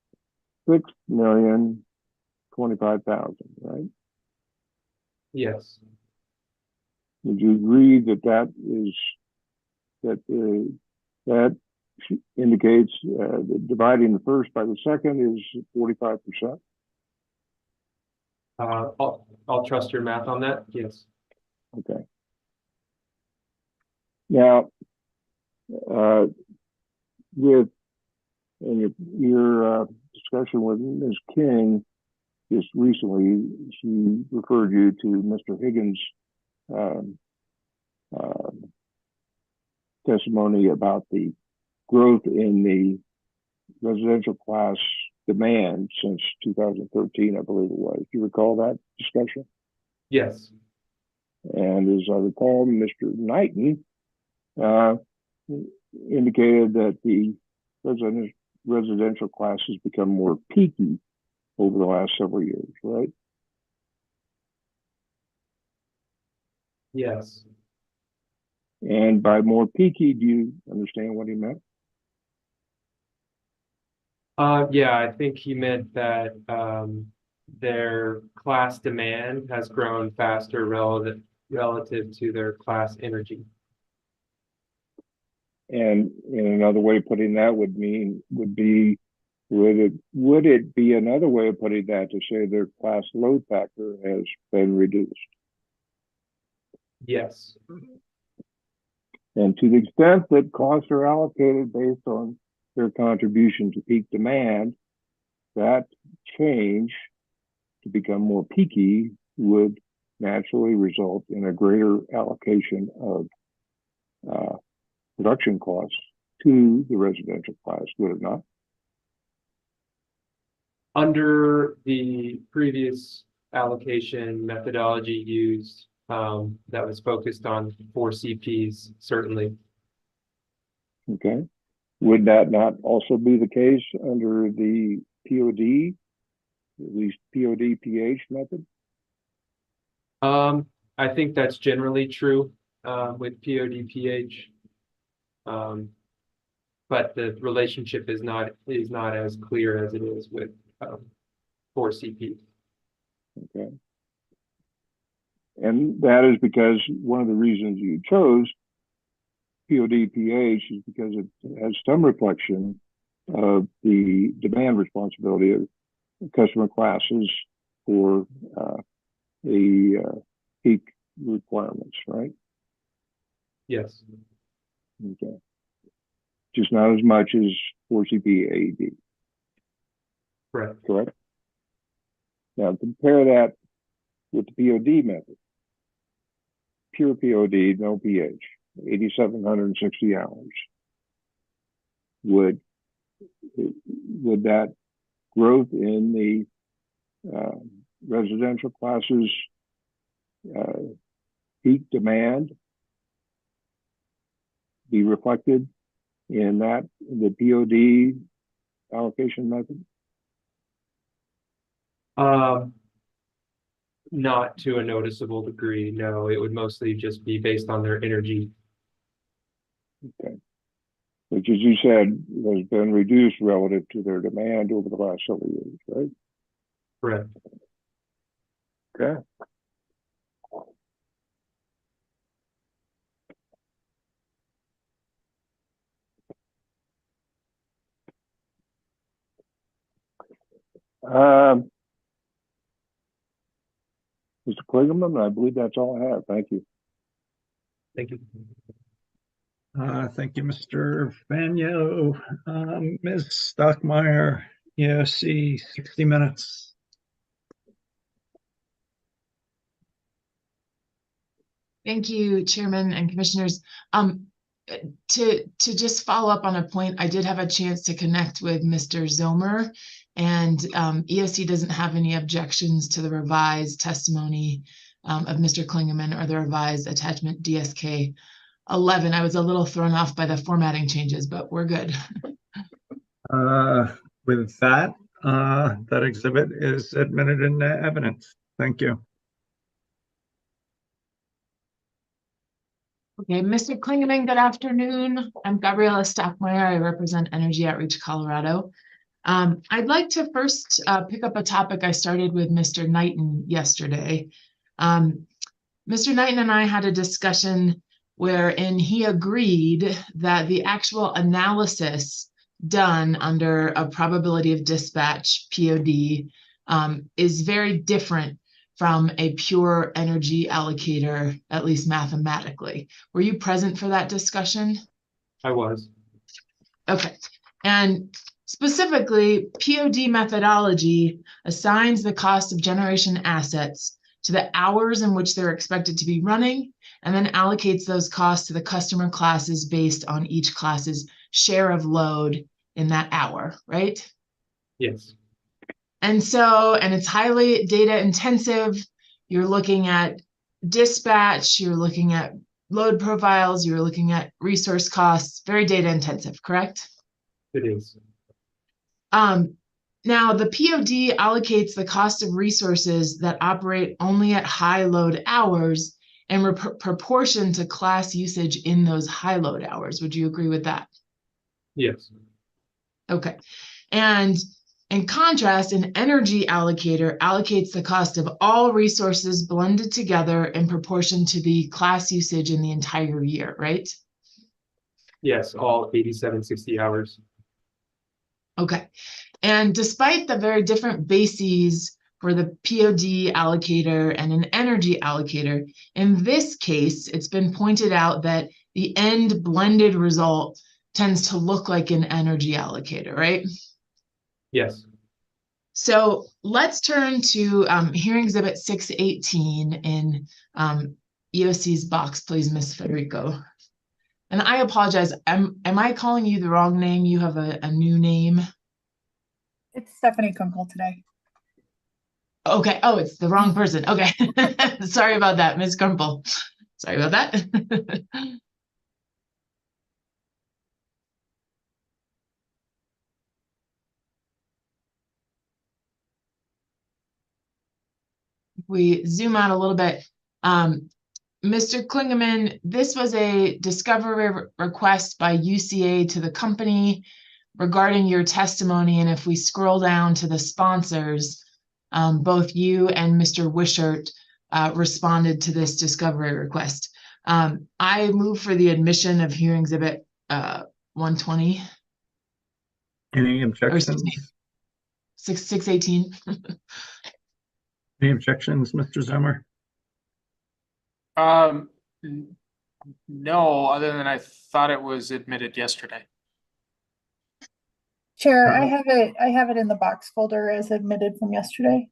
6,025,000, right? Yes. Would you agree that that indicates that dividing the first by the second is 45%? I'll trust your math on that. Yes. Okay. Now, with your discussion with Ms. King just recently, she referred you to Mr. Higgins' testimony about the growth in the residential class demand since 2013, I believe it was. Do you recall that discussion? Yes. And as I recall, Mr. Knighton indicated that the residential class has become more peaky over the last several years, right? Yes. And by more peaky, do you understand what he meant? Yeah, I think he meant that their class demand has grown faster relative to their class energy. And in another way of putting that would it be another way of putting that to say their class load factor has been reduced? Yes. And to the extent that costs are allocated based on their contribution to peak demand, that change to become more peaky would naturally result in a greater allocation of production costs to the residential class, would it not? Under the previous allocation methodology used, that was focused on 4 CPs, certainly. Okay. Would that not also be the case under the POD, at least POD-PH method? I think that's generally true with POD-PH. But the relationship is not as clear as it is with 4 CP. Okay. And that is because one of the reasons you chose POD-PH is because it has some reflection of the demand responsibility of customer classes for the peak requirements, right? Yes. Okay. Just not as much as 4CP-AED. Correct. Correct? Now compare that with the POD method. Pure POD, no pH, 8,760 hours. Would that growth in the residential classes peak demand be reflected in the POD allocation method? Not to a noticeable degree, no. It would mostly just be based on their energy. Okay. Which, as you said, has been reduced relative to their demand over the last several years, right? Correct. Okay. Mr. Kligerman, I believe that's all I have. Thank you. Thank you. Thank you, Mr. Vanyo. Ms. Stockmeyer, EOC, 60 minutes. Thank you, Chairman and Commissioners. To just follow up on a point, I did have a chance to connect with Mr. Zomer, and EOC doesn't have any objections to the revised testimony of Mr. Klingeman or the revised attachment DSK 11. I was a little thrown off by the formatting changes, but we're good. With that, that exhibit is admitted into evidence. Thank you. Okay, Mr. Klingeman, good afternoon. I'm Gabriela Stockmeyer. I represent Energy Outreach Colorado. I'd like to first pick up a topic I started with Mr. Knighton yesterday. Mr. Knighton and I had a discussion wherein he agreed that the actual analysis done under a probability of dispatch, POD, is very different from a pure energy allocator, at least mathematically. Were you present for that discussion? I was. Okay. And specifically, POD methodology assigns the cost of generation assets to the hours in which they're expected to be running, and then allocates those costs to the customer classes based on each class's share of load in that hour, right? Yes. And it's highly data intensive. You're looking at dispatch, you're looking at load profiles, you're looking at resource costs, very data intensive, correct? It is. Now, the POD allocates the cost of resources that operate only at high load hours and proportion to class usage in those high load hours. Would you agree with that? Yes. Okay. And in contrast, an energy allocator allocates the cost of all resources blended together in proportion to the class usage in the entire year, right? Yes, all 8,760 hours. Okay. And despite the very different bases for the POD allocator and an energy allocator, in this case, it's been pointed out that the end blended result tends to look like an energy allocator, right? Yes. So let's turn to hearing exhibit 618 in EOC's box, please, Ms. Federico. And I apologize, am I calling you the wrong name? You have a new name? It's Stephanie Kunkel today. Okay, oh, it's the wrong person. Okay, sorry about that, Ms. Kumpel. Sorry about that. We zoom out a little bit. Mr. Klingeman, this was a discovery request by UCA to the company regarding your testimony. And if we scroll down to the sponsors, both you and Mr. Wishart responded to this discovery request. I move for the admission of hearing exhibit 120. Any objections? 618. Any objections, Mr. Zomer? No, other than I thought it was admitted yesterday. Chair, I have it in the box folder as admitted from yesterday.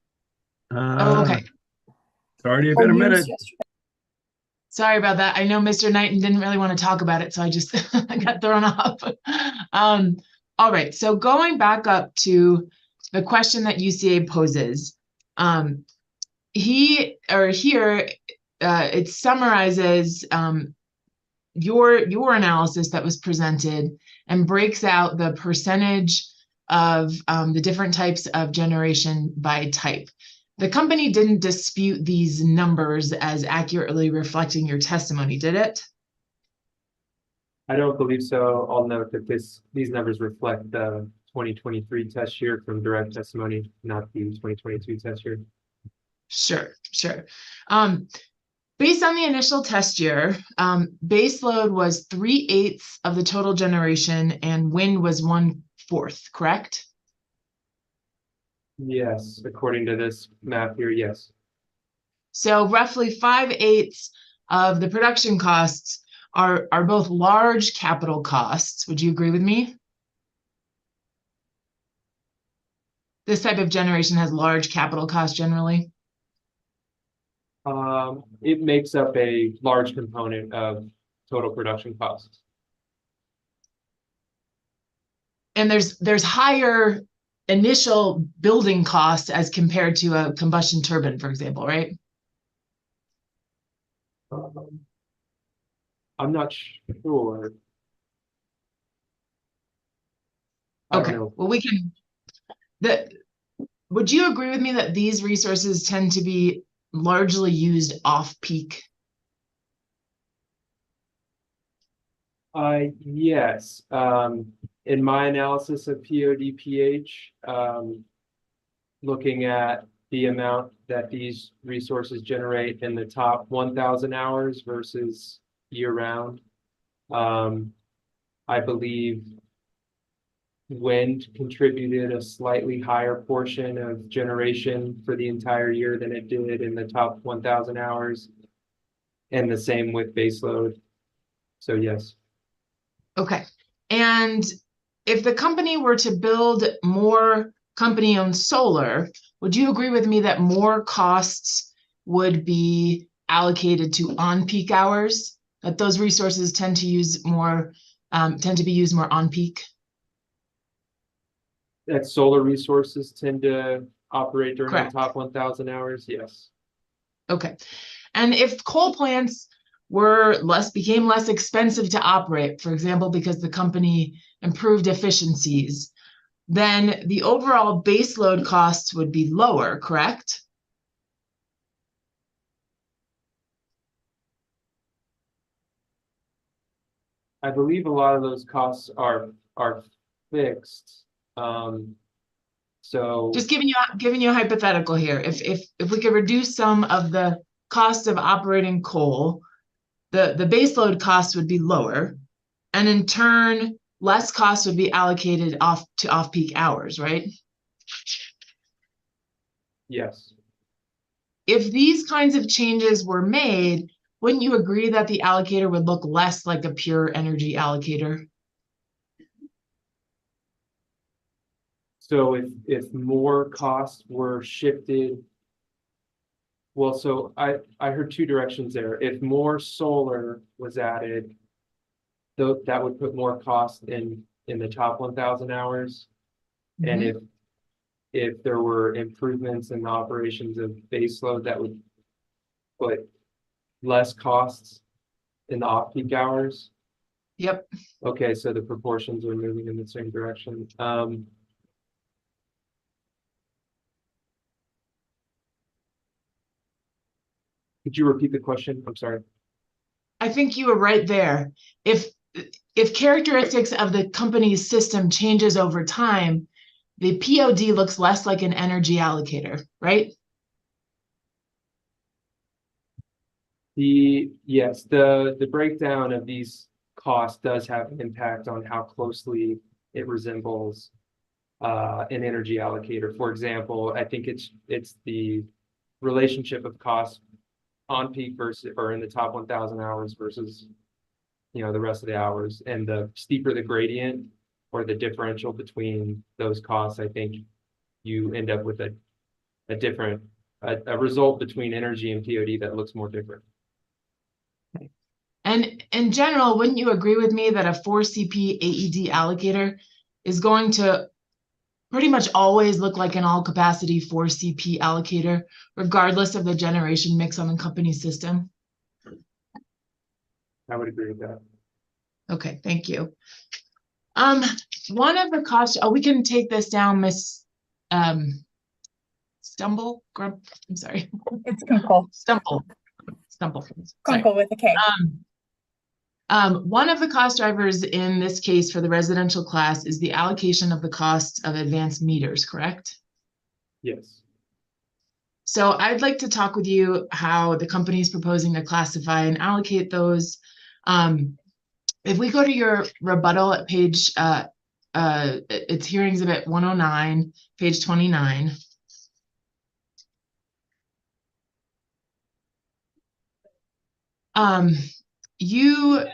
Oh, okay. It's already Or been used admitted. yesterday. Sorry about that. I know Mr. Knighton didn't really want to talk about it, so I just I got thrown off. All right, so going back up to the question that UCA poses, here it summarizes your analysis that was presented and breaks out the percentage of the different types of generation by type. The company didn't dispute these numbers as accurately reflecting your testimony, did it? I don't believe so. I'll note that these numbers reflect the 2023 test year from direct testimony, not the 2022 test year. Sure. Based on the initial test year, base load was 3/8 of the total generation and wind was 1/4, correct? Yes, according to this map here, yes. So roughly 5/8 of the production costs are both large capital costs. Would you agree with me? This type of generation has large capital costs generally. It makes up a large component of total production costs. And there's higher initial building costs as compared to a combustion turbine, for example, right? I'm not sure. I don't Okay, know. well, would you agree with me that these resources tend to be largely used off-peak? Yes. In my analysis of POD/pH, looking at the amount that these resources generate in the top 1,000 hours versus year-round, I believe wind contributed a slightly higher portion of generation for the entire year than it did in the top 1,000 hours, and the same with baseload. So yes. Okay, and if the company were to build more company-owned solar, would you agree with me that more costs would be allocated to on-peak hours? That those resources tend to be used more on-peak? That solar resources tend to operate during Correct. the top 1,000 hours, yes. Okay, and if coal plants became less expensive to operate, for example, because the company improved efficiencies, then the overall baseload costs would be lower, correct? I believe a lot of those costs are fixed. So Just giving you a hypothetical here. If we could reduce some of the cost of operating coal, the baseload costs would be lower, and in turn, less costs would be allocated to off-peak hours, right? yes, If these kinds of changes were made, wouldn't you agree that the allocator would look less like a pure energy allocator? so if more costs were shifted, well, so I heard two directions there. If more solar was added, though, that would put more cost in the top 1,000 hours. And if there were improvements in the operations of baseload, that would put less costs in the off-peak hours. Yep. Okay, so the proportions are moving in the same direction. Could you repeat the question? I'm sorry. I think you were right there. If characteristics of the company's system changes over time, the POD looks less like an energy allocator, right? Yes, the breakdown of these costs does have an impact on how closely it resembles an energy allocator. For example, I think it's the relationship of cost on peak versus or in the top 1,000 hours versus the rest of the hours. And the steeper the gradient or the differential between those costs, I think you end up with a different result between energy and POD that looks more different. And in general, wouldn't you agree with me that a 4CP AED allocator is going to pretty much always look like an all-capacity 4CP allocator, regardless of the generation mix on the company system? I would agree with that. Okay, thank you. One of the costs, we can take this down, Miss Stumble, Grump, I'm sorry. It's Kunkel. Stumble. Sorry. Kunkel with a K. One of the cost drivers in this case for the residential class is the allocation of the cost of advanced meters, correct? Yes. So I'd like to talk with you how the company is proposing to classify and allocate those. If we go to your rebuttal at page, it's hearing exhibit 109, page 29. You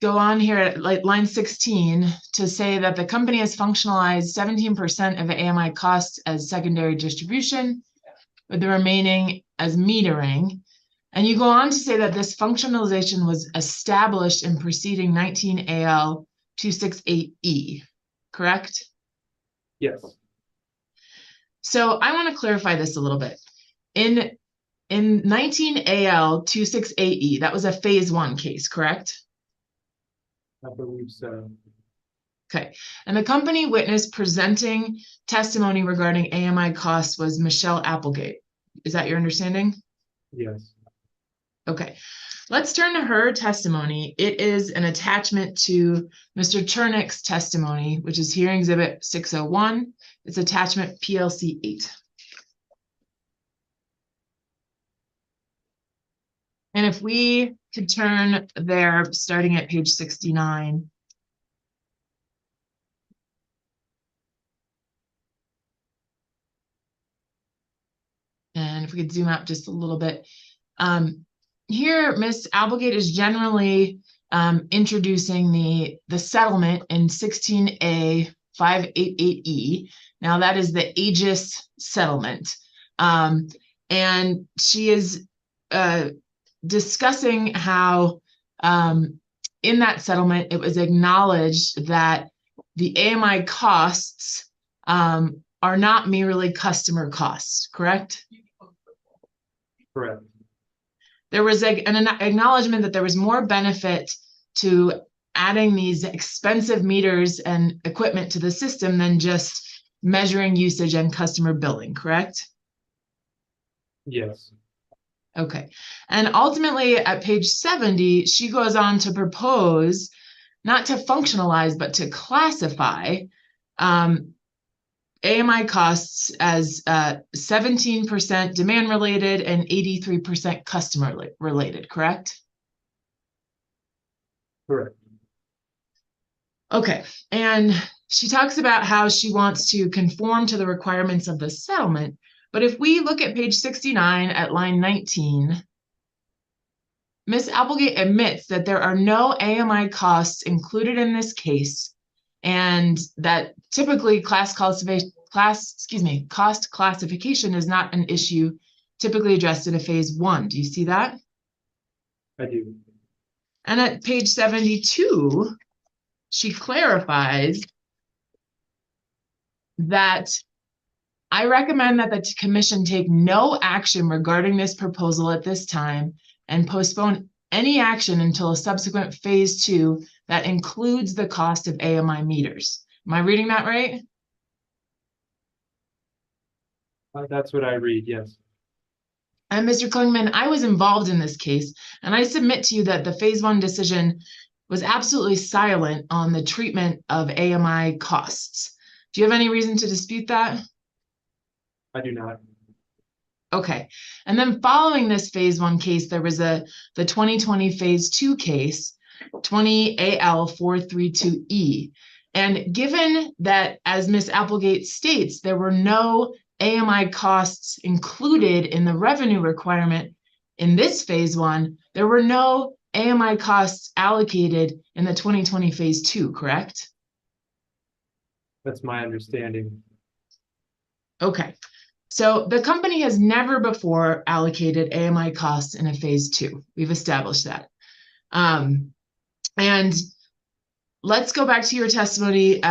go on here at line 16 to say that the company has functionalized 17% of the AMI costs as secondary distribution, with the remaining as metering. And you go on to say that this functionalization was established in preceding 23AL-0243E, correct? Yes. So I want to clarify this a little bit. In 23AL-0243E, that was a phase 1 case, correct? I believe so. Okay, and the company witness presenting testimony regarding AMI costs was Michelle Applegate. Is that your understanding? Yes. Okay, let's turn to her testimony. It is an attachment to Mr. Chernick's testimony, which is hearing exhibit 601. It's attachment PLC 8. And if we could turn there, starting at page 69. And if we could zoom out just a little bit. Here, Ms. Applegate is generally introducing the settlement in 16A-588E. Now that is the Aegis settlement. And she is discussing how in that settlement, it was acknowledged that the AMI costs are not merely customer costs, correct? Correct. There was an acknowledgement that there was more benefit to adding these expensive meters and equipment to the system than just measuring usage and customer billing, correct? Yes. Okay. And ultimately at page 70, she goes on to propose not to functionalize, but to classify AMI costs as 17% demand related and 83% customer related, correct? Correct. Okay, and she talks about how she wants to conform to the requirements of the settlement. But if we look at page 69 at line 19, Ms. Applegate admits that there are no AMI costs included in this case, and that typically cost classification is not an issue typically addressed in a phase 1. Do you see that? I do. And at page 72, she clarifies that I recommend that the commission take no action regarding this proposal at this time and postpone any action until a subsequent phase 2 that includes the cost of AMI meters. Am I reading that right? That's what I read, yes. And Mr. Klingman, I was involved in this case, and I submit to you that the phase 1 decision was absolutely silent on the treatment of AMI costs. Do you have any reason to dispute that? I do not. Okay, and then following this phase 1 case, there was the 2020 phase 2 case, 23AL-0243E. And given that, as Ms. Applegate states, there were no AMI costs included in the revenue requirement in this phase 1, there were no AMI costs allocated in the 2020 phase 2, correct? That's my understanding. Okay. So the company has never before allocated AMI costs in a phase 2. We've established that. And let's go back to your testimony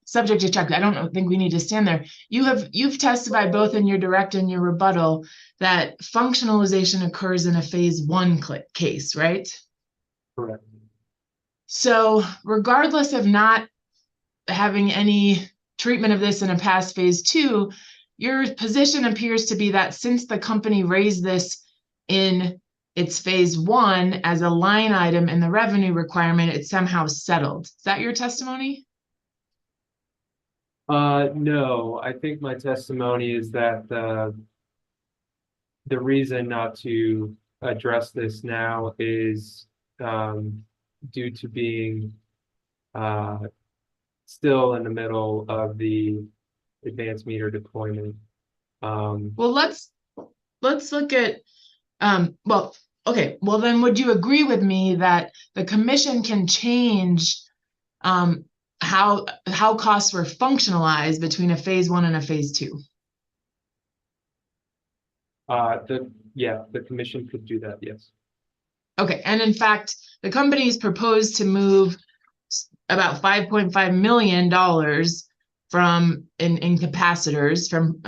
subject to check. I don't think we need to stand there. You've testified both in your direct and your rebuttal that functionalization occurs in a phase 1 case, right? Correct. So regardless of not having any treatment of this in a past phase 2, your position appears to be that since the company raised this in its phase 1 as a line item in the revenue requirement, it's somehow settled. Is that your testimony? No, I think my testimony is that the reason not to address this now is due to being still in the middle of the advanced meter deployment. Well, let's look at okay. Well, then would you agree with me that the commission can change how costs were functionalized between a phase 1 and a phase 2? The commission could do that, yes. Okay, and in fact, the company's proposed to move about $5.5 million from in capacitors from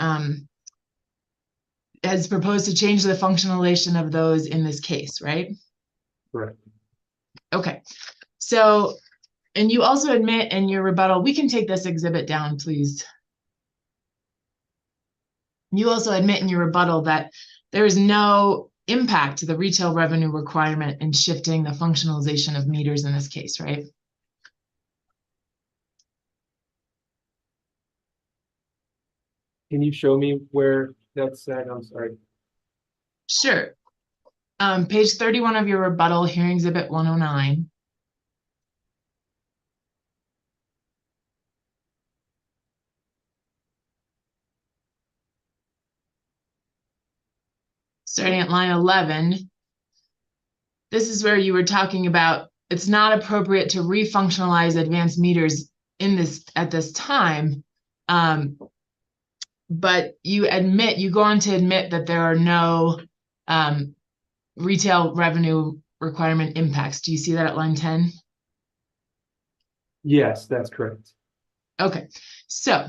has proposed to change the functionalization of those in this case, right? Correct. Okay, so, and you also admit in your rebuttal, we can take this exhibit down, please. You also admit in your rebuttal that there is no impact to the retail revenue requirement in shifting the functionalization of meters in this case, right? Can you show me where that's said? I'm sorry. Sure. Page 31 of your rebuttal, hearing exhibit 109. Starting at line 11, this is where you were talking about it's not appropriate to refunctionalize advanced meters at this time. But you go on to admit that there are no retail revenue requirement impacts. Do you see that at line 10? Yes, that's correct. Okay, so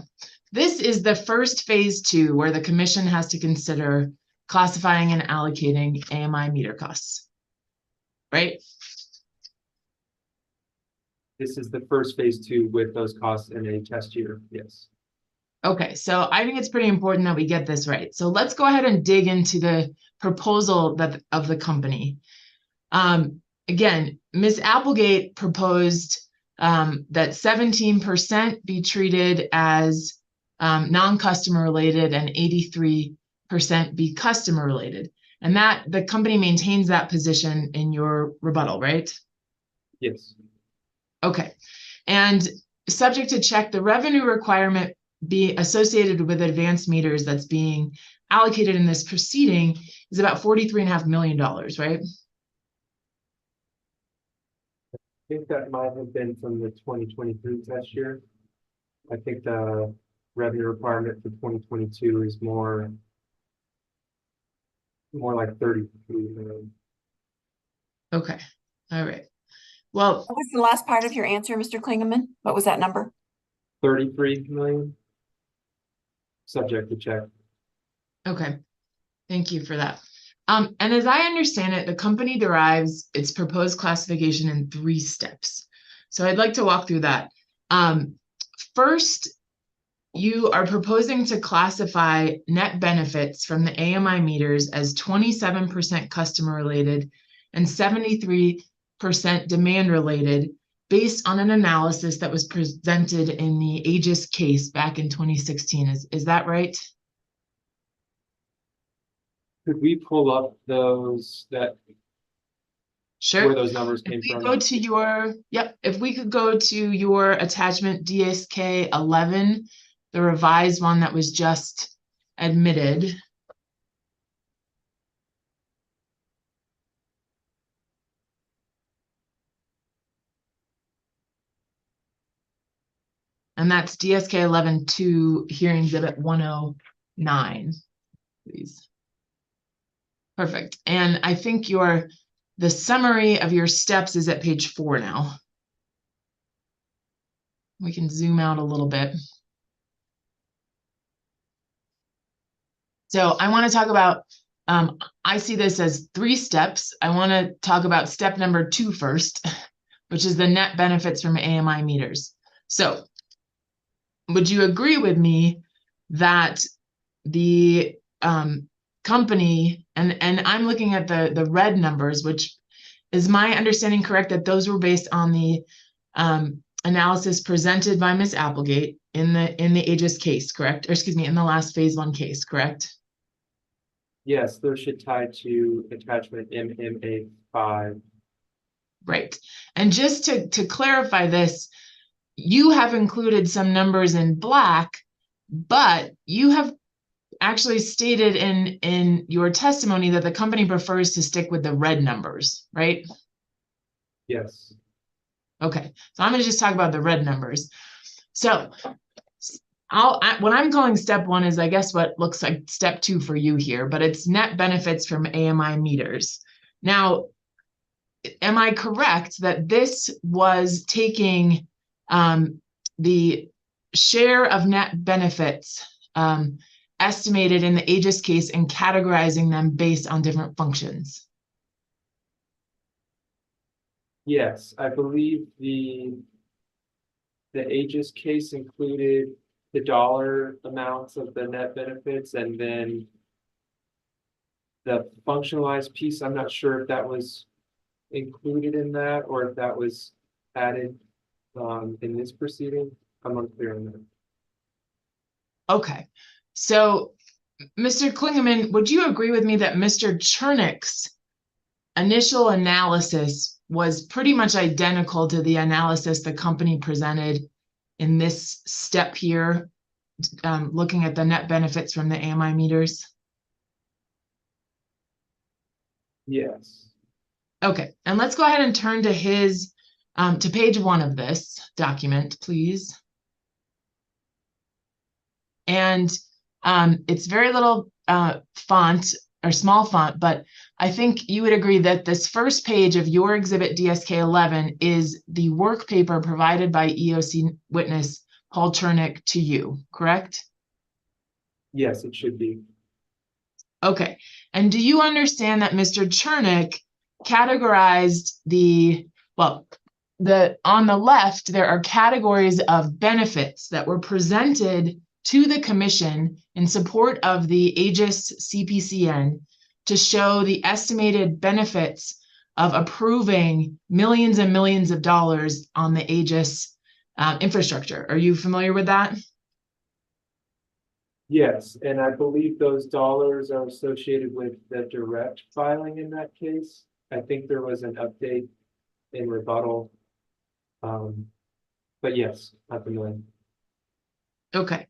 this is the first phase 2 where the commission has to consider classifying and allocating AMI meter costs, right? This is the first phase 2 with those costs in a test year, yes. Okay, so I think it's pretty important that we get this right. So let's go ahead and dig into the proposal of the company. Again, Ms. Applegate proposed that 17% be treated as non-customer related and 83% be customer related. And that the company maintains that position in your rebuttal, right? Yes. Okay, and subject to check, the revenue requirement be associated with advanced meters that's being allocated in this proceeding is about $43.5 million, right? I think that might have been from the 2023 test year. I think the revenue requirement for 2022 is more like 33 million. Okay, all right. Well, what was the last part of your answer, Mr. Klingeman? What was that number? 33 million. Subject to check. Okay, thank you for that. And as I understand it, the company derives its proposed classification in 3 steps. So I'd like to walk through that. First, you are proposing to classify net benefits from the AMI meters as 27% customer related and 73% demand related based on an analysis that was presented in the Aegis case back in 2016. Is that right? Could we pull up those Sure. where those numbers came from? Go to your, if we could go to your attachment DSK 11, the revised one that was just admitted. And that's DSK 11-2, hearing exhibit 109, please. Perfect. And I think the summary of your steps is at page 4 now. We can zoom out a little bit. So I want to talk about, I see this as 3 steps. I want to talk about step number 2 first, which is the net benefits from AMI meters. So would you agree with me that the company, and I'm looking at the red numbers, which is my understanding correct, that those were based on the analysis presented by Ms. Applegate in the Aegis case, correct? Or excuse me, in the last phase 1 case, correct? Yes, those should tie to attachment MMA5. Right. And just to clarify this, you have included some numbers in black, but you have actually stated in your testimony that the company prefers to stick with the red numbers, right? Yes. Okay, so I'm going to just talk about the red numbers. So what I'm calling step 1 is, I guess, what looks like step 2 for you here, but it's net benefits from AMI meters. Now, am I correct that this was taking the share of net benefits estimated in the Aegis case and categorizing them based on different functions? Yes, I believe the Aegis case included the dollar amounts of the net benefits, and then the functionalized piece, I'm not sure if that was included in that or if that was added in this proceeding. I'm unclear on that. Okay, so Mr. Klingeman, would you agree with me that Mr. Chernick's initial analysis was pretty much identical to the analysis the company presented in this step here, looking at the net benefits from the AMI meters? Yes. Okay, and let's go ahead and turn to his, to page 1 of this document, please. And it's very little font or small font, but I think you would agree that this first page of your exhibit DSK 11 is the work paper provided by EOC witness Paul Chernick to you, correct? Yes, it should be. Okay, and do you understand that Mr. Chernick categorized on the left, there are categories of benefits that were presented to the commission in support of the Aegis CPCN to show the estimated benefits of approving millions and millions of dollars on the Aegis infrastructure. Are you familiar with that? Yes, and I believe those dollars are associated with the direct filing in that case. I think there was an update in rebuttal. But yes, I'm familiar. Okay.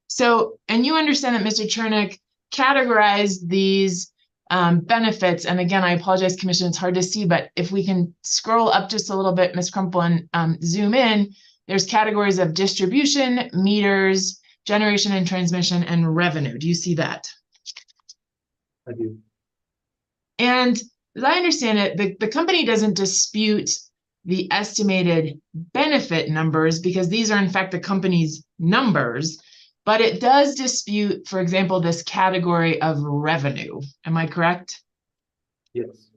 So, and you understand that Mr. Chernick categorized these benefits, and again, I apologize, Commission, it's hard to see, but if we can scroll up just a little bit, Ms. Crumple, and zoom in, there's categories of distribution, meters, generation and transmission, and revenue. Do you see that? I do. And as I understand it, the company doesn't dispute the estimated benefit numbers because these are in fact the company's numbers, but it does dispute, for example, this category of revenue. Am I correct? Yes.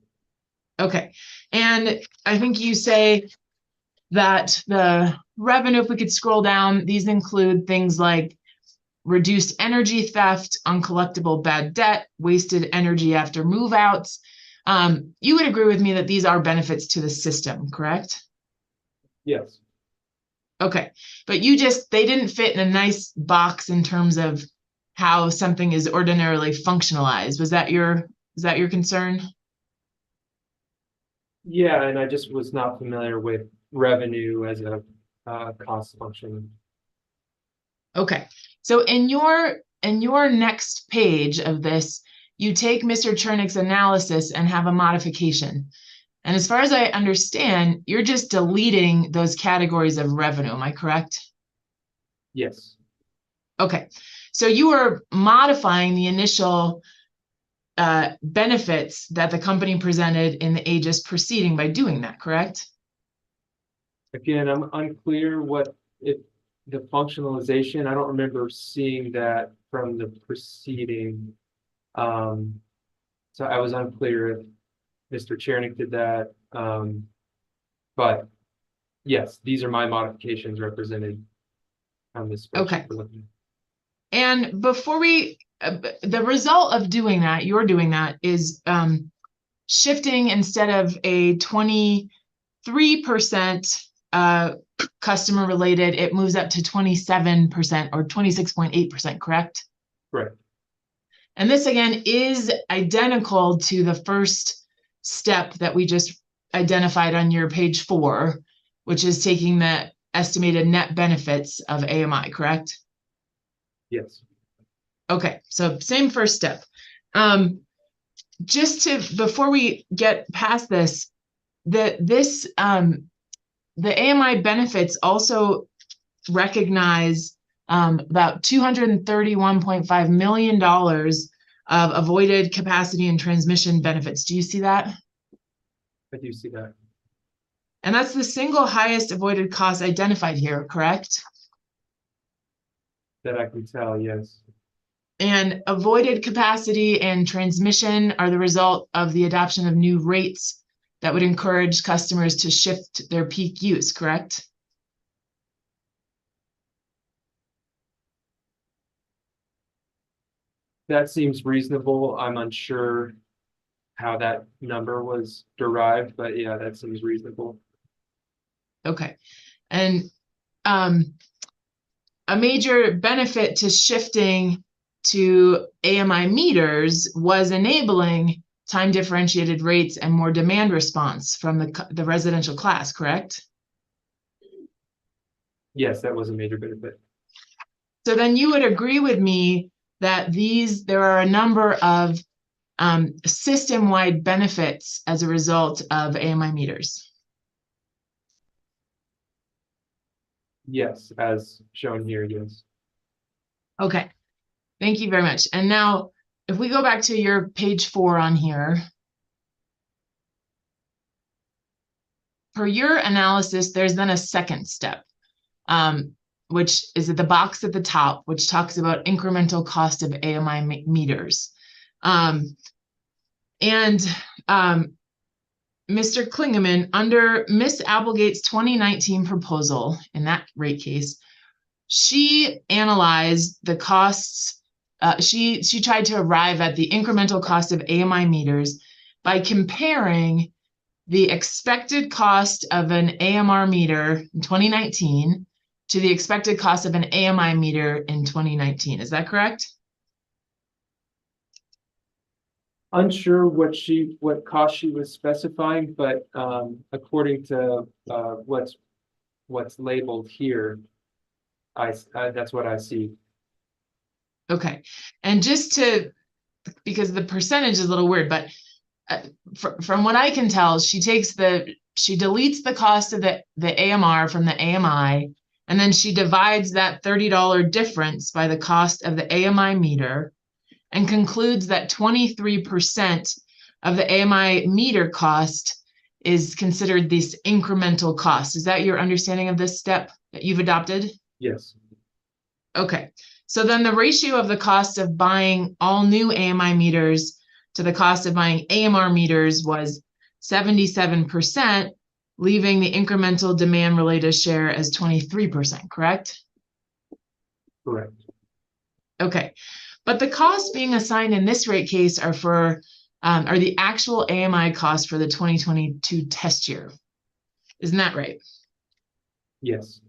Okay. And I think you say that the revenue, if we could scroll down, these include things like reduced energy theft, uncollectible bad debt, wasted energy after move outs. You would agree with me that these are benefits to the system, correct? Yes. Okay, but they didn't fit in a nice box in terms of how something is ordinarily functionalized. Was that your concern? Yeah, and I just was not familiar with revenue as a cost function. Okay, so in your next page of this, you take Mr. Chernick's analysis and have a modification. And as far as I understand, you're just deleting those categories of revenue. Am I correct? Yes, Okay, so you are modifying the initial benefits that the company presented in the AGIS proceeding by doing that, correct? again, I'm unclear what if the functionalization, I don't remember seeing that from the proceeding. So I was unclear if Mr. Chernick did that. But yes, these are my modifications represented on this spreadsheet. Okay. we're looking at. And before we, the result of doing that, you're doing that, is shifting instead of a 23% customer related, it moves up to 27% or 26.8%, correct? Correct. And this again is identical to the first step that we just identified on your page 4, which is taking the estimated net benefits of AMI, correct? Yes. Okay, so same first step. Just to, before we get past this, the AMI benefits also recognize about $231.5 million of avoided capacity and transmission benefits. Do you see that? I do see that. And that's the single highest avoided cost identified here, correct? That I can tell, yes. And avoided capacity and transmission are the result of the adoption of new rates that would encourage customers to shift their peak use, correct? That seems reasonable. I'm unsure how that number was derived, but yeah, that seems reasonable. Okay. And a major benefit to shifting to AMI meters was enabling time differentiated rates and more demand response from the residential class, correct? Yes, that was a major benefit. So then you would agree with me that there are a number of system-wide benefits as a result of AMI meters. Yes, as shown here, yes. Okay, thank you very much. And now, if we go back to your page 4 on here, per your analysis, there's then a second step, which is at the box at the top, which talks about incremental cost of AMI meters. Mr. Klingeman, under Ms. Applegate's 2019 proposal, in that rate case, she analyzed the costs. She tried to arrive at the incremental cost of AMI meters by comparing the expected cost of an AMR meter in 2019 to the expected cost of an AMI meter in 2019. Is that correct? Unsure what cost she was specifying, but according to what's labeled here, that's what I see. Okay, and just to, because the percentage is a little weird, but from what I can tell, she deletes the cost of the AMR from the AMI, and then she divides that $30 difference by the cost of the AMI meter, and concludes that 23% of the AMI meter cost is considered this incremental cost. Is that your understanding of this step that you've adopted? Yes. Okay, so then the ratio of the cost of buying all new AMI meters to the cost of buying AMR meters was 77%, leaving the incremental demand related share as 23%, correct? Correct. Okay, but the costs being assigned in this rate case are the actual AMI cost for the 2022 test year. Isn't that right? Yes.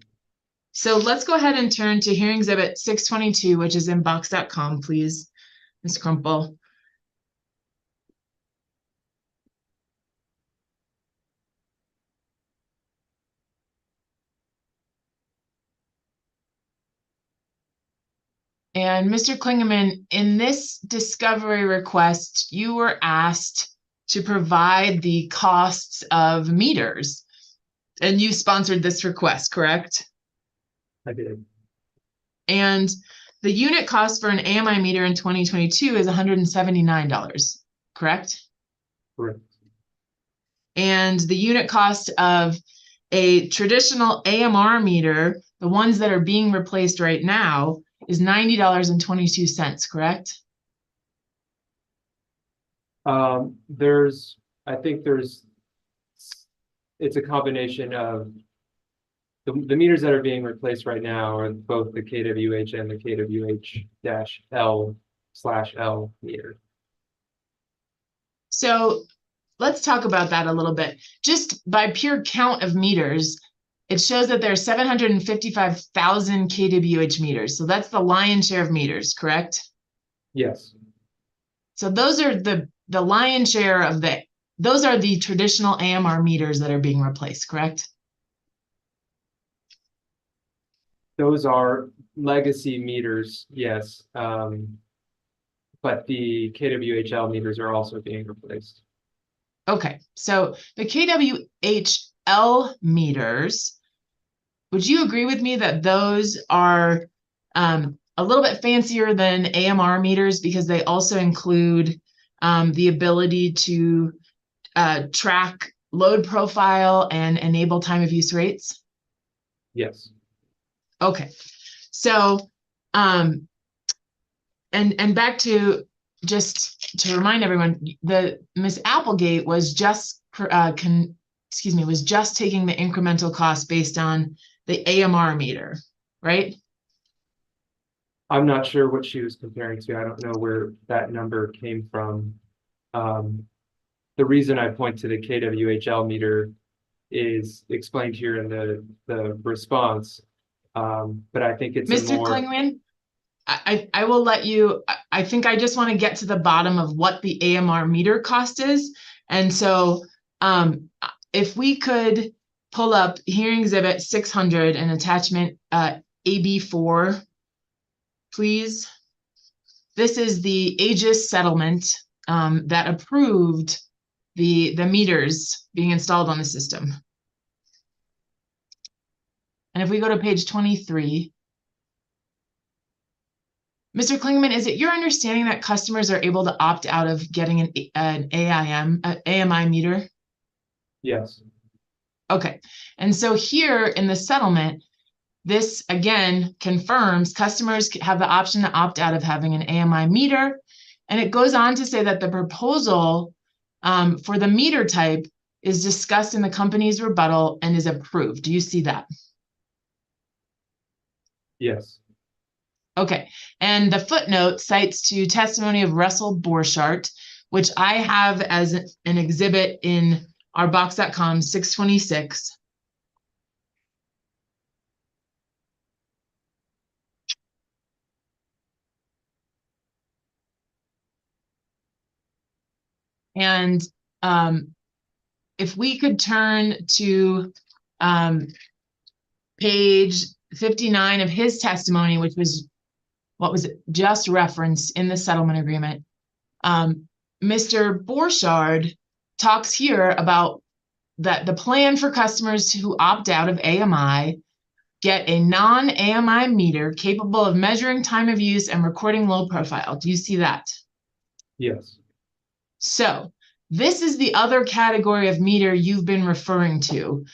So let's go ahead and turn to hearing exhibit 622, which is in box.com, please, Ms. Crumple. And Mr. Klingeman, in this discovery request, you were asked to provide the costs of meters, and you sponsored this request, correct? I did. And the unit cost for an AMI meter in 2022 is $179, correct? Correct. And the unit cost of a traditional AMR meter, the ones that are being replaced right now, is $90.22, correct? It's a combination of the meters that are being replaced right now are both the KWH and the KWH-L/L meter. So let's talk about that a little bit. Just by pure count of meters, it shows that there are 755,000 KWH meters. So that's the lion's share of meters, correct? Yes. So those are the lion's share of those are the traditional AMR meters that are being replaced, correct? Those are legacy meters, yes. But the KWHL meters are also being replaced. Okay, so the KWHL meters, would you agree with me that those are a little bit fancier than AMR meters because they also include the ability to track load profile and enable time of use rates? Yes. Okay, so and back to just to remind everyone, Miss Applegate was just taking the incremental cost based on the AMR meter, right? I'm not sure what she was comparing to. I don't know where that number came from. The reason I point to the KWHL meter is explained here in the response. But I think it's Mr. Klingman, I will let you, I think I just want to get to the bottom of what the AMR meter cost is. And so if we could pull up hearing exhibit 600 and attachment AB4, please. This is the Aegis settlement that approved the meters being installed on the system. And if we go to page 23, Mr. Klingman, is it your understanding that customers are able to opt out of getting an AMI meter? Yes. Okay, and so here in the settlement, this again confirms customers have the option to opt out of having an AMI meter. And it goes on to say that the proposal for the meter type is discussed in the company's rebuttal and is approved. Do you see that? Yes. Okay, and the footnote cites to testimony of Russell Borchardt, which I have as an exhibit in our box.com 626. And if we could turn to page 59 of his testimony, which was what was just referenced in the settlement agreement, Mr. Borchardt talks here about that the plan for customers who opt out of AMI get a non-AMI meter capable of measuring time of use and recording load profile. Do you see that? Yes. So this is the other category of meter you've been referring to.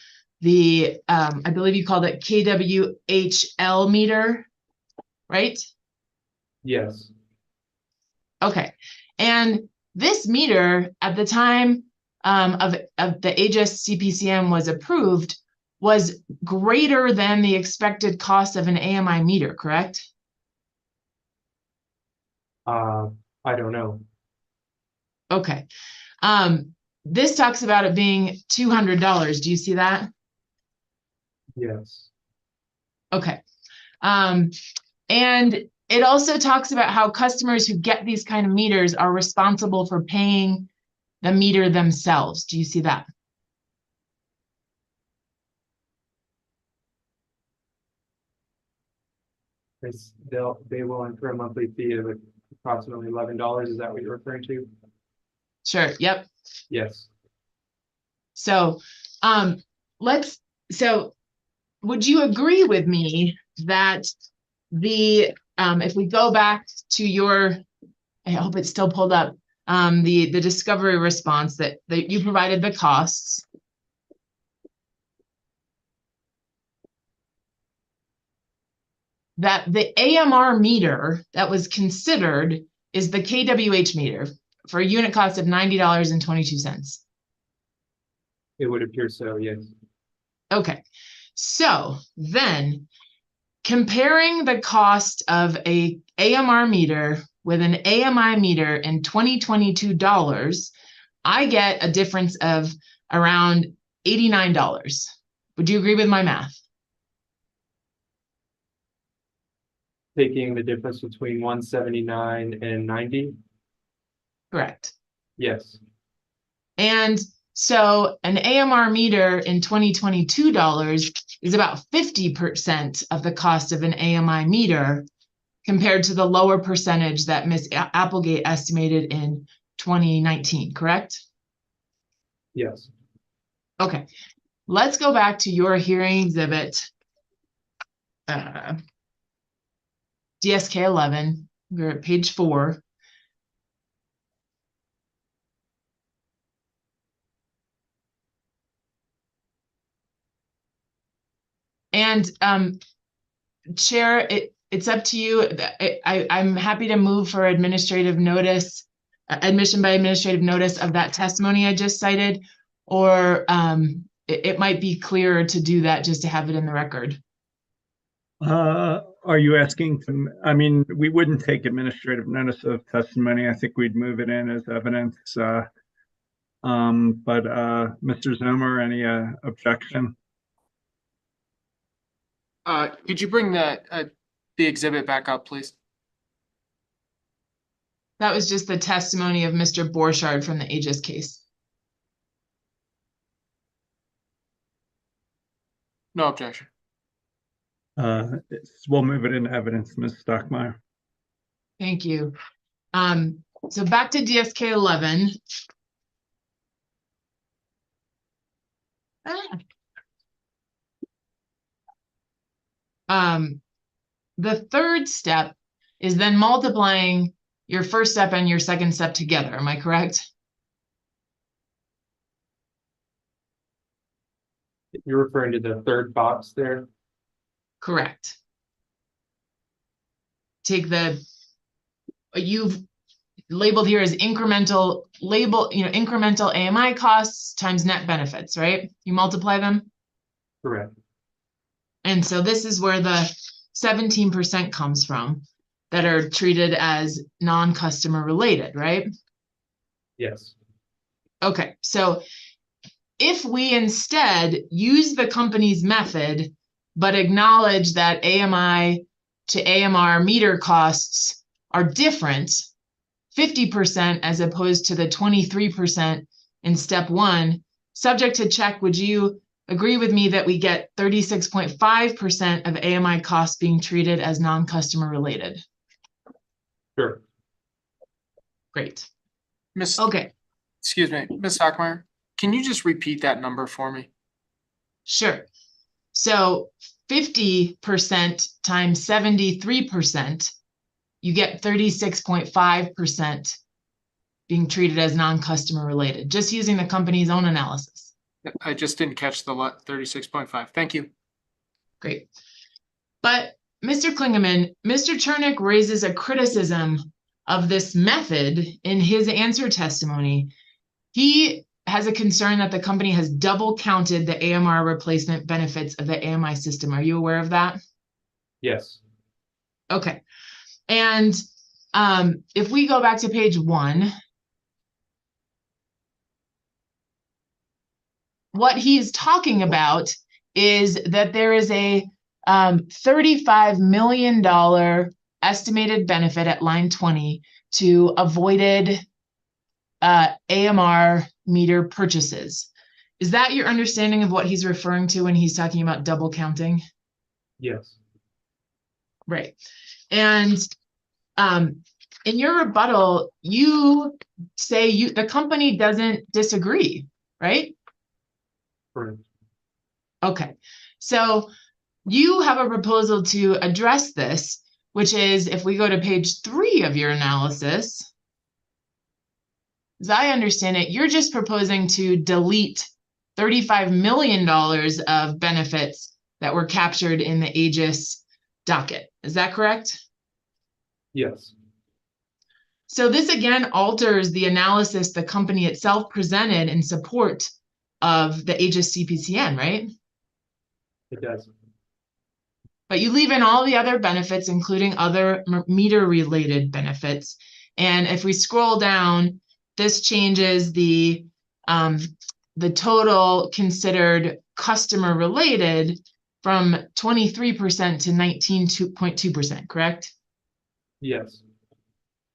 The, I believe you called it KWHL meter, right? Yes. Okay. And this meter at the time of the Aegis CPCM was approved was greater than the expected cost of an AMI meter, correct? I don't know. Okay. This talks about it being $200. Do you see that? Yes. Okay. And it also talks about how customers who get these kind of meters are responsible for paying the meter themselves. Do you see that? They will incur a monthly fee of approximately $11. Is that what you're referring to? Sure. Yep. Yes. So, so would you agree with me that if we go back to your, I hope it's still pulled up, the discovery response that you provided the costs. That the AMR meter that was considered is the KWH meter for a unit cost of $90.22. It would appear so, yes. Okay, so then comparing the cost of a AMR meter with an AMI meter in 2022 dollars, I get a difference of around $89. Would you agree with my math? Taking the difference between 179 and 90? Correct. Yes. And so an AMR meter in 2022 dollars is about 50% of the cost of an AMI meter compared to the lower percentage that Ms. Applegate estimated in 2019, correct? Yes. Okay, let's go back to your hearing exhibit, DSK 11. We're at page 4. And Chair, it's up to you. I'm happy to move for administrative notice, admission by administrative notice of that testimony I just cited, or it might be clearer to do that just to have it in the record. Are you asking to, I mean, we wouldn't take administrative notice of testimony. I think we'd move it in as evidence. But Mr. Zomer, any objection? Could you bring the exhibit back up, please? That was just the testimony of Mr. Borchardt from the Aegis case. No objection. We'll move it into evidence, Ms. Stockmeyer. Thank you. So back to DSK 11. The third step is then multiplying your first step and your second step together. Am I correct? You're referring to the third box there? Correct. Take you've labeled here as incremental incremental AMI costs times net benefits, right? You multiply them? Correct. And so this is where the 17% comes from that are treated as non-customer related, right? Yes. Okay, so if we instead use the company's method, but acknowledge that AMI to AMR meter costs are different, 50% as opposed to the 23% in step 1, subject to check, would you agree with me that we get 36.5% of AMI costs being treated as non-customer related? Sure. Great. Okay. Excuse me, Ms. Stockmeyer, can you just repeat that number for me? Sure. So 50% times 73%, you get 36.5% being treated as non-customer related, just using the company's own analysis. I just didn't catch the 36.5. Thank you. Great. But Mr. Klingeman, Mr. Chernick raises a criticism of this method in his answer testimony. He has a concern that the company has double counted the AMR replacement benefits of the AMI system. Are you aware of that? Yes. Okay. And if we go back to page 1, what he's talking about is that there is a $35 million estimated benefit at line 20 to avoided AMR meter purchases. Is that your understanding of what he's referring to when he's talking about double counting? Yes. Right. And in your rebuttal, you say the company doesn't disagree, right? Correct. Okay. So you have a proposal to address this, which is if we go to page 3 of your analysis, as I understand it, you're just proposing to delete $35 million of benefits that were captured in the Aegis docket. Is that correct? Yes, So this again alters the analysis the company itself presented in support of the Aegis CPCN, right? it does. But you leave in all the other benefits, including other meter-related benefits. And if we scroll down, this changes the total considered customer-related from 23% to 19.2%, correct? Yes,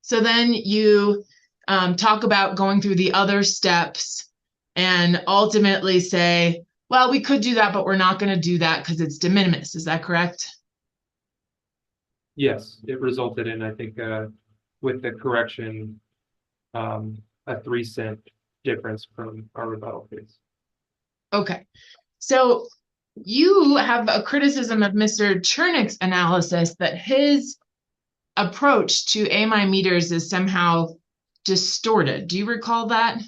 So then you talk about going through the other steps and ultimately say, well, we could do that, but we're not going to do that because it's de minimis. Is that correct? yes, it resulted in, I think, with the correction, a 3-cent difference from our rebuttal case. Okay. So you have a criticism of Mr. Chernick's analysis that his approach to AMI meters is somehow distorted. Do you recall that?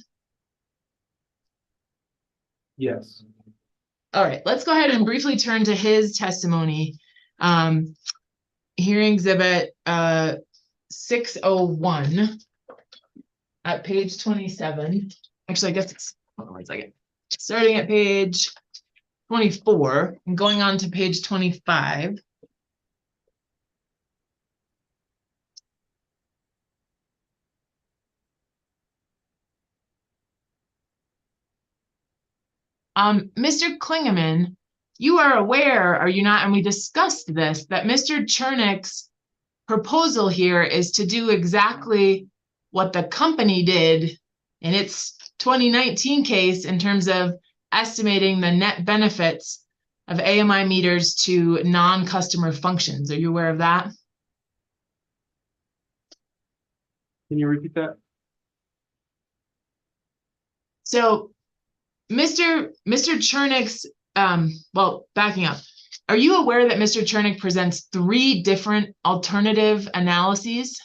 Yes. All right, let's go ahead and briefly turn to his testimony. Hearing exhibit 601 at page 27. Actually, I guess it's, hold on one second. Starting at page 24 and going on to page 25. Mr. Klingeman, you are aware, are you not, and we discussed this, that Mr. Chernick's proposal here is to do exactly what the company did in its 2019 case in terms of estimating the net benefits of AMI meters to non-customer functions. Are you aware of that? Can you repeat that? So Mr. Chernick's, well, backing up, are you aware that Mr. Chernick presents 3 different alternative analyses?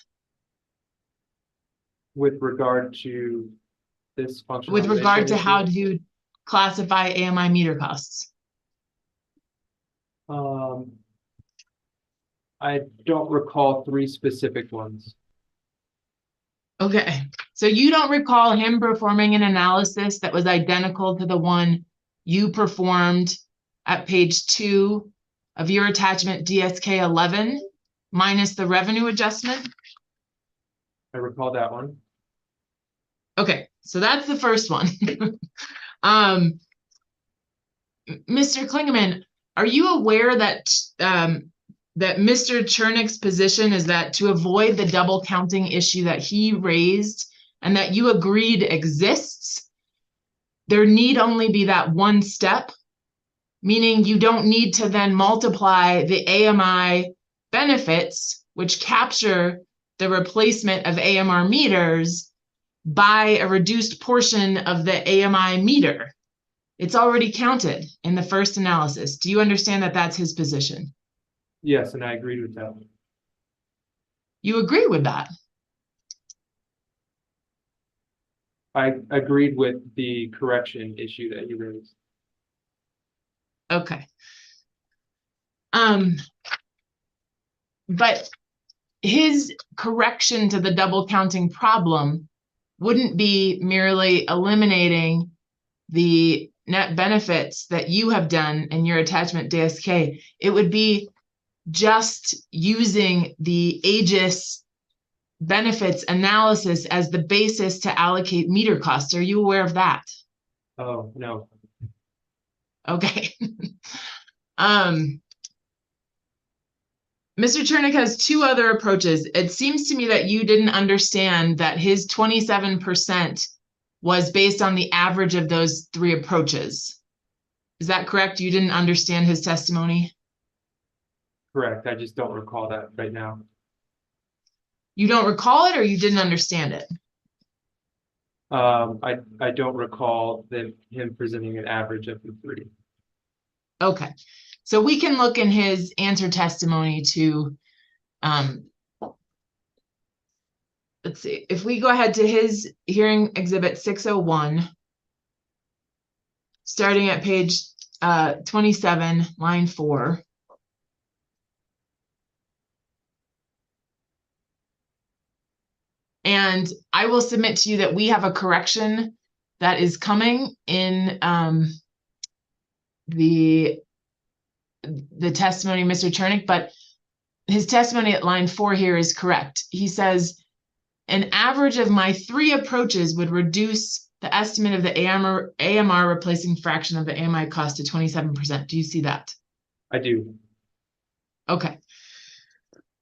With regard to this functionalization With regard to issue? how to classify AMI meter costs? I don't recall 3 specific ones. Okay, so you don't recall him performing an analysis that was identical to the one you performed at page 2 of your attachment DSK 11 minus the revenue adjustment? I recall that one. Okay, so that's the first one. Mr. Klingeman, are you aware that that Mr. Chernick's position is that to avoid the double counting issue that he raised and that you agreed exists, there need only be that one step, meaning you don't need to then multiply the AMI benefits, which capture the replacement of AMR meters, by a reduced portion of the AMI meter. It's already counted in the first analysis. Do you understand that that's his position? Yes, and I agreed with that. You agree with that? I agreed with the correction issue that you raised. Okay. But his correction to the double counting problem wouldn't be merely eliminating the net benefits that you have done in your attachment DSK. It would be just using the Aegis benefits analysis as the basis to allocate meter costs. Are you aware of that? Oh, no. Okay. Mr. Chernick has 2 other approaches. It seems to me that you didn't understand that his 27% was based on the average of those 3 approaches. Is that correct? You didn't understand his testimony? Correct. I just don't recall that right now. You don't recall it or you didn't understand it? I don't recall him presenting an average of the 3. Okay. So we can look in his answer testimony to, let's see, if we go ahead to his hearing exhibit 601, starting at page 27, line 4. And I will submit to you that we have a correction that is coming in the testimony of Mr. Chernick, but his testimony at line 4 here is correct. He says, an average of my 3 approaches would reduce the estimate of the AMR replacing fraction of the AMI cost to 27%. Do you see that? I do. Okay.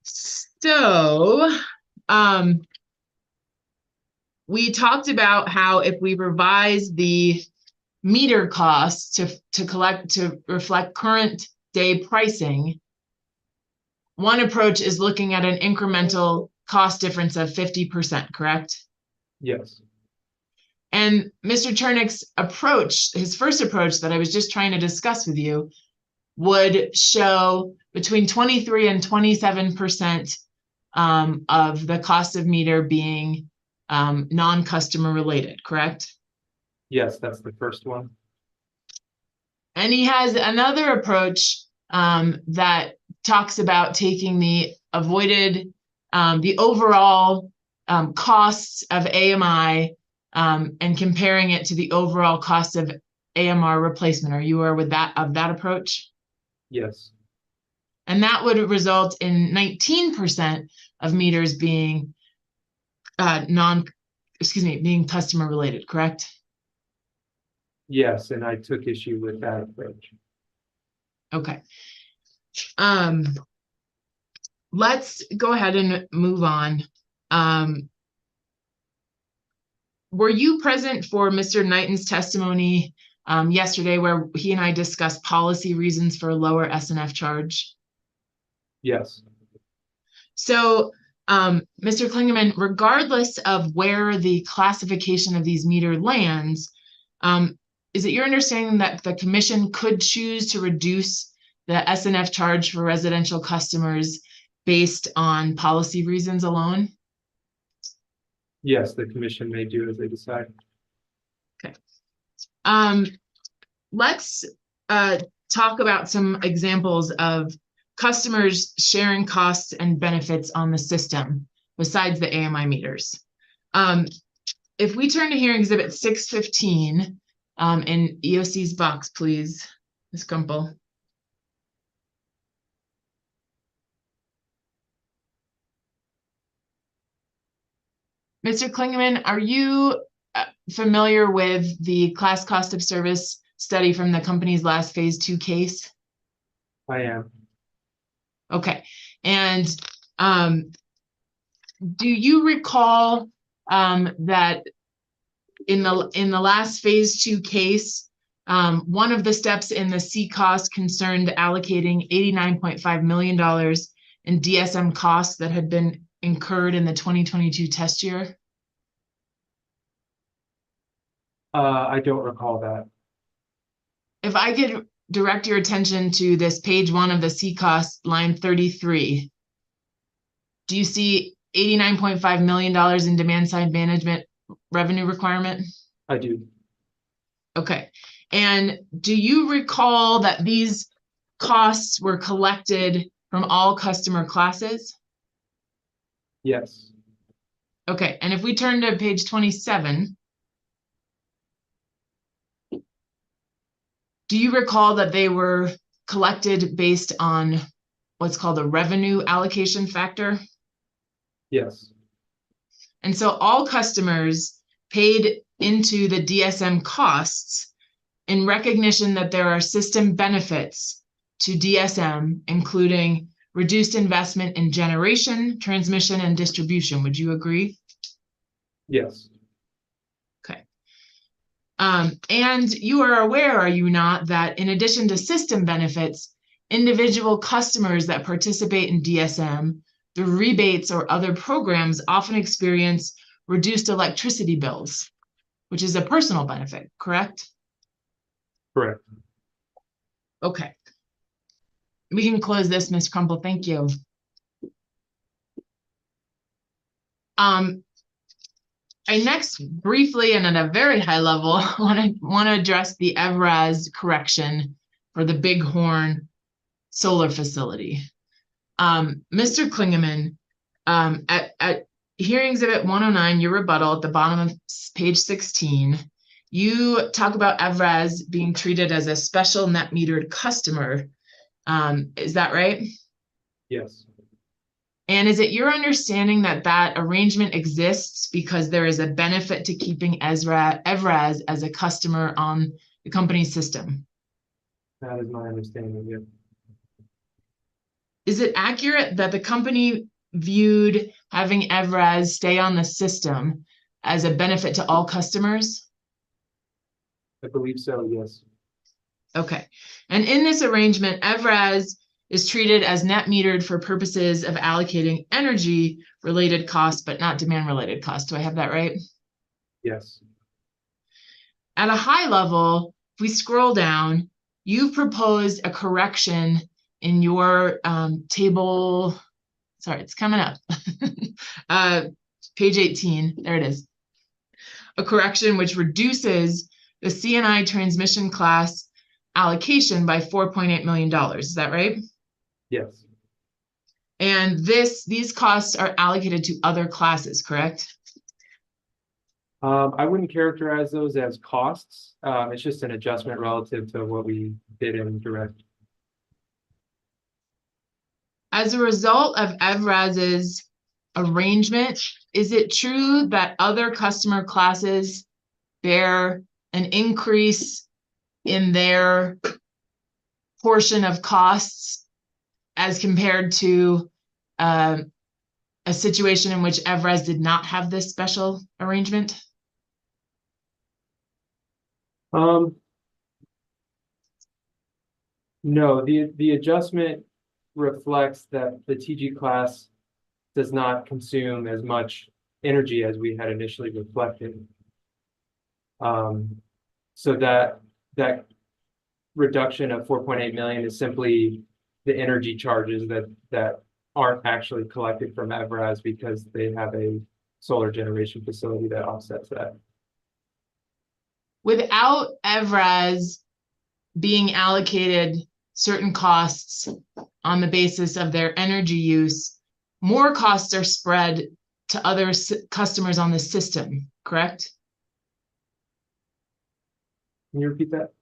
So, we talked about how if we revise the meter costs to reflect current day pricing, one approach is looking at an incremental cost difference of 50%, correct? Yes. And Mr. Chernick's approach, his first approach that I was just trying to discuss with you, would show between 23 and 27% of the cost of meter being non-customer related, correct? Yes, that's the first one. And he has another approach that talks about taking the avoided, the overall costs of AMI and comparing it to the overall cost of AMR replacement. Are you aware with that approach? Yes. And that would result in 19% of meters being being customer related, correct? Yes, and I took issue with that approach. Okay. Let's go ahead and move on. Were you present for Mr. Knighton's testimony yesterday where he and I discussed policy reasons for a lower S&F charge? Yes. So, Mr. Klingeman, regardless of where the classification of these meter lands, is it your understanding that the commission could choose to reduce the S&F charge for residential customers based on policy reasons alone? Yes, the commission may do as they decide. Okay. Let's talk about some examples of customers sharing costs and benefits on the system besides the AMI meters. If we turn to hearing exhibit 615 in EOC's box, please, Ms. Gumpel. Mr. Klingeman, are you familiar with the class cost of service study from the company's last phase 2 case? I am. Okay. And do you recall that in the last phase 2 case, one of the steps in the C cost concerned allocating $89.5 million in DSM costs that had been incurred in the 2022 test year? I don't recall that. If I could direct your attention to this page 1 of the C cost, line 33. Do you see $89.5 million in demand side management revenue requirement? I do. Okay. And do you recall that these costs were collected from all customer classes? Yes. Okay. And if we turn to page 27, do you recall that they were collected based on what's called a revenue allocation factor? Yes. And so all customers paid into the DSM costs in recognition that there are system benefits to DSM, including reduced investment in generation, transmission, and distribution. Would you agree? Yes. Okay. And you are aware, are you not, that in addition to system benefits, individual customers that participate in DSM, the rebates or other programs often experience reduced electricity bills, which is a personal benefit, correct? Correct. Okay. we can close this, Ms. Crumple. Thank you. I next briefly and at a very high level want to address the EVRAS correction for the Bighorn solar facility. Mr. Klingeman, at hearing exhibit 109, your rebuttal at the bottom of page 16, you talk about EVRAS being treated as a special net metered customer. Is that right? Yes. And is it your understanding that that arrangement exists because there is a benefit to keeping EVRAS as a customer on the company's system? That is my understanding, yeah. Is it accurate that the company viewed having EVRAS stay on the system as a benefit to all customers? I believe so, yes. Okay. And in this arrangement, EVRAS is treated as net metered for purposes of allocating energy related costs, but not demand related costs. Do I have that right? Yes. At a high level, if we scroll down, you've proposed a correction in your table. Sorry, it's coming up. Page 18, there it is. A correction which reduces the CNI transmission class allocation by $4.8 million. Is that right? Yes. And these costs are allocated to other classes, correct? I wouldn't characterize those as costs. It's just an adjustment relative to what we did in direct. As a result of EVRAS's arrangement, is it true that other customer classes bear an increase in their portion of costs as compared to a situation in which EVRAS did not have this special arrangement? No, the adjustment reflects that the TG class does not consume as much energy as we had initially reflected. So that reduction of 4.8 million is simply the energy charges that aren't actually collected from EVRAS because they have a solar generation facility that offsets that. Without EVRAS being allocated certain costs on the basis of their energy use, more costs are spread to other customers on the system, correct? Can you repeat that?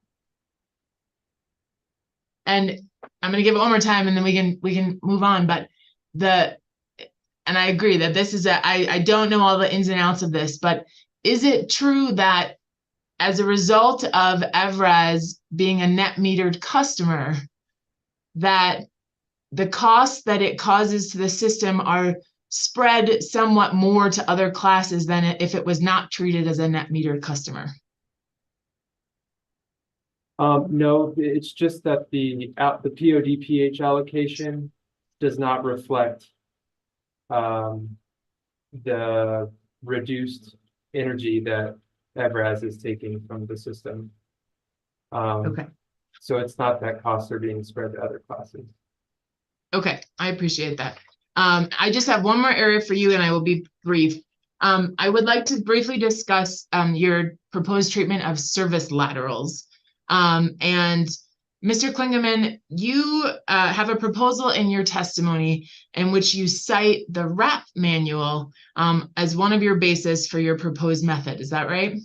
And I'm going to give it one more time and then we can move on. But and I agree that this is I don't know all the ins and outs of this, but is it true that as a result of EVRAS being a net metered customer, that the costs that it causes to the system are spread somewhat more to other classes than if it was not treated as a net metered customer? No, it's just that the POD/PH allocation does not reflect the reduced energy that EVRAS is taking from the system. Okay. So it's not that costs are being spread to other classes. Okay, I appreciate that. I just have one more area for you and I will be brief. I would like to briefly discuss your proposed treatment of service laterals. And Mr. Klingeman, you have a proposal in your testimony in which you cite the RAP manual as one of your bases for your proposed method. Is that right?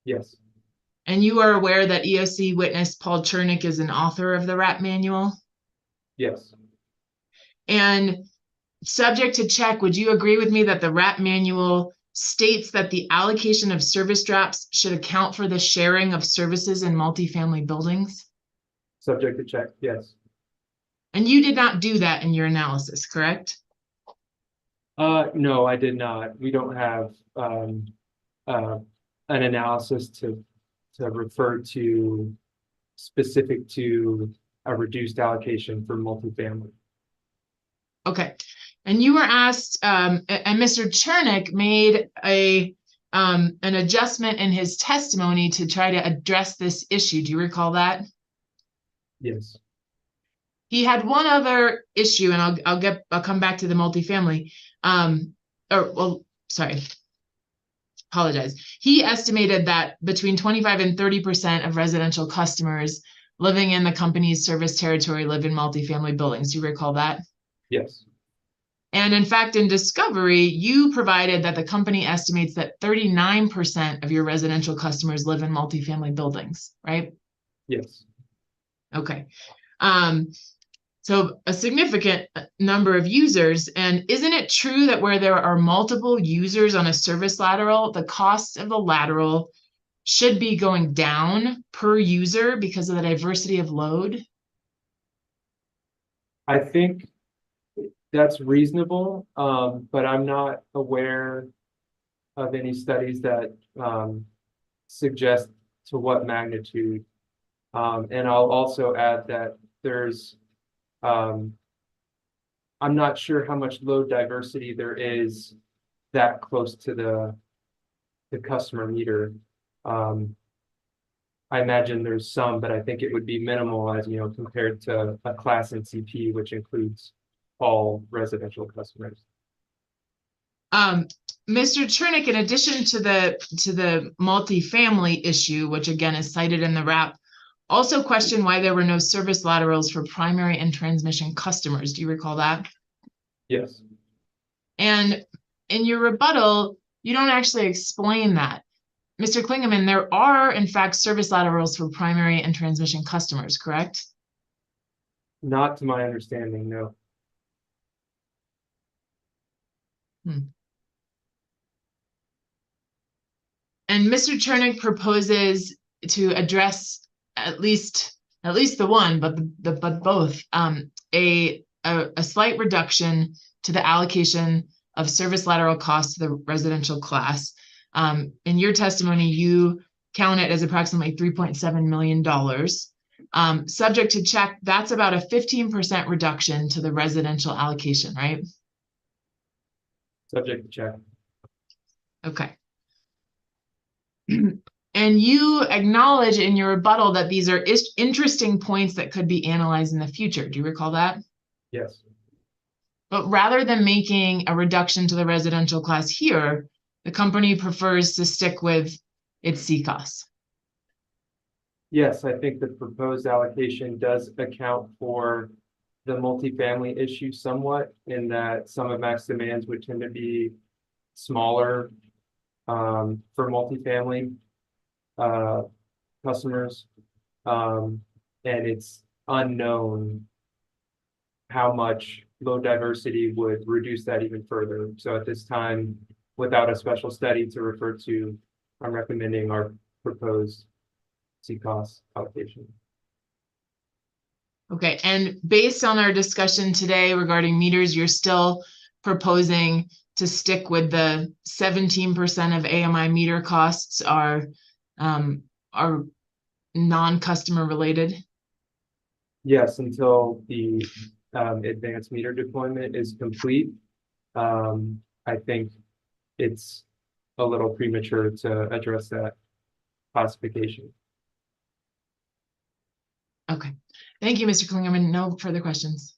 Yes. And you are aware that EOC witness Paul Chernick is an author of the RAP manual? Yes. And subject to check, would you agree with me that the RAP manual states that the allocation of service drops should account for the sharing of services in multifamily buildings? Subject to check, yes. And you did not do that in your analysis, correct? No, I did not. We don't have an analysis to refer to specific to a reduced allocation for multifamily. Okay. And you were asked, and Mr. Chernick made an adjustment in his testimony to try to address this issue. Do you recall that? Yes. he had one other issue, and I'll come back to the multifamily. Apologize. He estimated that between 25 and 30% of residential customers living in the company's service territory live in multifamily buildings. Do you recall that? Yes. And in fact, in Discovery, you provided that the company estimates that 39% of your residential customers live in multifamily buildings, right? Yes. Okay. So a significant number of users. And isn't it true that where there are multiple users on a service lateral, the cost of the lateral should be going down per user because of the diversity of load? I think that's reasonable, but I'm not aware of any studies that suggest to what magnitude. And I'll also add that there's I'm not sure how much load diversity there is that close to the customer meter. I imagine there's some, but I think it would be minimal as, you know, compared to a class NCP, which includes all residential customers. Mr. Chernick, in addition to the multifamily issue, which again is cited in the RAP, also questioned why there were no service laterals for primary and transmission customers. Do you recall that? Yes. And in your rebuttal, you don't actually explain that. Mr. Klingeman, there are in fact service laterals for primary and transmission customers, correct? Not to my understanding, no. And Mr. Chernick proposes to address at least the one, but both, a slight reduction to the allocation of service lateral costs to the residential class. In your testimony, you count it as approximately $3.7 million. Subject to check, that's about a 15% reduction to the residential allocation, right? Subject to check. Okay. And you acknowledge in your rebuttal that these are interesting points that could be analyzed in the future. Do you recall that? Yes. But rather than making a reduction to the residential class here, the company prefers to stick with its CCOS. Yes, I think the proposed allocation does account for the multifamily issue somewhat, in that some of max demands would tend to be smaller for multifamily customers, and it's unknown how much load diversity would reduce that even further. So at this time, without a special study to refer to, I'm recommending our proposed CCOS allocation. Okay, and based on our discussion today regarding meters, you're still proposing to stick with the 17% of AMI meter costs are non-customer related? Yes, until the advanced meter deployment is complete. I think it's a little premature to address that classification. Okay, thank you, Mr. Klingerman. No further questions.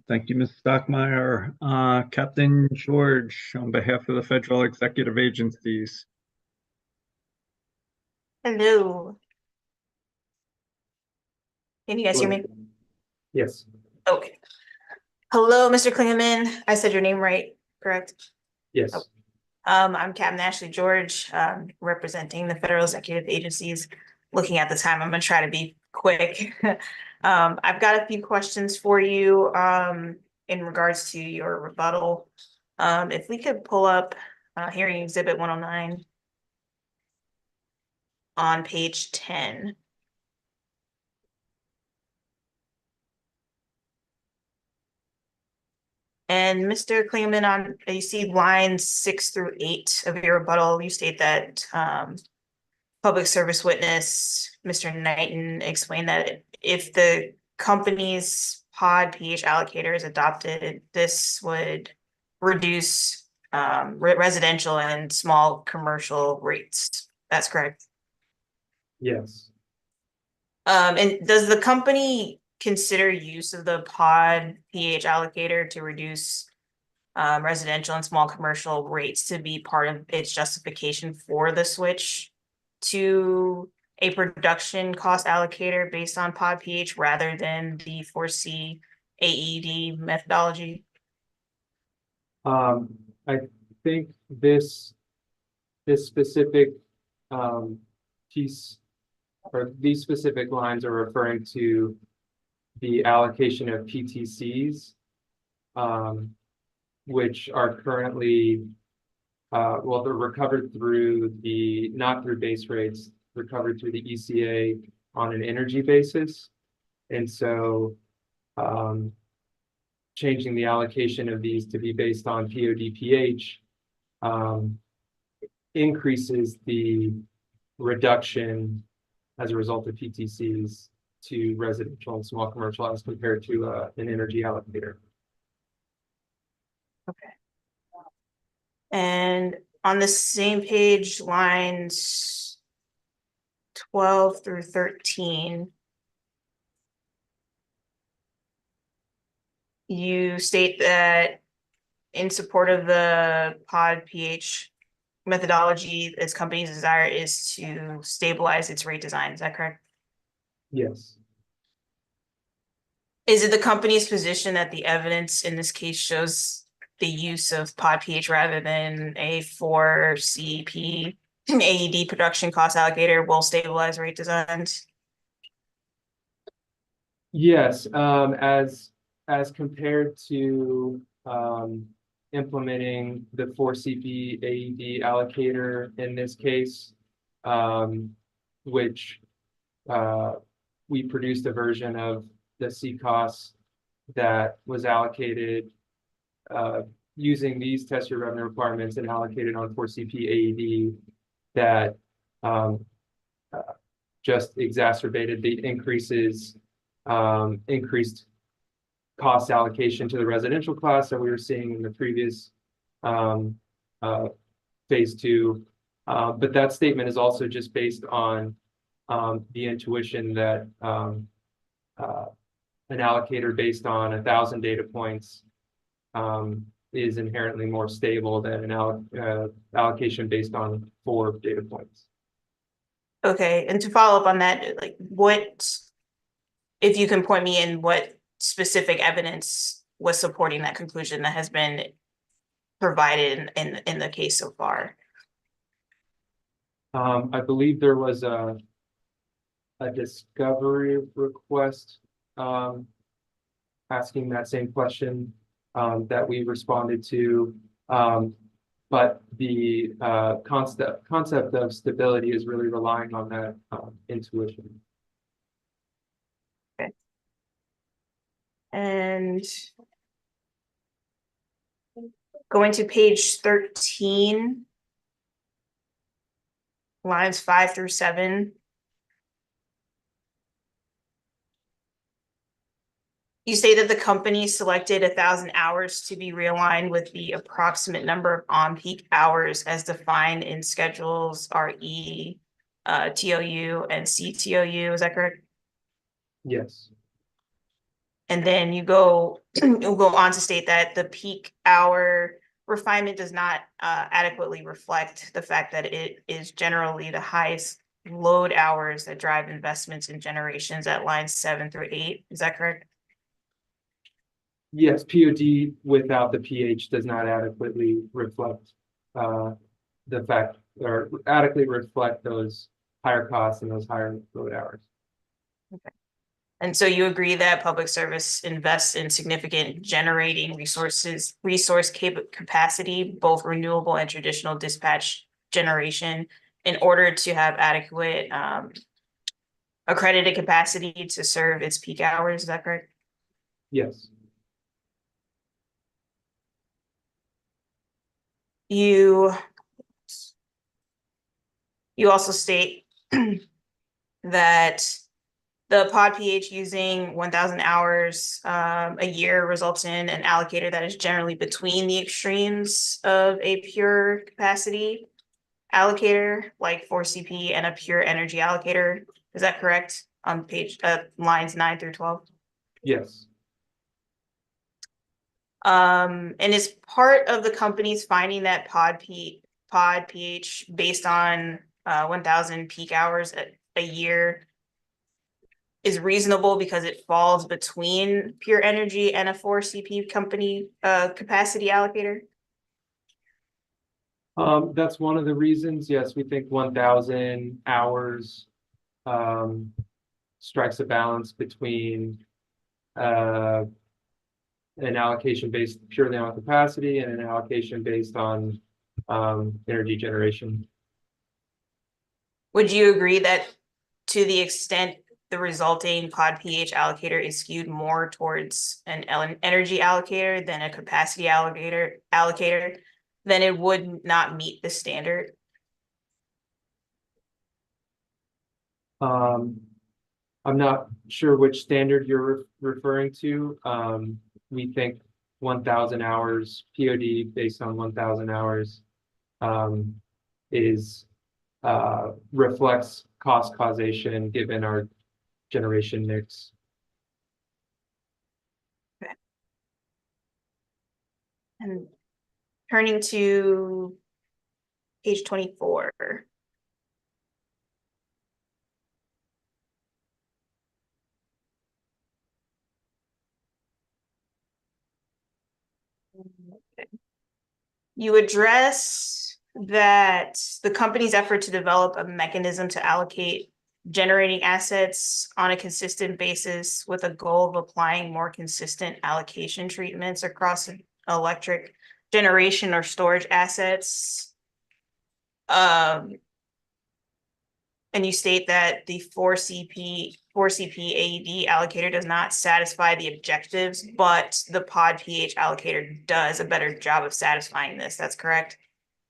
Thank you, Ms. Stockmeyer. Captain George, on behalf of the federal executive agencies. Hello. Can you guys hear me? Yes. Okay. Hello, Mr. Klingeman. I said your name right, correct? Yes. Oh. I'm Captain Ashley George, representing the federal executive agencies. Looking at the time, I'm gonna try to be quick. I've got a few questions for you in regards to your rebuttal. If we could pull up hearing exhibit 109 on page 10. And Mr. Klingeman, you see lines 6 through 8 of your rebuttal, you state that public service witness, Mr. Knighton, explained that if the company's pod pH allocator is adopted, this would reduce residential and small commercial rates. That's correct. Yes. And does the company consider use of the pod pH allocator to reduce residential and small commercial rates to be part of its justification for the switch to a production cost allocator based on pod pH rather than the 4C AED methodology? I think this specific piece or these specific lines are referring to the allocation of PTCs, which are currently, well, they're recovered through not through base rates, recovered through the ECA on an energy basis. And so changing the allocation of these to be based on POD/pH increases the reduction as a result of PTCs to residential and small commercial as compared to an energy allocator. Okay. And on the same page, lines 12 through 13, you state that in support of the pod pH methodology, its company's desire is to stabilize its rate design. Is that correct? Yes. Is it the company's position that the evidence in this case shows the use of pod pH rather than a 4CP AED production cost allocator will stabilize rate designs? Yes, as compared to implementing the 4CP AED allocator in this case, which we produced a version of the CCOS that was allocated using these test year revenue requirements and allocated on 4CP AED that just exacerbated the increased cost allocation to the residential class that we were seeing in the previous phase 2. But that statement is also just based on the intuition that an allocator based on 1,000 data points is inherently more stable than an allocation based on 4 data points. Okay, and to follow up on that, like what, if you can point me in what specific evidence was supporting that conclusion that has been provided in the case so far? I believe there was a discovery request asking that same question that we responded to, but the concept of stability is really relying on that intuition. Okay. And going to page 13, lines 5 through 7. You say that the company selected 1,000 hours to be realigned with the approximate number of on-peak hours as defined in schedules RE, TOU, and CTOU. Is that correct? Yes. And then you'll go on to state that the peak hour refinement does not adequately reflect the fact that it is generally the highest load hours that drive investments in generations at lines 7 through 8. Is that correct? Yes, POD without the pH does not adequately reflect the fact or adequately reflect those higher costs and those higher load hours. Okay. And so you agree that public service invests in significant generating resource capacity, both renewable and traditional dispatch generation, in order to have adequate accredited capacity to serve its peak hours. Is that correct? Yes. You also state that the pod pH using 1,000 hours a year results in an allocator that is generally between the extremes of a pure capacity allocator, like 4CP, and a pure energy allocator. Is that correct? on page, lines 9 through 12. Yes. And is part of the company's finding that pod pH based on 1,000 peak hours a year is reasonable because it falls between Pure Energy and a 4CP company capacity allocator? That's one of the reasons. Yes, we think 1,000 hours strikes a balance between an allocation based purely on capacity and an allocation based on energy generation. Would you agree that to the extent the resulting pod pH allocator is skewed more towards an energy allocator than a capacity allocator, then it would not meet the standard? I'm not sure which standard you're referring to. We think 1,000 hours POD based on 1,000 hours is reflects cost causation given our generation mix. Okay. And turning to page 24. You address that the company's effort to develop a mechanism to allocate generating assets on a consistent basis with a goal of applying more consistent allocation treatments across electric generation or storage assets. And you state that the 4CP AED allocator does not satisfy the objectives, but the pod pH allocator does a better job of satisfying this. That's correct?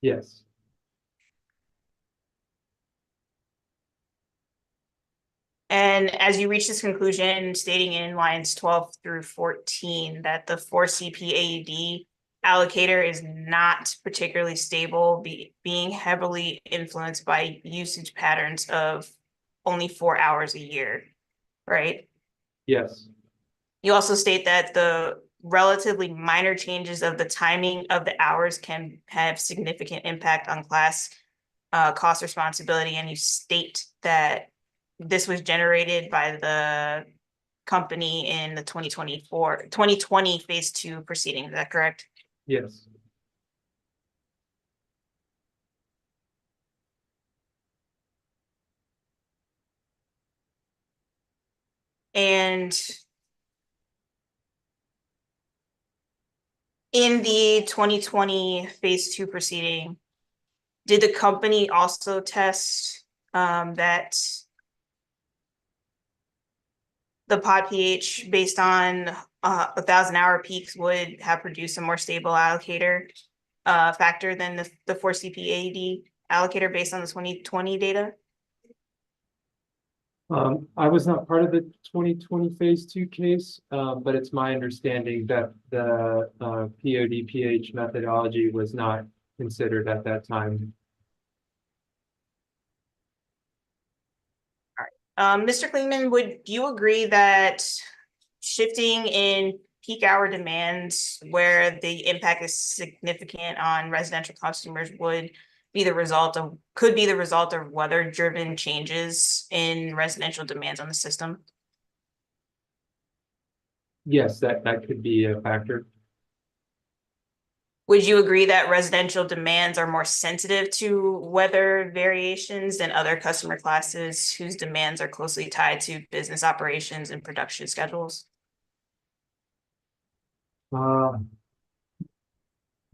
Yes. And as you reach this conclusion, stating in lines 12 through 14 that the 4CP AED allocator is not particularly stable, being heavily influenced by usage patterns of only 4 hours a year, right? Yes. You also state that the relatively minor changes of the timing of the hours can have significant impact on class cost responsibility, and you state that this was generated by the company in the 2020 phase 2 proceeding. Is that correct? Yes. And in the 2020 phase 2 proceeding, did the company also test that the pod pH based on 1,000 hour peaks would have produced a more stable allocator factor than the 4CP AED allocator based on the 2020 data? I was not part of the 2020 phase 2 case, but it's my understanding that the POD pH methodology was not considered at that time. Mr. Klingman, would you agree that shifting in peak hour demands where the impact is significant on residential customers could be the result of weather-driven changes in residential demands on the system? Yes, that could be a factor. Would you agree that residential demands are more sensitive to weather variations than other customer classes whose demands are closely tied to business operations and production schedules? I'm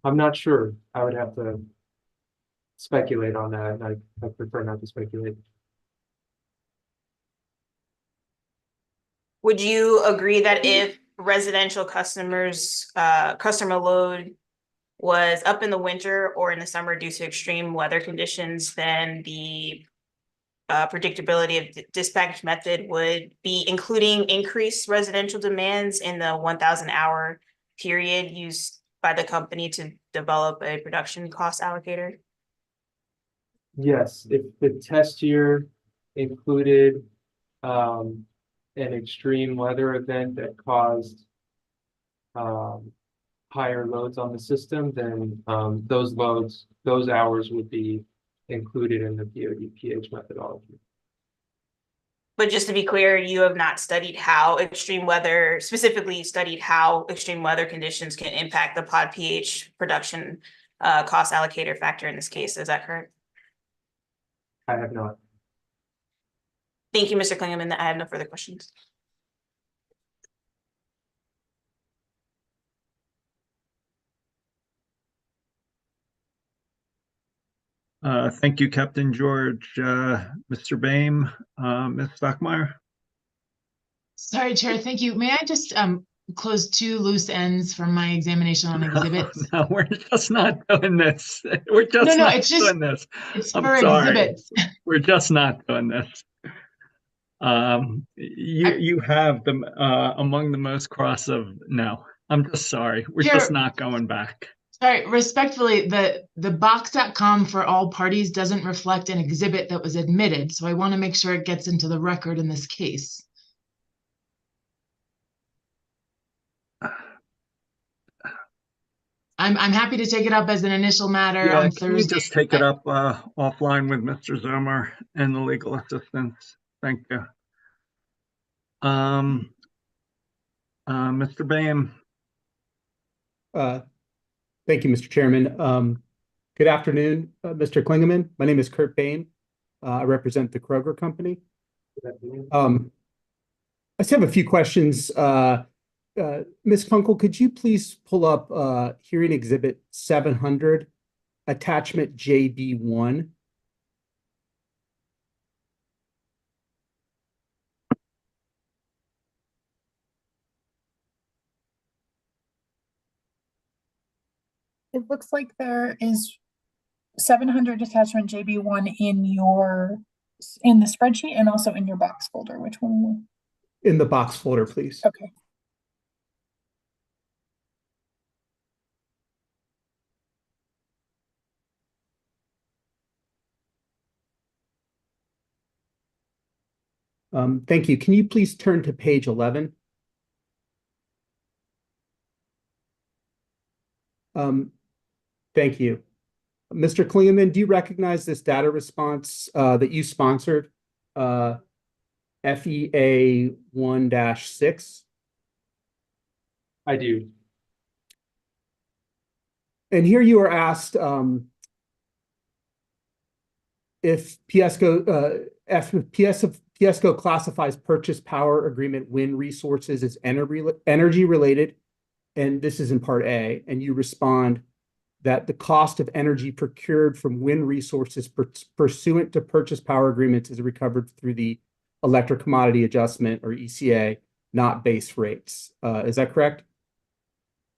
not sure. I would have to speculate on that. I prefer not to speculate. Would you agree that if residential customers, customer load was up in the winter or in the summer due to extreme weather conditions, then the predictability of the dispatch method would be including increased residential demands in the 1,000 hour period used by the company to develop a production cost allocator? Yes, if the test year included an extreme weather event that caused higher loads on the system, then those hours would be included in the POD/PH methodology. But just to be clear, you have not studied how extreme weather, specifically studied how extreme weather conditions can impact the pod pH production cost allocator factor in this case. Is that correct? I have not. Thank you, Mr. Klingeman. I have no further questions. Thank you, Captain George. Mr. Boehm, Ms. Stockmeyer? Sorry, Chair. Thank you. May I just close two loose ends from my examination on exhibits? No, we're just not doing this. We're just No, not it's just doing this. it's I'm for sorry. exhibits. We're just not doing this. You have them among the most cross of no. I'm just sorry. We're Chair, just not going back. sorry, respectfully, the box.com for all parties doesn't reflect an exhibit that was admitted, so I want to make sure it gets into the record in this case. I'm happy to take it up as an initial matter Yeah, on can you Thursday. just take it up offline with Mr. Zomer and the legal assistants? Thank you. Mr. Boehm. Thank you, Mr. Chairman. Good afternoon, Mr. Klingeman. My name is Kurt Boehm. I represent the Kroger Company. I just have a few questions. Ms. Kunkel, could you please pull up hearing exhibit 700, attachment JB1? It looks like there is 700 attachment JB1 in the spreadsheet and also in your box folder. Which one? In the box folder, please. Okay. Thank you. Can you please turn to page 11? Thank you. Mr. Klingeman, do you recognize this data response that you sponsored, FEA 1-6? I do. And here you are asked if PSCO classifies purchase power agreement wind resources as energy related, and this is in part A, and you respond that the cost of energy procured from wind resources pursuant to purchase power agreements is recovered through the electric commodity adjustment, or ECA, not base rates. Is that correct?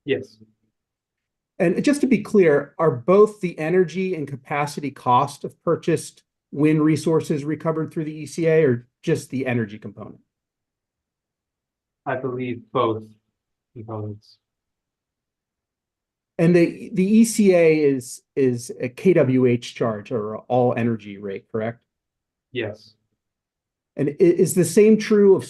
Yes. And just to be clear, are both the energy and capacity cost of purchased wind resources recovered through the ECA, or just the energy component? I believe both components. And the ECA is a kWh charge, or all energy rate, correct? Yes. And is the same true of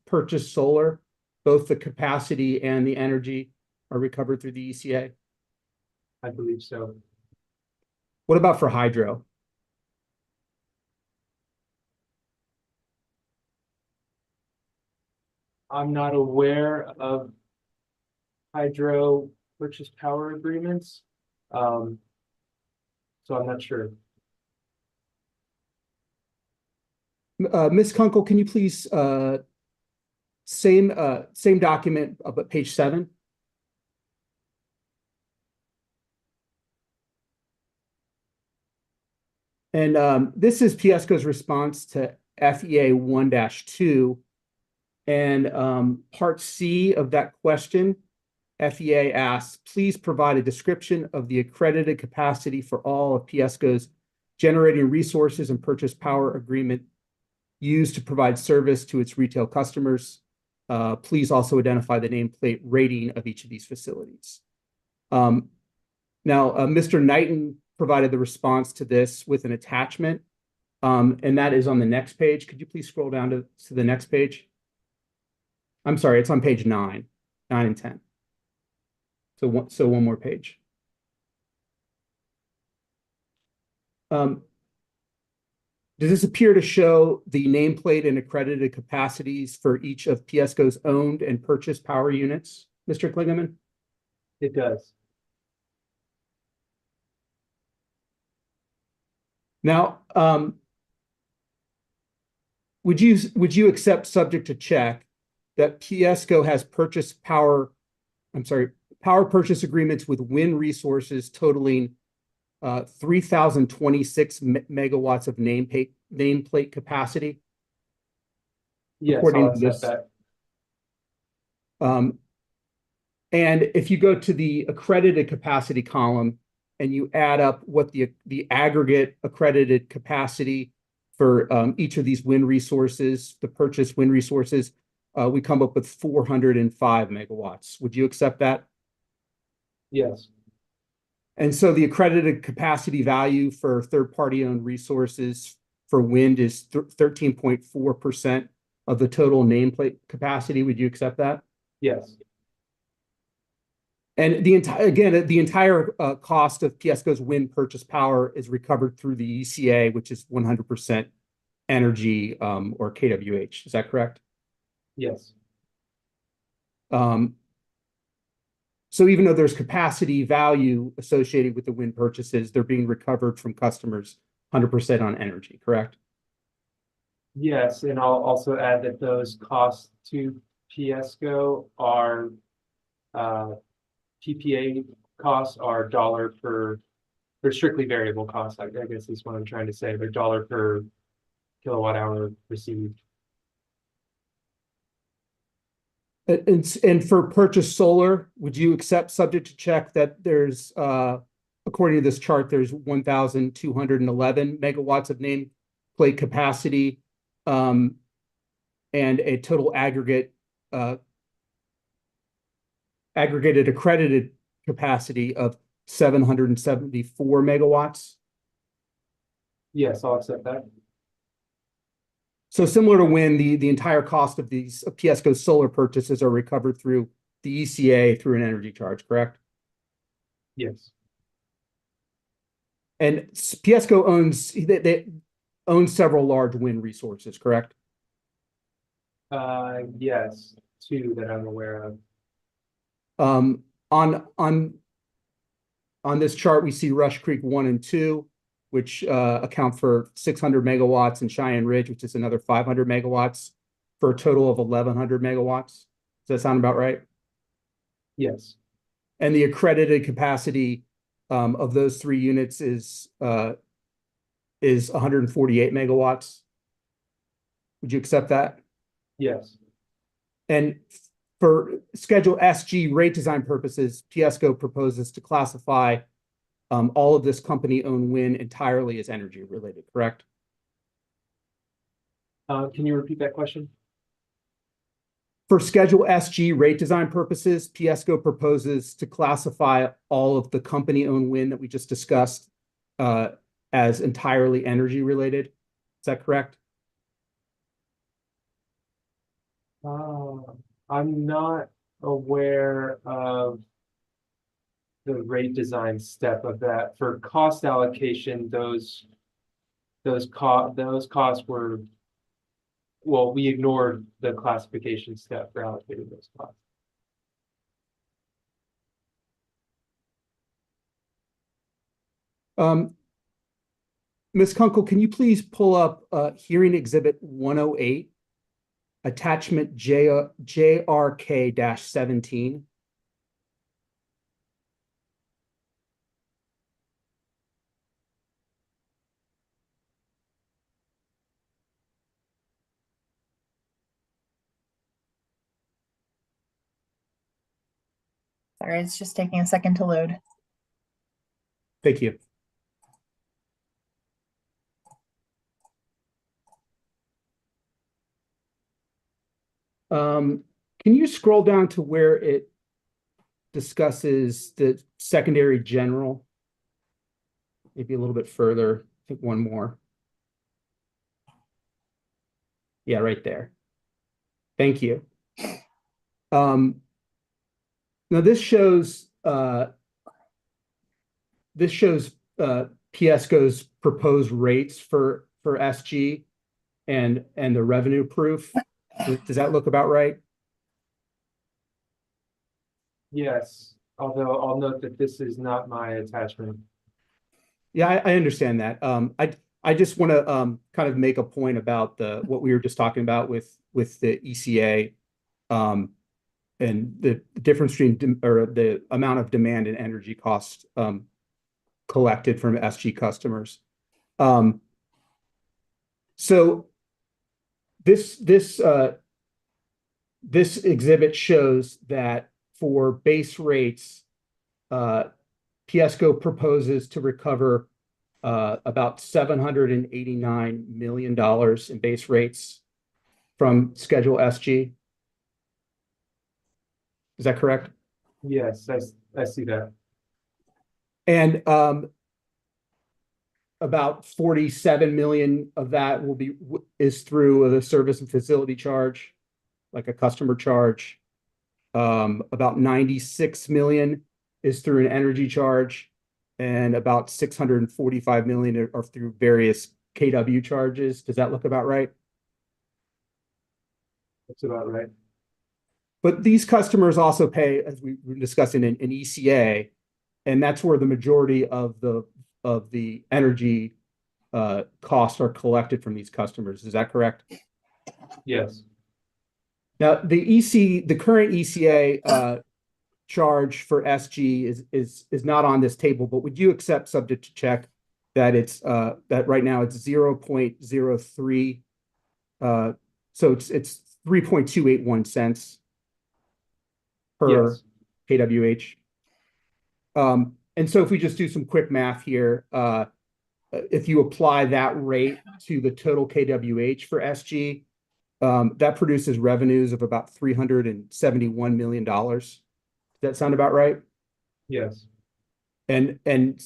purchased solar? Both the capacity and the energy are recovered through the ECA? I believe so. What about for hydro? I'm not aware of hydro purchase power agreements, so I'm not sure. Ms. Kunkel, can you please same document but page 7? And this is PSCO's response to FEA 1-2. And part C of that question, FEA asks, please provide a description of the accredited capacity for all of PSCO's generating resources and purchase power agreement used to provide service to its retail customers. Please also identify the nameplate rating of each of these facilities. Now, Mr. Knighton provided the response to this with an attachment. And that is on the next page. Could you please scroll down to the next page? I'm sorry, it's on page 9 and 10. So one more page. Does this appear to show the nameplate and accredited capacities for each of PSCo's owned and purchased power units, Mr. Klingeman? It does. Now, would you accept, subject to check, that PSCo has purchased power purchase agreements with wind resources totaling 3,026 megawatts of nameplate capacity? Yes, according I'll to accept this. that. And if you go to the accredited capacity column and you add up what the aggregate accredited capacity for each of these wind resources, the purchased wind resources, we come up with 405 megawatts. Would you accept that? Yes. And so the accredited capacity value for third-party owned resources for wind is 13.4% of the total nameplate capacity. Would you accept that? Yes. And the entire cost of PSCo's wind purchase power is recovered through the ECA, which is 100% energy or kWh. Is that correct? Yes. So even though there's capacity value associated with the wind purchases, they're being recovered from customers 100% on energy, correct? Yes, and I'll also add that those costs to PSCo are PPA costs are dollar per, they're strictly variable costs. I guess is what I'm trying to say. They're dollar per kilowatt hour received. And for purchased solar, would you accept, subject to check, that there's, according to this chart, there's 1,211 megawatts of nameplate capacity, and a total aggregated accredited capacity of 774 megawatts? Yes, I'll accept that. So similar to wind, the entire cost of these PSCo solar purchases are recovered through the ECA through an energy charge, correct? Yes. And PSCo owns several large wind resources, correct? Yes, 2 that I'm aware of. On this chart, we see Rush Creek 1 and 2, which account for 600 megawatts, and Cheyenne Ridge, which is another 500 megawatts, for a total of 1,100 megawatts. Does that sound about right? Yes. And the accredited capacity of those 3 units is 148 megawatts. Would you accept that? Yes. And for Schedule SG rate design purposes, PSCo proposes to classify all of this company-owned wind entirely as energy related, correct? Can you repeat that question? For Schedule SG rate design purposes, PSCo proposes to classify all of the company-owned wind that we just discussed as entirely energy related. Is that correct? I'm not aware of the rate design step of that. For cost allocation, those costs were, well, we ignored the classification step for allocating those costs. Ms. Kunkel, can you please pull up Hearing Exhibit 108, attachment JRK-17? Sorry, it's just taking a second to load. Thank you. Can you scroll down to where it discusses the secondary general? Maybe a little bit further. I think one more. Yeah, right there. Thank you. Now this shows PSCo's proposed rates for SG and the revenue proof. Does that look about right? Yes, although I'll note that this is not my attachment. Yeah, I understand that. I just want to kind of make a point about what we were just talking about with the ECA, and the difference between or the amount of demand and energy costs collected from SG customers. So this exhibit shows that for base rates, PSCo proposes to recover about $789 million in base rates from Schedule SG. Is that correct? Yes, I see that. And about 47 million of that is through the service and facility charge, like a customer charge. About 96 million is through an energy charge, and about 645 million are through various KW charges. Does that look about right? That's about right. But these customers also pay, as we were discussing, in ECA, and that's where the majority of the energy costs are collected from these customers. Is that correct? Yes. Now, the current ECA charge for SG is not on this table, but would you accept, subject to check, that it's that right now it's 0.03, so it's 3.281 cents per Yes. kWh. And so if we just do some quick math here, if you apply that rate to the total kWh for SG, that produces revenues of about $371 million. Does that sound about right? Yes. And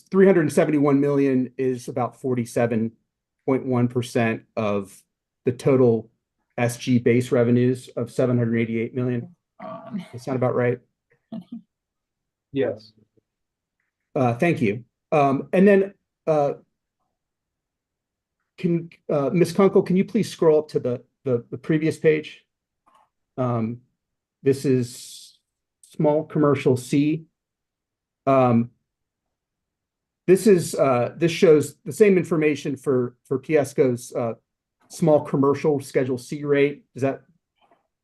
371 million is about 47.1% of the total SG base revenues of 788 million. Does that sound about right? Yes. Thank you. And then Ms. Kunkel, can you please scroll up to the previous page? This is small commercial C. This shows the same information for PSCo's small commercial Schedule C rate. Does that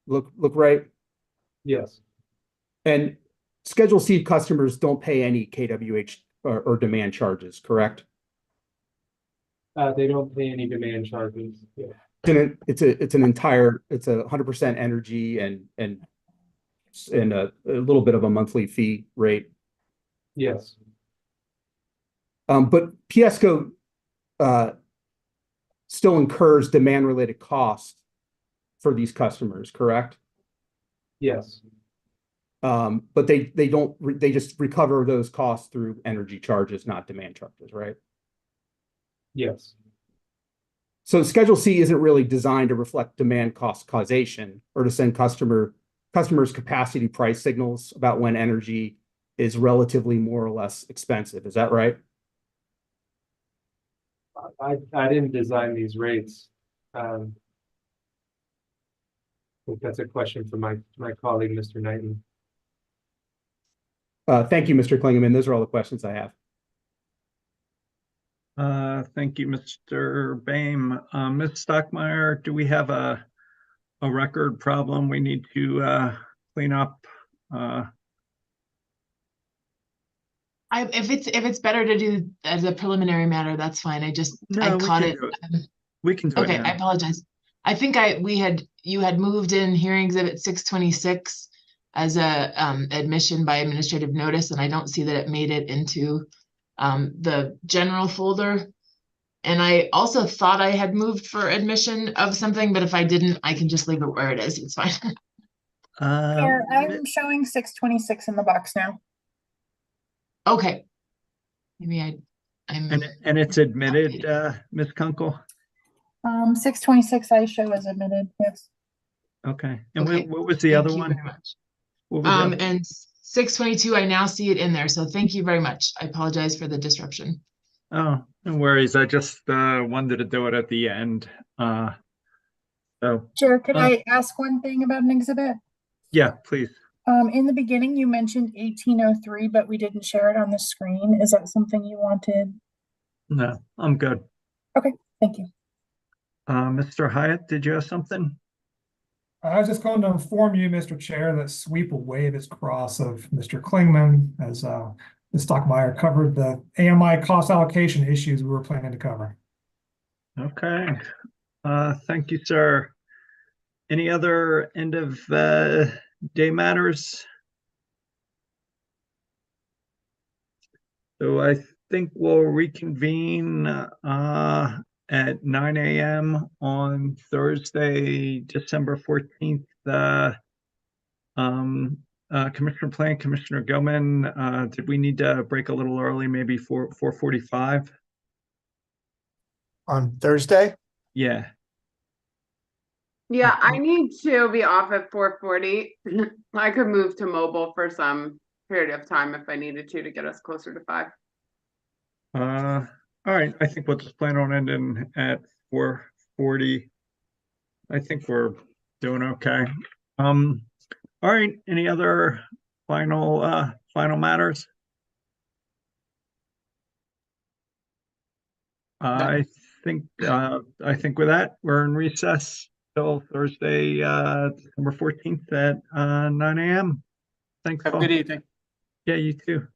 look right? Yes. And Schedule C customers don't pay any kWh or demand charges, correct? They don't pay any demand charges. Yeah. It's 100% energy and a little bit of a monthly fee rate. Yes. But PSCo still incurs demand-related costs for these customers, correct? Yes. But they just recover those costs through energy charges, not demand charges, right? Yes. So Schedule C isn't really designed to reflect demand cost causation or to send customers capacity price signals about when energy is relatively more or less expensive. Is that right? I didn't design these rates. I think that's a question for my colleague, Mr. Knighton. Thank you, Mr. Klingeman. Those are all the questions I have. Thank you, Mr. Boehm. Ms. Stockmeyer, do we have a record problem we need to clean up? If it's better to do as a preliminary matter, that's fine. I caught it. We can do it Okay, now. I apologize. I think you had moved in hearing exhibit 626 as a admission by administrative notice, and I don't see that it made it into the general folder. And I also thought I had moved for admission of something, but if I didn't, I can just leave it where it is. It's fine. I'm showing 626 in the box now. Okay. Maybe I'm and it's admitted, Ms. Kunkel? 626 I show as admitted, yes. Okay, and Okay, what was the thank other you one? very much. What was the other- And 622, I now see it in there, so thank you very much. I apologize for the disruption. Oh, no worries. I just wanted to do it at the end. So Chair, could I ask one thing about an exhibit? yeah, please. In the beginning, you mentioned 1803, but we didn't share it on the screen. Is that something you wanted? No, I'm good. Okay, thank you. Mr. Hyatt, did you have something? I was just going to inform you, Mr. Chair, that Sweep will waive his cross of Mr. Klingman as Ms. Stockmeyer covered the AMI cost allocation issues we were planning to cover. Okay. Thank you, sir. Any other end of day matters? So I think we'll reconvene at 9 a.m. on Thursday, December 14th. Commissioner Plant, Commissioner Gilman, did we need to break a little early, maybe 4:45? On Thursday? Yeah. Yeah, I need to be off at 4:40. I could move to mobile for some period of time if I needed to get us closer to 5. All right, I think we'll just plan on ending at 4:40. I think we're doing okay. All right, any other final matters? I think with that, we're in recess till Thursday, December 14th at 9 a.m. Thanks Have a all. good evening. Yeah, you too.